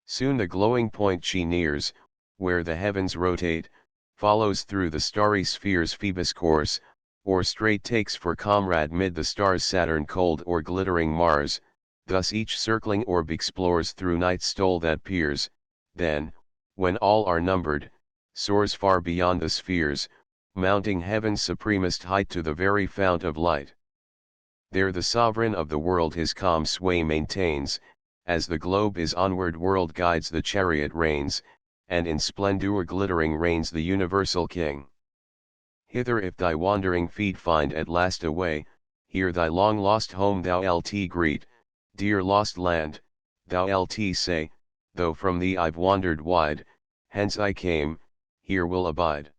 Soon the glowing point she nears, where the heavens rotate, follows through the starry spheres Phoebus' course, or straight takes for comrade mid the stars Saturn cold or glittering Mars, thus each circling orb explores through night's stole that peers, then, when all are numbered, soars far beyond the spheres, mounting heaven's supremest height to the very fount of light. There the sovereign of the world his calm sway maintains, as the globe is onward world guides the chariot reins, and in splendor glittering reigns the universal king. Hither if thy wandering feet find at last a way, here thy long lost home thou lt greet, dear lost land, thou lt say, though from thee I've wandered wide, hence I came, here will abide.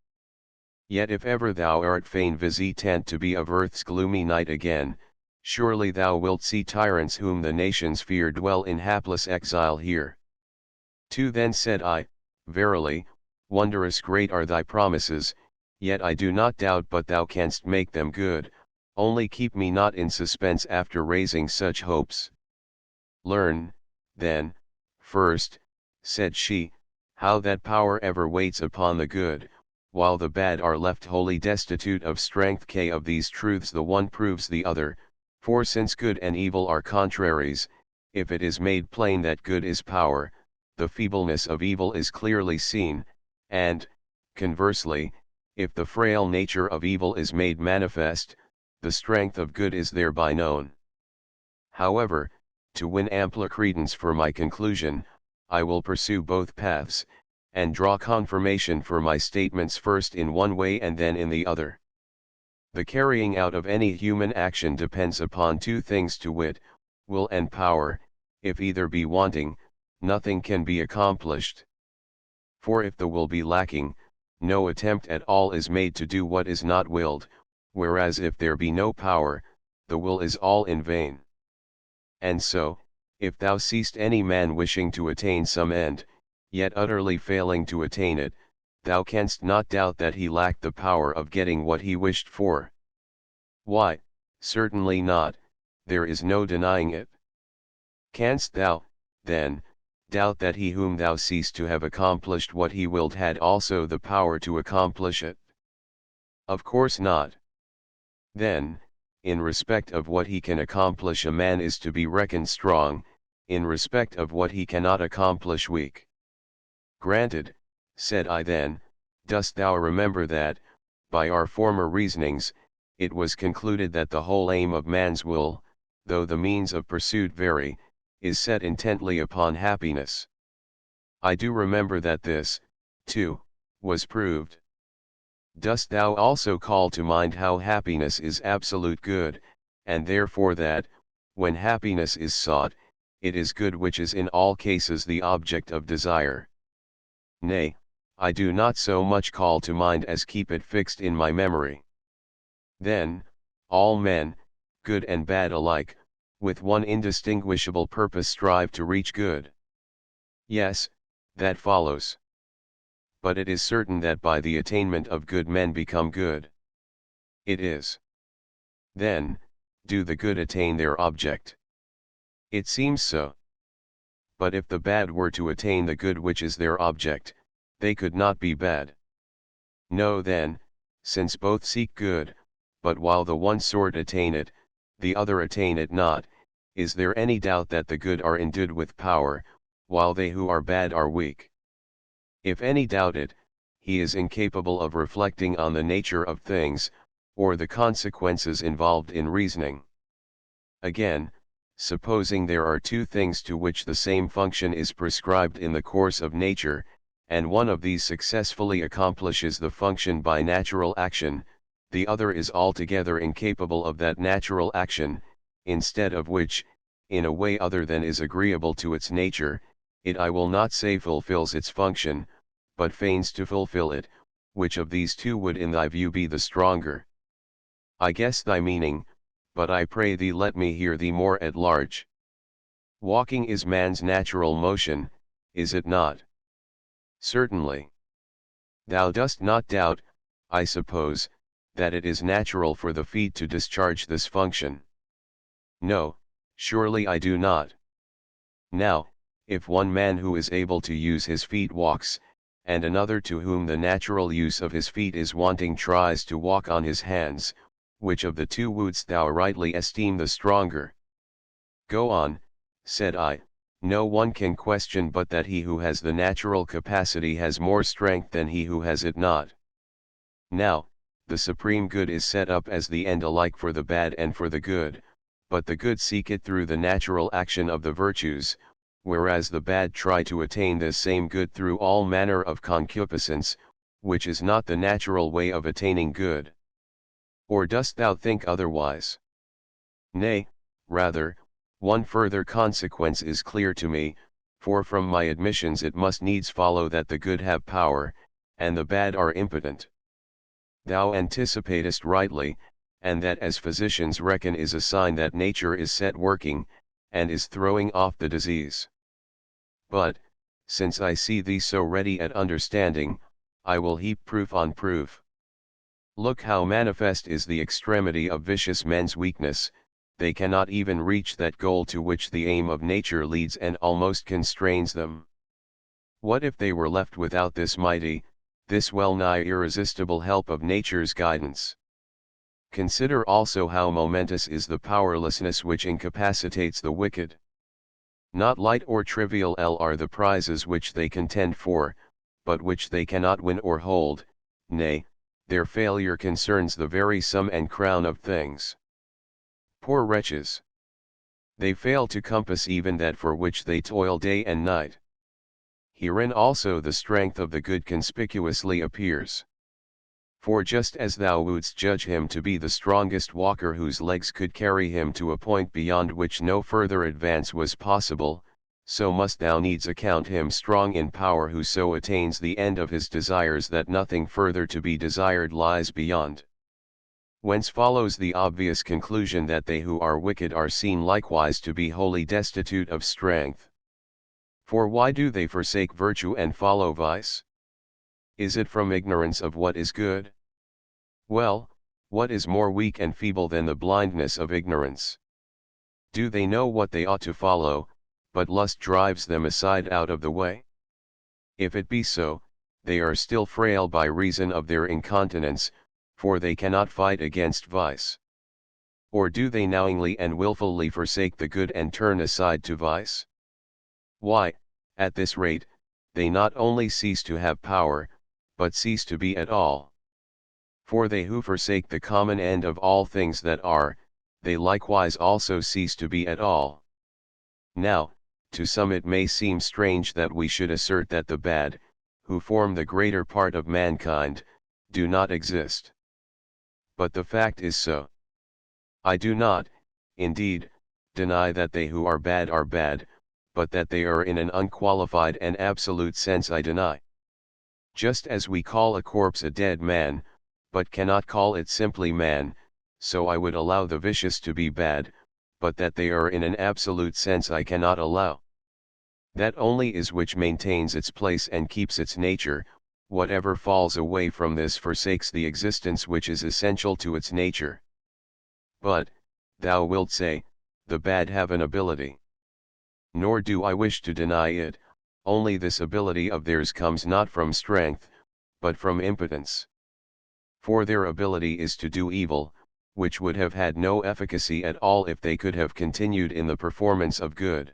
Yet if ever thou art fain visitant to be of earth's gloomy night again, surely thou wilt see tyrants whom the nations fear dwell in hapless exile here. Too then said I, verily, wondrous great are thy promises, yet I do not doubt but thou canst make them good, only keep me not in suspense after raising such hopes. Learn, then, first, said she, how that power ever waits upon the good, while the bad are left wholly destitute of strength. Of these truths the one proves the other, for since good and evil are contraries, if it is made plain that good is power, the feebleness of evil is clearly seen, and, conversely, if the frail nature of evil is made manifest, the strength of good is thereby known. However, to win ampler credence for my conclusion, I will pursue both paths, and draw confirmation for my statements first in one way and then in the other. The carrying out of any human action depends upon two things, to wit, will and power. If either be wanting, nothing can be accomplished. For if the will be lacking, no attempt at all is made to do what is not willed, whereas if there be no power, the will is all in vain. And so, if thou seest any man wishing to attain some end, yet utterly failing to attain it, thou canst not doubt that he lacked the power of getting what he wished for. Why, certainly not, there is no denying it. Canst thou, then, doubt that he whom thou seest to have accomplished what he willed had also the power to accomplish it? Of course not. Then, in respect of what he can accomplish a man is to be reckoned strong, in respect of what he cannot accomplish weak. Granted, said I then, dost thou remember that, by our former reasonings, it was concluded that the whole aim of man's will, though the means of pursuit vary, is set intently upon happiness? I do remember that this, too, was proved. Dost thou also call to mind how happiness is absolute good, and therefore that, when happiness is sought, it is good which is in all cases the object of desire? Nay, I do not so much call to mind as keep it fixed in my memory. Then, all men, good and bad alike, with one indistinguishable purpose strive to reach good. Yes, that follows. But it is certain that by the attainment of good men become good. It is. Then, do the good attain their object? It seems so. But if the bad were to attain the good which is their object, they could not be bad. No then, since both seek good, but while the one sort attain it, the other attain it not, is there any doubt that the good are endued with power, while they who are bad are weak? If any doubt it, he is incapable of reflecting on the nature of things, or the consequences involved in reasoning. Again, supposing there are two things to which the same function is prescribed in the course of nature, and one of these successfully accomplishes the function by natural action, the other is altogether incapable of that natural action, instead of which, in a way other than is agreeable to its nature, it I will not say fulfills its function, but feigns to fulfill it, which of these two would in thy view be the stronger? I guess thy meaning, but I pray thee let me hear thee more at large. Walking is man's natural motion, is it not? Certainly. Thou dost not doubt, I suppose, that it is natural for the feet to discharge this function. No, surely I do not. Now, if one man who is able to use his feet walks, and another to whom the natural use of his feet is wanting tries to walk on his hands, which of the two wouldst thou rightly esteem the stronger? Go on, said I. No one can question but that he who has the natural capacity has more strength than he who has it not. Now, the supreme good is set up as the end alike for the bad and for the good, but the good seek it through the natural action of the virtues, whereas the bad try to attain this same good through all manner of concupiscence, which is not the natural way of attaining good. Or dost thou think otherwise? Nay, rather, one further consequence is clear to me, for from my admissions it must needs follow that the good have power, and the bad are impotent. Thou anticipatest rightly, and that as physicians reckon is a sign that nature is set working, and is throwing off the disease. But, since I see thee so ready at understanding, I will heap proof on proof. Look how manifest is the extremity of vicious men's weakness, they cannot even reach that goal to which the aim of nature leads and almost constrains them. What if they were left without this mighty, this well-nigh irresistible help of nature's guidance? Consider also how momentous is the powerlessness which incapacitates the wicked. Not light or trivial are the prizes which they contend for, but which they cannot win or hold, nay, their failure concerns the very sum and crown of things. Poor wretches! They fail to compass even that for which they toil day and night. Herein also the strength of the good conspicuously appears. For just as thou wouldst judge him to be the strongest walker whose legs could carry him to a point beyond which no further advance was possible, so must thou needs account him strong in power who so attains the end of his desires that nothing further to be desired lies beyond. Whence follows the obvious conclusion that they who are wicked are seen likewise to be wholly destitute of strength. For why do they forsake virtue and follow vice? Is it from ignorance of what is good? Well, what is more weak and feeble than the blindness of ignorance? Do they know what they ought to follow, but lust drives them aside out of the way? If it be so, they are still frail by reason of their incontinence, for they cannot fight against vice. Or do they knowingly and wilfully forsake the good and turn aside to vice? Why, at this rate, they not only cease to have power, but cease to be at all. For they who forsake the common end of all things that are, they likewise also cease to be at all. Now, to some it may seem strange that we should assert that the bad, who form the greater part of mankind, do not exist. But the fact is so. I do not, indeed, deny that they who are bad, but that they are in an unqualified and absolute sense I deny. Just as we call a corpse a dead man, but cannot call it simply man, so I would allow the vicious to be bad, but that they are in an absolute sense I cannot allow. That only is which maintains its place and keeps its nature. Whatever falls away from this forsakes the existence which is essential to its nature. But, thou wilt say, the bad have an ability. Nor do I wish to deny it, only this ability of theirs comes not from strength, but from impotence. For their ability is to do evil, which would have had no efficacy at all if they could have continued in the performance of good.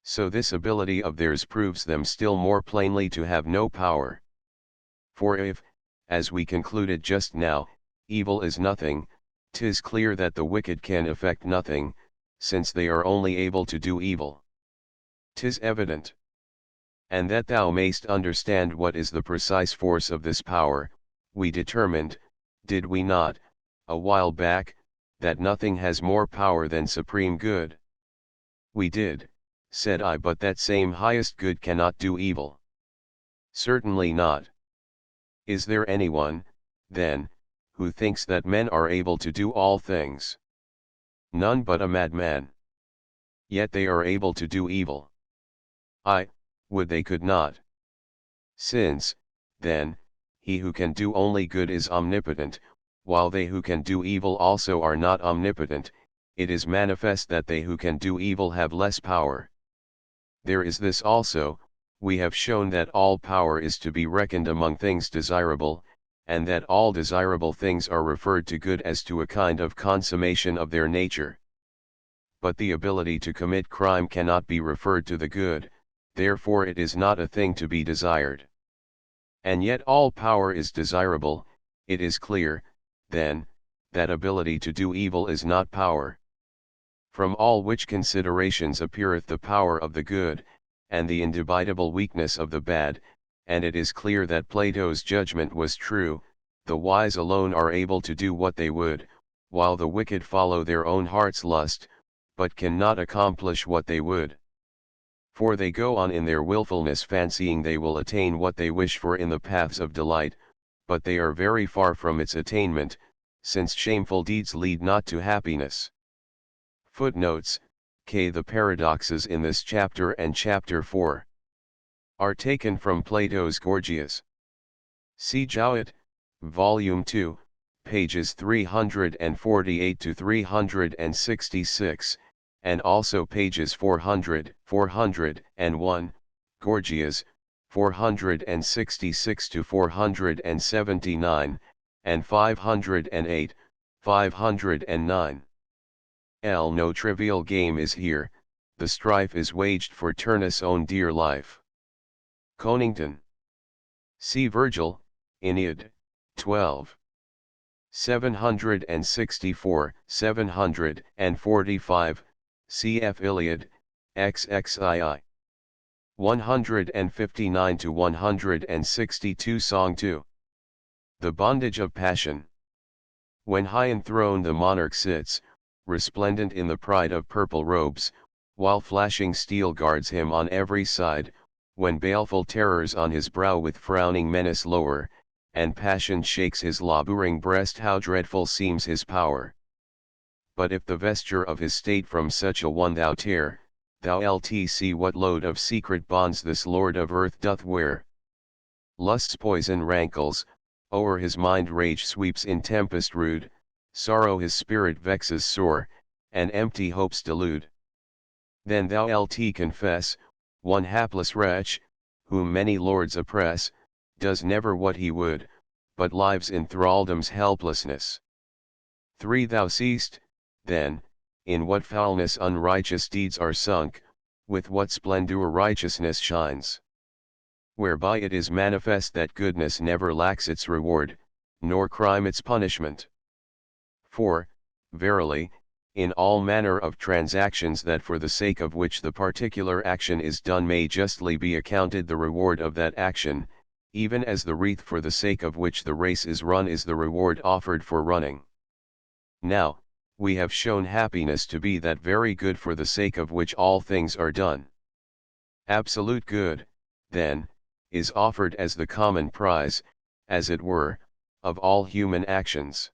So this ability of theirs proves them still more plainly to have no power. For if, as we concluded just now, evil is nothing, 'tis clear that the wicked can effect nothing, since they are only able to do evil. 'Tis evident. And that thou mayst understand what is the precise force of this power, we determined, did we not, a while back, that nothing has more power than supreme good? We did, said I, but that same highest good cannot do evil. Certainly not. Is there anyone, then, who thinks that men are able to do all things? None but a madman. Yet they are able to do evil. I would they could not. Since, then, he who can do only good is omnipotent, while they who can do evil also are not omnipotent, it is manifest that they who can do evil have less power. There is this also, we have shown that all power is to be reckoned among things desirable, and that all desirable things are referred to good as to a kind of consummation of their nature. But the ability to commit crime cannot be referred to the good, therefore it is not a thing to be desired. And yet all power is desirable. It is clear, then, that ability to do evil is not power. From all which considerations appeareth the power of the good, and the indubitable weakness of the bad, and it is clear that Plato's judgment was true, the wise alone are able to do what they would, while the wicked follow their own heart's lust, but cannot accomplish what they would. For they go on in their wilfulness fancying they will attain what they wish for in the paths of delight, but they are very far from its attainment, since shameful deeds lead not to happiness. Footnotes, K. The paradoxes in this chapter and chapter 4 are taken from Plato's Gorgias. See Jowett, Volume 2, pages 348 to 366, and also pages 400, 401, Gorgias, 466 to 479, and 508, 509. No trivial game is here, the strife is waged for Turnus' own dear life. Conington. See Virgil, Aeneid, 12. 764, 745, cf. Iliad, XXII. 159 to 162 Song 2. The bondage of passion. When high enthroned the monarch sits, resplendent in the pride of purple robes, while flashing steel guards him on every side, when baleful terrors on his brow with frowning menace lower, and passion shakes his laboring breast, how dreadful seems his power. But if the vesture of his state from such a one thou tear, thou lt see what load of secret bonds this lord of earth doth wear. Lust's poison rankles, o'er his mind rage sweeps in tempest rude, sorrow his spirit vexes sore, and empty hopes delude. Then thou lt confess, one hapless wretch, whom many lords oppress, does never what he would, but lives in thraldom's helplessness. 3. Thou seest, then, in what foulness unrighteous deeds are sunk, with what splendor righteousness shines. Whereby it is manifest that goodness never lacks its reward, nor crime its punishment. 4. Verily, in all manner of transactions that for the sake of which the particular action is done may justly be accounted the reward of that action, even as the wreath for the sake of which the race is run is the reward offered for running. Now, we have shown happiness to be that very good for the sake of which all things are done. Absolute good, then, is offered as the common prize, as it were, of all human actions.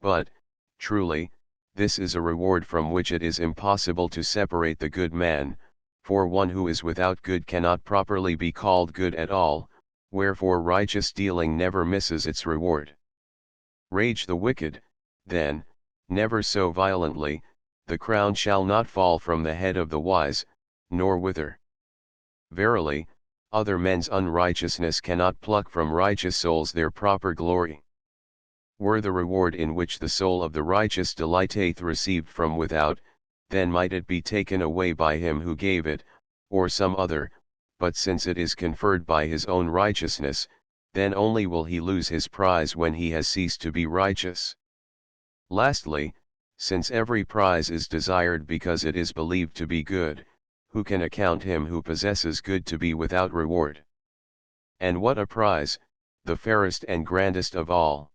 But, truly, this is a reward from which it is impossible to separate the good man, for one who is without good cannot properly be called good at all, wherefore righteous dealing never misses its reward. Rage the wicked, then, never so violently, the crown shall not fall from the head of the wise, nor wither. Verily, other men's unrighteousness cannot pluck from righteous souls their proper glory. Were the reward in which the soul of the righteous delighteth received from without, then might it be taken away by him who gave it, or some other, but since it is conferred by his own righteousness, then only will he lose his prize when he has ceased to be righteous. Lastly, since every prize is desired because it is believed to be good, who can account him who possesses good to be without reward? And what a prize, the fairest and grandest of all!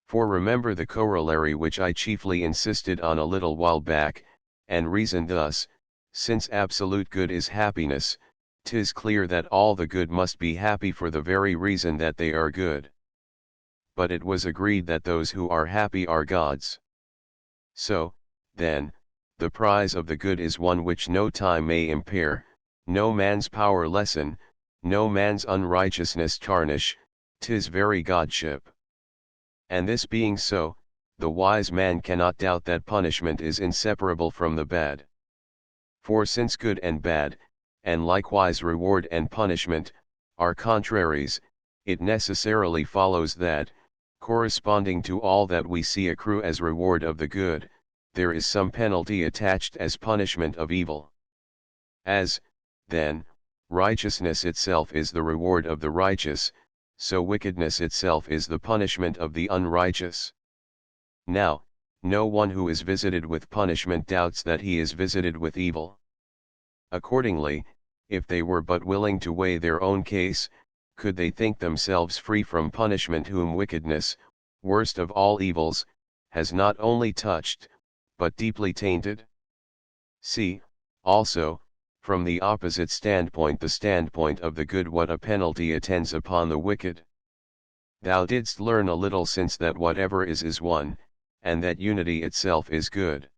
For remember the corollary which I chiefly insisted on a little while back, and reasoned thus: since absolute good is happiness, 'tis clear that all the good must be happy for the very reason that they are good. But it was agreed that those who are happy are gods. So, then, the prize of the good is one which no time may impair, no man's power lessen, no man's unrighteousness tarnish, 'tis very godship. And this being so, the wise man cannot doubt that punishment is inseparable from the bad. For since good and bad, and likewise reward and punishment, are contraries, it necessarily follows that, corresponding to all that we see accrue as reward of the good, there is some penalty attached as punishment of evil. As, then, righteousness itself is the reward of the righteous, so wickedness itself is the punishment of the unrighteous. Now, no one who is visited with punishment doubts that he is visited with evil. Accordingly, if they were but willing to weigh their own case, could they think themselves free from punishment whom wickedness, worst of all evils, has not only touched, but deeply tainted? See, also, from the opposite standpoint, the standpoint of the good, what a penalty attends upon the wicked. Thou didst learn a little since that whatever is one, and that unity itself is good.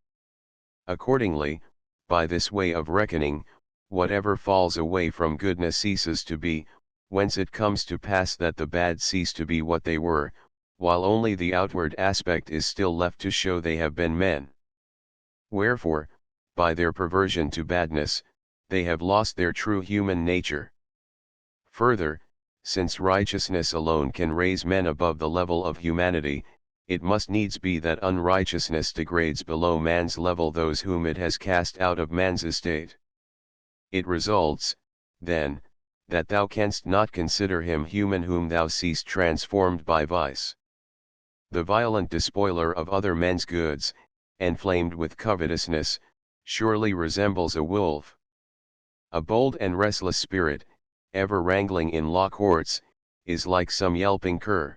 Accordingly, by this way of reckoning, whatever falls away from goodness ceases to be, whence it comes to pass that the bad cease to be what they were, while only the outward aspect is still left to show they have been men. Wherefore, by their perversion to badness, they have lost their true human nature. Further, since righteousness alone can raise men above the level of humanity, it must needs be that unrighteousness degrades below man's level those whom it has cast out of man's estate. It results, then, that thou canst not consider him human whom thou seest transformed by vice. The violent despoiler of other men's goods, enflamed with covetousness, surely resembles a wolf. A bold and restless spirit, ever wrangling in law courts, is like some yelping cur.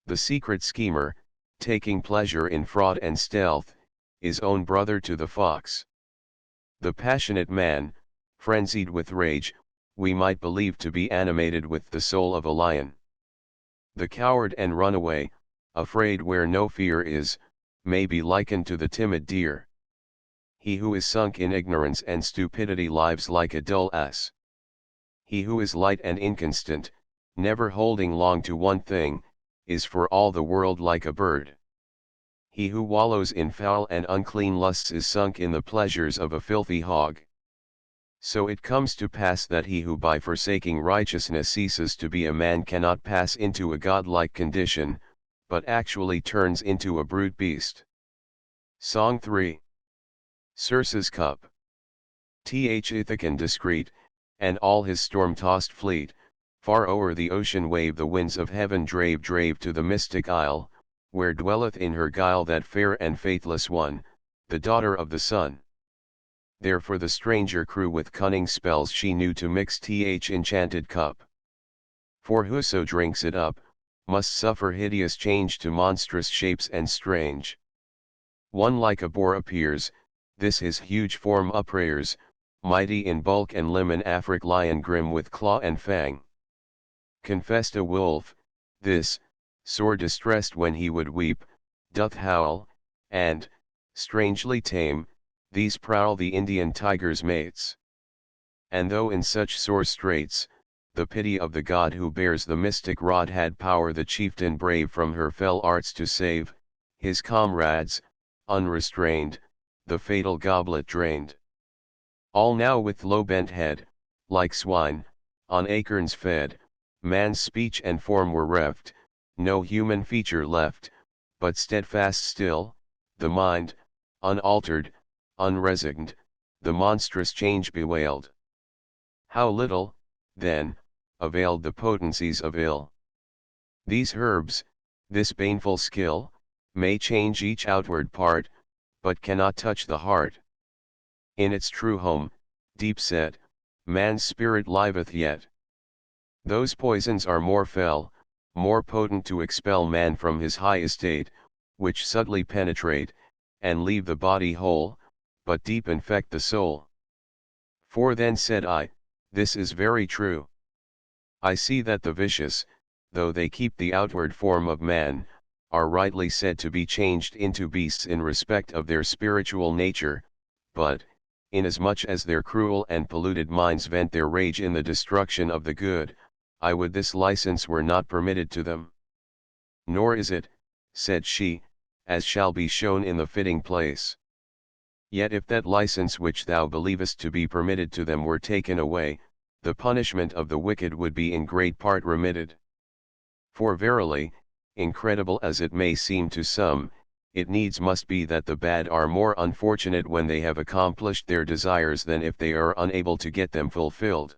The secret schemer, taking pleasure in fraud and stealth, is own brother to the fox. The passionate man, frenzied with rage, we might believe to be animated with the soul of a lion. The coward and runaway, afraid where no fear is, may be likened to the timid deer. He who is sunk in ignorance and stupidity lives like a dull ass. He who is light and inconstant, never holding long to one thing, is for all the world like a bird. He who wallows in foul and unclean lusts is sunk in the pleasures of a filthy hog. So it comes to pass that he who by forsaking righteousness ceases to be a man cannot pass into a godlike condition, but actually turns into a brute beast. Song 3. Circe's Cup. Ithacan discreet, and all his storm-tossed fleet, far o'er the ocean wave the winds of heaven drave to the mystic isle, where dwelleth in her guile that fair and faithless one, the daughter of the sun. There for the stranger crew with cunning spells she knew to mix enchanted cup. For whoso drinks it up, must suffer hideous change to monstrous shapes and strange. One like a boar appears, this his huge form uprears, mighty in bulk and limb, an Afric lion grim with claw and fang. Confessed a wolf, this, sore distressed when he would weep, doth howl, and, strangely tame, these prowl the Indian tiger's mates. And though in such sore straits, the pity of the god who bears the mystic rod had power the chieftain brave from her fell arts to save, his comrades, unrestrained, the fatal goblet drained. All now with low bent head, like swine, on acorns fed, man's speech and form were reft, no human feature left, but steadfast still, the mind, unaltered, unresigned, the monstrous change bewailed. How little, then, availed the potencies of ill. These herbs, this baneful skill, may change each outward part, but cannot touch the heart. In its true home, deep set, man's spirit liveth yet. Those poisons are more fell, more potent to expel man from his high estate, which subtly penetrate, and leave the body whole, but deep infect the soul. For then said I, this is very true. I see that the vicious, though they keep the outward form of man, are rightly said to be changed into beasts in respect of their spiritual nature, but, inasmuch as their cruel and polluted minds vent their rage in the destruction of the good, I would this license were not permitted to them. Nor is it, said she, as shall be shown in the fitting place. Yet if that license which thou believest to be permitted to them were taken away, the punishment of the wicked would be in great part remitted. For verily, incredible as it may seem to some, it needs must be that the bad are more unfortunate when they have accomplished their desires than if they are unable to get them fulfilled.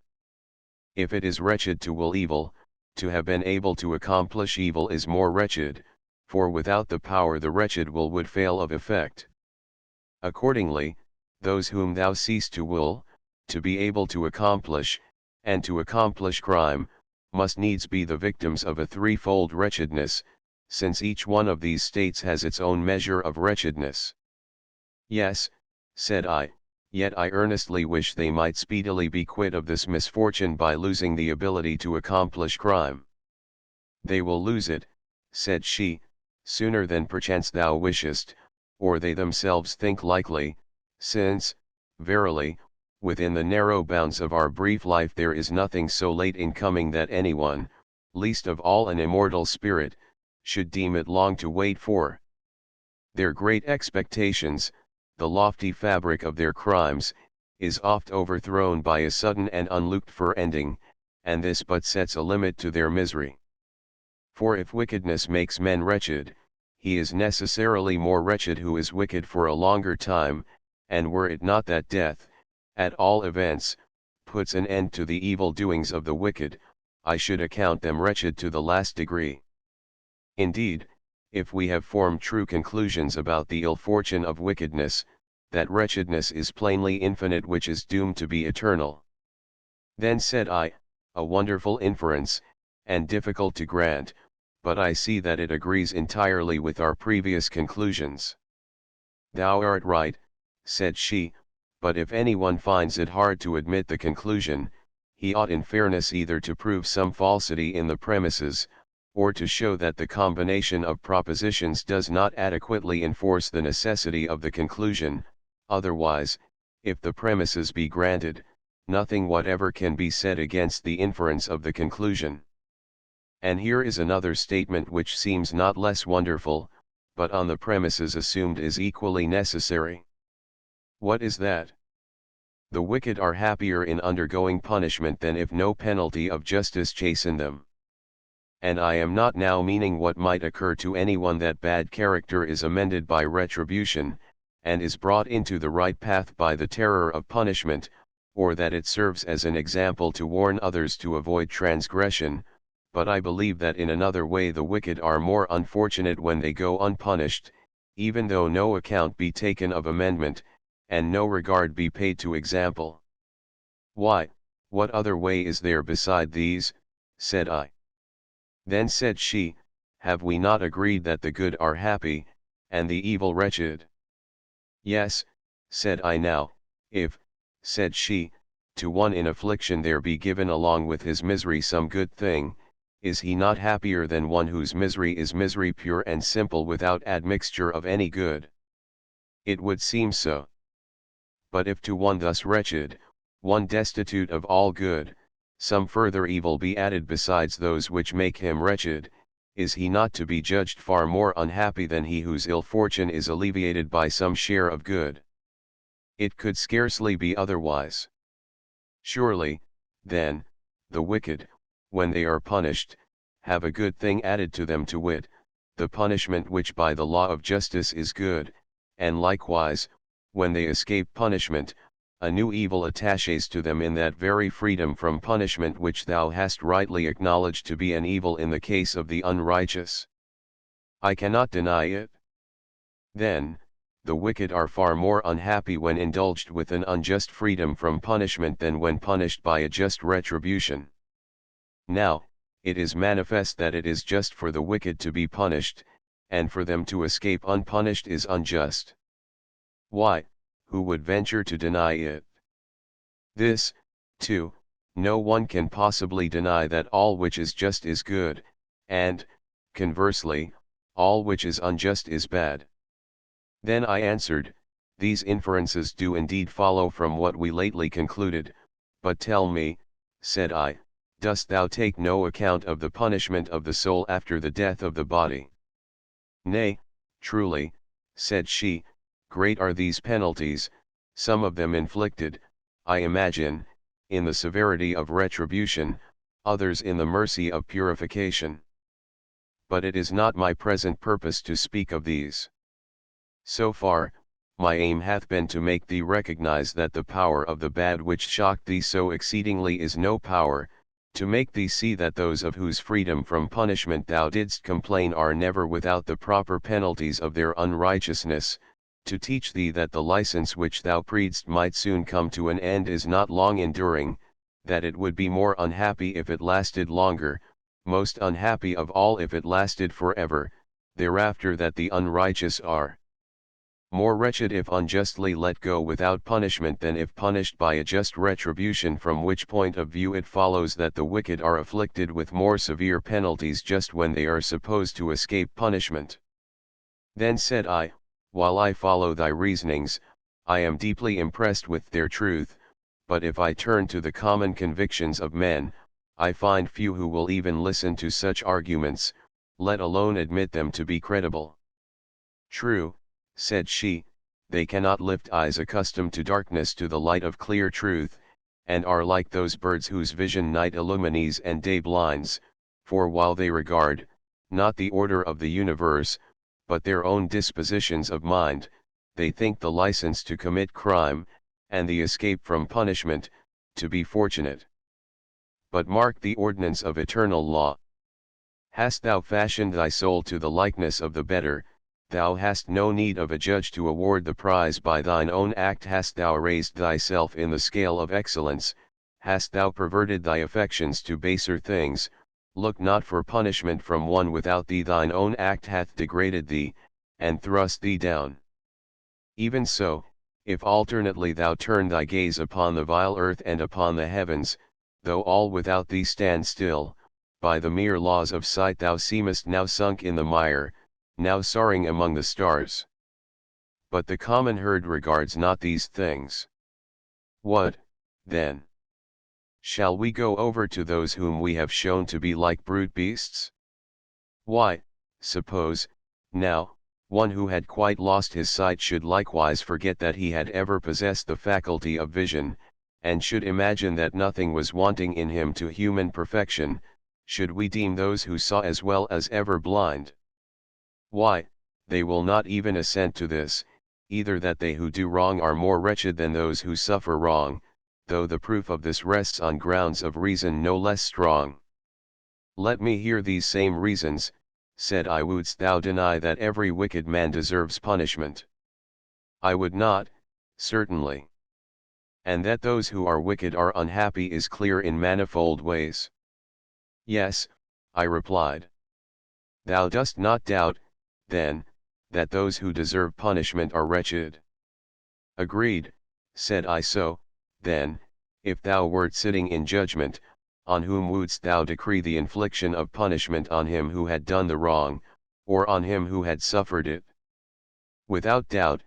If it is wretched to will evil, to have been able to accomplish evil is more wretched, for without the power the wretched will would fail of effect. Accordingly, those whom thou seest to will, to be able to accomplish, and to accomplish crime, must needs be the victims of a threefold wretchedness, since each one of these states has its own measure of wretchedness. Yes, said I, yet I earnestly wish they might speedily be quit of this misfortune by losing the ability to accomplish crime. They will lose it, said she, sooner than perchance thou wishest, or they themselves think likely, since, verily, within the narrow bounds of our brief life there is nothing so late in coming that anyone, least of all an immortal spirit, should deem it long to wait for. Their great expectations, the lofty fabric of their crimes, is oft overthrown by a sudden and unlooked-for ending, and this but sets a limit to their misery. For if wickedness makes men wretched, he is necessarily more wretched who is wicked for a longer time, and were it not that death, at all events, puts an end to the evil doings of the wicked, I should account them wretched to the last degree. Indeed, if we have formed true conclusions about the ill fortune of wickedness, that wretchedness is plainly infinite which is doomed to be eternal. Then said I, a wonderful inference, and difficult to grant, but I see that it agrees entirely with our previous conclusions. Thou art right, said she, but if anyone finds it hard to admit the conclusion, he ought in fairness either to prove some falsity in the premises, or to show that the combination of propositions does not adequately enforce the necessity of the conclusion, otherwise, if the premises be granted, nothing whatever can be said against the inference of the conclusion. And here is another statement which seems not less wonderful, but on the premises assumed is equally necessary. What is that? The wicked are happier in undergoing punishment than if no penalty of justice chasten them. And I am not now meaning what might occur to anyone that bad character is amended by retribution, and is brought into the right path by the terror of punishment, or that it serves as an example to warn others to avoid transgression, but I believe that in another way the wicked are more unfortunate when they go unpunished, even though no account be taken of amendment, and no regard be paid to example. Why, what other way is there beside these, said I. Then said she, have we not agreed that the good are happy, and the evil wretched? Yes, said I. Now, if, said she, to one in affliction there be given along with his misery some good thing, is he not happier than one whose misery is misery pure and simple without admixture of any good? It would seem so. But if to one thus wretched, one destitute of all good, some further evil be added besides those which make him wretched, is he not to be judged far more unhappy than he whose ill fortune is alleviated by some share of good? It could scarcely be otherwise. Surely, then, the wicked, when they are punished, have a good thing added to them, to wit, the punishment which by the law of justice is good, and likewise, when they escape punishment, a new evil attaches to them in that very freedom from punishment which thou hast rightly acknowledged to be an evil in the case of the unrighteous. I cannot deny it. Then, the wicked are far more unhappy when indulged with an unjust freedom from punishment than when punished by a just retribution. Now, it is manifest that it is just for the wicked to be punished, and for them to escape unpunished is unjust. Why, who would venture to deny it? This, too, no one can possibly deny that all which is just is good, and, conversely, all which is unjust is bad. Then I answered, these inferences do indeed follow from what we lately concluded, but tell me, said I, dost thou take no account of the punishment of the soul after the death of the body? Nay, truly, said she, great are these penalties, some of them inflicted, I imagine, in the severity of retribution, others in the mercy of purification. But it is not my present purpose to speak of these. So far, my aim hath been to make thee recognize that the power of the bad which shocked thee so exceedingly is no power, to make thee see that those of whose freedom from punishment thou didst complain are never without the proper penalties of their unrighteousness, to teach thee that the license which thou preedst might soon come to an end is not long enduring, that it would be more unhappy if it lasted longer, most unhappy of all if it lasted forever, thereafter that the unrighteous are more wretched if unjustly let go without punishment than if punished by a just retribution, from which point of view it follows that the wicked are afflicted with more severe penalties just when they are supposed to escape punishment. Then said I, while I follow thy reasonings, I am deeply impressed with their truth, but if I turn to the common convictions of men, I find few who will even listen to such arguments, let alone admit them to be credible. True, said she, they cannot lift eyes accustomed to darkness to the light of clear truth, and are like those birds whose vision night illumines and day blinds, for while they regard, not the order of the universe, but their own dispositions of mind, they think the license to commit crime, and the escape from punishment, to be fortunate. But mark the ordinance of eternal law. Hast thou fashioned thy soul to the likeness of the better, thou hast no need of a judge to award the prize. By thine own act hast thou raised thyself in the scale of excellence, hast thou perverted thy affections to baser things, look not for punishment from one without thee. Thine own act hath degraded thee, and thrust thee down. Even so, if alternately thou turn thy gaze upon the vile earth and upon the heavens, though all without thee stand still, by the mere laws of sight thou seemest now sunk in the mire, now soaring among the stars. But the common herd regards not these things. What, then? Shall we go over to those whom we have shown to be like brute beasts? Why, suppose, now, one who had quite lost his sight should likewise forget that he had ever possessed the faculty of vision, and should imagine that nothing was wanting in him to human perfection, should we deem those who saw as well as ever blind? Why, they will not even assent to this, either that they who do wrong are more wretched than those who suffer wrong, though the proof of this rests on grounds of reason no less strong. Let me hear these same reasons, said I. Wouldst thou deny that every wicked man deserves punishment? I would not, certainly. And that those who are wicked are unhappy is clear in manifold ways. Yes, I replied. Thou dost not doubt, then, that those who deserve punishment are wretched? Agreed, said I. So, then, if thou wert sitting in judgment, on whom wouldst thou decree the infliction of punishment, on him who had done the wrong, or on him who had suffered it? Without doubt,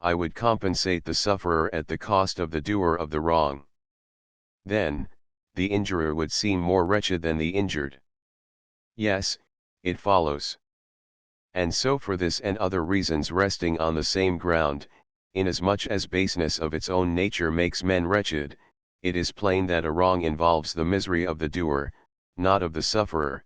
I would compensate the sufferer at the cost of the doer of the wrong. Then, the injurer would seem more wretched than the injured. Yes, it follows. And so for this and other reasons resting on the same ground, inasmuch as baseness of its own nature makes men wretched, it is plain that a wrong involves the misery of the doer, not of the sufferer.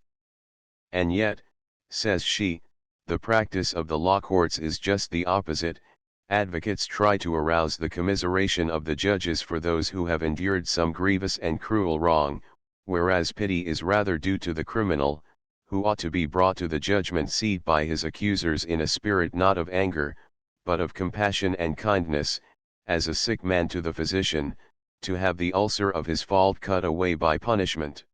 And yet, says she, the practice of the law courts is just the opposite, Advocates try to arouse the commiseration of the judges for those who have endured some grievous and cruel wrong, whereas pity is rather due to the criminal, who ought to be brought to the judgment seat by his accusers in a spirit not of anger, but of compassion and kindness, as a sick man to the physician, to have the ulcer of his fault cut away by punishment.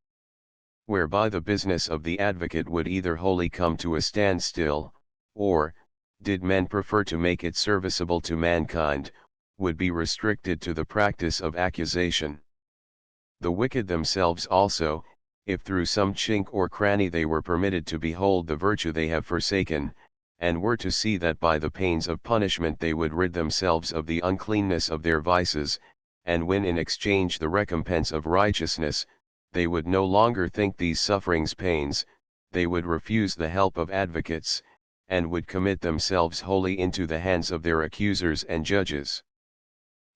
Whereby the business of the advocate would either wholly come to a standstill, or, did men prefer to make it serviceable to mankind, would be restricted to the practice of accusation. The wicked themselves also, if through some chink or cranny they were permitted to behold the virtue they have forsaken, and were to see that by the pains of punishment they would rid themselves of the uncleanness of their vices, and win in exchange the recompense of righteousness, they would no longer think these sufferings pains, they would refuse the help of advocates, and would commit themselves wholly into the hands of their accusers and judges.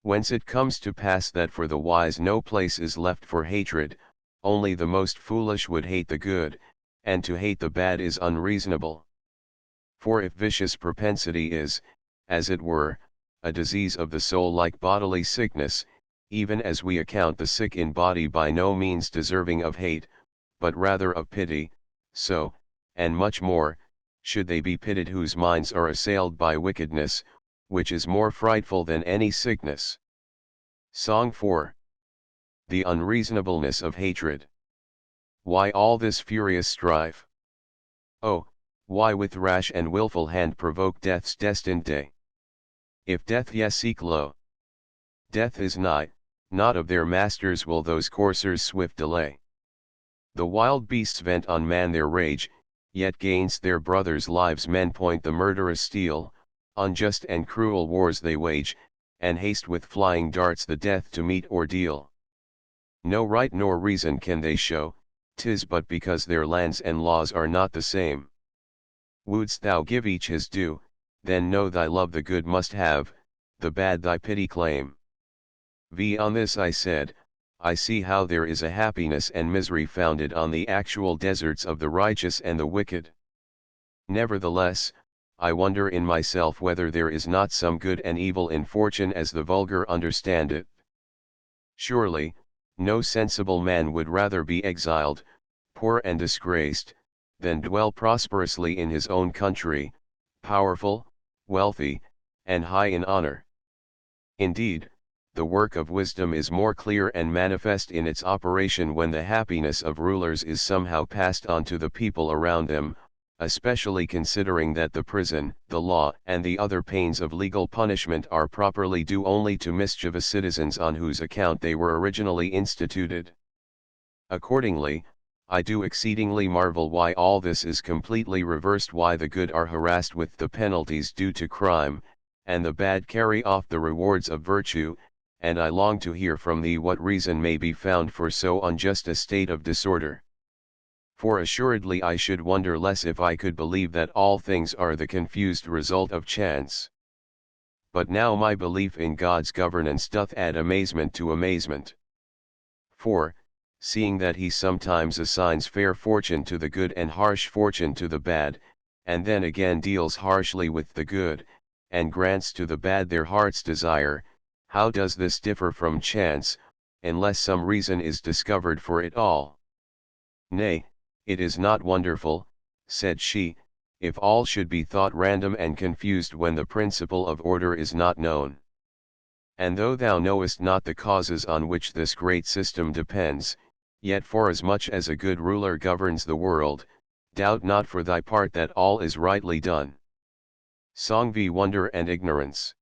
Whence it comes to pass that for the wise no place is left for hatred, only the most foolish would hate the good, and to hate the bad is unreasonable. For if vicious propensity is, as it were, a disease of the soul like bodily sickness, even as we account the sick in body by no means deserving of hate, but rather of pity, so, and much more, should they be pitied whose minds are assailed by wickedness, which is more frightful than any sickness. Song 4. The unreasonableness of hatred. Why all this furious strife? Oh, why with rash and wilful hand provoke death's destined day? If death ye seek lo, death is nigh, not of their masters will those coursers swift delay. The wild beasts vent on man their rage, yet gainst their brothers' lives men point the murderous steel, unjust and cruel wars they wage, and haste with flying darts the death to meet ordeal. No right nor reason can they show, 'tis but because their lands and laws are not the same. Wouldst thou give each his due, then know thy love the good must have, the bad thy pity claim. On this I said, I see how there is a happiness and misery founded on the actual deserts of the righteous and the wicked. Nevertheless, I wonder in myself whether there is not some good and evil in fortune as the vulgar understand it. Surely, no sensible man would rather be exiled, poor and disgraced, than dwell prosperously in his own country, powerful, wealthy, and high in honor. Indeed, the work of wisdom is more clear and manifest in its operation when the happiness of rulers is somehow passed on to the people around them, especially considering that the prison, the law, and the other pains of legal punishment are properly due only to mischievous citizens on whose account they were originally instituted. Accordingly, I do exceedingly marvel why all this is completely reversed, why the good are harassed with the penalties due to crime, and the bad carry off the rewards of virtue, and I long to hear from thee what reason may be found for so unjust a state of disorder. For assuredly I should wonder less if I could believe that all things are the confused result of chance. But now my belief in God's governance doth add amazement to amazement. For, seeing that he sometimes assigns fair fortune to the good and harsh fortune to the bad, and then again deals harshly with the good, and grants to the bad their heart's desire, how does this differ from chance, unless some reason is discovered for it all? Nay, it is not wonderful, said she, if all should be thought random and confused when the principle of order is not known. And though thou knowest not the causes on which this great system depends, yet forasmuch as a good ruler governs the world, doubt not for thy part that all is rightly done. Song v. Wonder and Ignorance.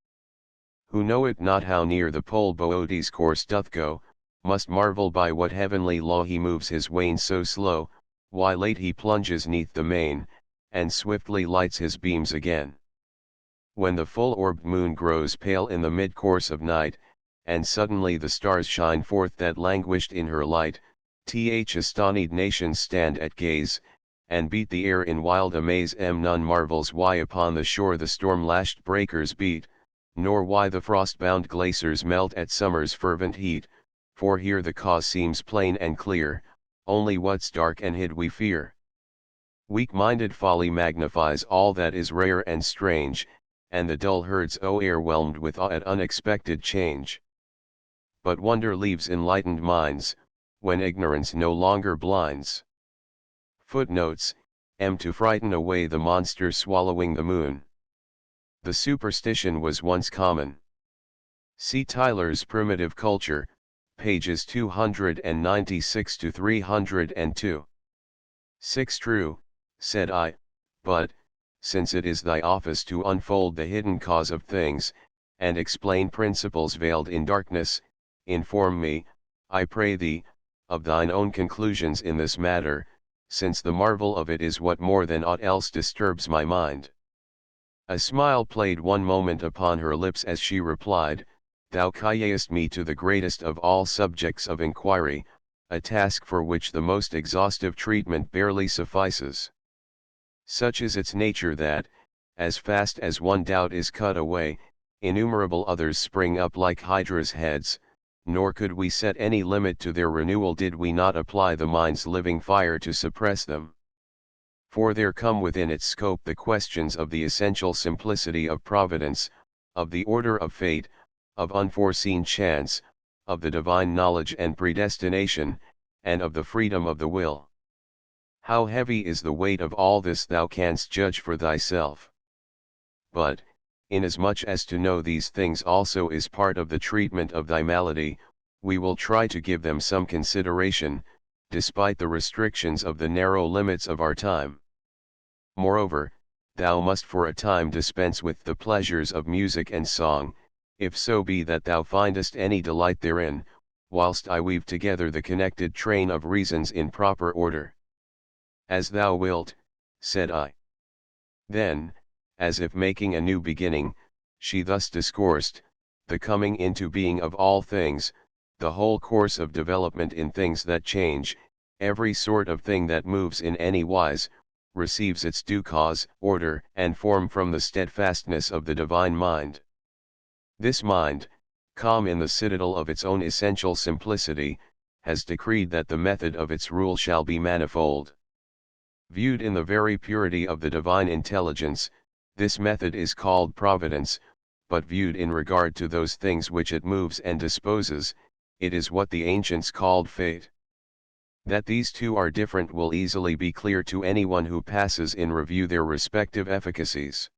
Who knoweth not how near the pole Boethius' course doth go, must marvel by what heavenly law he moves his wain so slow, why late he plunges neath the main, and swiftly lights his beams again. When the full-orbed moon grows pale in the mid-course of night, and suddenly the stars shine forth that languished in her light, astonied nations stand at gaze, and beat the air in wild amaze. None marvels why upon the shore the storm-lashed breakers beat, nor why the frost-bound glaciers melt at summer's fervent heat, for here the cause seems plain and clear, only what's dark and hid we fear. Weak-minded folly magnifies all that is rare and strange, and the dull herds o'erwhelmed with awe at unexpected change. But wonder leaves enlightened minds, when ignorance no longer blinds. Footnotes, to frighten away the monster swallowing the moon. The superstition was once common. See Tyler's Primitive Culture, pages 296 to 302. 6. True, said I, but, since it is thy office to unfold the hidden cause of things, and explain principles veiled in darkness, inform me, I pray thee, of thine own conclusions in this matter, since the marvel of it is what more than aught else disturbs my mind. A smile played one moment upon her lips as she replied, Thou callest me to the greatest of all subjects of inquiry, a task for which the most exhaustive treatment barely suffices. Such is its nature that, as fast as one doubt is cut away, innumerable others spring up like Hydra's heads, nor could we set any limit to their renewal did we not apply the mind's living fire to suppress them. For there come within its scope the questions of the essential simplicity of providence, of the order of fate, of unforeseen chance, of the divine knowledge and predestination, and of the freedom of the will. How heavy is the weight of all this thou canst judge for thyself. But, inasmuch as to know these things also is part of the treatment of thy malady, we will try to give them some consideration, despite the restrictions of the narrow limits of our time. Moreover, thou must for a time dispense with the pleasures of music and song, if so be that thou findest any delight therein, whilst I weave together the connected train of reasons in proper order. As thou wilt, said I. Then, as if making a new beginning, she thus discoursed, the coming into being of all things, the whole course of development in things that change, every sort of thing that moves in any wise, receives its due cause, order, and form from the steadfastness of the divine mind. This mind, calm in the citadel of its own essential simplicity, has decreed that the method of its rule shall be manifold. Viewed in the very purity of the divine intelligence, this method is called providence, but viewed in regard to those things which it moves and disposes, it is what the ancients called fate. That these two are different will easily be clear to anyone who passes in review their respective efficacies.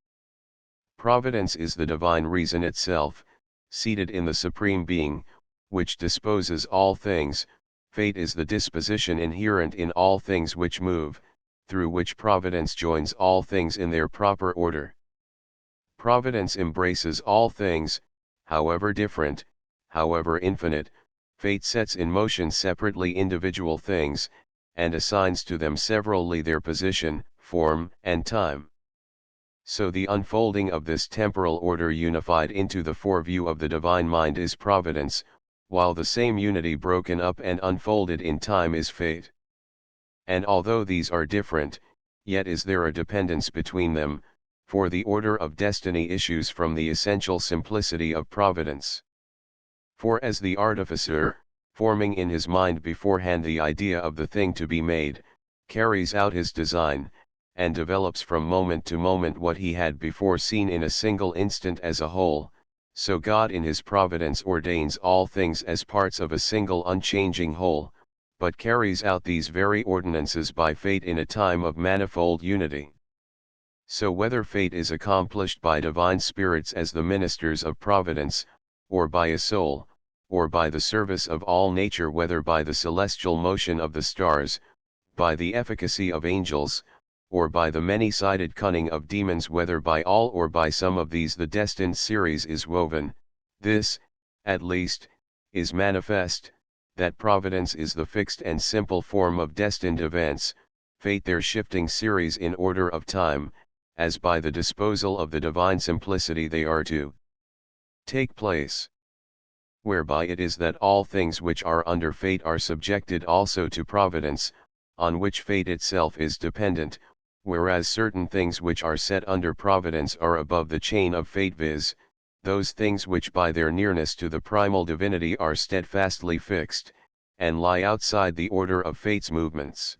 Providence is the divine reason itself, seated in the Supreme Being, which disposes all things. Fate is the disposition inherent in all things which move, through which Providence joins all things in their proper order. Providence embraces all things, however different, however infinite. Fate sets in motion separately individual things, and assigns to them severally their position, form, and time. So the unfolding of this temporal order unified into the foreview of the divine mind is providence, while the same unity broken up and unfolded in time is fate. And although these are different, yet is there a dependence between them, for the order of destiny issues from the essential simplicity of providence. For as the artificer, forming in his mind beforehand the idea of the thing to be made, carries out his design, and develops from moment to moment what he had before seen in a single instant as a whole, so God in his providence ordains all things as parts of a single unchanging whole, but carries out these very ordinances by fate in a time of manifold unity. So whether fate is accomplished by divine spirits as the ministers of providence, or by a soul, or by the service of all nature, whether by the celestial motion of the stars, by the efficacy of angels, or by the many-sided cunning of demons, whether by all or by some of these the destined series is woven, this, at least, is manifest, that providence is the fixed and simple form of destined events, fate their shifting series in order of time, as by the disposal of the divine simplicity they are to take place. Whereby it is that all things which are under fate are subjected also to providence, on which fate itself is dependent, whereas certain things which are set under providence are above the chain of fate, viz., those things which by their nearness to the primal divinity are steadfastly fixed, and lie outside the order of fate's movements.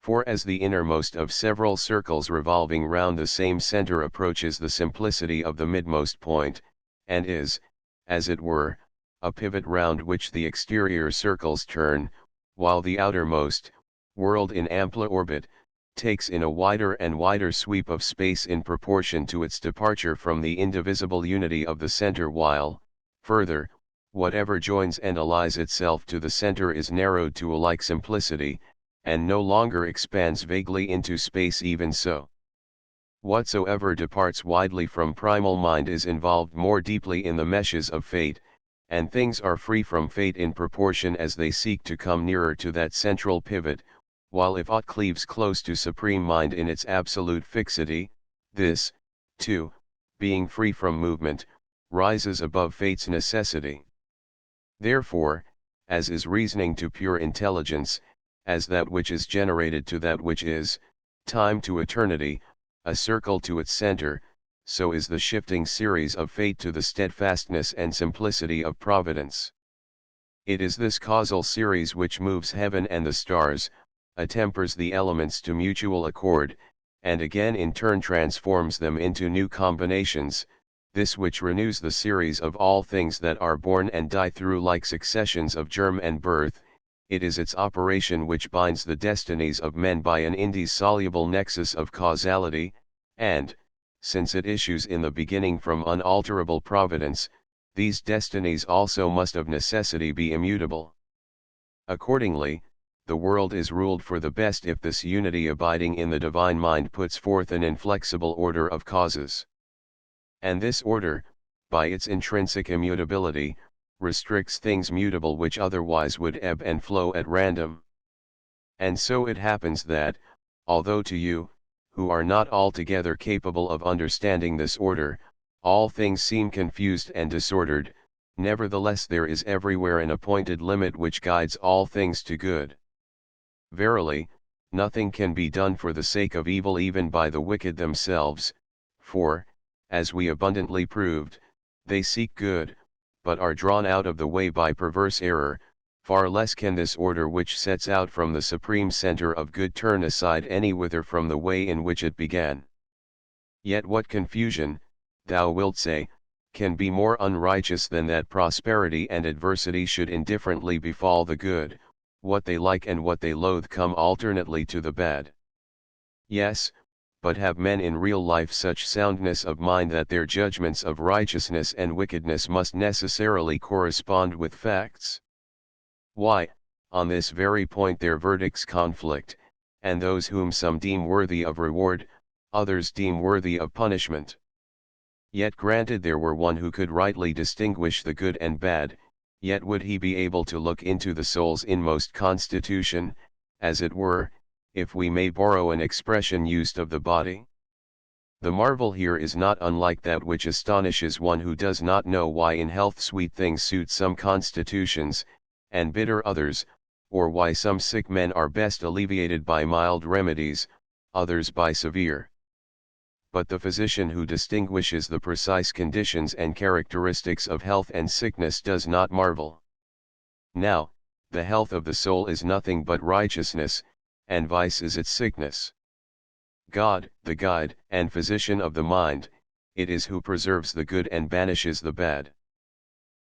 For as the innermost of several circles revolving round the same center approaches the simplicity of the midmost point, and is, as it were, a pivot round which the exterior circles turn, while the outermost, whirled in ampler orbit, takes in a wider and wider sweep of space in proportion to its departure from the indivisible unity of the center, while, further, whatever joins and allies itself to the center is narrowed to a like simplicity, and no longer expands vaguely into space. Even so, whatsoever departs widely from primal mind is involved more deeply in the meshes of fate, and things are free from fate in proportion as they seek to come nearer to that central pivot, while if aught cleaves close to supreme mind in its absolute fixity, this, too, being free from movement, rises above fate's necessity. Therefore, as is reasoning to pure intelligence, as that which is generated to that which is, time to eternity, a circle to its center, so is the shifting series of fate to the steadfastness and simplicity of providence. It is this causal series which moves heaven and the stars, attempers the elements to mutual accord, and again in turn transforms them into new combinations, this which renews the series of all things that are born and die through like successions of germ and birth. It is its operation which binds the destinies of men by an indissoluble nexus of causality, and, since it issues in the beginning from unalterable providence, these destinies also must of necessity be immutable. Accordingly, the world is ruled for the best if this unity abiding in the divine mind puts forth an inflexible order of causes. And this order, by its intrinsic immutability, restricts things mutable which otherwise would ebb and flow at random. And so it happens that, although to you, who are not altogether capable of understanding this order, all things seem confused and disordered, nevertheless there is everywhere an appointed limit which guides all things to good. Verily, nothing can be done for the sake of evil even by the wicked themselves, for, as we abundantly proved, they seek good, but are drawn out of the way by perverse error. Far less can this order which sets out from the supreme center of good turn aside any whither from the way in which it began. Yet what confusion, thou wilt say, can be more unrighteous than that prosperity and adversity should indifferently befall the good, what they like and what they loathe come alternately to the bad? Yes, but have men in real life such soundness of mind that their judgments of righteousness and wickedness must necessarily correspond with facts? Why, on this very point their verdicts conflict, and those whom some deem worthy of reward, others deem worthy of punishment. Yet granted there were one who could rightly distinguish the good and bad, yet would he be able to look into the soul's inmost constitution, as it were, if we may borrow an expression used of the body? The marvel here is not unlike that which astonishes one who does not know why in health sweet things suit some constitutions, and bitter others, or why some sick men are best alleviated by mild remedies, others by severe. But the physician who distinguishes the precise conditions and characteristics of health and sickness does not marvel. Now, the health of the soul is nothing but righteousness, and vice is its sickness. God, the guide and physician of the mind, it is who preserves the good and banishes the bad.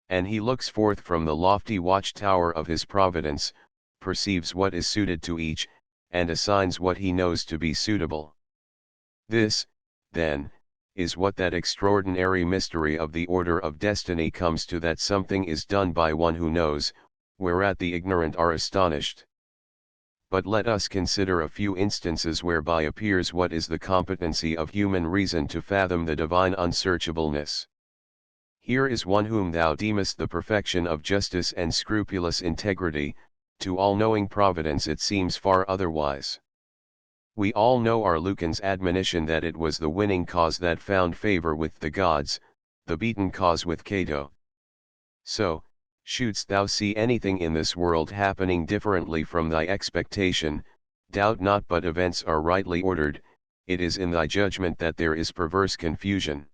And he looks forth from the lofty watchtower of his providence, perceives what is suited to each, and assigns what he knows to be suitable. This, then, is what that extraordinary mystery of the order of destiny comes to, that something is done by one who knows, whereat the ignorant are astonished. But let us consider a few instances whereby appears what is the competency of human reason to fathom the divine unsearchableness. Here is one whom thou deemest the perfection of justice and scrupulous integrity, to all-knowing providence it seems far otherwise. We all know our Lucan's admonition that it was the winning cause that found favor with the gods, the beaten cause with Cato. So, shouldst thou see anything in this world happening differently from thy expectation, doubt not but events are rightly ordered, it is in thy judgment that there is perverse confusion.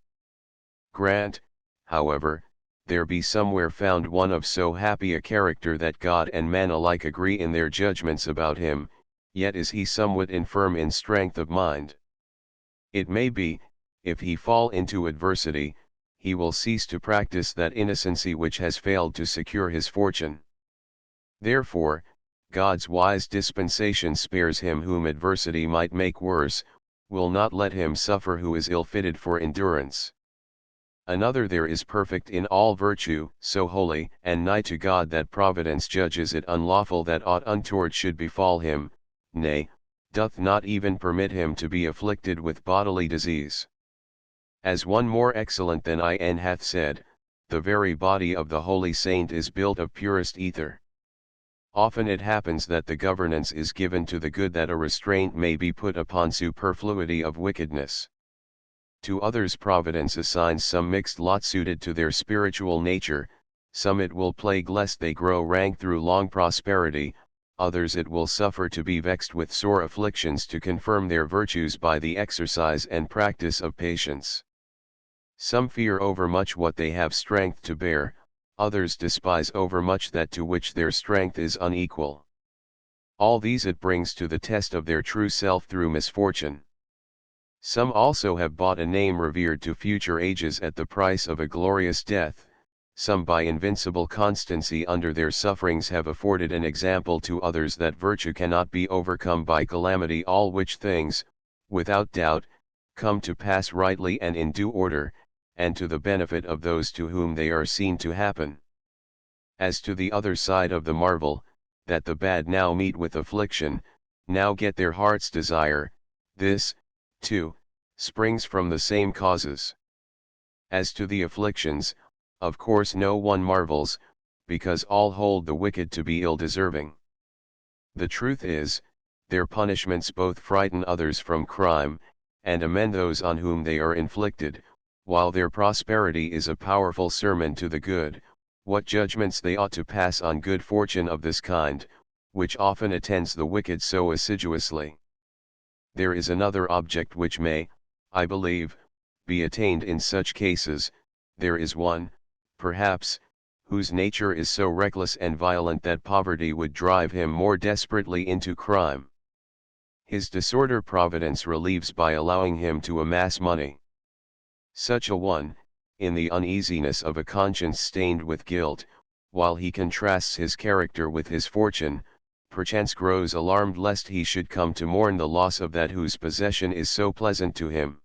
Grant, however, there be somewhere found one of so happy a character that God and man alike agree in their judgments about him, yet is he somewhat infirm in strength of mind. It may be, if he fall into adversity, he will cease to practice that innocency which has failed to secure his fortune. Therefore, God's wise dispensation spares him whom adversity might make worse, will not let him suffer who is ill-fitted for endurance. Another there is perfect in all virtue, so holy and nigh to God that providence judges it unlawful that aught untoward should befall him, nay, doth not even permit him to be afflicted with bodily disease. As one more excellent than I hath said, the very body of the holy saint is built of purest ether. Often it happens that the governance is given to the good that a restraint may be put upon superfluity of wickedness. To others providence assigns some mixed lot suited to their spiritual nature, some it will plague lest they grow rank through long prosperity, others it will suffer to be vexed with sore afflictions to confirm their virtues by the exercise and practice of patience. Some fear overmuch what they have strength to bear, others despise overmuch that to which their strength is unequal. All these it brings to the test of their true self through misfortune. Some also have bought a name revered to future ages at the price of a glorious death, some by invincible constancy under their sufferings have afforded an example to others that virtue cannot be overcome by calamity, all which things, without doubt, come to pass rightly and in due order, and to the benefit of those to whom they are seen to happen. As to the other side of the marvel, that the bad now meet with affliction, now get their heart's desire, this, too, springs from the same causes. As to the afflictions, of course no one marvels, because all hold the wicked to be ill-deserving. The truth is, their punishments both frighten others from crime, and amend those on whom they are inflicted, while their prosperity is a powerful sermon to the good, what judgments they ought to pass on good fortune of this kind, which often attends the wicked so assiduously. There is another object which may, I believe, be attained in such cases. There is one, perhaps, whose nature is so reckless and violent that poverty would drive him more desperately into crime. His disorder Providence relieves by allowing him to amass money. Such a one, in the uneasiness of a conscience stained with guilt, while he contrasts his character with his fortune, perchance grows alarmed lest he should come to mourn the loss of that whose possession is so pleasant to him.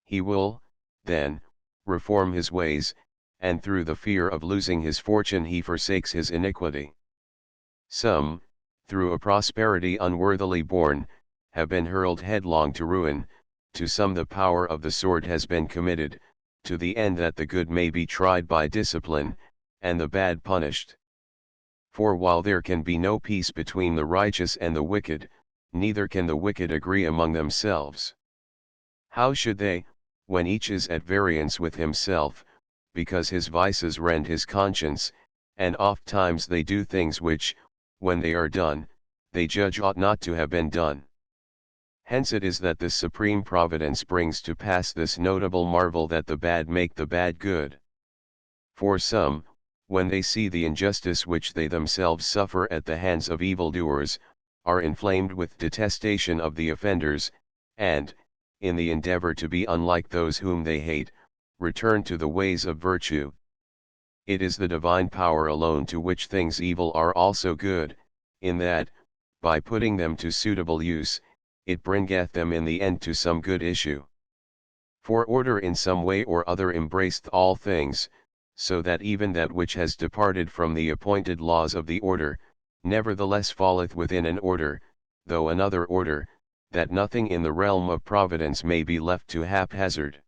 He will, then, reform his ways, and through the fear of losing his fortune he forsakes his iniquity. Some, through a prosperity unworthily born, have been hurled headlong to ruin, to some the power of the sword has been committed, to the end that the good may be tried by discipline, and the bad punished. For while there can be no peace between the righteous and the wicked, neither can the wicked agree among themselves. How should they, when each is at variance with himself, because his vices rend his conscience, and oft times they do things which, when they are done, they judge ought not to have been done. Hence it is that this supreme providence brings to pass this notable marvel that the bad make the bad good. For some, when they see the injustice which they themselves suffer at the hands of evildoers, are inflamed with detestation of the offenders, and, in the endeavor to be unlike those whom they hate, return to the ways of virtue. It is the divine power alone to which things evil are also good, in that, by putting them to suitable use, it bringeth them in the end to some good issue. For order in some way or other embraceth all things, so that even that which has departed from the appointed laws of the order, nevertheless falleth within an order, though another order, that nothing in the realm of providence may be left to haphazard.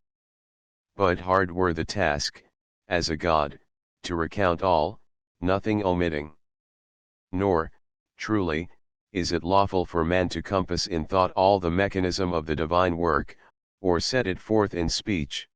But hard were the task, as a God, to recount all, nothing omitting. Nor, truly, is it lawful for man to compass in thought all the mechanism of the divine work, or set it forth in speech.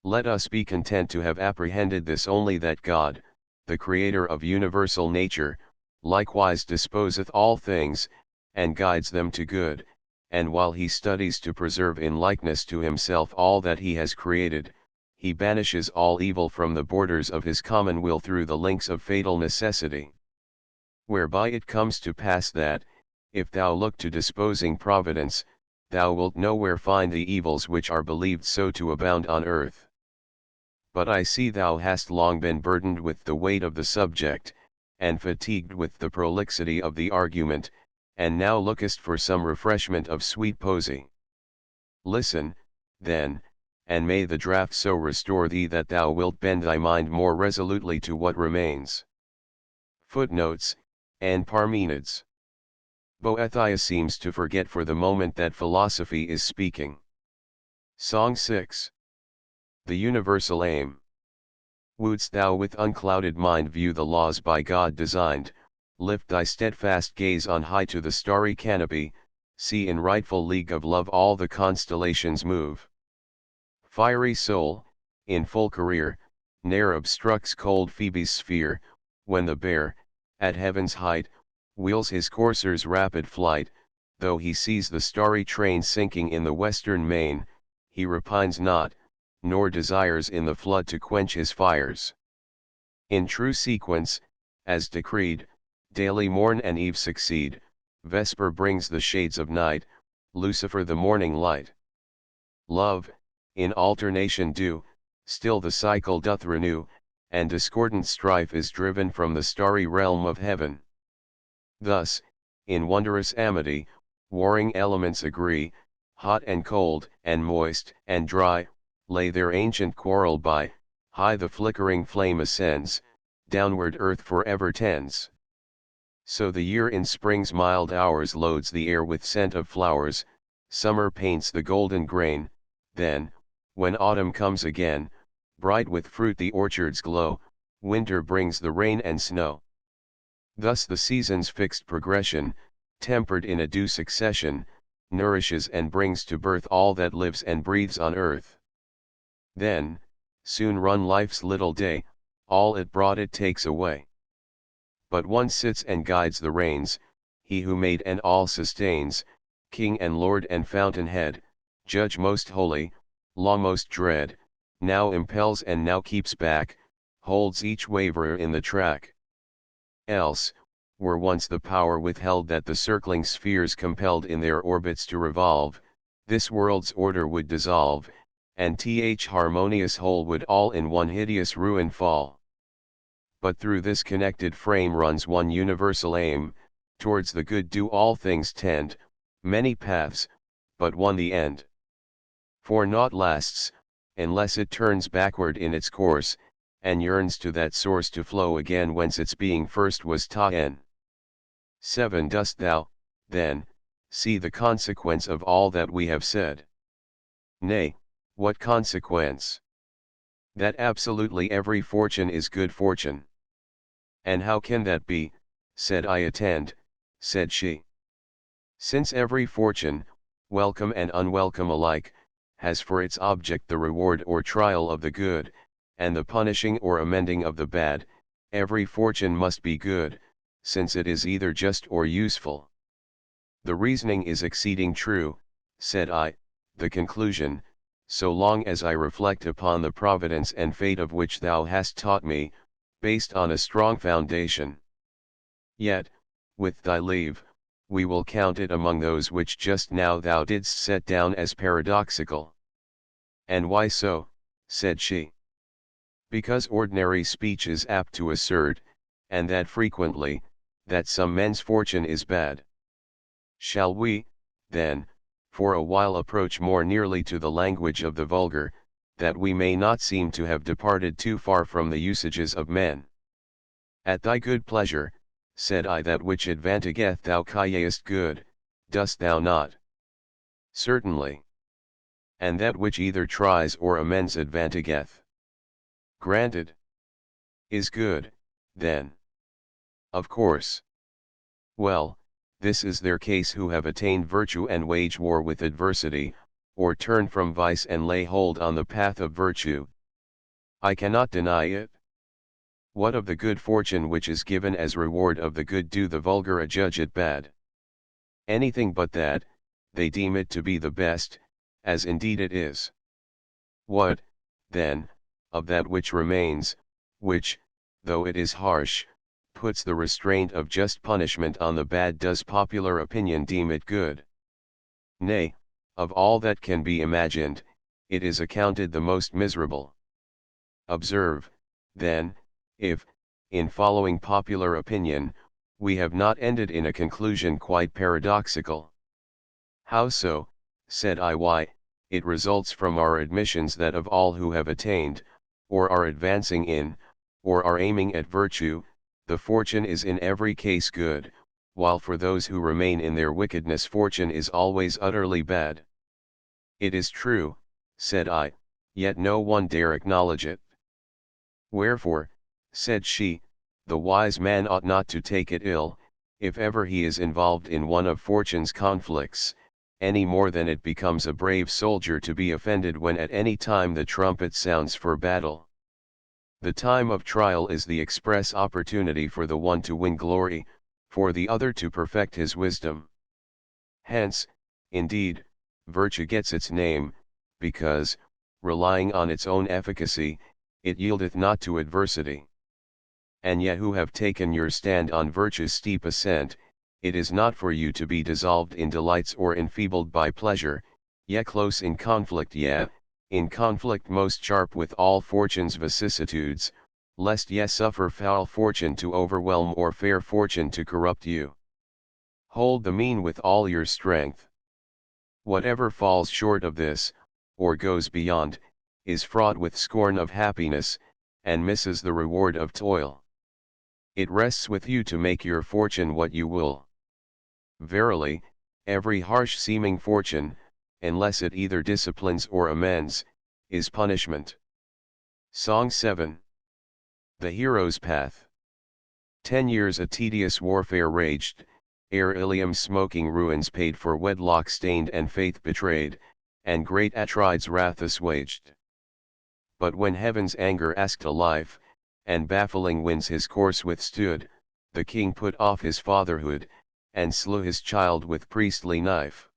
Let us be content to have apprehended this only, that God, the Creator of universal nature, likewise disposeth all things, and guides them to good, and while he studies to preserve in likeness to himself all that he has created, he banishes all evil from the borders of his commonweal through the links of fatal necessity. Whereby it comes to pass that, if thou look to disposing providence, thou wilt nowhere find the evils which are believed so to abound on earth. But I see thou hast long been burdened with the weight of the subject, and fatigued with the prolixity of the argument, and now lookest for some refreshment of sweet poesy. Listen, then, and may the draught so restore thee that thou wilt bend thy mind more resolutely to what remains. Footnotes, and Parmenides. Boethius seems to forget for the moment that philosophy is speaking. Song 6. The Universal Aim. Wouldst thou with unclouded mind view the laws by God designed, lift thy steadfast gaze on high to the starry canopy, see in rightful league of love all the constellations move. Fiery soul, in full career, ne'er obstructs cold Phoebe's sphere, when the bear, at heaven's height, wheels his courser's rapid flight, though he sees the starry train sinking in the western main, he repines not, nor desires in the flood to quench his fires. In true sequence, as decreed, daily morn and eve succeed, Vesper brings the shades of night, Lucifer the morning light. Love, in alternation due, still the cycle doth renew, and discordant strife is driven from the starry realm of heaven. Thus, in wondrous amity, warring elements agree, hot and cold, and moist, and dry, lay their ancient quarrel by, high the flickering flame ascends, downward earth forever tends. So the year in spring's mild hours loads the air with scent of flowers, summer paints the golden grain, then, when autumn comes again, bright with fruit the orchards glow, winter brings the rain and snow. Thus the season's fixed progression, tempered in a due succession, nourishes and brings to birth all that lives and breathes on earth. Then, soon run life's little day, all it brought it takes away. But one sits and guides the reins, he who made and all sustains, King and Lord and fountainhead, Judge most holy, Law most dread, now impels and now keeps back, holds each waverer in the track. Else, were once the power withheld that the circling spheres compelled in their orbits to revolve, this world's order would dissolve, and harmonious whole would all in one hideous ruin fall. But through this connected frame runs one universal aim, towards the good do all things tend, many paths, but one the end. For naught lasts, unless it turns backward in its course, and yearns to that source to flow again whence its being first was ta'en. 7. Dost thou, then, see the consequence of all that we have said? Nay, what consequence? That absolutely every fortune is good fortune. And how can that be, said I. Attend, said she. Since every fortune, welcome and unwelcome alike, has for its object the reward or trial of the good, and the punishing or amending of the bad, every fortune must be good, since it is either just or useful. The reasoning is exceeding true, said I, the conclusion, so long as I reflect upon the providence and fate of which thou hast taught me, based on a strong foundation. Yet, with thy leave, we will count it among those which just now thou didst set down as paradoxical. And why so? Said she. Because ordinary speech is apt to assert, and that frequently, that some men's fortune is bad. Shall we, then, for a while approach more nearly to the language of the vulgar, that we may not seem to have departed too far from the usages of men? At thy good pleasure, said I, that which advantageth thou callest good, dost thou not? Certainly. And that which either tries or amends advantageth? Granted. Is good, then? Of course. Well, this is their case who have attained virtue and wage war with adversity, or turn from vice and lay hold on the path of virtue. I cannot deny it. What of the good fortune which is given as reward of the good do the vulgar adjudge it bad? Anything but that, they deem it to be the best, as indeed it is. What, then, of that which remains, which, though it is harsh, puts the restraint of just punishment on the bad, does popular opinion deem it good? Nay, of all that can be imagined, it is accounted the most miserable. Observe, then, if, in following popular opinion, we have not ended in a conclusion quite paradoxical. How so? Said I. Why, it results from our admissions that of all who have attained, or are advancing in, or are aiming at virtue, the fortune is in every case good, while for those who remain in their wickedness fortune is always utterly bad. It is true, said I, yet no one dare acknowledge it. Wherefore, said she, the wise man ought not to take it ill, if ever he is involved in one of fortune's conflicts, any more than it becomes a brave soldier to be offended when at any time the trumpet sounds for battle. The time of trial is the express opportunity for the one to win glory, for the other to perfect his wisdom. Hence, indeed, virtue gets its name, because, relying on its own efficacy, it yieldeth not to adversity. And yet who have taken your stand on virtue's steep ascent, it is not for you to be dissolved in delights or enfeebled by pleasure, yet close in conflict, yet, in conflict most sharp with all fortune's vicissitudes, lest ye suffer foul fortune to overwhelm or fair fortune to corrupt you. Hold the mean with all your strength. Whatever falls short of this, or goes beyond, is fraught with scorn of happiness, and misses the reward of toil. It rests with you to make your fortune what you will. Verily, every harsh seeming fortune, unless it either disciplines or amends, is punishment. Song 7. The Hero's Path. 10 years a tedious warfare raged, ere Ilium's smoking ruins paid for wedlock stained and faith betrayed, and great Atrides' wrath assuaged. But when heaven's anger asked a life, and baffling winds his course withstood, the king put off his fatherhood, and slew his child with priestly knife.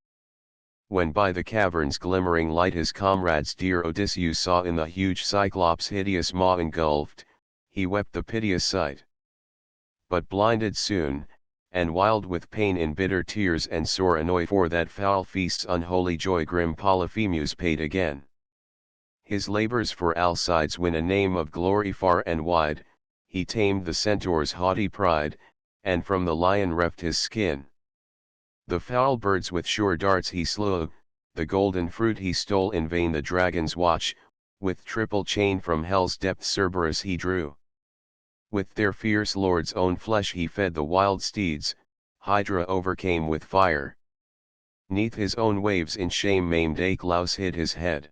When by the cavern's glimmering light his comrades dear Odysseus saw in the huge Cyclops' hideous maw engulfed, he wept the piteous sight. But blinded soon, and wild with pain in bitter tears and sore annoy for that foul feast's unholy joy grim Polyphemus paid again. His labors for Alcides win a name of glory far and wide, he tamed the centaur's haughty pride, and from the lion reft his skin. The foul birds with sure darts he slew, the golden fruit he stole in vain the dragon's watch, with triple chain from hell's depths Cerberus he drew. With their fierce lord's own flesh he fed the wild steeds, Hydra overcame with fire. Neath his own waves in shame maimed Aclaus hid his head.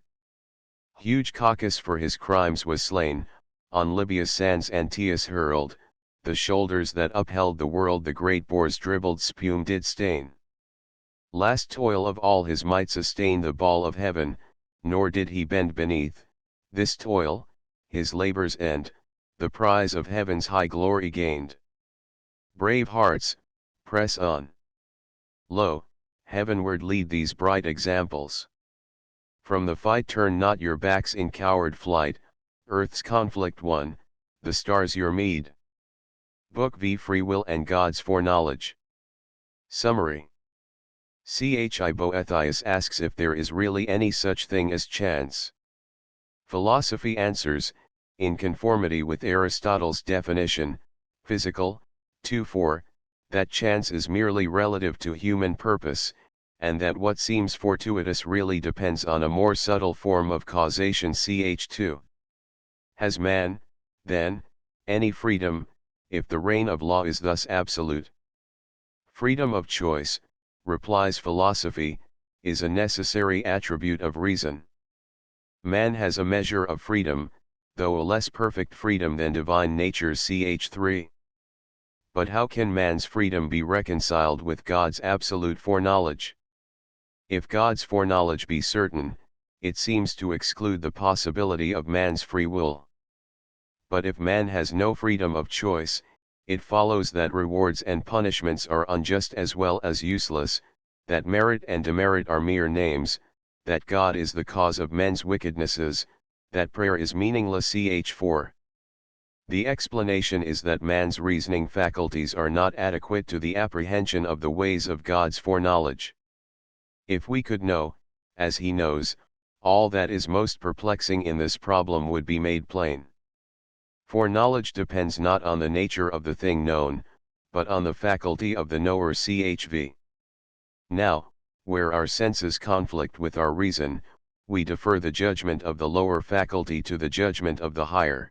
Huge Cacus for his crimes was slain, on Libya's sands Antaeus hurled, the shoulders that upheld the world the great boar's dribbled spume did stain. Last toil of all his might sustain the ball of heaven, nor did he bend beneath this toil, his labor's end, the prize of heaven's high glory gained. Brave hearts, press on. Lo, heavenward lead these bright examples. From the fight turn not your backs in coward flight, earth's conflict won, the stars your meed. Book V. Free Will and God's Foreknowledge. Summary. Boethius asks if there is really any such thing as chance. Philosophy answers, in conformity with Aristotle's definition, Physical, 2:4, that chance is merely relative to human purpose, and that what seems fortuitous really depends on a more subtle form of causation. Ch. 2. Has man, then, any freedom, if the reign of law is thus absolute? Freedom of choice, replies philosophy, is a necessary attribute of reason. Man has a measure of freedom, though a less perfect freedom than divine nature's. Ch. 3. But how can man's freedom be reconciled with God's absolute foreknowledge? If God's foreknowledge be certain, it seems to exclude the possibility of man's free will. But if man has no freedom of choice, it follows that rewards and punishments are unjust as well as useless, that merit and demerit are mere names, that God is the cause of men's wickednesses, that prayer is meaningless. Ch. 4. The explanation is that man's reasoning faculties are not adequate to the apprehension of the ways of God's foreknowledge. If we could know, as he knows, all that is most perplexing in this problem would be made plain. For knowledge depends not on the nature of the thing known, but on the faculty of the knower. Chv. Now, where our senses conflict with our reason, we defer the judgment of the lower faculty to the judgment of the higher.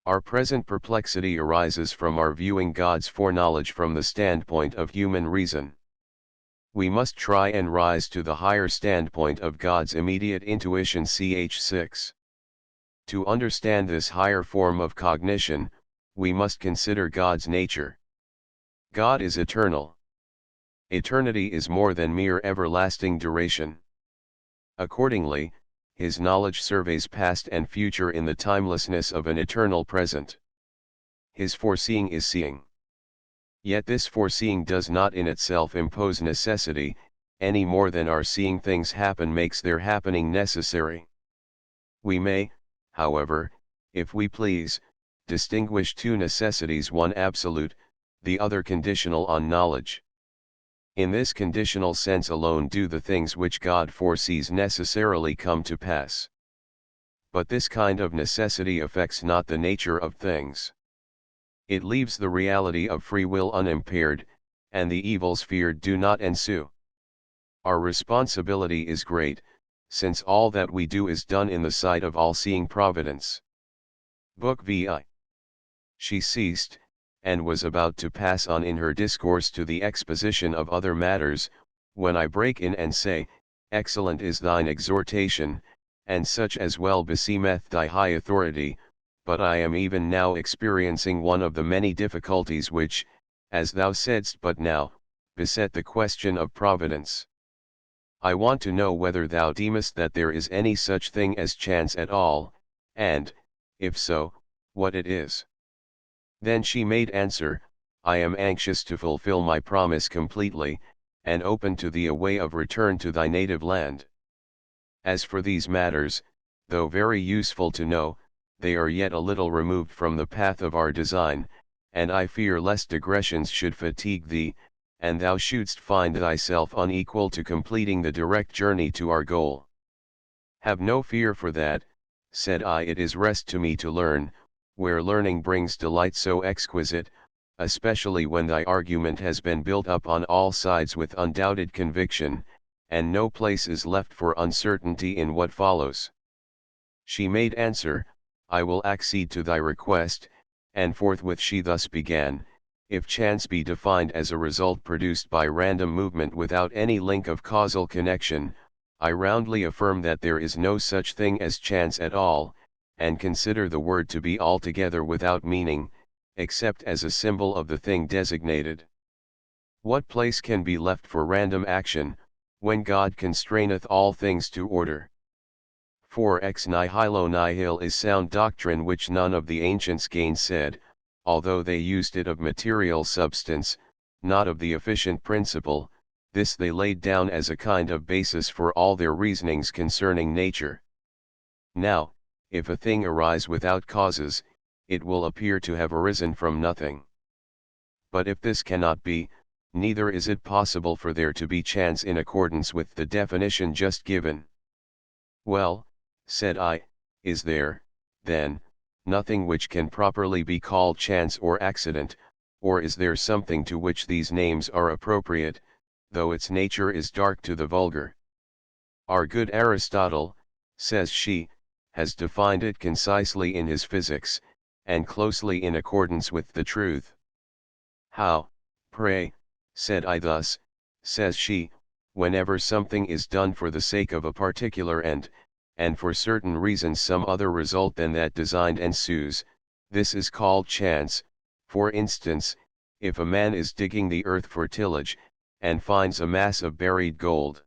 Our present perplexity arises from our viewing God's foreknowledge from the standpoint of human reason. We must try and rise to the higher standpoint of God's immediate intuition. Ch. 6. To understand this higher form of cognition, we must consider God's nature. God is eternal. Eternity is more than mere everlasting duration. Accordingly, his knowledge surveys past and future in the timelessness of an eternal present. His foreseeing is seeing. Yet this foreseeing does not in itself impose necessity, any more than our seeing things happen makes their happening necessary. We may, however, if we please, distinguish two necessities, one absolute, the other conditional on knowledge. In this conditional sense alone do the things which God foresees necessarily come to pass. But this kind of necessity affects not the nature of things. It leaves the reality of free will unimpaired, and the evils feared do not ensue. Our responsibility is great, since all that we do is done in the sight of all-seeing providence. Book vi. She ceased, and was about to pass on in her discourse to the exposition of other matters, when I break in and say, Excellent is thine exhortation, and such as well beseemeth thy high authority, but I am even now experiencing one of the many difficulties which, as thou saidst but now, beset the question of providence. I want to know whether thou deemest that there is any such thing as chance at all, and, if so, what it is. Then she made answer, I am anxious to fulfill my promise completely, and open to thee a way of return to thy native land. As for these matters, though very useful to know, they are yet a little removed from the path of our design, and I fear lest digressions should fatigue thee, and thou shouldst find thyself unequal to completing the direct journey to our goal. Have no fear for that, said I. It is rest to me to learn, where learning brings delight so exquisite, especially when thy argument has been built up on all sides with undoubted conviction, and no place is left for uncertainty in what follows. She made answer, I will accede to thy request, and forthwith she thus began, if chance be defined as a result produced by random movement without any link of causal connection, I roundly affirm that there is no such thing as chance at all, and consider the word to be altogether without meaning, except as a symbol of the thing designated. What place can be left for random action, when God constraineth all things to order? For ex nihilo nihil is sound doctrine which none of the ancients gainsaid, although they used it of material substance, not of the efficient principle. This they laid down as a kind of basis for all their reasonings concerning nature. Now, if a thing arise without causes, it will appear to have arisen from nothing. But if this cannot be, neither is it possible for there to be chance in accordance with the definition just given. Well, said I, is there, then, nothing which can properly be called chance or accident, or is there something to which these names are appropriate, though its nature is dark to the vulgar? Our good Aristotle, says she, has defined it concisely in his Physics, and closely in accordance with the truth. How, pray, said I. Thus, says she, whenever something is done for the sake of a particular end, and for certain reasons some other result than that designed ensues, this is called chance. For instance, if a man is digging the earth for tillage, and finds a mass of buried gold.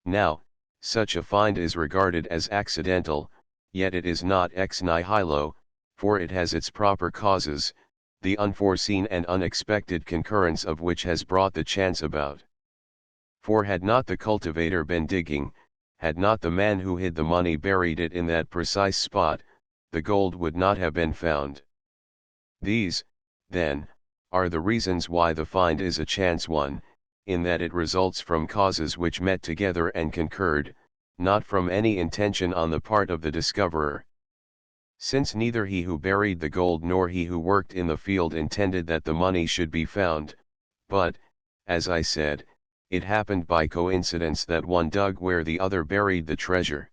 Now, such a find is regarded as accidental, yet it is not ex nihilo, for it has its proper causes, the unforeseen and unexpected concurrence of which has brought the chance about. For had not the cultivator been digging, had not the man who hid the money buried it in that precise spot, the gold would not have been found. These, then, are the reasons why the find is a chance one, in that it results from causes which met together and concurred, not from any intention on the part of the discoverer. Since neither he who buried the gold nor he who worked in the field intended that the money should be found, but, as I said, it happened by coincidence that one dug where the other buried the treasure.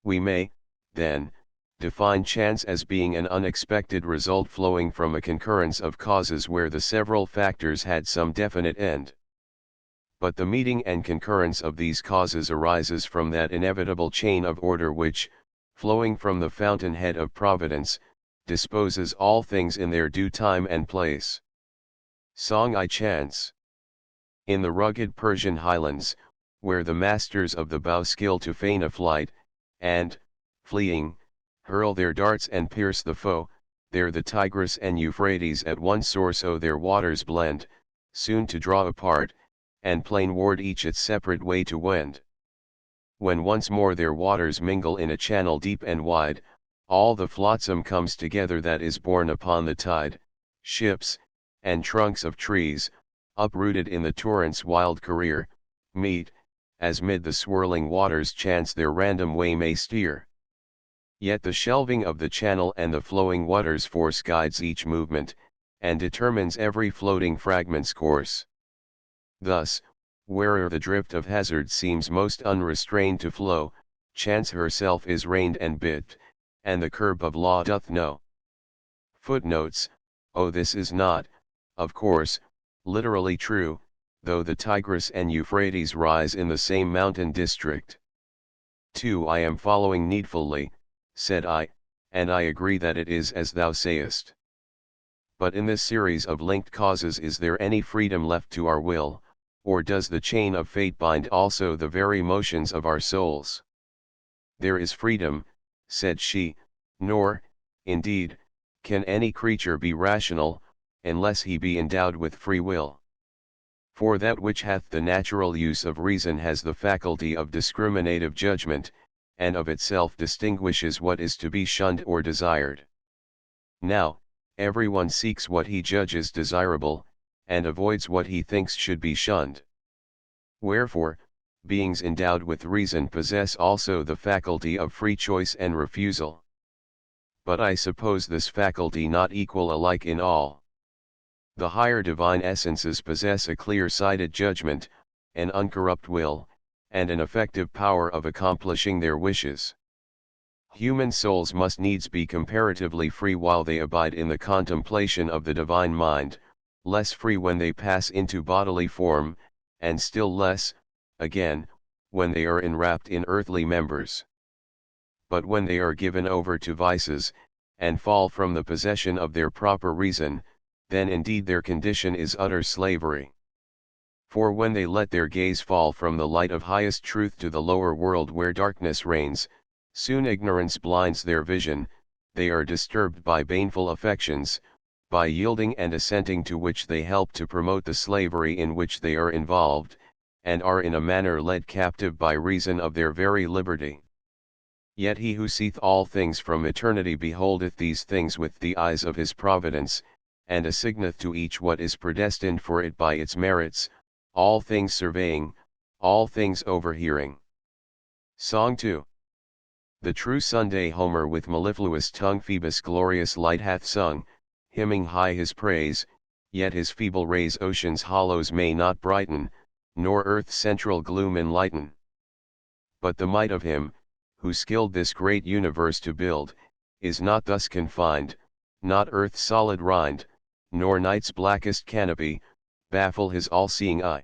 We may, then, define chance as being an unexpected result flowing from a concurrence of causes where the several factors had some definite end. But the meeting and concurrence of these causes arises from that inevitable chain of order which, flowing from the fountainhead of Providence, disposes all things in their due time and place. Song-I Chance. In the rugged Persian highlands, where the masters of the bow skill to feign a flight, and, fleeing, hurl their darts and pierce the foe, there the Tigris and Euphrates at one source their waters blend, soon to draw apart, and plainward each its separate way to wend. When once more their waters mingle in a channel deep and wide, all the flotsam comes together that is borne upon the tide, ships, and trunks of trees, uprooted in the torrent's wild career, meet, as mid the swirling waters chance their random way may steer. Yet the shelving of the channel and the flowing waters force guides each movement, and determines every floating fragment's course. Thus, where'er the drift of hazard seems most unrestrained to flow, chance herself is reined and bit, and the curb of law doth know. Footnotes. Oh, this is not, of course, literally true, though the Tigris and Euphrates rise in the same mountain district. 2. I am following needfully, said I, and I agree that it is as thou sayest. But in this series of linked causes is there any freedom left to our will, or does the chain of fate bind also the very motions of our souls? There is freedom, said she, nor, indeed, can any creature be rational, unless he be endowed with free will. For that which hath the natural use of reason has the faculty of discriminative judgment, and of itself distinguishes what is to be shunned or desired. Now, everyone seeks what he judges desirable, and avoids what he thinks should be shunned. Wherefore, beings endowed with reason possess also the faculty of free choice and refusal. But I suppose this faculty not equal alike in all. The higher divine essences possess a clear-sighted judgment, an uncorrupt will, and an effective power of accomplishing their wishes. Human souls must needs be comparatively free while they abide in the contemplation of the divine mind, less free when they pass into bodily form, and still less, again, when they are enwrapped in earthly members. But when they are given over to vices, and fall from the possession of their proper reason, then indeed their condition is utter slavery. For when they let their gaze fall from the light of highest truth to the lower world where darkness reigns, soon ignorance blinds their vision, they are disturbed by baneful affections, by yielding and assenting to which they help to promote the slavery in which they are involved, and are in a manner led captive by reason of their very liberty. Yet he who seeth all things from eternity beholdeth these things with the eyes of his providence, and assigneth to each what is predestined for it by its merits, all things surveying, all things overhearing. Song 2. The true Sunday Homer with mellifluous tongue Phoebus' glorious light hath sung, hymning high his praise, yet his feeble rays ocean's hollows may not brighten, nor earth's central gloom enlighten. But the might of him, who skilled this great universe to build, is not thus confined, not earth's solid rind, nor night's blackest canopy, baffle his all-seeing eye.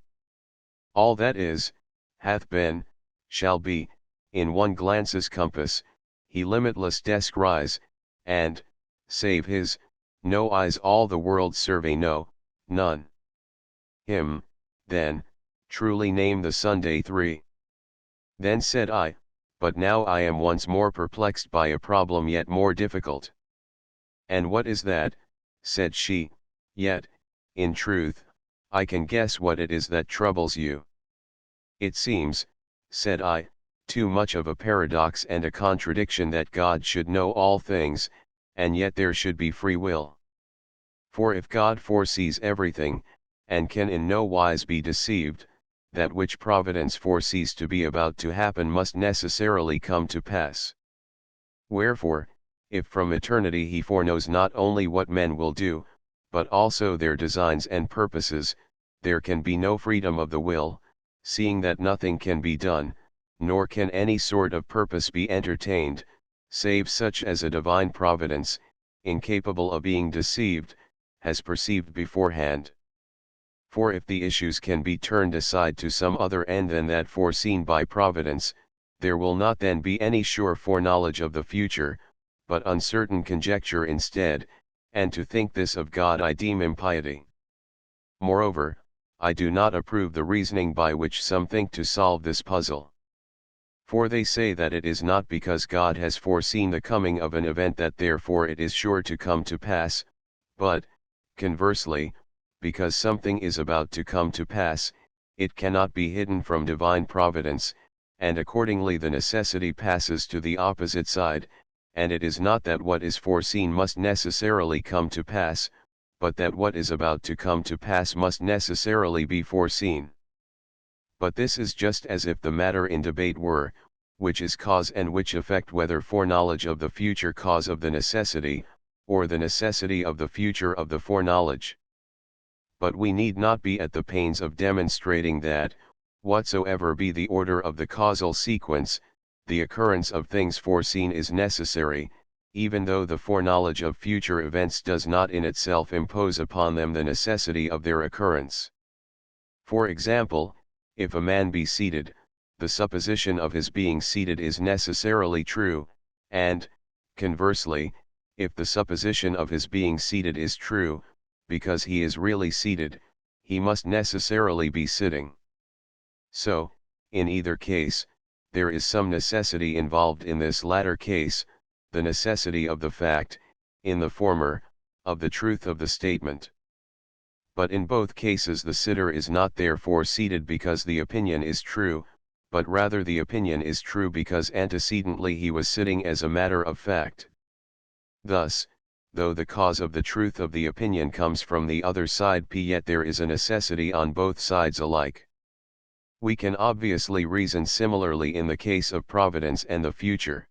All that is, hath been, shall be, in one glance's compass, he limitless descries, and, save his, no eyes all the world survey no, none. Him, then, truly name the Sunday 3. Then said I, but now I am once more perplexed by a problem yet more difficult. And what is that? Said she, yet, in truth, I can guess what it is that troubles you. It seems, said I, too much of a paradox and a contradiction that God should know all things, and yet there should be free will. For if God foresees everything, and can in no wise be deceived, that which providence foresees to be about to happen must necessarily come to pass. Wherefore, if from eternity he foreknows not only what men will do, but also their designs and purposes, there can be no freedom of the will, seeing that nothing can be done, nor can any sort of purpose be entertained, save such as a divine providence, incapable of being deceived, has perceived beforehand. For if the issues can be turned aside to some other end than that foreseen by providence, there will not then be any sure foreknowledge of the future, but uncertain conjecture instead, and to think this of God I deem impiety. Moreover, I do not approve the reasoning by which some think to solve this puzzle. For they say that it is not because God has foreseen the coming of an event that therefore it is sure to come to pass, but, conversely, because something is about to come to pass, it cannot be hidden from divine providence, and accordingly the necessity passes to the opposite side, and it is not that what is foreseen must necessarily come to pass, but that what is about to come to pass must necessarily be foreseen. But this is just as if the matter in debate were, which is cause and which effect, whether foreknowledge of the future cause of the necessity, or the necessity of the future of the foreknowledge. But we need not be at the pains of demonstrating that, whatsoever be the order of the causal sequence, the occurrence of things foreseen is necessary, even though the foreknowledge of future events does not in itself impose upon them the necessity of their occurrence. For example, if a man be seated, the supposition of his being seated is necessarily true, and, conversely, if the supposition of his being seated is true, because he is really seated, he must necessarily be sitting. So, in either case, there is some necessity involved in this latter case, the necessity of the fact, in the former, of the truth of the statement. But in both cases the sitter is not therefore seated because the opinion is true, but rather the opinion is true because antecedently he was sitting as a matter of fact. Thus, though the cause of the truth of the opinion comes from the other side p, yet there is a necessity on both sides alike. We can obviously reason similarly in the case of providence and the future.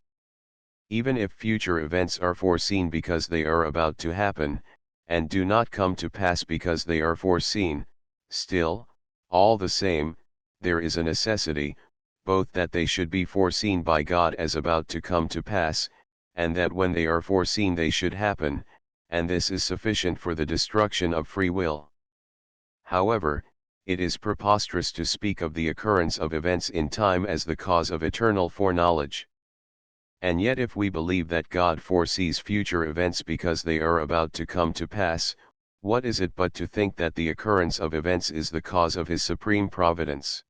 Even if future events are foreseen because they are about to happen, and do not come to pass because they are foreseen, still, all the same, there is a necessity, both that they should be foreseen by God as about to come to pass, and that when they are foreseen they should happen, and this is sufficient for the destruction of free will. However, it is preposterous to speak of the occurrence of events in time as the cause of eternal foreknowledge. And yet if we believe that God foresees future events because they are about to come to pass, what is it but to think that the occurrence of events is the cause of his supreme providence?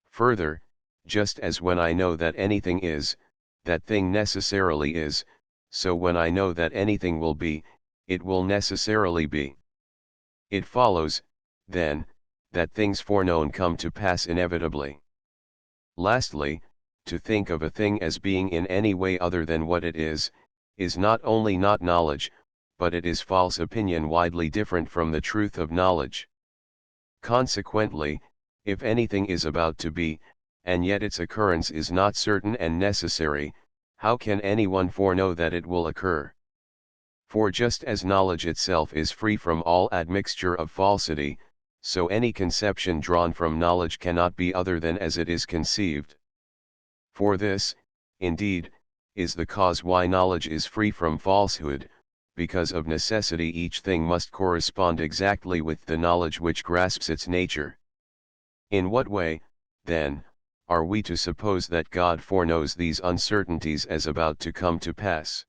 Further, just as when I know that anything is, that thing necessarily is, so when I know that anything will be, it will necessarily be. It follows, then, that things foreknown come to pass inevitably. Lastly, to think of a thing as being in any way other than what it is not only not knowledge, but it is false opinion widely different from the truth of knowledge. Consequently, if anything is about to be, and yet its occurrence is not certain and necessary, how can anyone foreknow that it will occur? For just as knowledge itself is free from all admixture of falsity, so any conception drawn from knowledge cannot be other than as it is conceived. For this, indeed, is the cause why knowledge is free from falsehood, because of necessity each thing must correspond exactly with the knowledge which grasps its nature. In what way, then, are we to suppose that God foreknows these uncertainties as about to come to pass?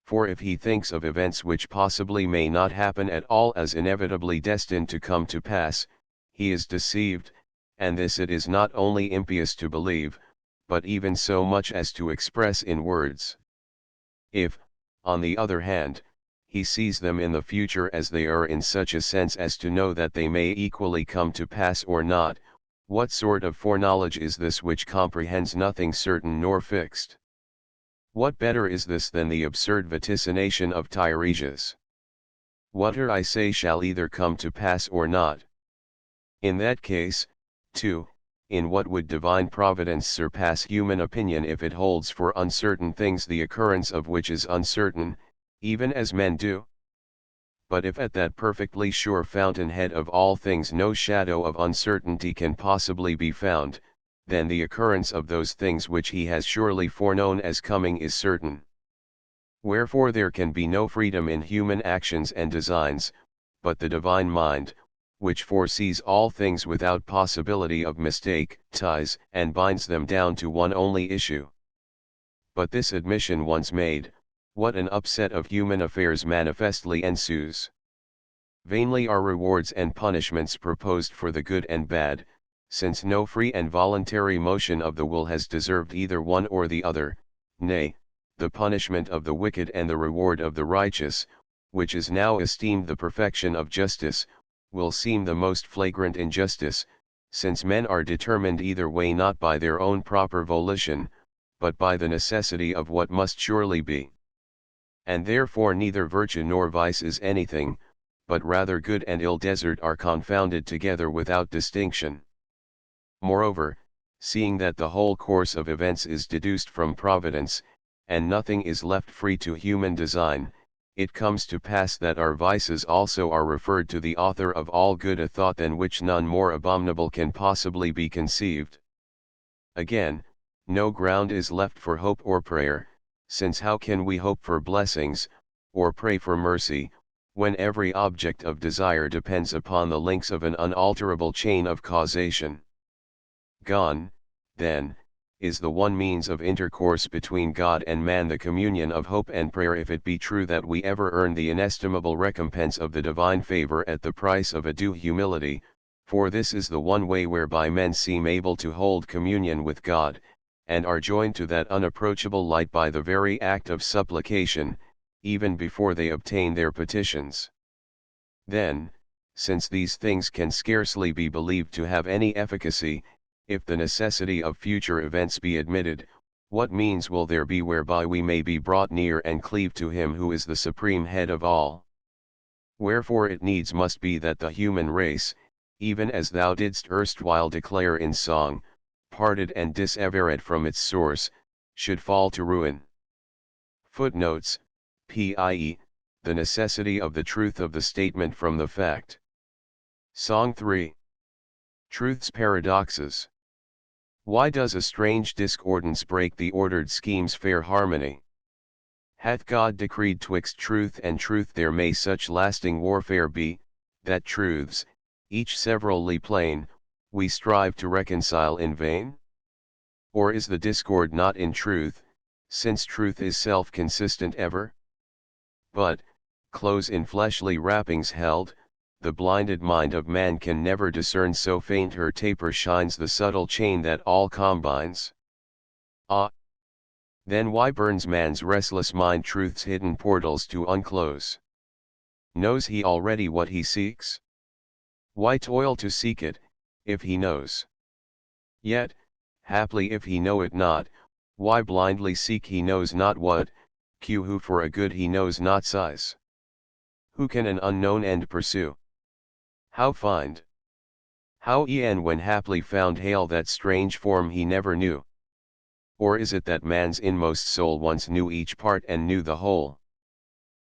For if he thinks of events which possibly may not happen at all as inevitably destined to come to pass, he is deceived, and this it is not only impious to believe, but even so much as to express in words. If, on the other hand, he sees them in the future as they are in such a sense as to know that they may equally come to pass or not, What sort of foreknowledge is this which comprehends nothing certain nor fixed? What better is this than the absurd vaticination of Tiresias? Whatever I say shall either come to pass or not. In that case, too, in what would divine providence surpass human opinion if it holds for uncertain things the occurrence of which is uncertain, even as men do? But if at that perfectly sure fountainhead of all things no shadow of uncertainty can possibly be found, then the occurrence of those things which he has surely foreknown as coming is certain. Wherefore there can be no freedom in human actions and designs, but the divine mind, which foresees all things without possibility of mistake, ties and binds them down to one only issue. But this admission once made, what an upset of human affairs manifestly ensues. Vainly are rewards and punishments proposed for the good and bad, since no free and voluntary motion of the will has deserved either one or the other, nay, the punishment of the wicked and the reward of the righteous, which is now esteemed the perfection of justice, will seem the most flagrant injustice, since men are determined either way not by their own proper volition, but by the necessity of what must surely be. And therefore neither virtue nor vice is anything, but rather good and ill desert are confounded together without distinction. Moreover, seeing that the whole course of events is deduced from providence, and nothing is left free to human design, it comes to pass that our vices also are referred to the author of all good a thought than which none more abominable can possibly be conceived. Again, no ground is left for hope or prayer, since how can we hope for blessings, or pray for mercy, when every object of desire depends upon the links of an unalterable chain of causation? Gone, then, is the one means of intercourse between God and man, the communion of hope and prayer, if it be true that we ever earn the inestimable recompense of the divine favor at the price of a due humility, for this is the one way whereby men seem able to hold communion with God, and are joined to that unapproachable light by the very act of supplication, even before they obtain their petitions. Then, since these things can scarcely be believed to have any efficacy, if the necessity of future events be admitted, what means will there be whereby we may be brought near and cleave to him who is the supreme head of all? Wherefore it needs must be that the human race, even as thou didst erstwhile declare in song, parted and dissevered from its source, should fall to ruin. Footnotes, p.i.e., the necessity of the truth of the statement from the fact. Song 3. Truth's Paradoxes. Why does a strange discordance break the ordered scheme's fair harmony? Hath God decreed twixt truth and truth there may such lasting warfare be, that truths, each severally plain, we strive to reconcile in vain? Or is the discord not in truth, since truth is self-consistent ever? But, close in fleshly wrappings held, the blinded mind of man can never discern, so faint her taper shines the subtle chain that all combines. Ah! Then why burns man's restless mind truth's hidden portals to unclose? Knows he already what he seeks? Why toil to seek it, if he knows? Yet, haply if he know it not, why blindly seek he knows not what, who for a good he knows not size? Who can an unknown end pursue? How find? How e'en when haply found hail that strange form he never knew? Or is it that man's inmost soul once knew each part and knew the whole?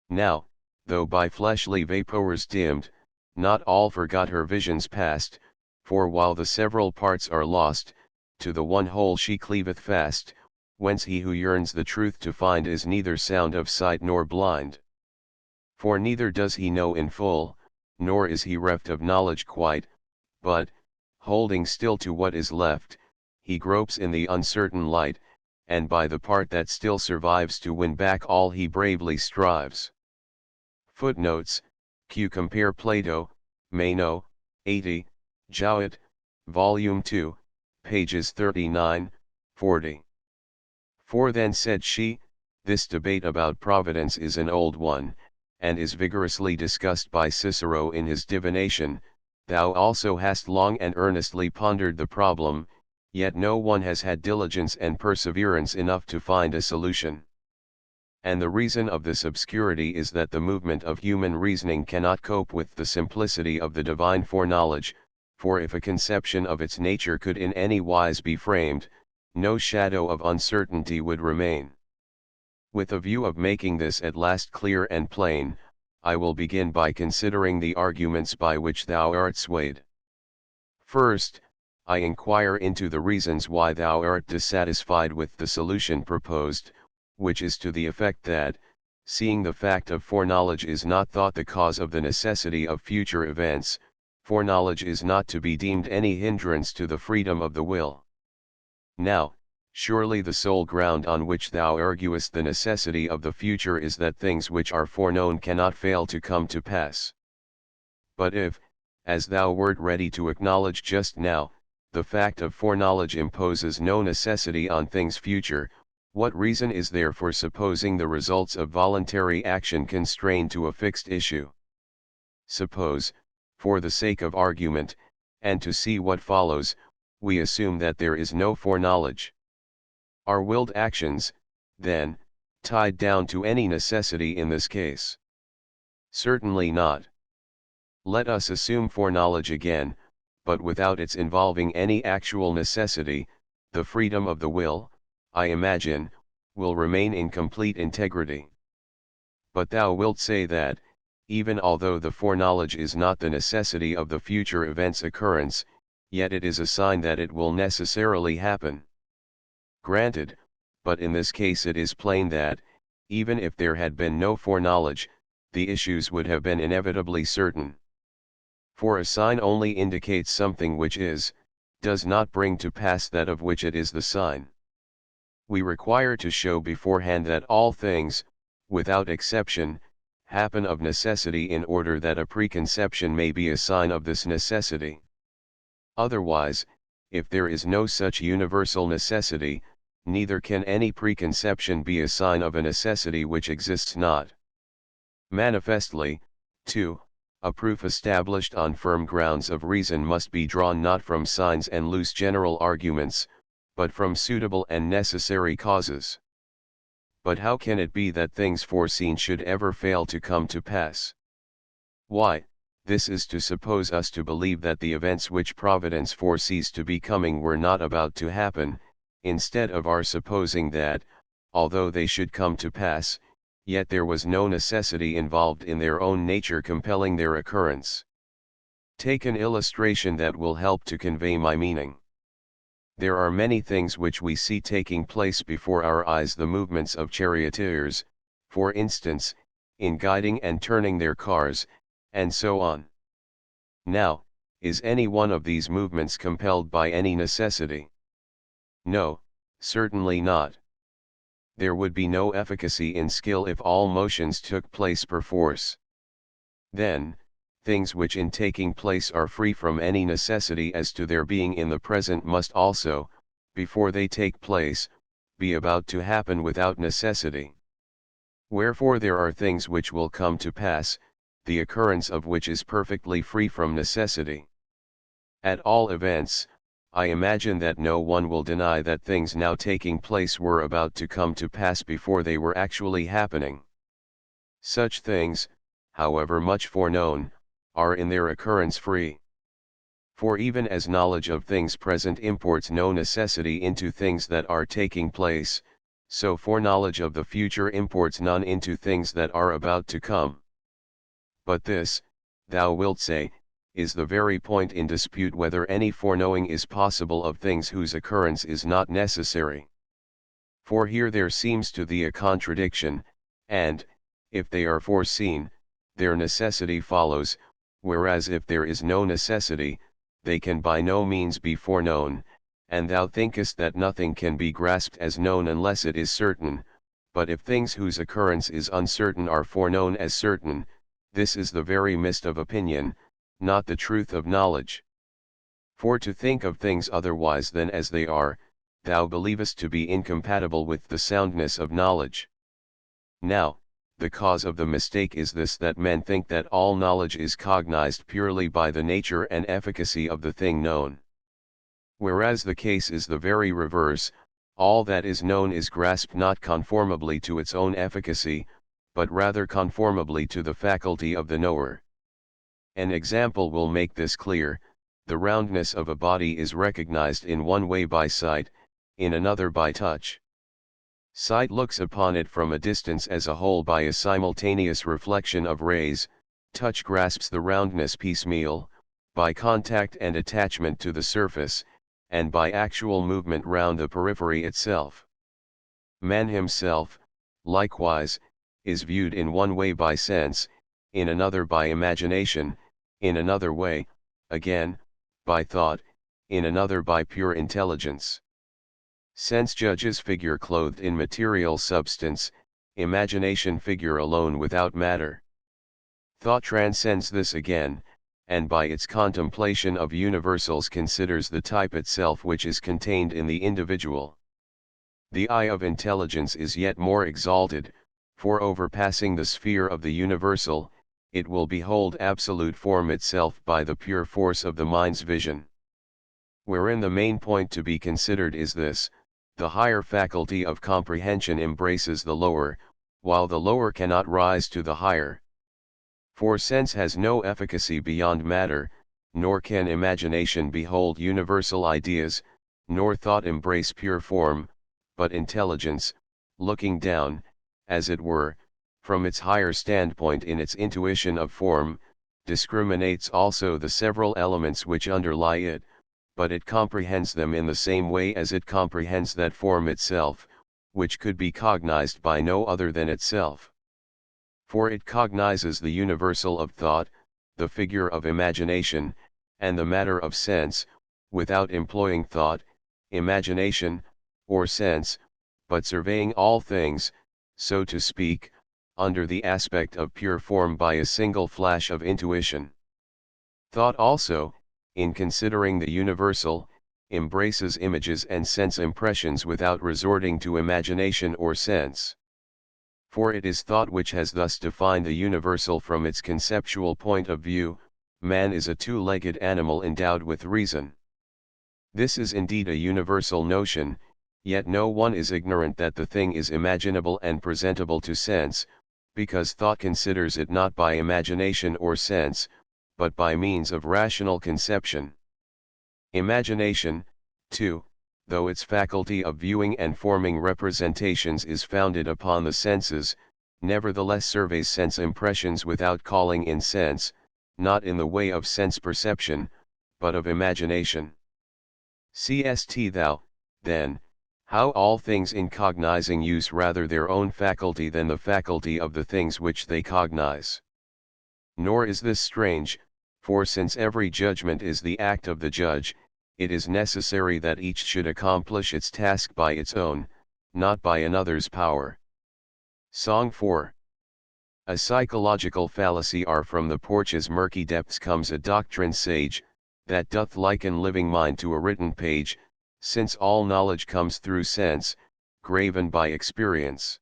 Now, though by fleshly vapours dimmed, not all forgot her visions past, for while the several parts are lost, to the one whole she cleaveth fast, whence he who yearns the truth to find is neither sound of sight nor blind. For neither does he know in full, nor is he reft of knowledge quite, but, holding still to what is left, he gropes in the uncertain light, and by the part that still survives to win back all he bravely strives. Footnotes, compare Plato, Meno, 80, Jowett, Volume 2, pages 39, 40. For then said she, this debate about providence is an old one, and is vigorously discussed by Cicero in his Divination, thou also hast long and earnestly pondered the problem, yet no one has had diligence and perseverance enough to find a solution. And the reason of this obscurity is that the movement of human reasoning cannot cope with the simplicity of the divine foreknowledge, for if a conception of its nature could in any wise be framed, no shadow of uncertainty would remain. With a view of making this at last clear and plain, I will begin by considering the arguments by which thou art swayed. First, I inquire into the reasons why thou art dissatisfied with the solution proposed, which is to the effect that, seeing the fact of foreknowledge is not thought the cause of the necessity of future events, foreknowledge is not to be deemed any hindrance to the freedom of the will. Now, surely the sole ground on which thou arguest the necessity of the future is that things which are foreknown cannot fail to come to pass. But if, as thou wert ready to acknowledge just now, the fact of foreknowledge imposes no necessity on things future, what reason is there for supposing the results of voluntary action constrained to a fixed issue? Suppose, for the sake of argument, and to see what follows, we assume that there is no foreknowledge. Are willed actions, then, tied down to any necessity in this case? Certainly not. Let us assume foreknowledge again, but without its involving any actual necessity, the freedom of the will, I imagine, will remain in complete integrity. But thou wilt say that, even although the foreknowledge is not the necessity of the future event's occurrence, yet it is a sign that it will necessarily happen. Granted, but in this case it is plain that, even if there had been no foreknowledge, the issues would have been inevitably certain. For a sign only indicates something which is, does not bring to pass that of which it is the sign. We require to show beforehand that all things, without exception, happen of necessity in order that a preconception may be a sign of this necessity. Otherwise, if there is no such universal necessity, neither can any preconception be a sign of a necessity which exists not. Manifestly, too, a proof established on firm grounds of reason must be drawn not from signs and loose general arguments, but from suitable and necessary causes. But how can it be that things foreseen should ever fail to come to pass? Why, this is to suppose us to believe that the events which Providence foresees to be coming were not about to happen, instead of our supposing that, although they should come to pass, yet there was no necessity involved in their own nature compelling their occurrence. Take an illustration that will help to convey my meaning. There are many things which we see taking place before our eyes, the movements of charioteers, for instance, in guiding and turning their cars, and so on. Now, is any one of these movements compelled by any necessity? No, certainly not. There would be no efficacy in skill if all motions took place perforce. Then, things which in taking place are free from any necessity as to their being in the present must also, before they take place, be about to happen without necessity. Wherefore there are things which will come to pass, the occurrence of which is perfectly free from necessity. At all events, I imagine that no one will deny that things now taking place were about to come to pass before they were actually happening. Such things, however much foreknown, are in their occurrence free. For even as knowledge of things present imports no necessity into things that are taking place, so foreknowledge of the future imports none into things that are about to come. But this, thou wilt say, is the very point in dispute whether any foreknowing is possible of things whose occurrence is not necessary. For here there seems to thee a contradiction, and, if they are foreseen, their necessity follows, whereas if there is no necessity, they can by no means be foreknown, and thou thinkest that nothing can be grasped as known unless it is certain, but if things whose occurrence is uncertain are foreknown as certain, this is the very mist of opinion, not the truth of knowledge. For to think of things otherwise than as they are, thou believest to be incompatible with the soundness of knowledge. Now, the cause of the mistake is this, that men think that all knowledge is cognized purely by the nature and efficacy of the thing known. Whereas the case is the very reverse, all that is known is grasped not conformably to its own efficacy, but rather conformably to the faculty of the knower. An example will make this clear. The roundness of a body is recognized in one way by sight, in another by touch. Sight looks upon it from a distance as a whole by a simultaneous reflection of rays, touch grasps the roundness piecemeal, by contact and attachment to the surface, and by actual movement round the periphery itself. Man himself, likewise, is viewed in one way by sense, in another by imagination, in another way, again, by thought, in another by pure intelligence. Sense judges figure clothed in material substance, imagination figure alone without matter. Thought transcends this again, and by its contemplation of universals considers the type itself which is contained in the individual. The eye of intelligence is yet more exalted, for overpassing the sphere of the universal, it will behold absolute form itself by the pure force of the mind's vision. Wherein the main point to be considered is this: the higher faculty of comprehension embraces the lower, while the lower cannot rise to the higher. For sense has no efficacy beyond matter, nor can imagination behold universal ideas, nor thought embrace pure form, but intelligence, looking down, as it were, from its higher standpoint in its intuition of form, discriminates also the several elements which underlie it, but it comprehends them in the same way as it comprehends that form itself, which could be cognized by no other than itself. For it cognizes the universal of thought, the figure of imagination, and the matter of sense, without employing thought, imagination, or sense, but surveying all things, so to speak, under the aspect of pure form by a single flash of intuition. Thought also, in considering the universal, embraces images and sense impressions without resorting to imagination or sense. For it is thought which has thus defined the universal from its conceptual point of view. Man is a two-legged animal endowed with reason. This is indeed a universal notion, yet no one is ignorant that the thing is imaginable and presentable to sense, because thought considers it not by imagination or sense, but by means of rational conception. Imagination, too, though its faculty of viewing and forming representations is founded upon the senses, nevertheless surveys sense impressions without calling in sense, not in the way of sense perception, but of imagination. Seest thou, then, how all things in cognizing use rather their own faculty than the faculty of the things which they cognize? Nor is this strange, for since every judgment is the act of the judge, it is necessary that each should accomplish its task by its own, not by another's power. Song 4. A psychological fallacy are from the porch's murky depths comes a doctrine sage, that doth liken living mind to a written page, since all knowledge comes through sense, graven by experience.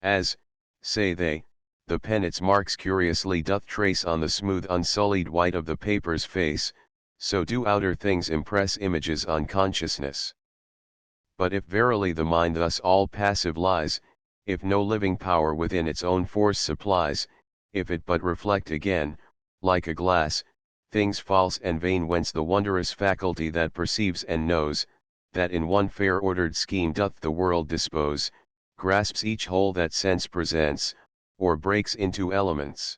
As, say they, the pen its marks curiously doth trace on the smooth unsullied white of the paper's face, so do outer things impress images on consciousness. But if verily the mind thus all passive lies, if no living power within its own force supplies, if it but reflect again, like a glass, things false and vain, whence the wondrous faculty that perceives and knows, that in one fair ordered scheme doth the world dispose, grasps each whole that sense presents, or breaks into elements.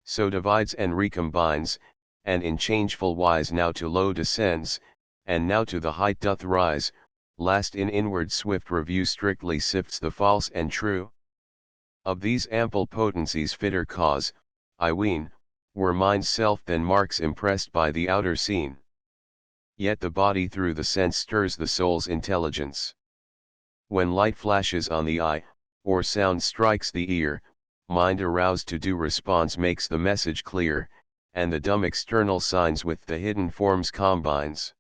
So divides and recombines, and in changeful wise now to low descends, and now to the height doth rise, last in inward swift review strictly sifts the false and true. Of these ample potencies fitter cause, I ween, were mind's self than marks impressed by the outer scene. Yet the body through the sense stirs the soul's intelligence. When light flashes on the eye, or sound strikes the ear, mind aroused to due response makes the message clear, and the dumb external signs with the hidden forms combines.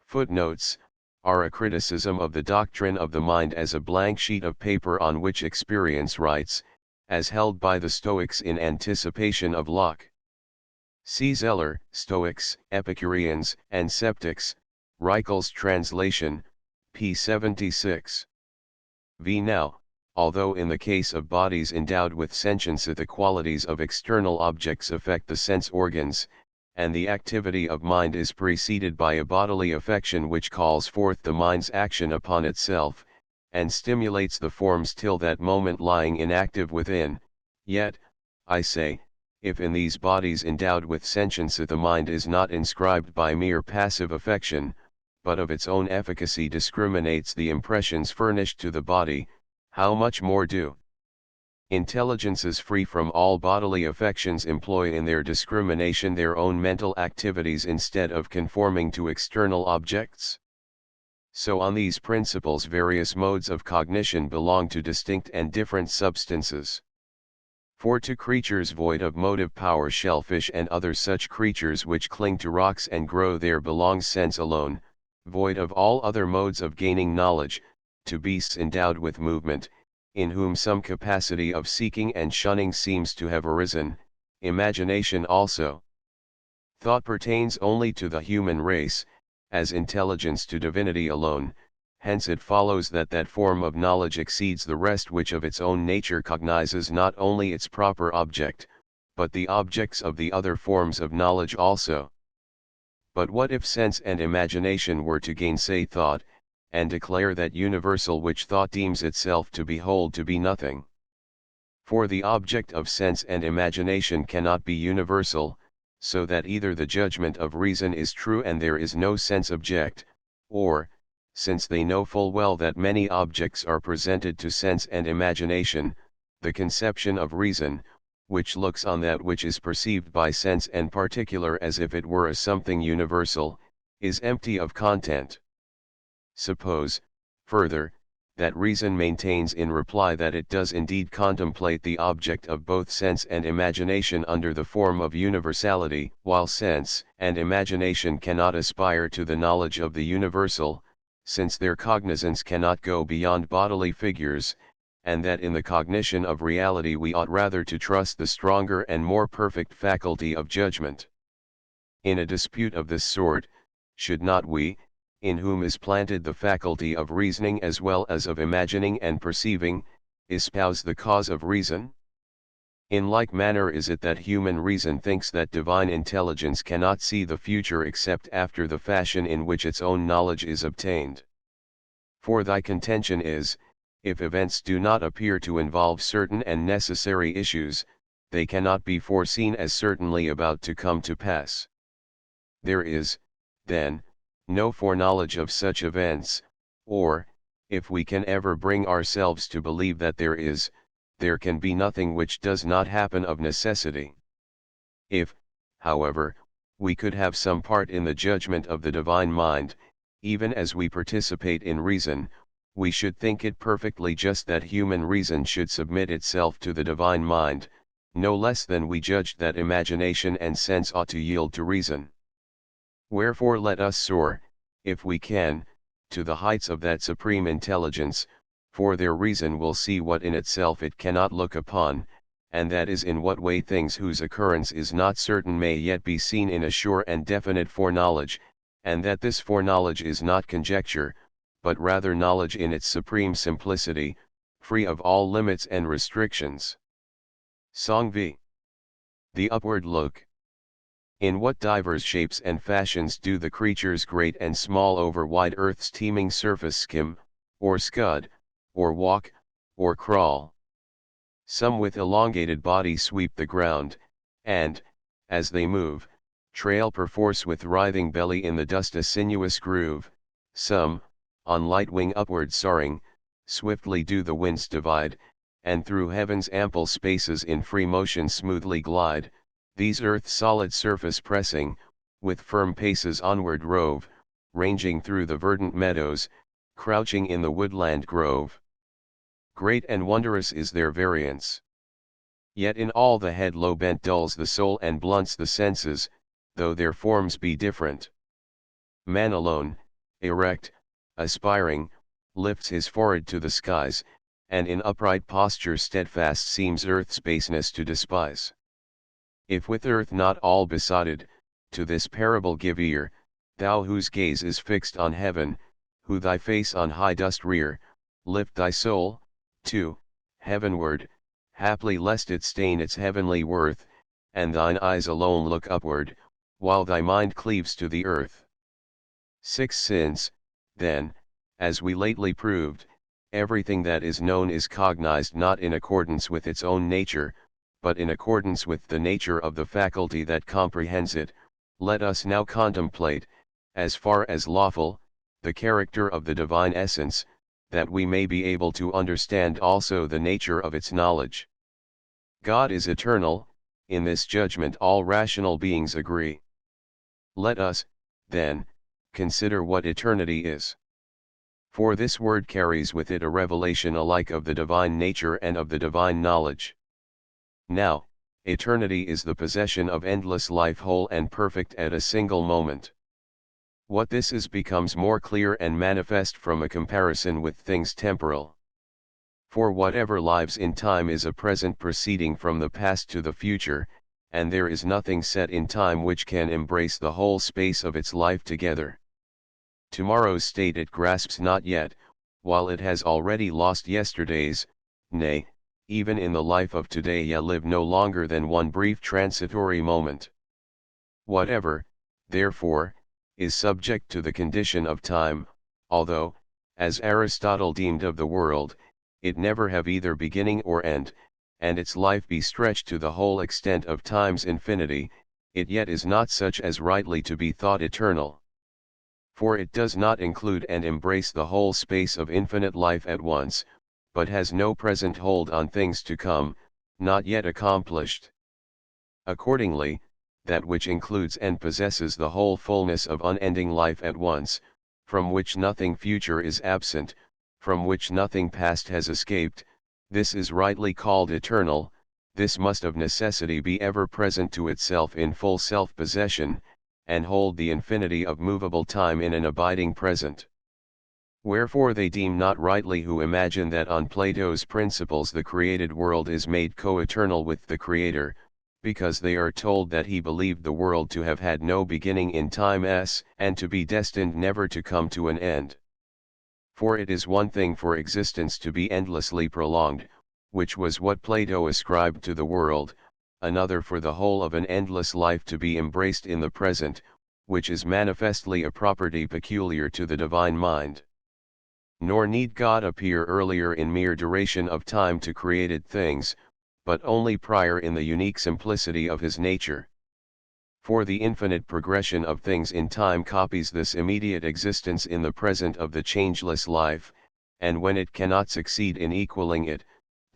Footnotes: are a criticism of the doctrine of the mind as a blank sheet of paper on which experience writes, as held by the Stoics in anticipation of Locke. C. Zeller, Stoics, Epicureans, and Sceptics, Reichel's translation, p. 76. V. Now, although in the case of bodies endowed with sentience the qualities of external objects affect the sense organs, and the activity of mind is preceded by a bodily affection which calls forth the mind's action upon itself, and stimulates the forms till that moment lying inactive within, yet, I say, if in these bodies endowed with sentience the mind is not inscribed by mere passive affection, but of its own efficacy discriminates the impressions furnished to the body, how much more do intelligences free from all bodily affections employ in their discrimination their own mental activities instead of conforming to external objects? So on these principles various modes of cognition belong to distinct and different substances. For to creatures void of motive power, shellfish and other such creatures which cling to rocks and grow there, belongs sense alone, void of all other modes of gaining knowledge, to beasts endowed with movement, in whom some capacity of seeking and shunning seems to have arisen, imagination also. Thought pertains only to the human race, as intelligence to divinity alone. Hence it follows that that form of knowledge exceeds the rest which of its own nature cognizes not only its proper object, but the objects of the other forms of knowledge also. But what if sense and imagination were to gainsay thought, and declare that universal which thought deems itself to behold to be nothing? For the object of sense and imagination cannot be universal, so that either the judgment of reason is true and there is no sense object, or, since they know full well that many objects are presented to sense and imagination, the conception of reason, which looks on that which is perceived by sense and particular as if it were a something universal, is empty of content. Suppose, further, that reason maintains in reply that it does indeed contemplate the object of both sense and imagination under the form of universality, while sense and imagination cannot aspire to the knowledge of the universal, since their cognizance cannot go beyond bodily figures, and that in the cognition of reality we ought rather to trust the stronger and more perfect faculty of judgment. In a dispute of this sort, should not we, in whom is planted the faculty of reasoning as well as of imagining and perceiving, espouse the cause of reason? In like manner is it that human reason thinks that divine intelligence cannot see the future except after the fashion in which its own knowledge is obtained. For thy contention is, if events do not appear to involve certain and necessary issues, they cannot be foreseen as certainly about to come to pass. There is, then, no foreknowledge of such events, or, if we can ever bring ourselves to believe that there can be nothing which does not happen of necessity. If, however, we could have some part in the judgment of the divine mind, even as we participate in reason, we should think it perfectly just that human reason should submit itself to the divine mind, no less than we judged that imagination and sense ought to yield to reason. Wherefore let us soar, if we can, to the heights of that supreme intelligence, for their reason will see what in itself it cannot look upon, and that is in what way things whose occurrence is not certain may yet be seen in a sure and definite foreknowledge, and that this foreknowledge is not conjecture, but rather knowledge in its supreme simplicity, free of all limits and restrictions. Song v. The upward look. In what divers shapes and fashions do the creatures great and small over wide earth's teeming surface skim, or scud, or walk, or crawl. Some with elongated body sweep the ground, and, as they move, trail perforce with writhing belly in the dust a sinuous groove. Some, on light wing upward soaring, swiftly do the winds divide, and through heaven's ample spaces in free motion smoothly glide. These earth's solid surface pressing, with firm paces onward rove, ranging through the verdant meadows, crouching in the woodland grove. Great and wondrous is their variance. Yet in all the head low bent dulls the soul and blunts the senses, though their forms be different. Man alone, erect, aspiring, lifts his forehead to the skies, and in upright posture steadfast seems earth's baseness to despise. If with earth not all besotted, to this parable give ear, thou whose gaze is fixed on heaven, who thy face on high dost rear, lift thy soul, too, heavenward, haply lest it stain its heavenly worth, and thine eyes alone look upward, while thy mind cleaves to the earth. 6. Since, then, as we lately proved, everything that is known is cognized not in accordance with its own nature, but in accordance with the nature of the faculty that comprehends it, let us now contemplate, as far as lawful, the character of the divine essence, that we may be able to understand also the nature of its knowledge. God is eternal, in this judgment all rational beings agree. Let us, then, consider what eternity is. For this word carries with it a revelation alike of the divine nature and of the divine knowledge. Now, eternity is the possession of endless life whole and perfect at a single moment. What this is becomes more clear and manifest from a comparison with things temporal. For whatever lives in time is a present proceeding from the past to the future, and there is nothing set in time which can embrace the whole space of its life together. Tomorrow's state it grasps not yet, while it has already lost yesterday's, nay, even in the life of today ye live no longer than one brief transitory moment. Whatever, therefore, is subject to the condition of time, although, as Aristotle deemed of the world, it never have either beginning or end, and its life be stretched to the whole extent of time's infinity, it yet is not such as rightly to be thought eternal. For it does not include and embrace the whole space of infinite life at once, but has no present hold on things to come, not yet accomplished. Accordingly, that which includes and possesses the whole fullness of unending life at once, from which nothing future is absent, from which nothing past has escaped, this is rightly called eternal. This must of necessity be ever present to itself in full self-possession, and hold the infinity of movable time in an abiding present. Wherefore they deem not rightly who imagine that on Plato's principles the created world is made co-eternal with the Creator, because they are told that he believed the world to have had no beginning in time and to be destined never to come to an end. For it is one thing for existence to be endlessly prolonged, which was what Plato ascribed to the world, another for the whole of an endless life to be embraced in the present, which is manifestly a property peculiar to the divine mind. Nor need God appear earlier in mere duration of time to created things, but only prior in the unique simplicity of his nature. For the infinite progression of things in time copies this immediate existence in the present of the changeless life, and when it cannot succeed in equaling it,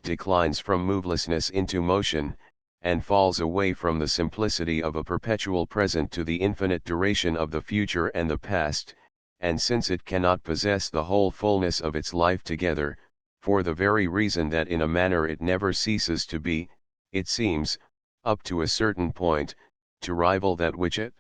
declines from movelessness into motion, and falls away from the simplicity of a perpetual present to the infinite duration of the future and the past, and since it cannot possess the whole fullness of its life together, for the very reason that in a manner it never ceases to be, it seems, up to a certain point, to rival that which it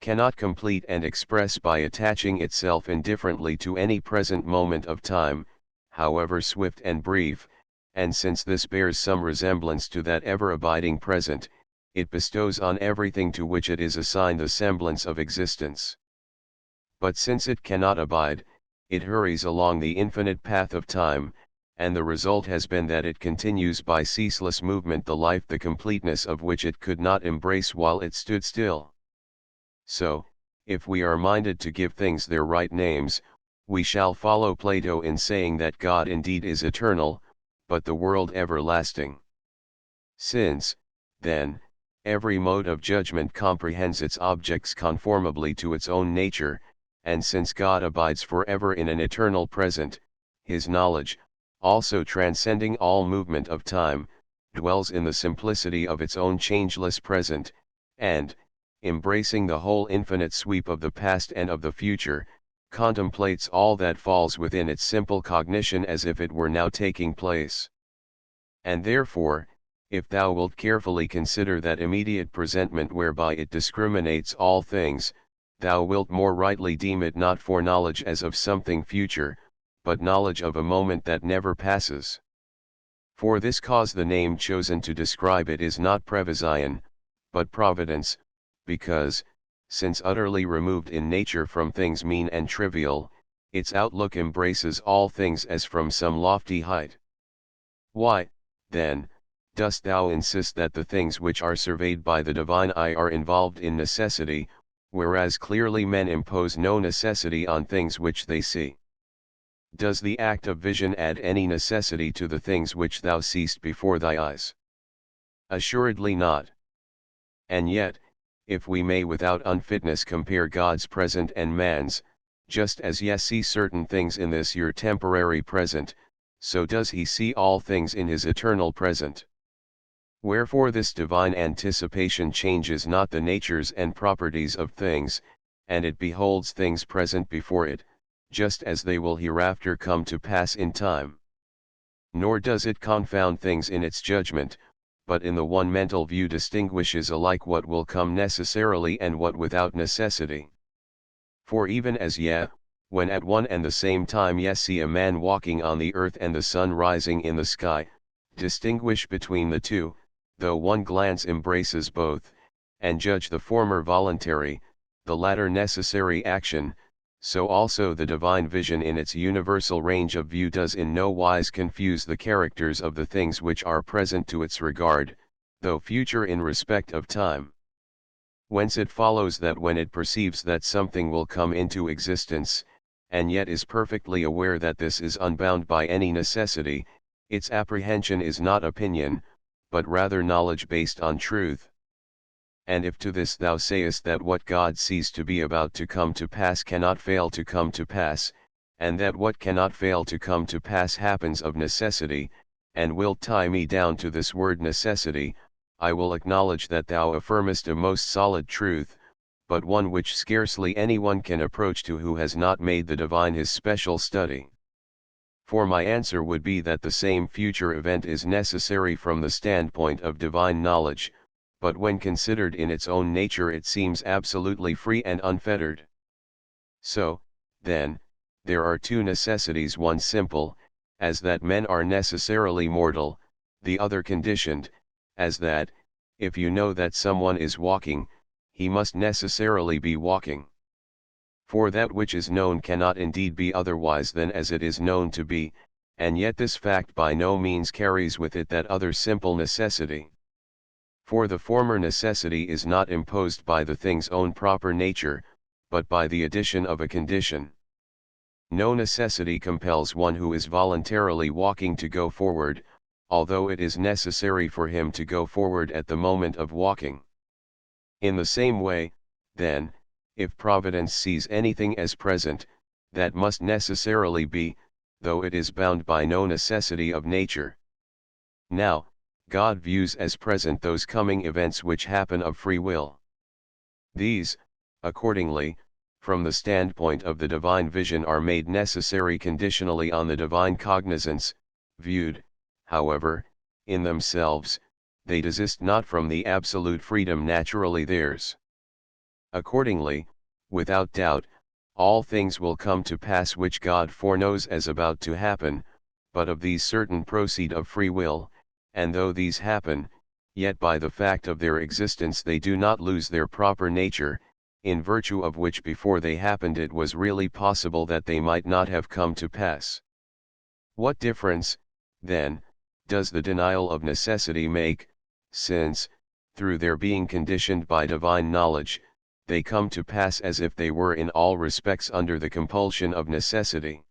cannot complete and express by attaching itself indifferently to any present moment of time, however swift and brief, and since this bears some resemblance to that ever-abiding present, it bestows on everything to which it is assigned the semblance of existence. But since it cannot abide, it hurries along the infinite path of time, and the result has been that it continues by ceaseless movement the life the completeness of which it could not embrace while it stood still. So, if we are minded to give things their right names, we shall follow Plato in saying that God indeed is eternal, but the world everlasting. Since, then, every mode of judgment comprehends its objects conformably to its own nature, and since God abides forever in an eternal present, his knowledge, also transcending all movement of time, dwells in the simplicity of its own changeless present, and, embracing the whole infinite sweep of the past and of the future, contemplates all that falls within its simple cognition as if it were now taking place. And therefore, if thou wilt carefully consider that immediate presentment whereby it discriminates all things, thou wilt more rightly deem it not foreknowledge as of something future, but knowledge of a moment that never passes. For this cause the name chosen to describe it is not prevision, but providence, because, since utterly removed in nature from things mean and trivial, its outlook embraces all things as from some lofty height. Why, then, dost thou insist that the things which are surveyed by the divine eye are involved in necessity, whereas clearly men impose no necessity on things which they see? Does the act of vision add any necessity to the things which thou seest before thy eyes? Assuredly not. And yet, if we may without unfitness compare God's present and man's, just as ye see certain things in this your temporary present, so does he see all things in his eternal present. Wherefore this divine anticipation changes not the natures and properties of things, and it beholds things present before it, just as they will hereafter come to pass in time. Nor does it confound things in its judgment, but in the one mental view distinguishes alike what will come necessarily and what without necessity. For even as ye, when at one and the same time ye see a man walking on the earth and the sun rising in the sky, distinguish between the two, though one glance embraces both, and judge the former voluntary, the latter necessary action, so also the divine vision in its universal range of view does in no wise confuse the characters of the things which are present to its regard, though future in respect of time. Whence it follows that when it perceives that something will come into existence, and yet is perfectly aware that this is unbound by any necessity, its apprehension is not opinion, but rather knowledge based on truth. And if to this thou sayest that what God sees to be about to come to pass cannot fail to come to pass, and that what cannot fail to come to pass happens of necessity, and wilt tie me down to this word necessity, I will acknowledge that thou affirmest a most solid truth, but one which scarcely anyone can approach to who has not made the divine his special study. For my answer would be that the same future event is necessary from the standpoint of divine knowledge, but when considered in its own nature it seems absolutely free and unfettered. So, then, there are two necessities, one simple, as that men are necessarily mortal, the other conditioned, as that, if you know that someone is walking, he must necessarily be walking. For that which is known cannot indeed be otherwise than as it is known to be, and yet this fact by no means carries with it that other simple necessity. For the former necessity is not imposed by the thing's own proper nature, but by the addition of a condition. No necessity compels one who is voluntarily walking to go forward, although it is necessary for him to go forward at the moment of walking. In the same way, then, if Providence sees anything as present, that must necessarily be, though it is bound by no necessity of nature. Now, God views as present those coming events which happen of free will. These, accordingly, from the standpoint of the divine vision are made necessary conditionally on the divine cognizance, viewed, however, in themselves, they desist not from the absolute freedom naturally theirs. Accordingly, without doubt, all things will come to pass which God foreknows as about to happen, but of these certain proceed of free will, and though these happen, yet by the fact of their existence they do not lose their proper nature, in virtue of which before they happened it was really possible that they might not have come to pass. What difference, then, does the denial of necessity make, since, through their being conditioned by divine knowledge, they come to pass as if they were in all respects under the compulsion of necessity?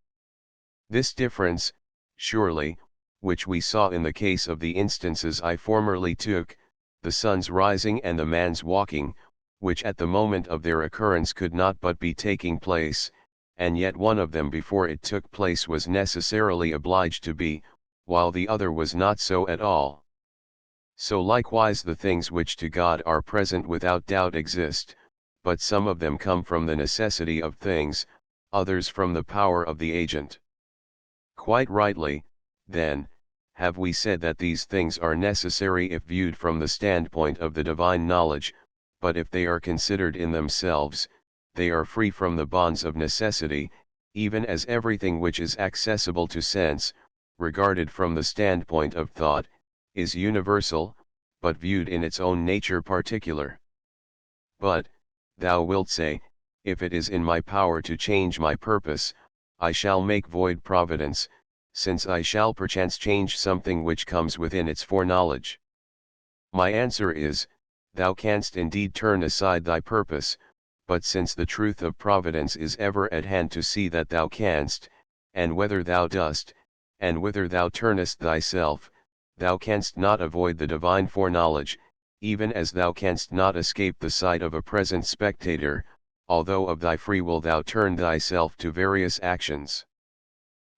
This difference, surely, which we saw in the case of the instances I formerly took, the sun's rising and the man's walking, which at the moment of their occurrence could not but be taking place, and yet one of them before it took place was necessarily obliged to be, while the other was not so at all. So likewise the things which to God are present without doubt exist, but some of them come from the necessity of things, others from the power of the agent. Quite rightly, then, have we said that these things are necessary if viewed from the standpoint of the divine knowledge, but if they are considered in themselves, they are free from the bonds of necessity, even as everything which is accessible to sense, regarded from the standpoint of thought, is universal, but viewed in its own nature particular. But, thou wilt say, if it is in my power to change my purpose, I shall make void providence, since I shall perchance change something which comes within its foreknowledge. My answer is, thou canst indeed turn aside thy purpose, but since the truth of providence is ever at hand to see that thou canst, and whether thou dost, and whither thou turnest thyself, thou canst not avoid the divine foreknowledge, even as thou canst not escape the sight of a present spectator, although of thy free will thou turn thyself to various actions.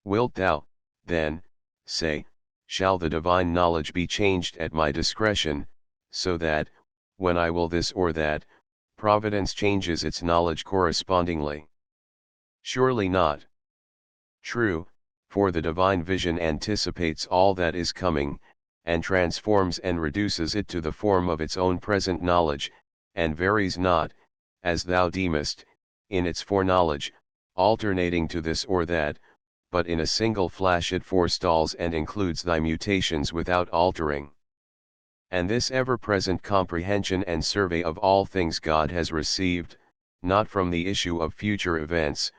Wilt thou, then, say, shall the divine knowledge be changed at my discretion, so that, when I will this or that, providence changes its knowledge correspondingly? Surely not. True, for the divine vision anticipates all that is coming, and transforms and reduces it to the form of its own present knowledge, and varies not, as thou deemest, in its foreknowledge, alternating to this or that, but in a single flash it forestalls and includes thy mutations without altering. And this ever-present comprehension and survey of all things God has received, not from the issue of future events,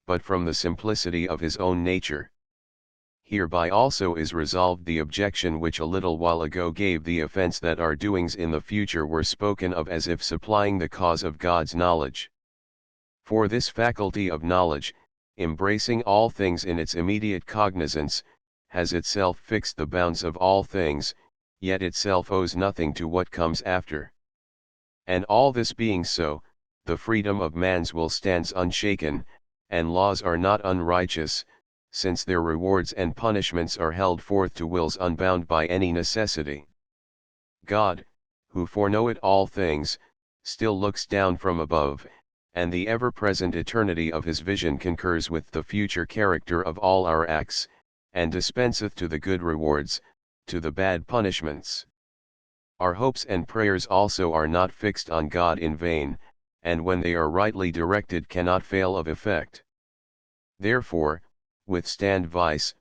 but from the simplicity of his own nature. Hereby also is resolved the objection which a little while ago gave the offense that our doings in the future were spoken of as if supplying the cause of God's knowledge. For this faculty of knowledge, embracing all things in its immediate cognizance, has itself fixed the bounds of all things, yet itself owes nothing to what comes after. And all this being so, the freedom of man's will stands unshaken, and laws are not unrighteous, since their rewards and punishments are held forth to wills unbound by any necessity. God, who foreknoweth all things, still looks down from above, and the ever-present eternity of his vision concurs with the future character of all our acts, and dispenseth to the good rewards, to the bad punishments. Our hopes and prayers also are not fixed on God in vain, and when they are rightly directed cannot fail of effect. Therefore, withstand vice,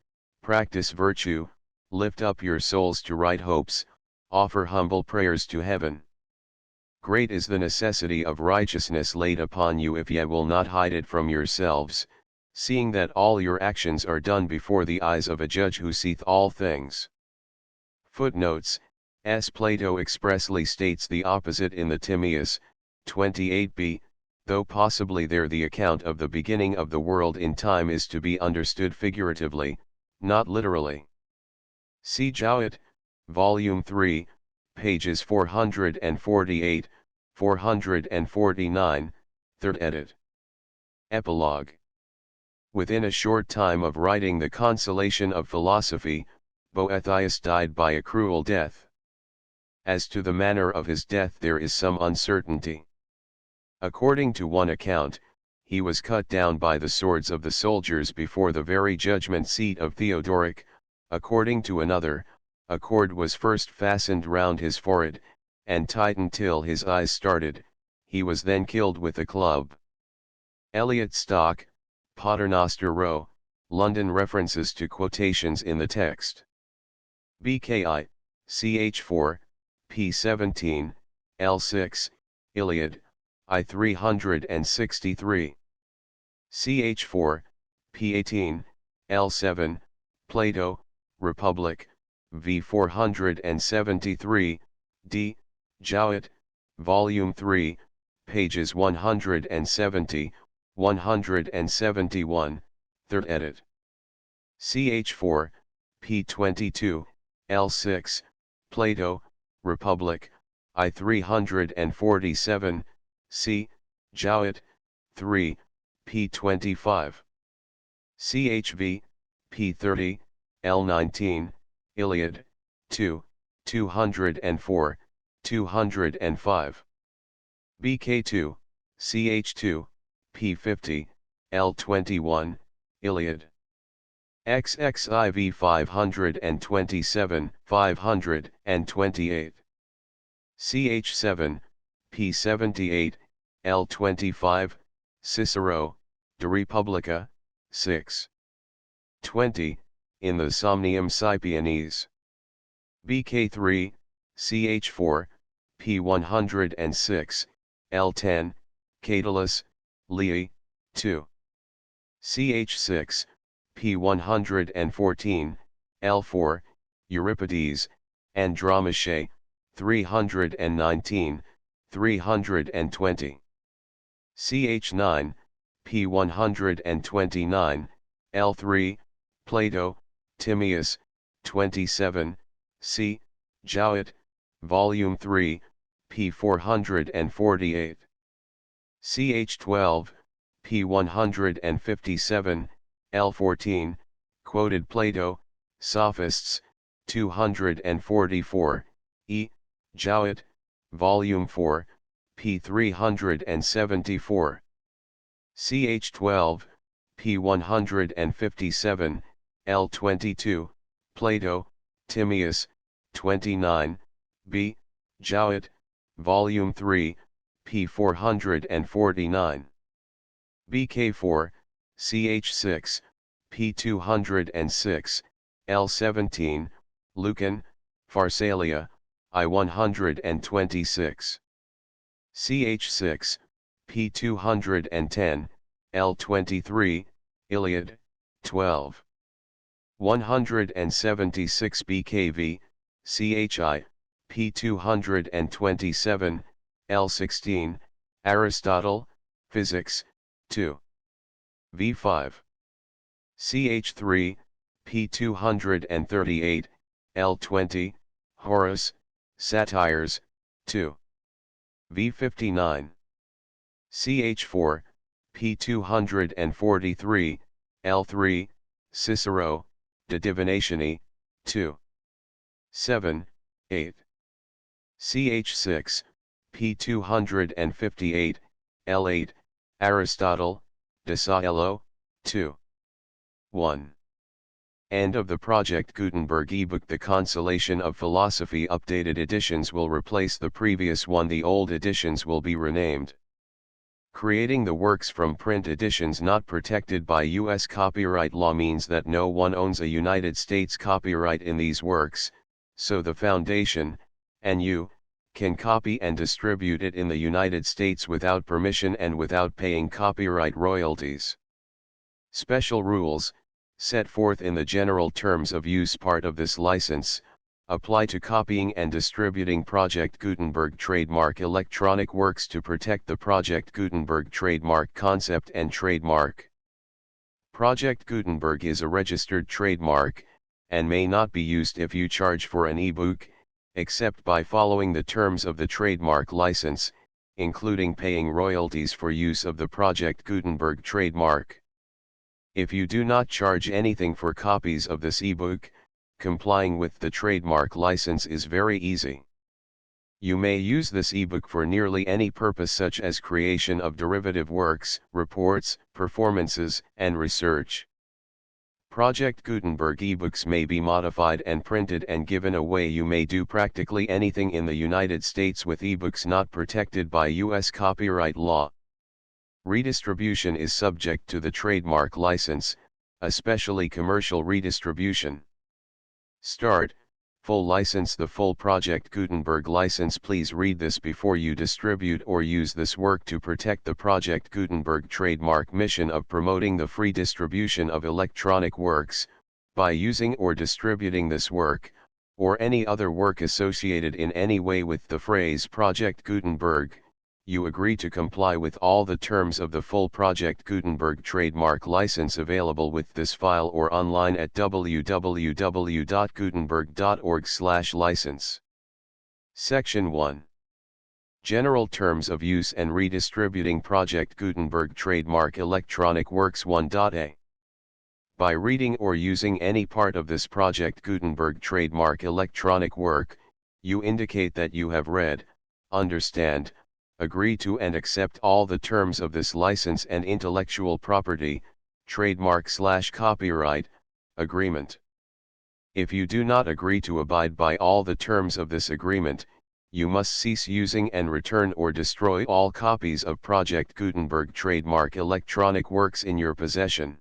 practice virtue, lift up your souls to right hopes, offer humble prayers to heaven. Great is the necessity of righteousness laid upon you if ye will not hide it from yourselves, seeing that all your actions are done before the eyes of a judge who seeth all things. Footnotes: Plato expressly states the opposite in the Timaeus, 28b, though possibly there the account of the beginning of the world in time is to be understood figuratively, not literally. See Jowett, Volume 3, pages 448, 449, 3rd edit. Epilogue. Within a short time of writing the Consolation of Philosophy, Boethius died by a cruel death. As to the manner of his death there is some uncertainty. According to one account, he was cut down by the swords of the soldiers before the very judgment seat of Theodoric. According to another, a cord was first fastened round his forehead, and tightened till his eyes started. He was then killed with a club. Eliot Stock, Paternoster Row, London. References to quotations in the text. BKI, ch4, p17, L6, Iliad, I 363. ch4, p18, L7, Plato, Republic, v 473, d. Jowett, Volume 3, pages 170, 171, 3rd edit. ch4, p22, L6, Plato, Republic, I 347, c. Jowett, 3, p25. chv, p30, L19, Iliad, 2, 204, 205. BK2, ch2, p50, L21, Iliad. XXIV 527, 528. ch7, p78, L25, Cicero, De Republica, 6. 20, in the Somnium Sapiens. BK3, CH4, P106, L10, Catullus, Lea, 2. CH6, P114, L4, Euripides, Andromache, 319, 320. CH9, P129, L3, Plato, Timaeus, 27, C. Jowett, Volume 3, P448. CH12, P157, L14, quoted Plato, Sophists, 244, E. Jowett, Volume 4, P374. CH12, P157, L22, Plato, Timaeus, 29, B. Jowett, Volume 3, P449. BK4, CH6, P206, L17, Lucan, Pharsalia, I126. CH6, P210, L23, Iliad, 12. 176 BKV, CHI, P227, L16, Aristotle, Physics, 2. V5. CH3, P238, L20, Horace, Satires, 2. V59. CH4, P243, L3, Cicero, De Divinatione, 2. 7, 8. CH6, P258, L8, Aristotle, De Saello, 2. 1. End of the Project Gutenberg ebook. The Consolation of Philosophy updated editions will replace the previous one. The old editions will be renamed. Creating the works from print editions not protected by U.S. copyright law means that no one owns a United States copyright in these works, so the Foundation, and you, can copy and distribute it in the United States without permission and without paying copyright royalties. Special rules, set forth in the general terms of use part of this license, apply to copying and distributing Project Gutenberg trademark electronic works to protect the Project Gutenberg trademark concept and trademark. Project Gutenberg is a registered trademark, and may not be used if you charge for an ebook, except by following the terms of the trademark license, including paying royalties for use of the Project Gutenberg trademark. If you do not charge anything for copies of this ebook, complying with the trademark license is very easy. You may use this ebook for nearly any purpose, such as creation of derivative works, reports, performances, and research. Project Gutenberg ebooks may be modified and printed and given away. You may do practically anything in the United States with ebooks not protected by U.S. copyright law. Redistribution is subject to the trademark license, especially commercial redistribution. Start, full license. The full Project Gutenberg license. Please read this before you distribute or use this work to protect the Project Gutenberg trademark mission of promoting the free distribution of electronic works, by using or distributing this work, or any other work associated in any way with the phrase Project Gutenberg. You agree to comply with all the terms of the full Project Gutenberg trademark license available with this file or online at www.gutenberg.org/license. Section 1. General Terms of Use and Redistributing Project Gutenberg Trademark Electronic Works 1.a. By reading or using any part of this Project Gutenberg trademark electronic work, you indicate that you have read, understand, agree to and accept all the terms of this license and intellectual property, trademark/copyright, agreement. If you do not agree to abide by all the terms of this agreement, you must cease using and return or destroy all copies of Project Gutenberg trademark electronic works in your possession.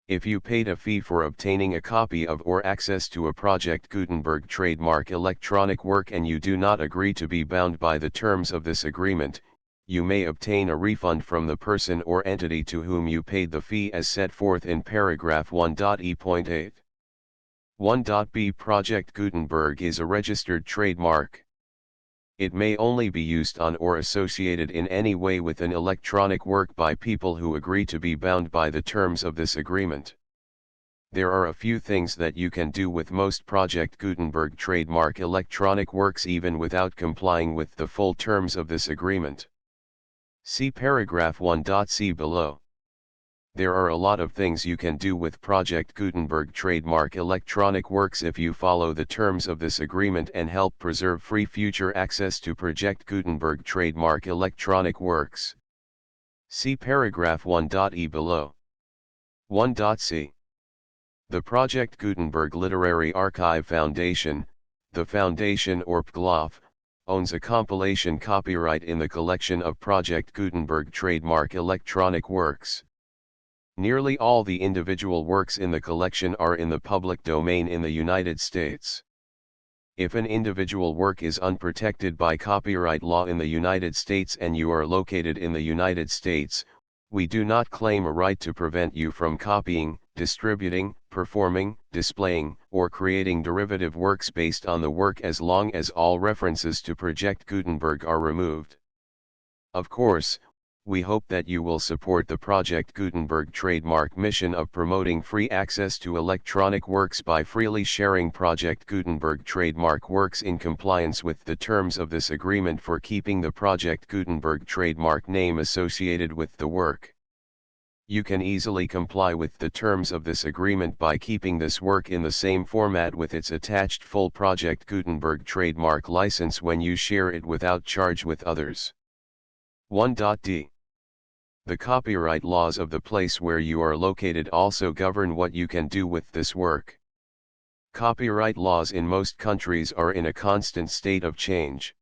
If you paid a fee for obtaining a copy of or access to a Project Gutenberg trademark electronic work and you do not agree to be bound by the terms of this agreement, you may obtain a refund from the person or entity to whom you paid the fee as set forth in paragraph 1.e.8. 1.b Project Gutenberg is a registered trademark. It may only be used on or associated in any way with an electronic work by people who agree to be bound by the terms of this agreement. There are a few things that you can do with most Project Gutenberg trademark electronic works even without complying with the full terms of this agreement. See paragraph 1.c below. There are a lot of things you can do with Project Gutenberg trademark electronic works if you follow the terms of this agreement and help preserve free future access to Project Gutenberg trademark electronic works. See paragraph 1.e below. 1.c. The Project Gutenberg Literary Archive Foundation, the Foundation or PGLOF, owns a compilation copyright in the collection of Project Gutenberg trademark electronic works. Nearly all the individual works in the collection are in the public domain in the United States. If an individual work is unprotected by copyright law in the United States and you are located in the United States, we do not claim a right to prevent you from copying, distributing, performing, displaying, or creating derivative works based on the work as long as all references to Project Gutenberg are removed. Of course, we hope that you will support the Project Gutenberg trademark mission of promoting free access to electronic works by freely sharing Project Gutenberg trademark works in compliance with the terms of this agreement for keeping the Project Gutenberg trademark name associated with the work. You can easily comply with the terms of this agreement by keeping this work in the same format with its attached full Project Gutenberg trademark license when you share it without charge with others. 1.d. The copyright laws of the place where you are located also govern what you can do with this work. Copyright laws in most countries are in a constant state of change.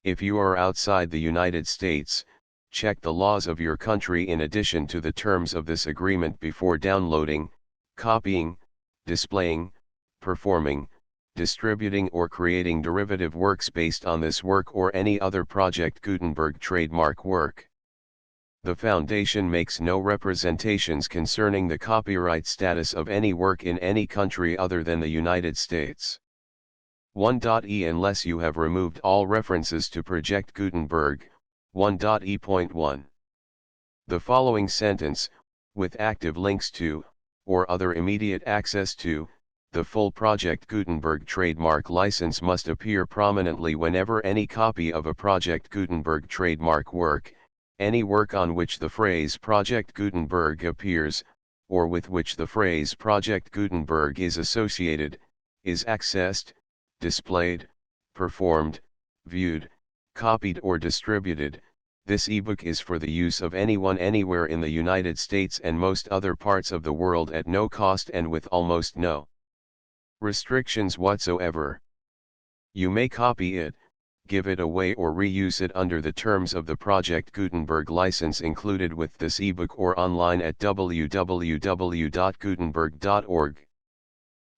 If you are outside the United States, check the laws of your country in addition to the terms of this agreement before downloading, copying, displaying, performing, distributing or creating derivative works based on this work or any other Project Gutenberg trademark work. The Foundation makes no representations concerning the copyright status of any work in any country other than the United States. 1.e Unless you have removed all references to Project Gutenberg, 1.e.1. The following sentence, with active links to, or other immediate access to, the full Project Gutenberg trademark license must appear prominently whenever any copy of a Project Gutenberg trademark work, any work on which the phrase Project Gutenberg appears, or with which the phrase Project Gutenberg is associated, is accessed, displayed, performed, viewed, copied or distributed. This ebook is for the use of anyone anywhere in the United States and most other parts of the world at no cost and with almost no restrictions whatsoever. You may copy it, give it away or reuse it under the terms of the Project Gutenberg license included with this ebook or online at www.gutenberg.org.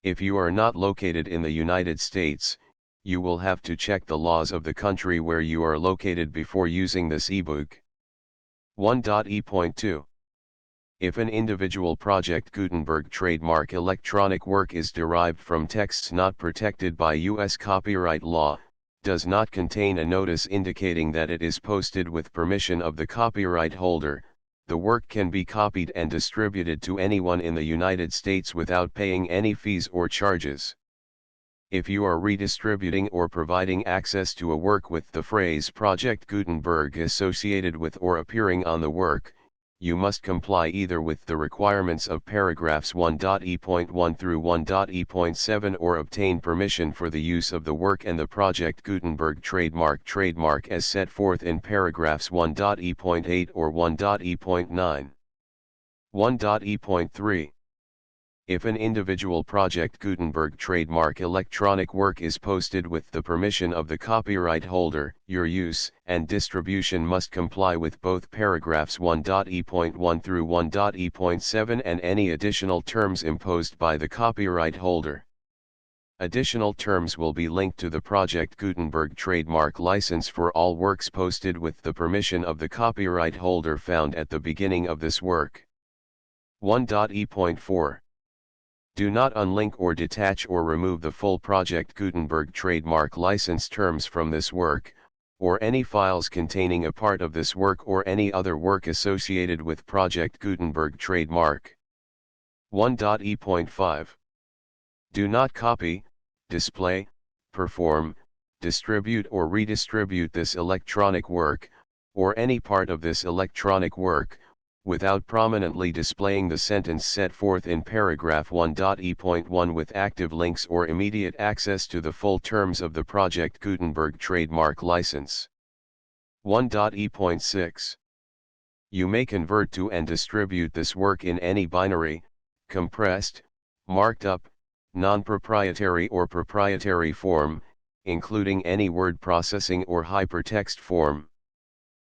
If you are not located in the United States, you will have to check the laws of the country where you are located before using this ebook. 1.e.2. If an individual Project Gutenberg trademark electronic work is derived from texts not protected by U.S. copyright law, does not contain a notice indicating that it is posted with permission of the copyright holder, the work can be copied and distributed to anyone in the United States without paying any fees or charges. If you are redistributing or providing access to a work with the phrase Project Gutenberg associated with or appearing on the work, you must comply either with the requirements of paragraphs 1.e.1 through 1.e.7 or obtain permission for the use of the work and the Project Gutenberg trademark as set forth in paragraphs 1.e.8 or 1.e.9. 1.e.3. If an individual Project Gutenberg trademark electronic work is posted with the permission of the copyright holder, your use and distribution must comply with both paragraphs 1.e.1 through 1.e.7 and any additional terms imposed by the copyright holder. Additional terms will be linked to the Project Gutenberg trademark license for all works posted with the permission of the copyright holder found at the beginning of this work. 1.e.4 Do not unlink or detach or remove the full Project Gutenberg trademark license terms from this work, or any files containing a part of this work or any other work associated with Project Gutenberg trademark. 1.e.5 Do not copy, display, perform, distribute or redistribute this electronic work, or any part of this electronic work, without prominently displaying the sentence set forth in paragraph 1.e.1 with active links or immediate access to the full terms of the Project Gutenberg trademark license. 1.e.6 You may convert to and distribute this work in any binary, compressed, marked up, non-proprietary or proprietary form, including any word processing or hypertext form.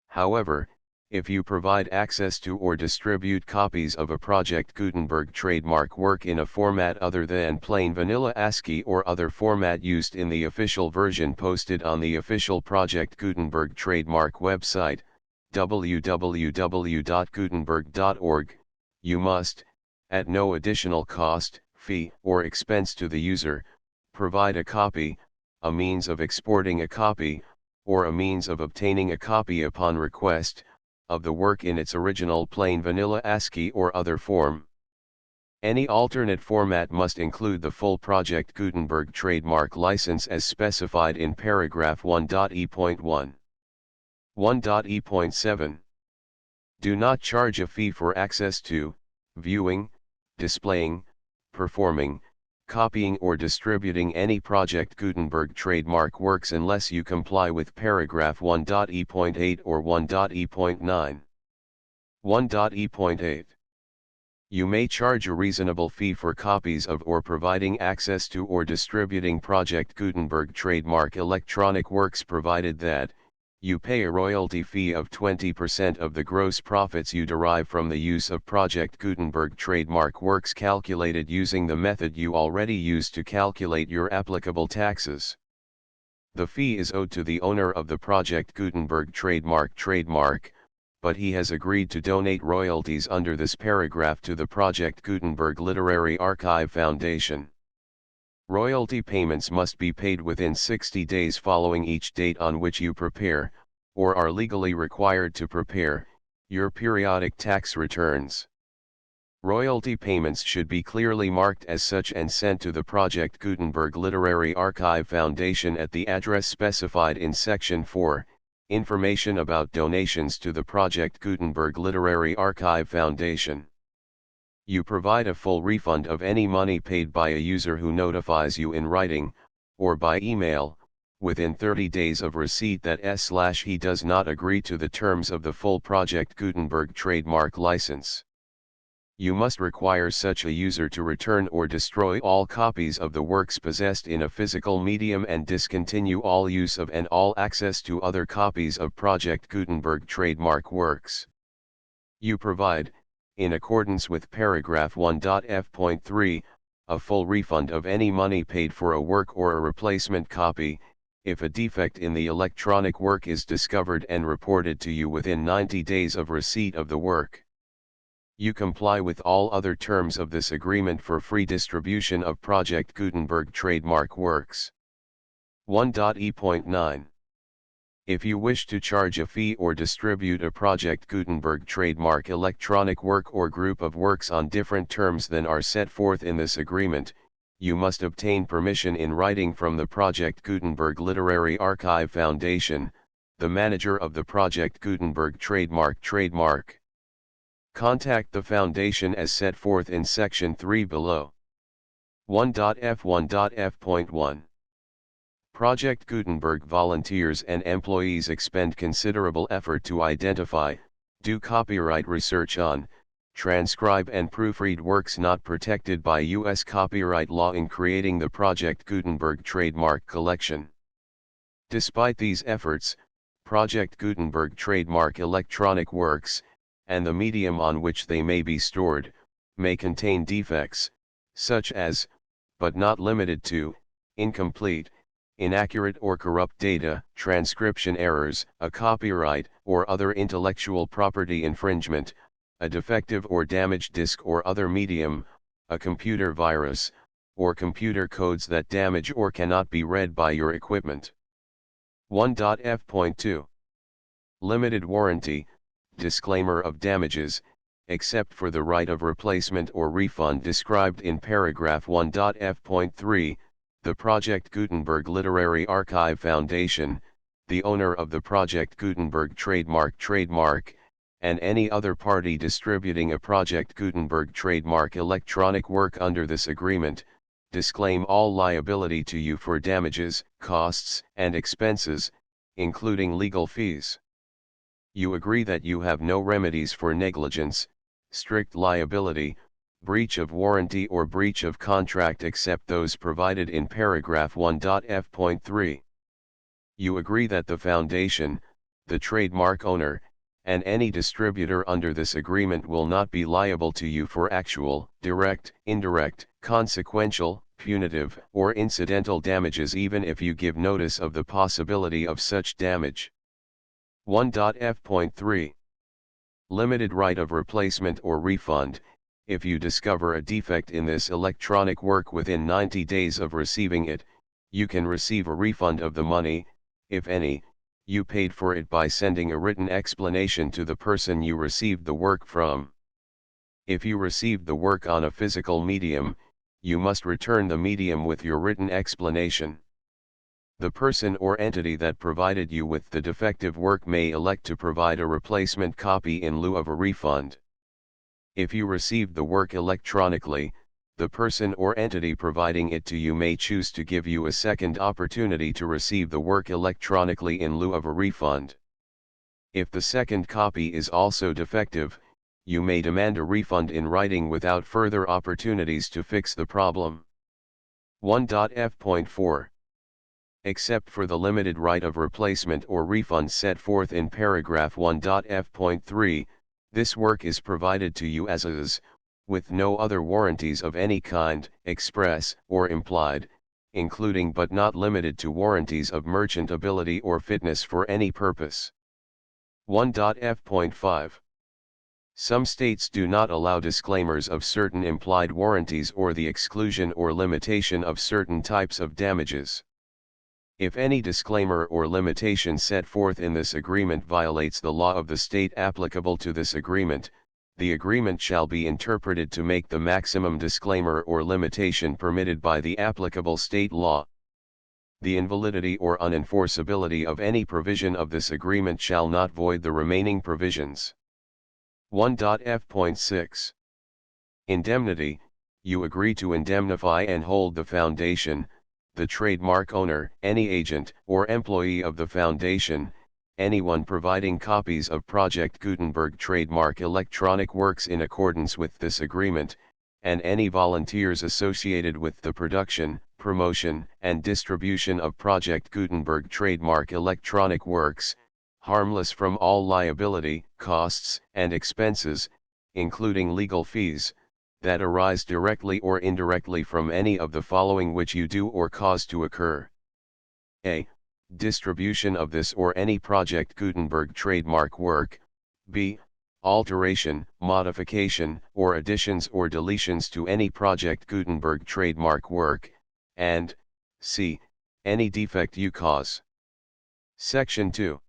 However, if you provide access to or distribute copies of a Project Gutenberg trademark work in a format other than plain vanilla ASCII or other format used in the official version posted on the official Project Gutenberg trademark website, www.gutenberg.org, you must, at no additional cost, fee, or expense to the user, provide a copy, a means of exporting a copy, or a means of obtaining a copy upon request, of the work in its original plain vanilla ASCII or other form. Any alternate format must include the full Project Gutenberg trademark license as specified in paragraph 1.e.1. 1.e.7 Do not charge a fee for access to, viewing, displaying, performing, copying or distributing any Project Gutenberg trademark works unless you comply with paragraph 1.e.8 or 1.e.9. 1.e.8 You may charge a reasonable fee for copies of or providing access to or distributing Project Gutenberg trademark electronic works provided that, you pay a royalty fee of 20% of the gross profits you derive from the use of Project Gutenberg trademark works calculated using the method you already use to calculate your applicable taxes. The fee is owed to the owner of the Project Gutenberg trademark, but he has agreed to donate royalties under this paragraph to the Project Gutenberg Literary Archive Foundation. Royalty payments must be paid within 60 days following each date on which you prepare, or are legally required to prepare, your periodic tax returns. Royalty payments should be clearly marked as such and sent to the Project Gutenberg Literary Archive Foundation at the address specified in Section 4, Information about donations to the Project Gutenberg Literary Archive Foundation. You provide a full refund of any money paid by a user who notifies you in writing, or by email, within 30 days of receipt that he does not agree to the terms of the full Project Gutenberg trademark license. You must require such a user to return or destroy all copies of the works possessed in a physical medium and discontinue all use of and all access to other copies of Project Gutenberg trademark works. You provide, in accordance with paragraph 1.f.3, a full refund of any money paid for a work or a replacement copy, if a defect in the electronic work is discovered and reported to you within 90 days of receipt of the work. You comply with all other terms of this agreement for free distribution of Project Gutenberg trademark works. 1.e.9 If you wish to charge a fee or distribute a Project Gutenberg trademark electronic work or group of works on different terms than are set forth in this agreement, you must obtain permission in writing from the Project Gutenberg Literary Archive Foundation, the manager of the Project Gutenberg trademark. Contact the Foundation as set forth in Section 3 below. 1.f.1.f.1 Project Gutenberg volunteers and employees expend considerable effort to identify, do copyright research on, transcribe and proofread works not protected by U.S. copyright law in creating the Project Gutenberg trademark collection. Despite these efforts, Project Gutenberg trademark electronic works, and the medium on which they may be stored, may contain defects, such as, but not limited to, incomplete, inaccurate or corrupt data, transcription errors, a copyright or other intellectual property infringement, a defective or damaged disk or other medium, a computer virus, or computer codes that damage or cannot be read by your equipment. 1.f.2 Limited warranty, disclaimer of damages, except for the right of replacement or refund described in paragraph 1.f.3, the Project Gutenberg Literary Archive Foundation, the owner of the Project Gutenberg trademark, and any other party distributing a Project Gutenberg trademark electronic work under this agreement, disclaim all liability to you for damages, costs, and expenses, including legal fees. You agree that you have no remedies for negligence, strict liability, breach of warranty or breach of contract except those provided in paragraph 1.f.3. You agree that the foundation, the trademark owner, and any distributor under this agreement will not be liable to you for actual, direct, indirect, consequential, punitive, or incidental damages even if you give notice of the possibility of such damage. 1.f.3 Limited right of replacement or refund. If you discover a defect in this electronic work within 90 days of receiving it, you can receive a refund of the money, if any, you paid for it by sending a written explanation to the person you received the work from. If you received the work on a physical medium, you must return the medium with your written explanation. The person or entity that provided you with the defective work may elect to provide a replacement copy in lieu of a refund. If you received the work electronically, the person or entity providing it to you may choose to give you a second opportunity to receive the work electronically in lieu of a refund. If the second copy is also defective, you may demand a refund in writing without further opportunities to fix the problem. 1.f.4 Except for the limited right of replacement or refund set forth in paragraph 1.f.3, this work is provided to you as is, with no other warranties of any kind, express or implied, including but not limited to warranties of merchantability or fitness for any purpose. 1.f.5 Some states do not allow disclaimers of certain implied warranties or the exclusion or limitation of certain types of damages. If any disclaimer or limitation set forth in this agreement violates the law of the state applicable to this agreement, the agreement shall be interpreted to make the maximum disclaimer or limitation permitted by the applicable state law. The invalidity or unenforceability of any provision of this agreement shall not void the remaining provisions. 1.f.6 Indemnity. You agree to indemnify and hold the foundation, the trademark owner, any agent or employee of the foundation, anyone providing copies of Project Gutenberg trademark electronic works in accordance with this agreement, and any volunteers associated with the production, promotion, and distribution of Project Gutenberg trademark electronic works, harmless from all liability, costs, and expenses, including legal fees, that arise directly or indirectly from any of the following which you do or cause to occur. A. Distribution of this or any Project Gutenberg trademark work. B. Alteration, modification, or additions or deletions to any Project Gutenberg trademark work, and C. Any defect you cause. Section 2.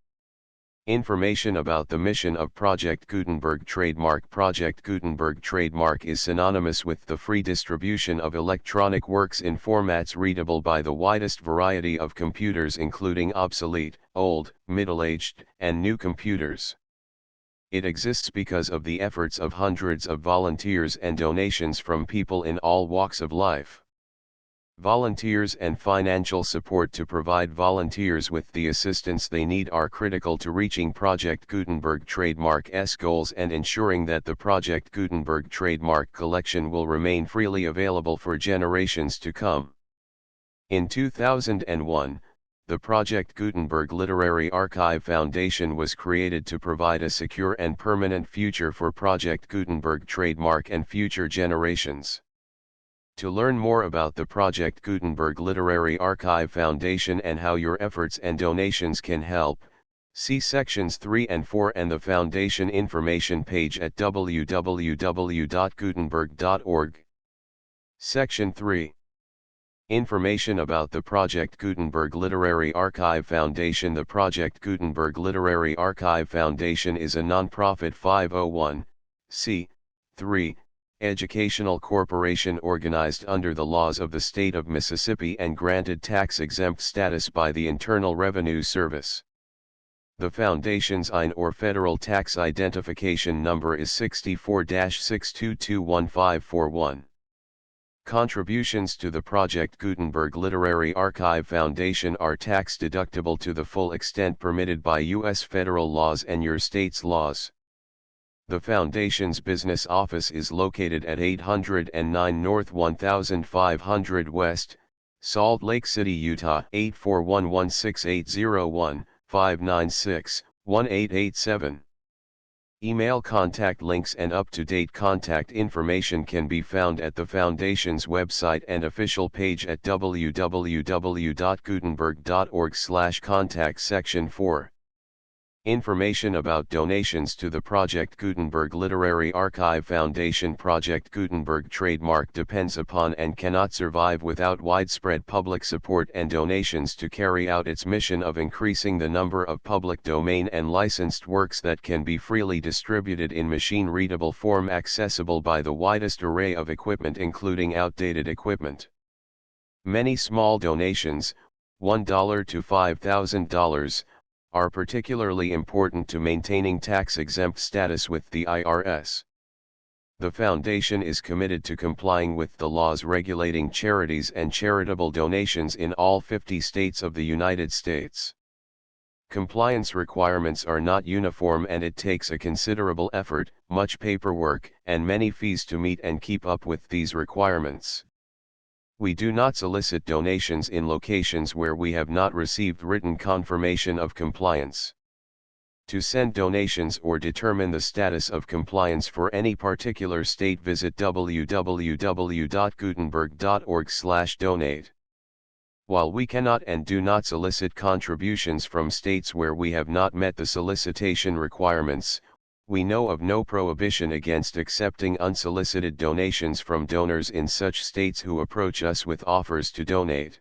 Information about the mission of Project Gutenberg trademark. Project Gutenberg trademark is synonymous with the free distribution of electronic works in formats readable by the widest variety of computers including obsolete, old, middle-aged, and new computers. It exists because of the efforts of hundreds of volunteers and donations from people in all walks of life. Volunteers and financial support to provide volunteers with the assistance they need are critical to reaching Project Gutenberg trademark's goals and ensuring that the Project Gutenberg trademark collection will remain freely available for generations to come. In 2001, the Project Gutenberg Literary Archive Foundation was created to provide a secure and permanent future for Project Gutenberg trademark and future generations. To learn more about the Project Gutenberg Literary Archive Foundation and how your efforts and donations can help, see sections 3 and 4 and the Foundation information page at www.gutenberg.org. Section 3. Information about the Project Gutenberg Literary Archive Foundation. The Project Gutenberg Literary Archive Foundation is a non-profit 501(c)(3) educational corporation organized under the laws of the state of Mississippi and granted tax-exempt status by the Internal Revenue Service. The foundation's IN or federal tax identification number is 64-6221541. Contributions to the Project Gutenberg Literary Archive Foundation are tax-deductible to the full extent permitted by U.S. federal laws and your state's laws. The Foundation's business office is located at 809 North 1500 West, Salt Lake City, Utah 841-16801-596-1887. Email contact links and up-to-date contact information can be found at the Foundation's website and official page at www.gutenberg.org/contact section 4. Information about donations to the Project Gutenberg Literary Archive Foundation. Project Gutenberg trademark depends upon and cannot survive without widespread public support and donations to carry out its mission of increasing the number of public domain and licensed works that can be freely distributed in machine-readable form accessible by the widest array of equipment including outdated equipment. Many small donations, $1 to $5,000, are particularly important to maintaining tax-exempt status with the IRS. The Foundation is committed to complying with the laws regulating charities and charitable donations in all 50 states of the United States. Compliance requirements are not uniform and it takes a considerable effort, much paperwork, and many fees to meet and keep up with these requirements. We do not solicit donations in locations where we have not received written confirmation of compliance. To send donations or determine the status of compliance for any particular state, visit www.gutenberg.org/donate. While we cannot and do not solicit contributions from states where we have not met the solicitation requirements, we know of no prohibition against accepting unsolicited donations from donors in such states who approach us with offers to donate.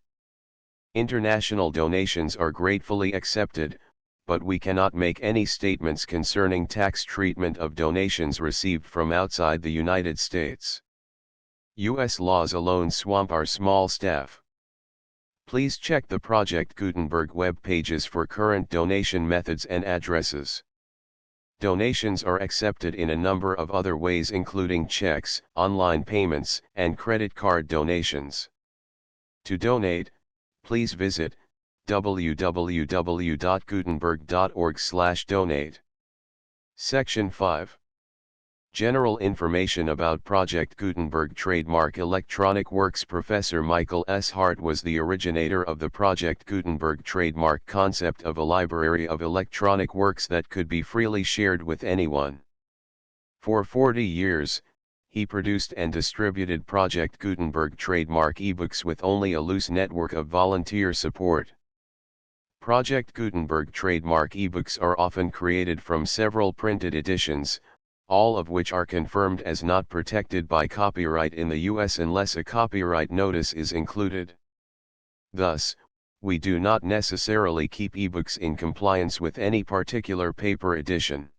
International donations are gratefully accepted, but we cannot make any statements concerning tax treatment of donations received from outside the United States. U.S. laws alone swamp our small staff. Please check the Project Gutenberg web pages for current donation methods and addresses. Donations are accepted in a number of other ways including checks, online payments, and credit card donations. To donate, please visit www.gutenberg.org/donate. Section 5. General information about Project Gutenberg trademark electronic works. Professor Michael S. Hart was the originator of the Project Gutenberg trademark concept of a library of electronic works that could be freely shared with anyone. For 40 years, he produced and distributed Project Gutenberg trademark ebooks with only a loose network of volunteer support. Project Gutenberg trademark ebooks are often created from several printed editions, all of which are confirmed as not protected by copyright in the U.S. unless a copyright notice is included. Thus, we do not necessarily keep ebooks in compliance with any particular paper edition.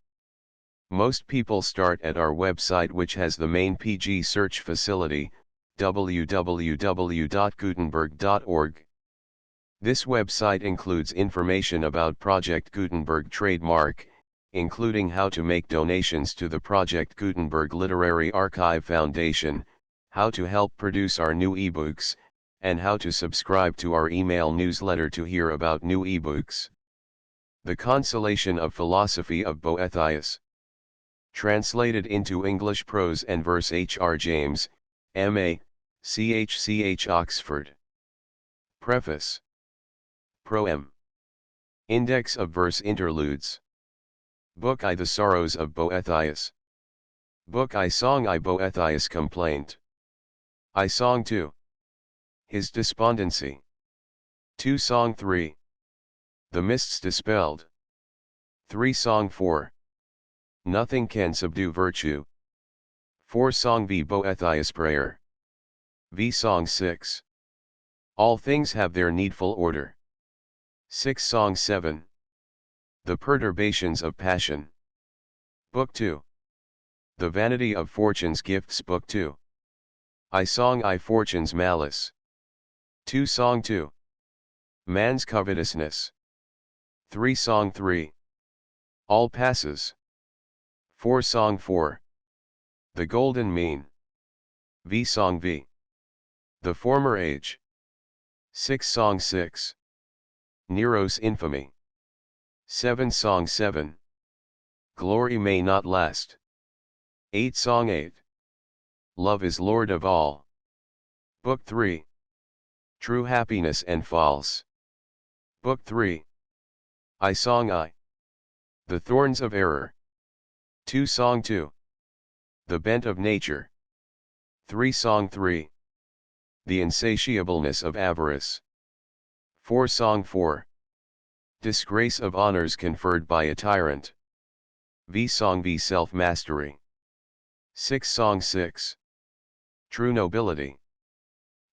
Most people start at our website, which has the main PG search facility, www.gutenberg.org. This website includes information about Project Gutenberg trademark, including how to make donations to the Project Gutenberg Literary Archive Foundation, how to help produce our new ebooks, and how to subscribe to our email newsletter to hear about new ebooks. The Consolation of Philosophy of Boethius. Translated into English prose and verse H.R. James, M.A., CHCH Oxford. Preface. Proem. Index of verse interludes. Book I. The Sorrows of Boethius. Book I. Song I. Boethius Complaint. I. Song 2. His Despondency. 2. Song 3. The Mists Dispelled. 3. Song 4. Nothing Can Subdue Virtue. 4. Song V. Boethius Prayer. V. Song 6. All Things Have Their Needful Order. 6. Song 7. The Perturbations of Passion. Book 2. The Vanity of Fortune's Gifts. Book 2. I. Song I. Fortune's Malice. 2. Song 2. Man's Covetousness. 3. Song 3. All Passes. 4. Song 4. The Golden Mean. V. Song V. The Former Age. 6. Song 6. Nero's Infamy. 7. Song 7. Glory May Not Last. 8. Song 8. Love is Lord of All. Book 3. True Happiness and False. Book 3. I. Song I. The Thorns of Error. 2. Song 2. The Bent of Nature. 3. Song 3. The Insatiableness of Avarice. 4. Song 4. Disgrace of honors conferred by a tyrant. V. Song V. Self-mastery. 6. Song 6. True nobility.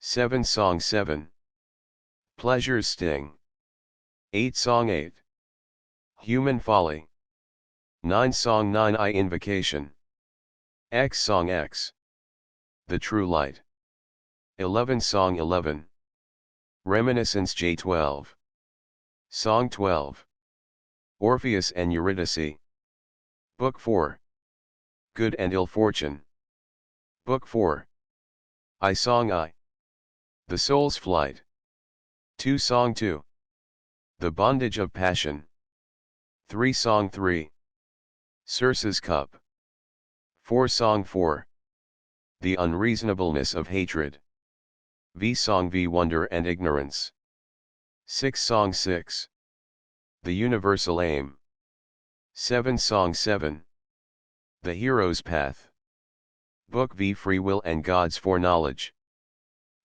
7. Song 7. Pleasure's sting. 8. Song 8. Human folly. 9. Song 9. I. Invocation. X. Song X. The true light. 11. Song 11. Reminiscence. J12. Song 12. Orpheus and Eurydice. Book 4. Good and Ill Fortune. Book 4. I. Song I. The Soul's Flight. 2. Song 2. The Bondage of Passion. 3. Song 3. Circe's Cup. 4. Song 4. The Unreasonableness of Hatred. V. Song V. Wonder and Ignorance. 6. Song 6. The Universal Aim. 7. Song 7. The Hero's Path. Book V. Free Will and God's Foreknowledge.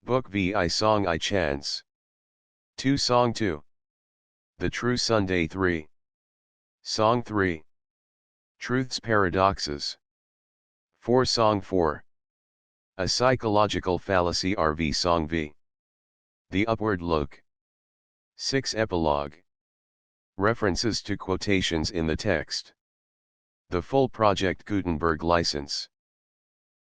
Book V. I. Song I. Chance. 2. Song 2. The True Sunday. 3. Song 3. Truth's Paradoxes. 4. Song 4. A Psychological Fallacy. RV. Song V. The Upward Look. 6. Epilogue. References to quotations in the text. The full Project Gutenberg license.